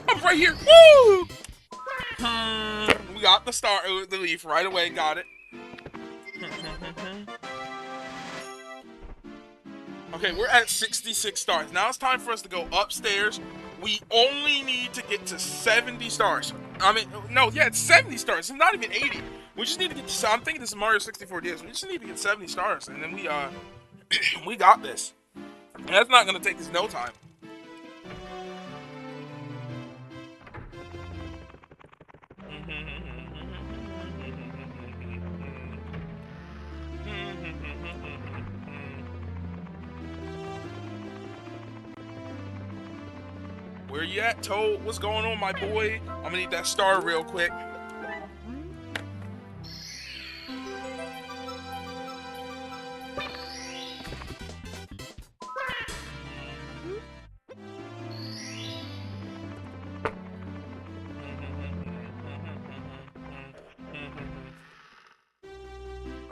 I'm right here. Woo! We got the leaf right away. Got it. Okay, we're at 66 stars. Now it's time for us to go upstairs. We only need to get to 70 stars. I mean, no, yeah, it's 70 stars. It's not even 80. We just need to get to, I'm thinking this is Mario 64 DS. We just need to get 70 stars, and then we got this. And that's not going to take us no time. Where you at, Toad? What's going on, my boy? I'm gonna need that star real quick.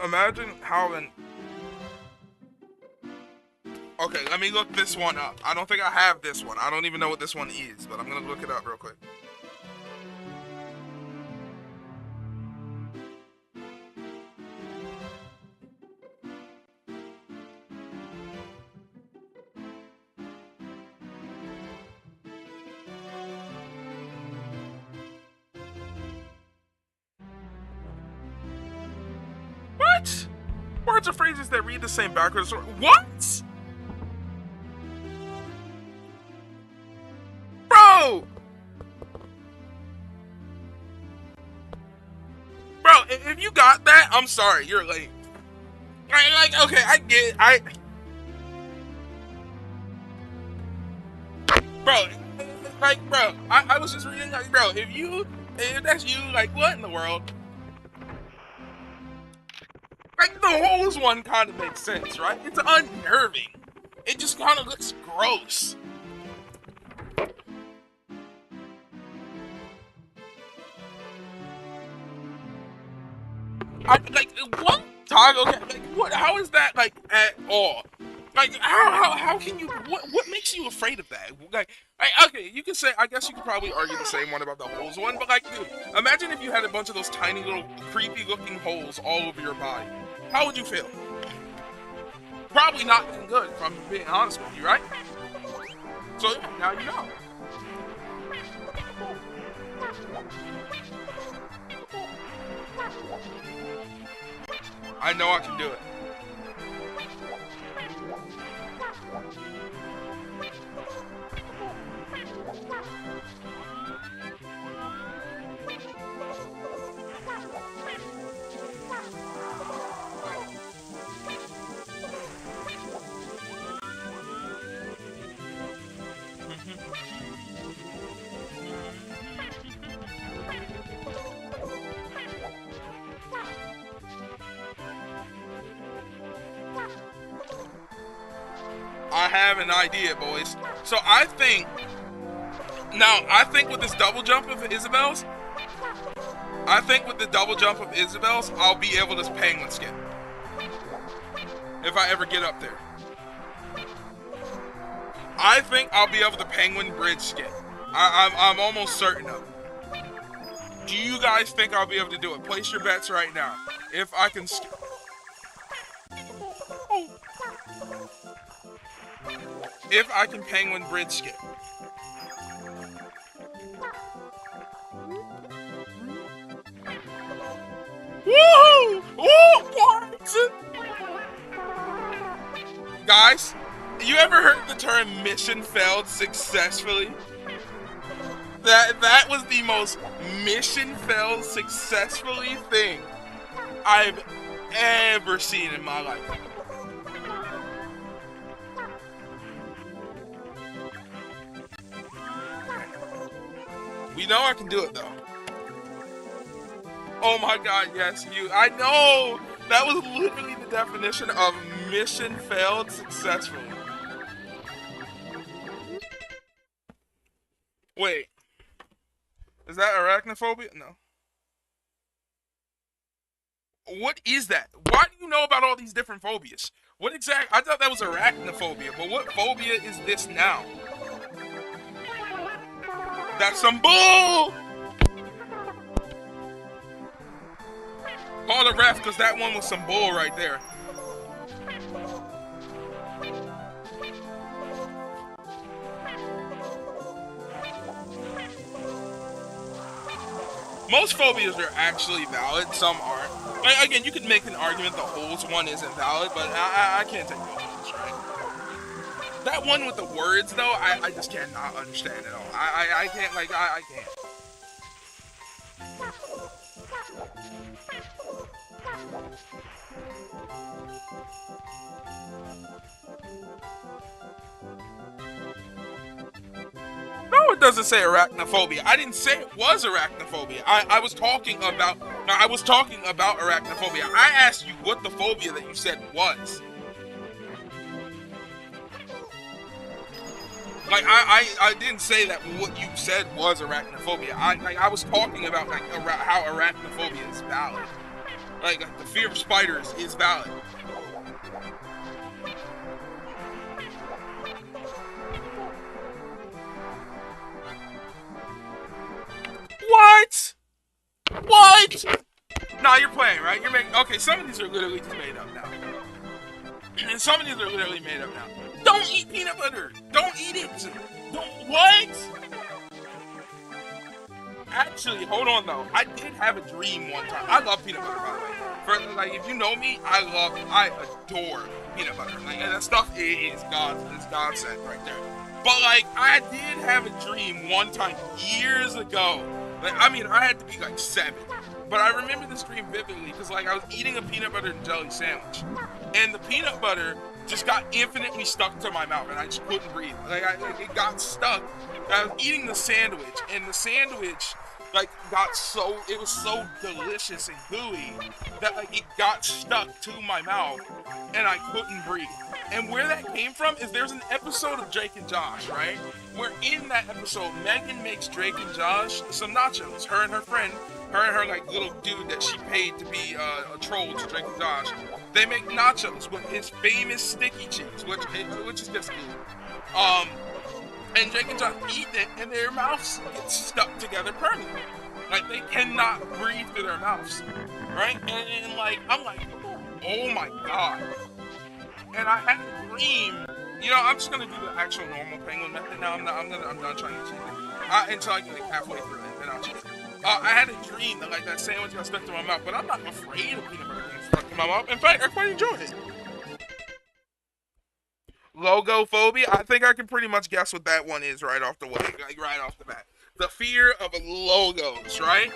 Imagine how an... Okay, let me look this one up. I don't think I have this one. I don't even know what this one is, but I'm gonna look it up real quick. What? Words or phrases that read the same backwards. What? I'm sorry, you're late. Okay, I get it. Bro, bro, I was just reading, like, bro, if that's you, like, what in the world? Like, the holes one kind of makes sense, right? It's unnerving. It just kind of looks gross. Like, what? Toggle, like, what? How is that, like, at all? Like, how can you, what makes you afraid of that? Like, okay, you can say, I guess you could probably argue the same one about the holes one, but, like, dude, imagine if you had a bunch of those tiny little creepy-looking holes all over your body. How would you feel? Probably not feeling good, if I'm being honest with you, right? So, yeah, now you know. I know I can do it. I have an idea, boys. So I think with this double jump of Isabel's, I'll be able to penguin skip. If I ever get up there. I think I'll be able to penguin bridge skip. I'm almost certain of it. Do you guys think I'll be able to do it? Place your bets right now. If I can skip. If I can penguin bridge skip. Woohoo! What? Guys, you ever heard the term mission failed successfully? That was the most mission failed successfully thing I've ever seen in my life. We know I can do it, though. Oh my god, yes, you. I know! That was literally the definition of mission failed successfully. Wait. Is that arachnophobia? No. What is that? Why do you know about all these different phobias? What exact? I thought that was arachnophobia, but what phobia is this now? That's some bull! Call the ref, because that one was some bull right there. Most phobias are actually valid, some aren't. Like, again, you could make an argument the holes one isn't valid, but I can't take the holes, right? That one with the words, though, I just cannot understand at all. I can't, like, I can't. No, it doesn't say arachnophobia. I didn't say it was arachnophobia. I was talking about arachnophobia. I asked you what the phobia that you said was. Like, I didn't say that what you said was arachnophobia. I was talking about, like, how arachnophobia is valid. Like, the fear of spiders is valid. What? What? Nah, you're playing, right? You're making... Okay, some of these are literally just made up now. And some of these are literally made up now. Don't eat peanut butter! Don't eat it! Don't... What? Actually, hold on, though. I did have a dream one time. I love peanut butter, by the way. For, like, if you know me, I adore peanut butter. Like, and that stuff is godsend right there. But, like, I did have a dream one time years ago. Like, I mean, I had to be, like, 7. But I remember this dream vividly because, like, I was eating a peanut butter and jelly sandwich, and the peanut butter just got infinitely stuck to my mouth, and I just couldn't breathe. Like, it got stuck. I was eating the sandwich, and the sandwich, like, it was so delicious and gooey that, like, it got stuck to my mouth, and I couldn't breathe. And where that came from is there's an episode of Drake and Josh, right? Where in that episode, Megan makes Drake and Josh some nachos. Her and her like little dude that she paid to be a troll to Drake and Josh. They make nachos with his famous sticky cheese, which is just good. And Drake and Josh eat it, and their mouths get stuck together permanently. Like, they cannot breathe through their mouths, right? And like, I'm like, oh my god. And I had a dream. You know, I'm just gonna do the actual normal penguin method now. I'm done trying to cheat it. Until I get like halfway through it, then I'll cheat it. I had a dream that, like, that sandwich got stuck to my mouth, but I'm not afraid of peanut butter being stuck to my mouth. In fact, I quite enjoy it. Logophobia? I think I can pretty much guess what that one is right off the way, like right off the bat. The fear of logos, right?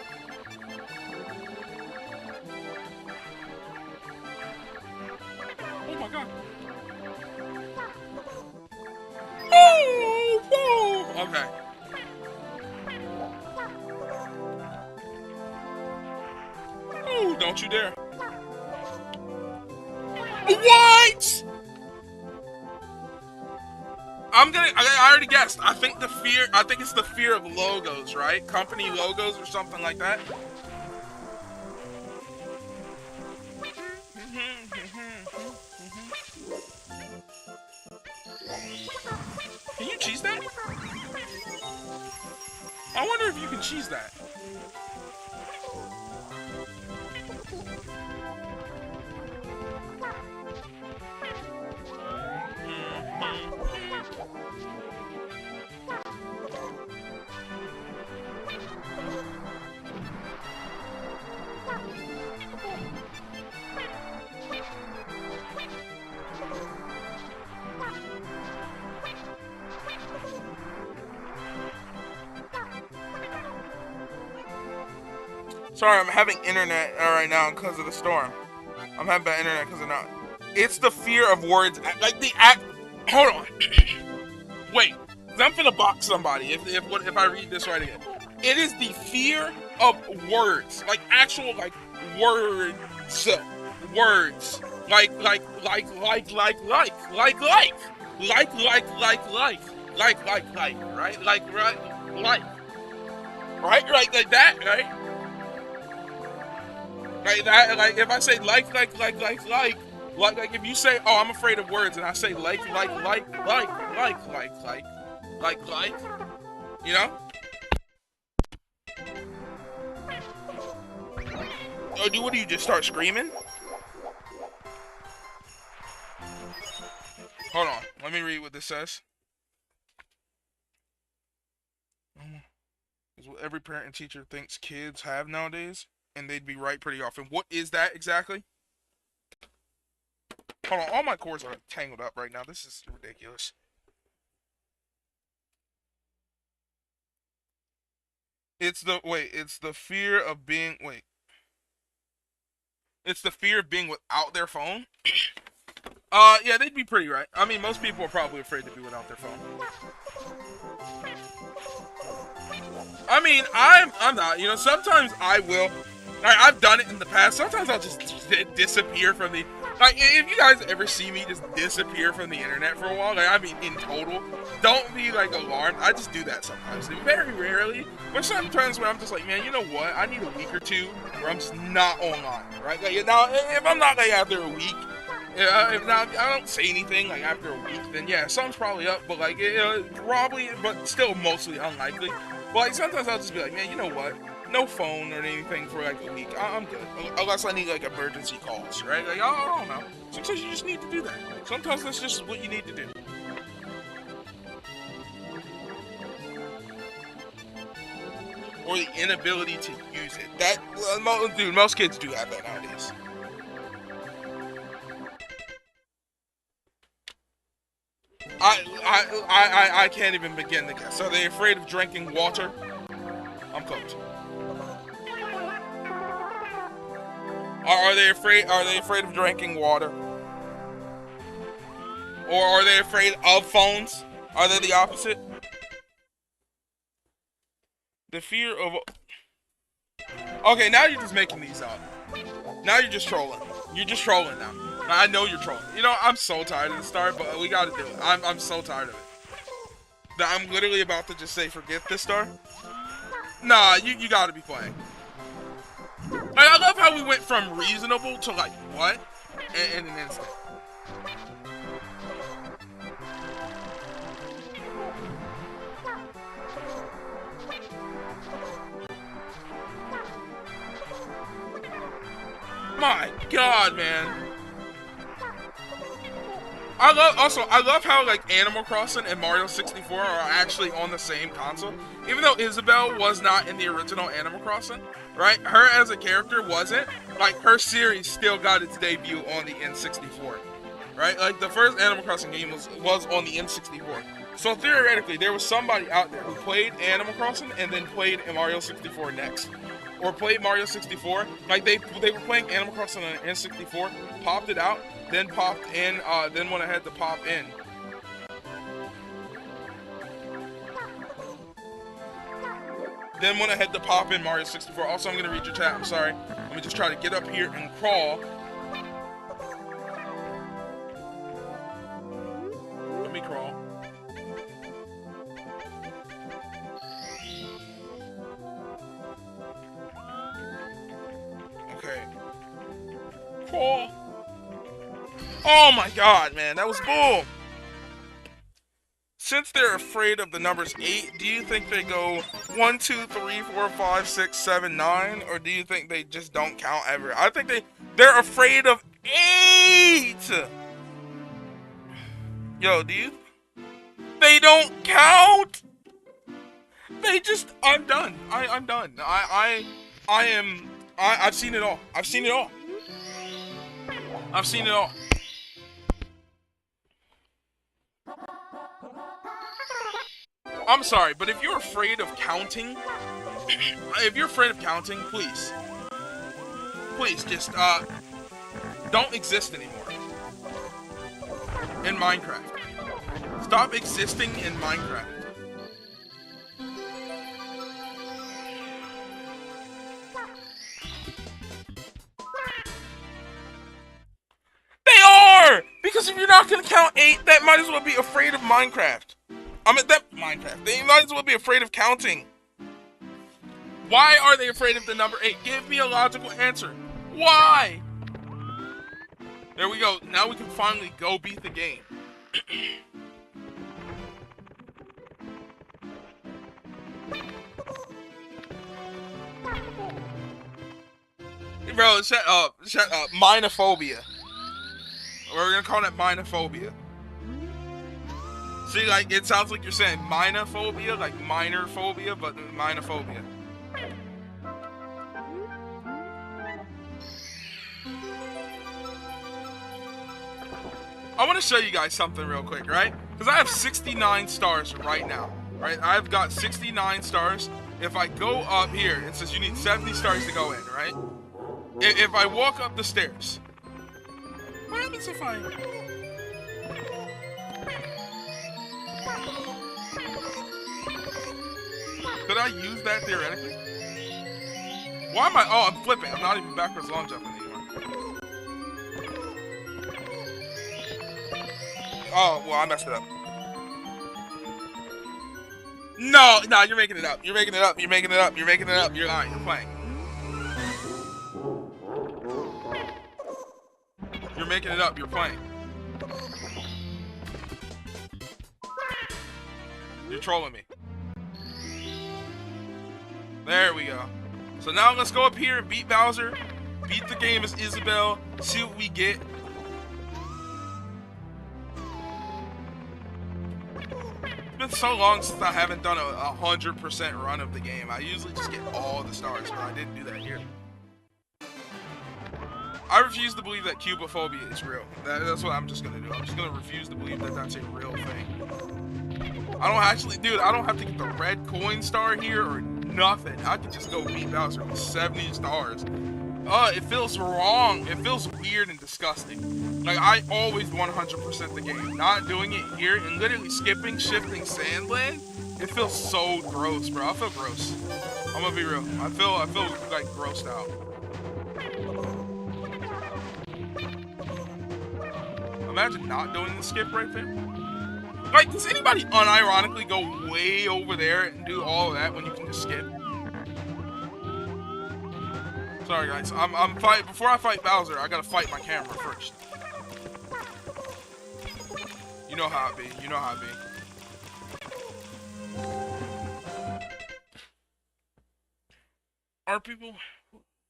Oh my god. Oh, no. Okay. Oh, don't you dare. What? I already guessed. I think it's the fear of logos, right? Company logos or something like that. Can you cheese that? I wonder if you can cheese that. Sorry, I'm having internet right now because of the storm. I'm having bad internet because of that. It's the fear of words. Like the act. Hold on. Wait. I'm finna box somebody if I read this right again. It is the fear of words. Like actual like words. Words. Like, right? Right? Right? Like that, right? Like that, like if I say like if you say, oh, I'm afraid of words, and I say like, you know? Oh, what do you just start screaming? Hold on, let me read what this says. Is what every parent and teacher thinks kids have nowadays. And they'd be right pretty often. What is that exactly? Hold on, all my cords are tangled up right now. This is ridiculous. It's the fear of being, It's the fear of being without their phone? Yeah, they'd be pretty right. I mean, most people are probably afraid to be without their phone. I mean, I'm not, you know, sometimes I will. I've done it in the past. Sometimes I'll just disappear from the... Like, if you guys ever see me just disappear from the internet for a while, like, I mean, in total, don't be, like, alarmed. I just do that sometimes. Very rarely. But sometimes when I'm just like, man, you know what? I need a week or two where I'm just not online, right? Like, now, if I'm not, like, after a week, if not, I don't say anything, like, after a week, then, yeah, something's probably up. But, like, probably, but still mostly unlikely. But, like, sometimes I'll just be like, man, you know what? No phone or anything for like a week. I'm good. Unless I need like emergency calls, right? Like, I don't know. Sometimes you just need to do that. Sometimes that's just what you need to do. Or the inability to use it. Dude, most kids do have that nowadays. I can't even begin to guess. Are they afraid of drinking water? I'm cooked. Are they afraid? Are they afraid of drinking water? Or are they afraid of phones? Are they the opposite? The fear of... Okay, now you're just making these up. Now you're just trolling. You're just trolling now. I know you're trolling. You know, I'm so tired of the star, but we gotta do it. I'm so tired of it. That I'm literally about to just say, forget this star. Nah, you gotta be playing. Like, I love how we went from reasonable to like, what? In an instant. My God, man. I love how like Animal Crossing and Mario 64 are actually on the same console. Even though Isabelle was not in the original Animal Crossing, right? Her as a character wasn't. Like, her series still got its debut on the N64, right? Like, the first Animal Crossing game was on the N64. So theoretically, there was somebody out there who played Animal Crossing and then played Mario 64 next. Or played Mario 64, like they were playing Animal Crossing on N64, popped it out, then popped in, then went ahead to pop in. Then went ahead to pop in Mario 64. Also, I'm gonna read your chat, I'm sorry. Let me just try to get up here and crawl. Let me crawl. Okay. Crawl. Oh my God, man, that was bull. Since they're afraid of the numbers 8, do you think they go 1, 2, 3, 4, 5, 6, 7, 9? Or do you think they just don't count ever? I think they're afraid of 8! Yo, do you? They don't count! They just, I'm done. I'm done. I've seen it all. I've seen it all. I've seen it all. I'm sorry, but if you're afraid of counting, please just, don't exist anymore in Minecraft. Stop existing in Minecraft. They are! Because if you're not gonna count 8, that might as well be afraid of Minecraft. Minecraft. They might as well be afraid of counting. Why are they afraid of the number 8? Give me a logical answer. Why? There we go. Now we can finally go beat the game. Bro, shut up. Shut up. Minophobia. We're gonna call it minophobia. See, like, it sounds like you're saying minophobia, like minor phobia, but minophobia. I want to show you guys something real quick, right? Because I have 69 stars right now, right? I've got 69 stars. If I go up here, it says you need 70 stars to go in, right? If I walk up the stairs, what happens if I... Could I use that theoretically? Why am I... Oh, I'm flipping. I'm not even backwards long jumping anymore. Oh, well, I messed it up. No, you're making it up. You're making it up. You're making it up. You're making it up. You're lying. You're playing. You're making it up. You're playing. You're trolling me. There we go. So now let's go up here and beat Bowser. Beat the game as Isabelle. See what we get. It's been so long since I haven't done a 100% run of the game. I usually just get all the stars, but I didn't do that here. I refuse to believe that cubophobia is real. That's what I'm just gonna do. I'm just gonna refuse to believe that that's a real thing. I don't actually, dude, I don't have to get the red coin star here or nothing. I could just go beat Bowser with 70 stars. it feels wrong. It feels weird and disgusting. Like, I always 100% the game. Not doing it here and literally skipping, shifting sandland, it feels so gross, bro. I feel gross. I'm gonna be real. I feel like grossed out. Imagine not doing the skip right there. Like, does anybody unironically go way over there and do all of that when you can just skip? Sorry guys, I'm fight. Before I fight Bowser, I gotta fight my camera first. You know how it be. You know how it be. Are people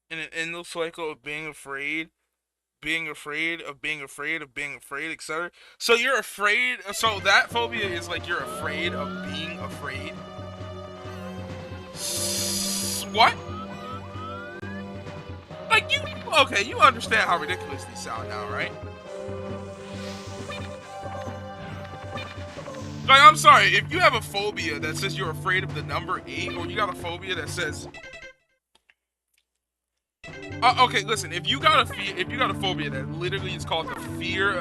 in an endless cycle of being afraid, etc.? So you're afraid. So that phobia is like you're afraid of being afraid. What? Like, you, okay, you understand how ridiculous these sound now, right? Like, I'm sorry, if you have a phobia that says you're afraid of the number 8, or you got a phobia that says... okay, listen, if you got a phobia that literally is called the fear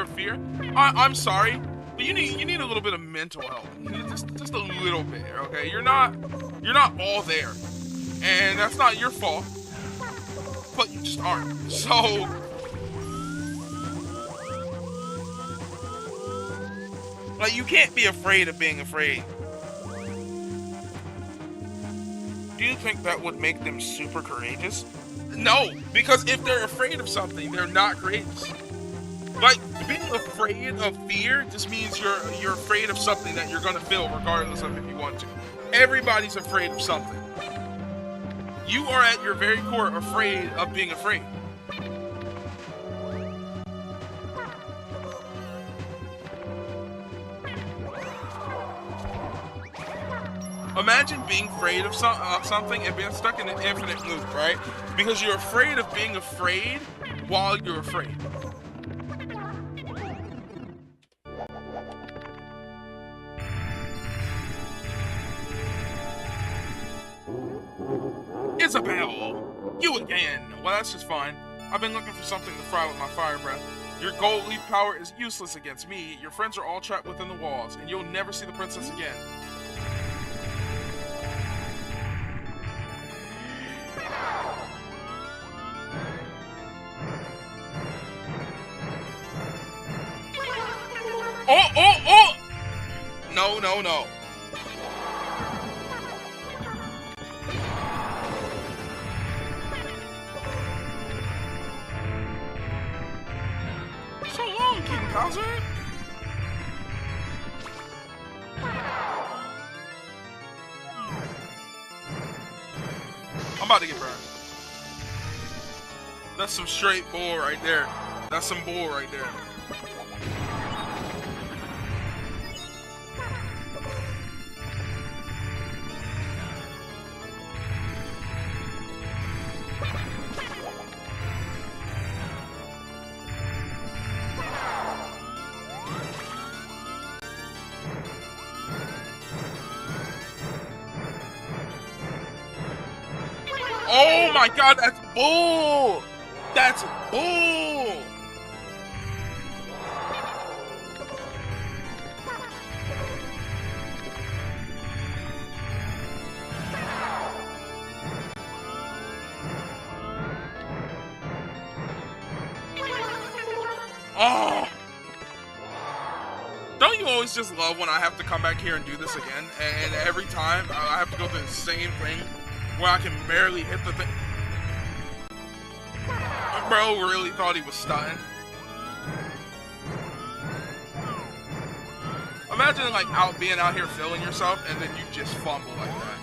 of fear, I'm sorry, but you need a little bit of mental help. Just a little bit, okay? You're not all there. And that's not your fault. But you just aren't. So like, you can't be afraid of being afraid. Do you think that would make them super courageous? No, because if they're afraid of something, they're not courageous. Like, being afraid of fear just means you're afraid of something that you're gonna feel regardless of if you want to. Everybody's afraid of something. You are at your very core afraid of being afraid. Imagine being afraid of something and being stuck in an infinite loop, right? Because you're afraid of being afraid while you're afraid. Isabel, you again. Well, that's just fine. I've been looking for something to fry with my fire breath. Your gold leaf power is useless against me. Your friends are all trapped within the walls, and you'll never see the princess again. Oh! No. So long, King Bowser. I'm about to get burned. That's some straight bull right there. That's some bull right there. Oh my god, that's bull! That's bull! Oh! Don't you always just love when I have to come back here and do this again? And every time I have to go through the same thing where I can barely hit the thing. Bro really thought he was stunning. Imagine like being out here feeling yourself and then you just fumble like that.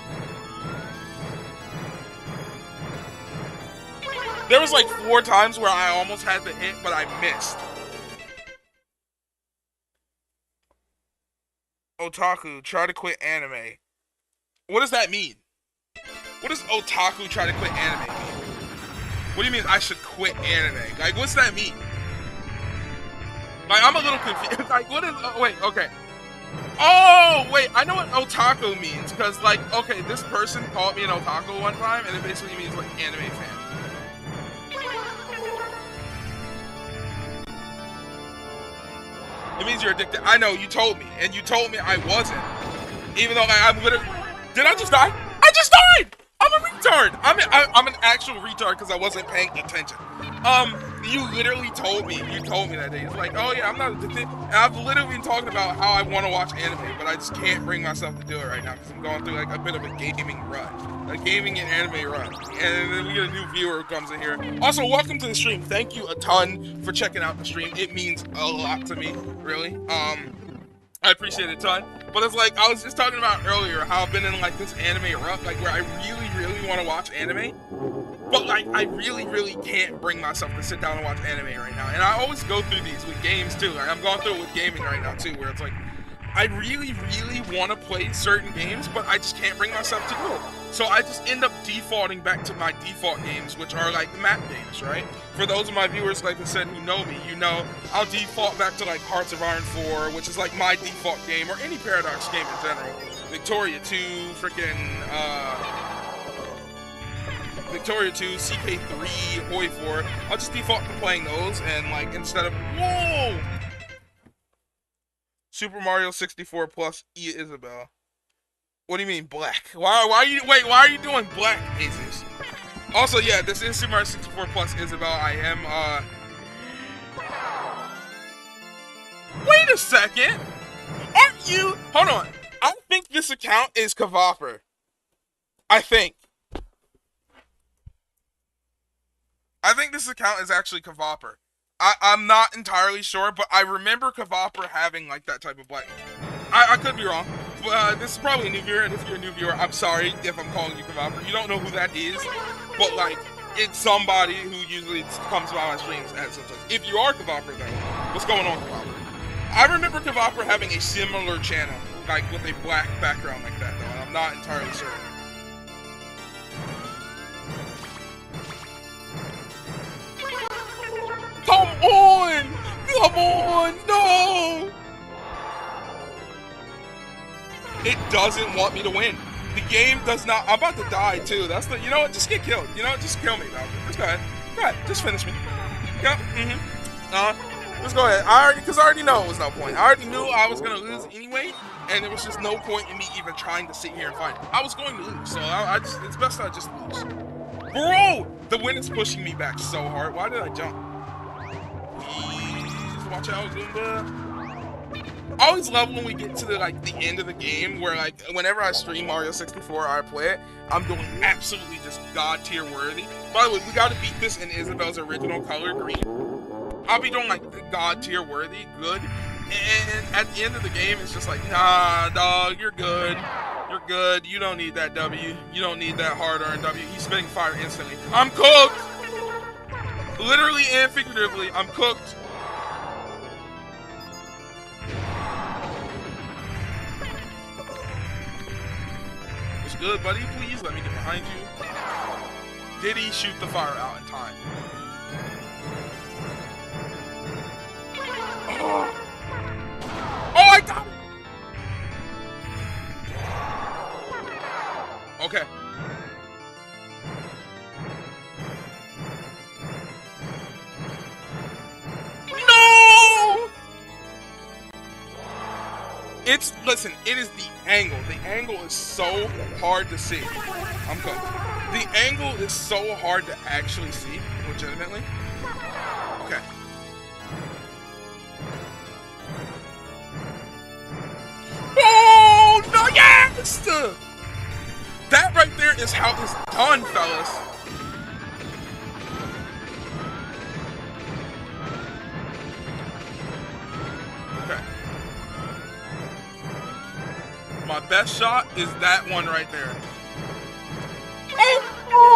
There was like 4 times where I almost had the hit, but I missed. Otaku, try to quit anime. What does that mean? What does otaku try to quit anime mean? What do you mean I should quit anime? Like, what's that mean? Like, I'm a little confused. Like, what is... Oh, wait, okay. Oh, wait, I know what otaku means. Because, like, okay, this person called me an otaku one time, and it basically means, like, anime fan. It means you're addicted. I know, you told me. And you told me I wasn't. Even though I'm literally... Did I just die? I just died! I'm a retard! I'm an actual retard because I wasn't paying attention. You literally told me. You told me that day. It's like, oh yeah, I'm not addicted. And I've literally been talking about how I want to watch anime, but I just can't bring myself to do it right now because I'm going through like a bit of a gaming run. A gaming and anime run. And then we get a new viewer who comes in here. Also, welcome to the stream. Thank you a ton for checking out the stream. It means a lot to me, really. I appreciate it a ton. But it's like I was just talking about earlier how I've been in like this anime rut, like where I really want to watch anime. But like I really can't bring myself to sit down and watch anime right now. And I always go through these with games too. Like I'm going through it with gaming right now too, where it's like I really want to play certain games, but I just can't bring myself to do it. So I just end up defaulting back to my default games, which are like map games, right? For those of my viewers, like I said, who know me, you know, I'll default back to like Hearts of Iron 4, which is like my default game, or any Paradox game in general. Victoria 2, Victoria 2, CK3, Hoi 4. I'll just default to playing those, and like instead of whoa, Super Mario 64 plus Isabelle. What do you mean black? Why are you doing black, Jesus? Also, yeah, this is Super Mario 64 plus Isabelle. I am wait a second. Aren't you? Hold on. I think this account is Kavapper. I think this account is actually Kavapper. I'm not entirely sure, but I remember Kavapper having like that type of black. I could be wrong. This is probably a new viewer, and if you're a new viewer, I'm sorry if I'm calling you Kavapper. You don't know who that is, but like, it's somebody who usually comes by my streams at some time. If you are Kavapper though, what's going on, Kavapper? I remember Kavapper having a similar channel, like with a black background like that though, and I'm not entirely sure. Come on! Come on! No! It doesn't want me to win. The game does not. I'm about to die too. That's the. You know what? Just get killed. You know what? Just kill me, though. Just go ahead. Go ahead. Just finish me. Yep. Just go ahead. Because I already know it was no point. I already knew I was gonna lose anyway, and there was just no point in me even trying to sit here and fight. I was going to lose, so it's best I just lose. Bro, the wind is pushing me back so hard. Why did I jump? Please watch out, Zumba. I always love when we get to the end of the game where like whenever I stream Mario 64 or I play it, I'm doing absolutely just god tier worthy. By the way, we gotta beat this in Isabelle's original color, green. I'll be doing like god tier worthy, good. And at the end of the game, it's just like, nah, dog, you're good. You're good. You don't need that W. You don't need that hard-earned W. He's spitting fire instantly. I'm cooked! Literally and figuratively, I'm cooked. What's good, buddy? Please let me get behind you. Did he shoot the fire out in time? Oh, I got it! Okay. No! Listen, it is the angle. The angle is so hard to see. I'm cooked. The angle is so hard to actually see, legitimately. Okay. Oh, no, yes! That right there is how it's done, fellas. Okay. My best shot is that one right there. Oh!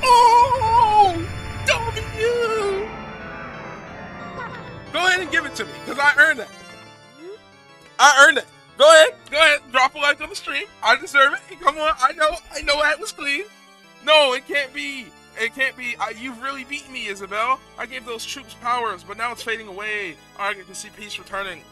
Oh! W! Go ahead and give it to me, because I earned it. I earned it. Go ahead, drop a like on the stream. I deserve it. Come on, I know that was clean. No, it can't be. It can't be. You've really beaten me, Isabelle. I gave those troops powers, but now it's fading away. I can see peace returning.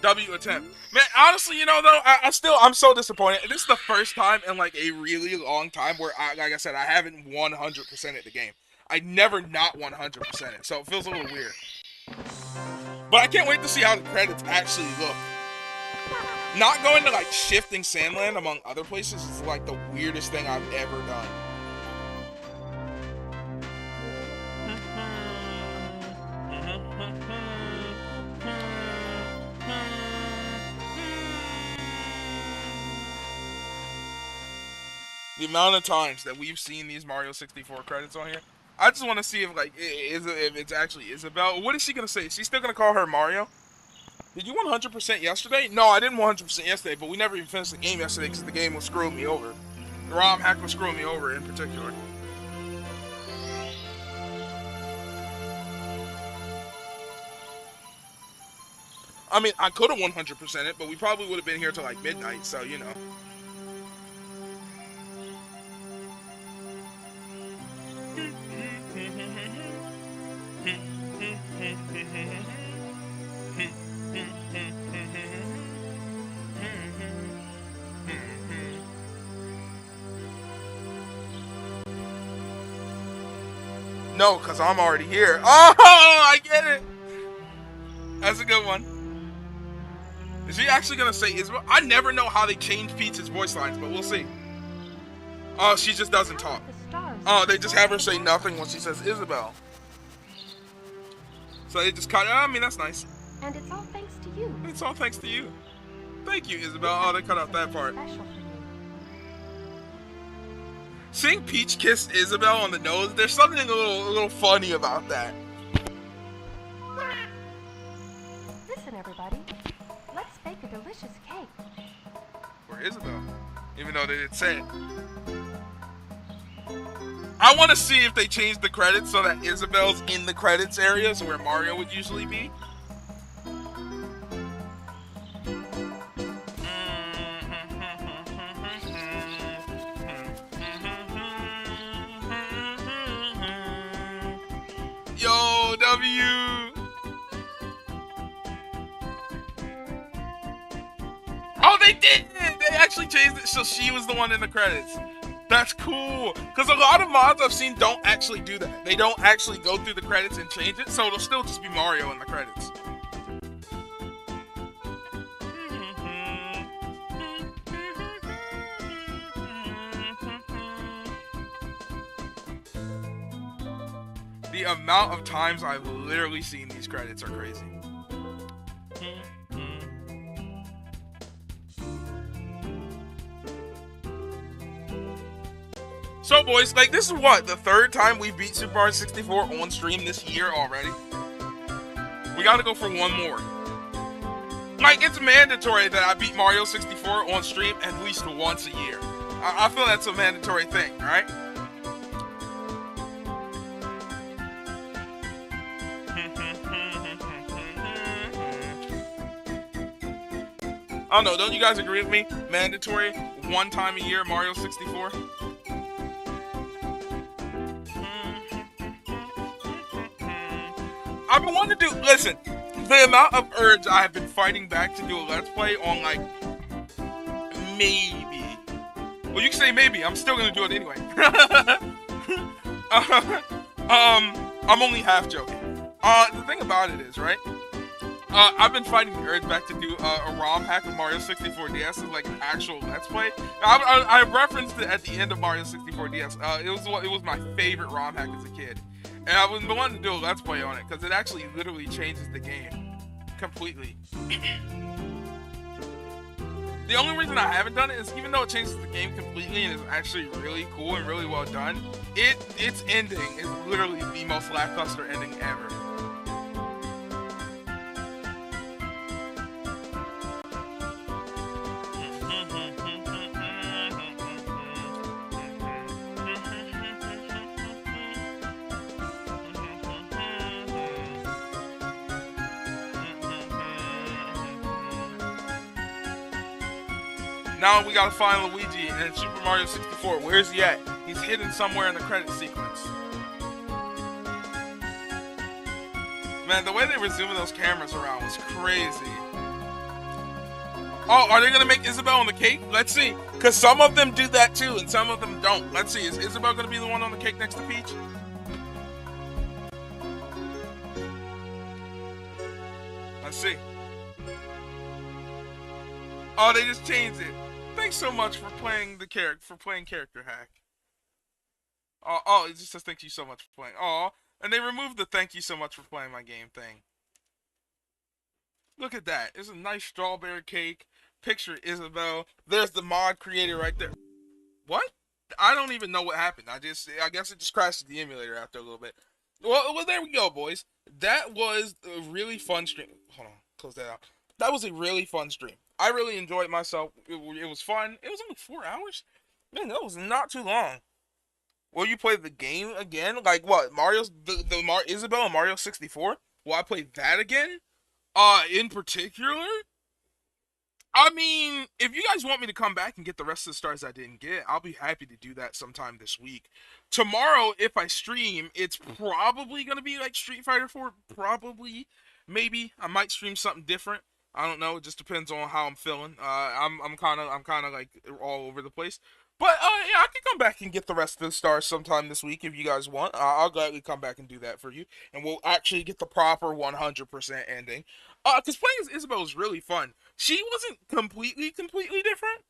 W attempt. Man, honestly, you know, though, I'm so disappointed. This is the first time in, like, a really long time where, like I said, I haven't 100%ed the game. I never not 100% it, so it feels a little weird. But I can't wait to see how the credits actually look. Not going to, like, Shifting Sandland, among other places, is, like, the weirdest thing I've ever done. The amount of times that we've seen these Mario 64 credits on here, I just want to see if, like, if it's actually Isabelle. What is she going to say? Is she still going to call her Mario? Did you 100% yesterday? No, I didn't 100% yesterday, but we never even finished the game yesterday because the game was screwing me over. The ROM hack was screwing me over in particular. I mean, I could have 100% it, but we probably would have been here till like midnight, so, you know. No, because I'm already here. Oh, I get it. That's a good one. Is he actually going to say Isabelle? I never know how they change Peach's voice lines, but we'll see. Oh, she just doesn't talk. Oh, they just have her say nothing when she says Isabelle. So they just cut it. I mean, that's nice. And it's all thanks to you. It's all thanks to you. Thank you, Isabelle. Oh, they cut out that part. Seeing Peach kiss Isabelle on the nose, there's something a little funny about that. Listen, everybody. Let's bake a delicious cake. For Isabelle. Even though they didn't say it. I want to see if they change the credits so that Isabelle's in the credits area, so where Mario would usually be. Yo, W! Oh, they did! They actually changed it so she was the one in the credits. That's cool. Because a lot of mods I've seen don't actually do that. They don't actually go through the credits and change it, so it'll still just be Mario in the credits. The amount of times I've literally seen these credits are crazy. So boys, like this is what, the third time we beat Super Mario 64 on stream this year already? We gotta go for one more. Like, it's mandatory that I beat Mario 64 on stream at least once a year. I feel that's a mandatory thing, right? I don't know, don't you guys agree with me? Mandatory, one time a year, Mario 64? I've been wanting to do, listen, the amount of urge I have been fighting back to do a Let's Play on, like, maybe. Well, you can say maybe, I'm still gonna do it anyway. I'm only half joking. The thing about it is, right? I've been fighting the urge back to do a ROM hack of Mario 64 DS as like an actual Let's Play. I referenced it at the end of Mario 64 DS. It was my favorite ROM hack as a kid, and I've been wanting to do a Let's Play on it because it actually literally changes the game completely. The only reason I haven't done it is even though it changes the game completely and is actually really cool and really well done, its ending is literally the most lackluster ending ever. Now we gotta find Luigi in Super Mario 64. Where's he at? He's hidden somewhere in the credit sequence. Man, the way they were zooming those cameras around was crazy. Oh, are they gonna make Isabelle on the cake? Let's see. Because some of them do that too, and some of them don't. Let's see. Is Isabelle gonna be the one on the cake next to Peach? Let's see. Oh, they just changed it. Thanks so much for playing the character hack. Oh, it just says thank you so much for playing. Oh, and they removed the thank you so much for playing my game thing. Look at that. It's a nice strawberry cake. Picture Isabel. There's the mod creator right there. What? I don't even know what happened. I guess it just crashed the emulator after a little bit. Well, there we go, boys. That was a really fun stream. Hold on, close that out. That was a really fun stream. I really enjoyed myself. It was fun. It was only 4 hours. Man, that was not too long. Will you play the game again? Like what? Mario's Isabel and Mario 64? Will I play that again? In particular, I mean, if you guys want me to come back and get the rest of the stars I didn't get, I'll be happy to do that sometime this week. Tomorrow, if I stream, it's probably gonna be like Street Fighter 4. Probably, maybe I might stream something different. I don't know. It just depends on how I'm feeling. I'm kind of like all over the place. But yeah, I can come back and get the rest of the stars sometime this week if you guys want. I'll gladly come back and do that for you, and we'll actually get the proper 100% ending. Because playing as Isabel was really fun. She wasn't completely different.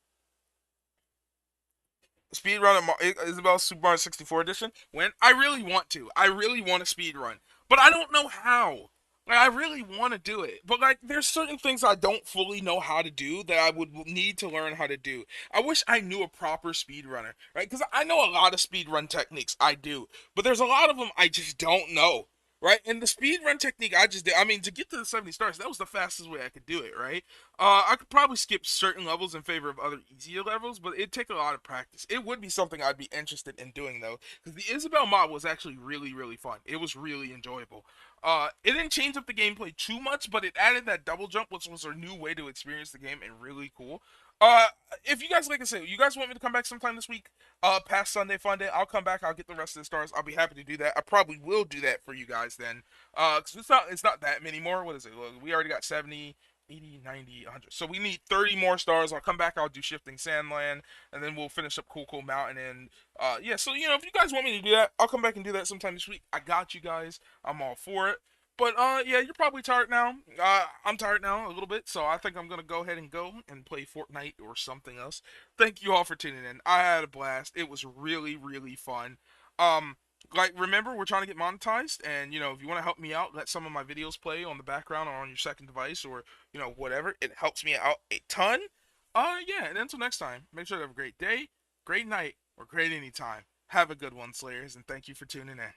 Speedrun of Isabel Super Mario 64 edition. When I really want to. I really want to speedrun. But I don't know how. Like, I really want to do it. But, like, there's certain things I don't fully know how to do that I would need to learn how to do. I wish I knew a proper speedrunner, right? Because I know a lot of speedrun techniques. I do. But there's a lot of them I just don't know. Right, and the speedrun technique I just did. I mean, to get to the 70 stars, that was the fastest way I could do it. Right, I could probably skip certain levels in favor of other easier levels, but it'd take a lot of practice. It would be something I'd be interested in doing though, because the Isabel mod was actually really fun. It was really enjoyable. It didn't change up the gameplay too much, but it added that double jump, which was a new way to experience the game and really cool. Uh, if you guys, like I said, you guys want me to come back sometime this week, past Sunday Fun Day, I'll come back. I'll get the rest of the stars. I'll be happy to do that. I probably will do that for you guys then. Cause it's not that many more. What is it? Well, we already got 70, 80, 90, 100. So we need 30 more stars. I'll come back. I'll do Shifting Sandland, and then we'll finish up Cool Mountain. And yeah. So if you guys want me to do that, I'll come back and do that sometime this week. I got you guys. I'm all for it. But yeah, you're probably tired now. I'm tired now a little bit, so I think I'm gonna go ahead and go and play Fortnite or something else. Thank you all for tuning in. I had a blast. It was really fun. Like remember, we're trying to get monetized, and if you want to help me out, let some of my videos play on the background or on your second device, or whatever. It helps me out a ton. Yeah, and until next time, make sure to have a great day, great night, or great anytime. Have a good one, Slayers, and thank you for tuning in.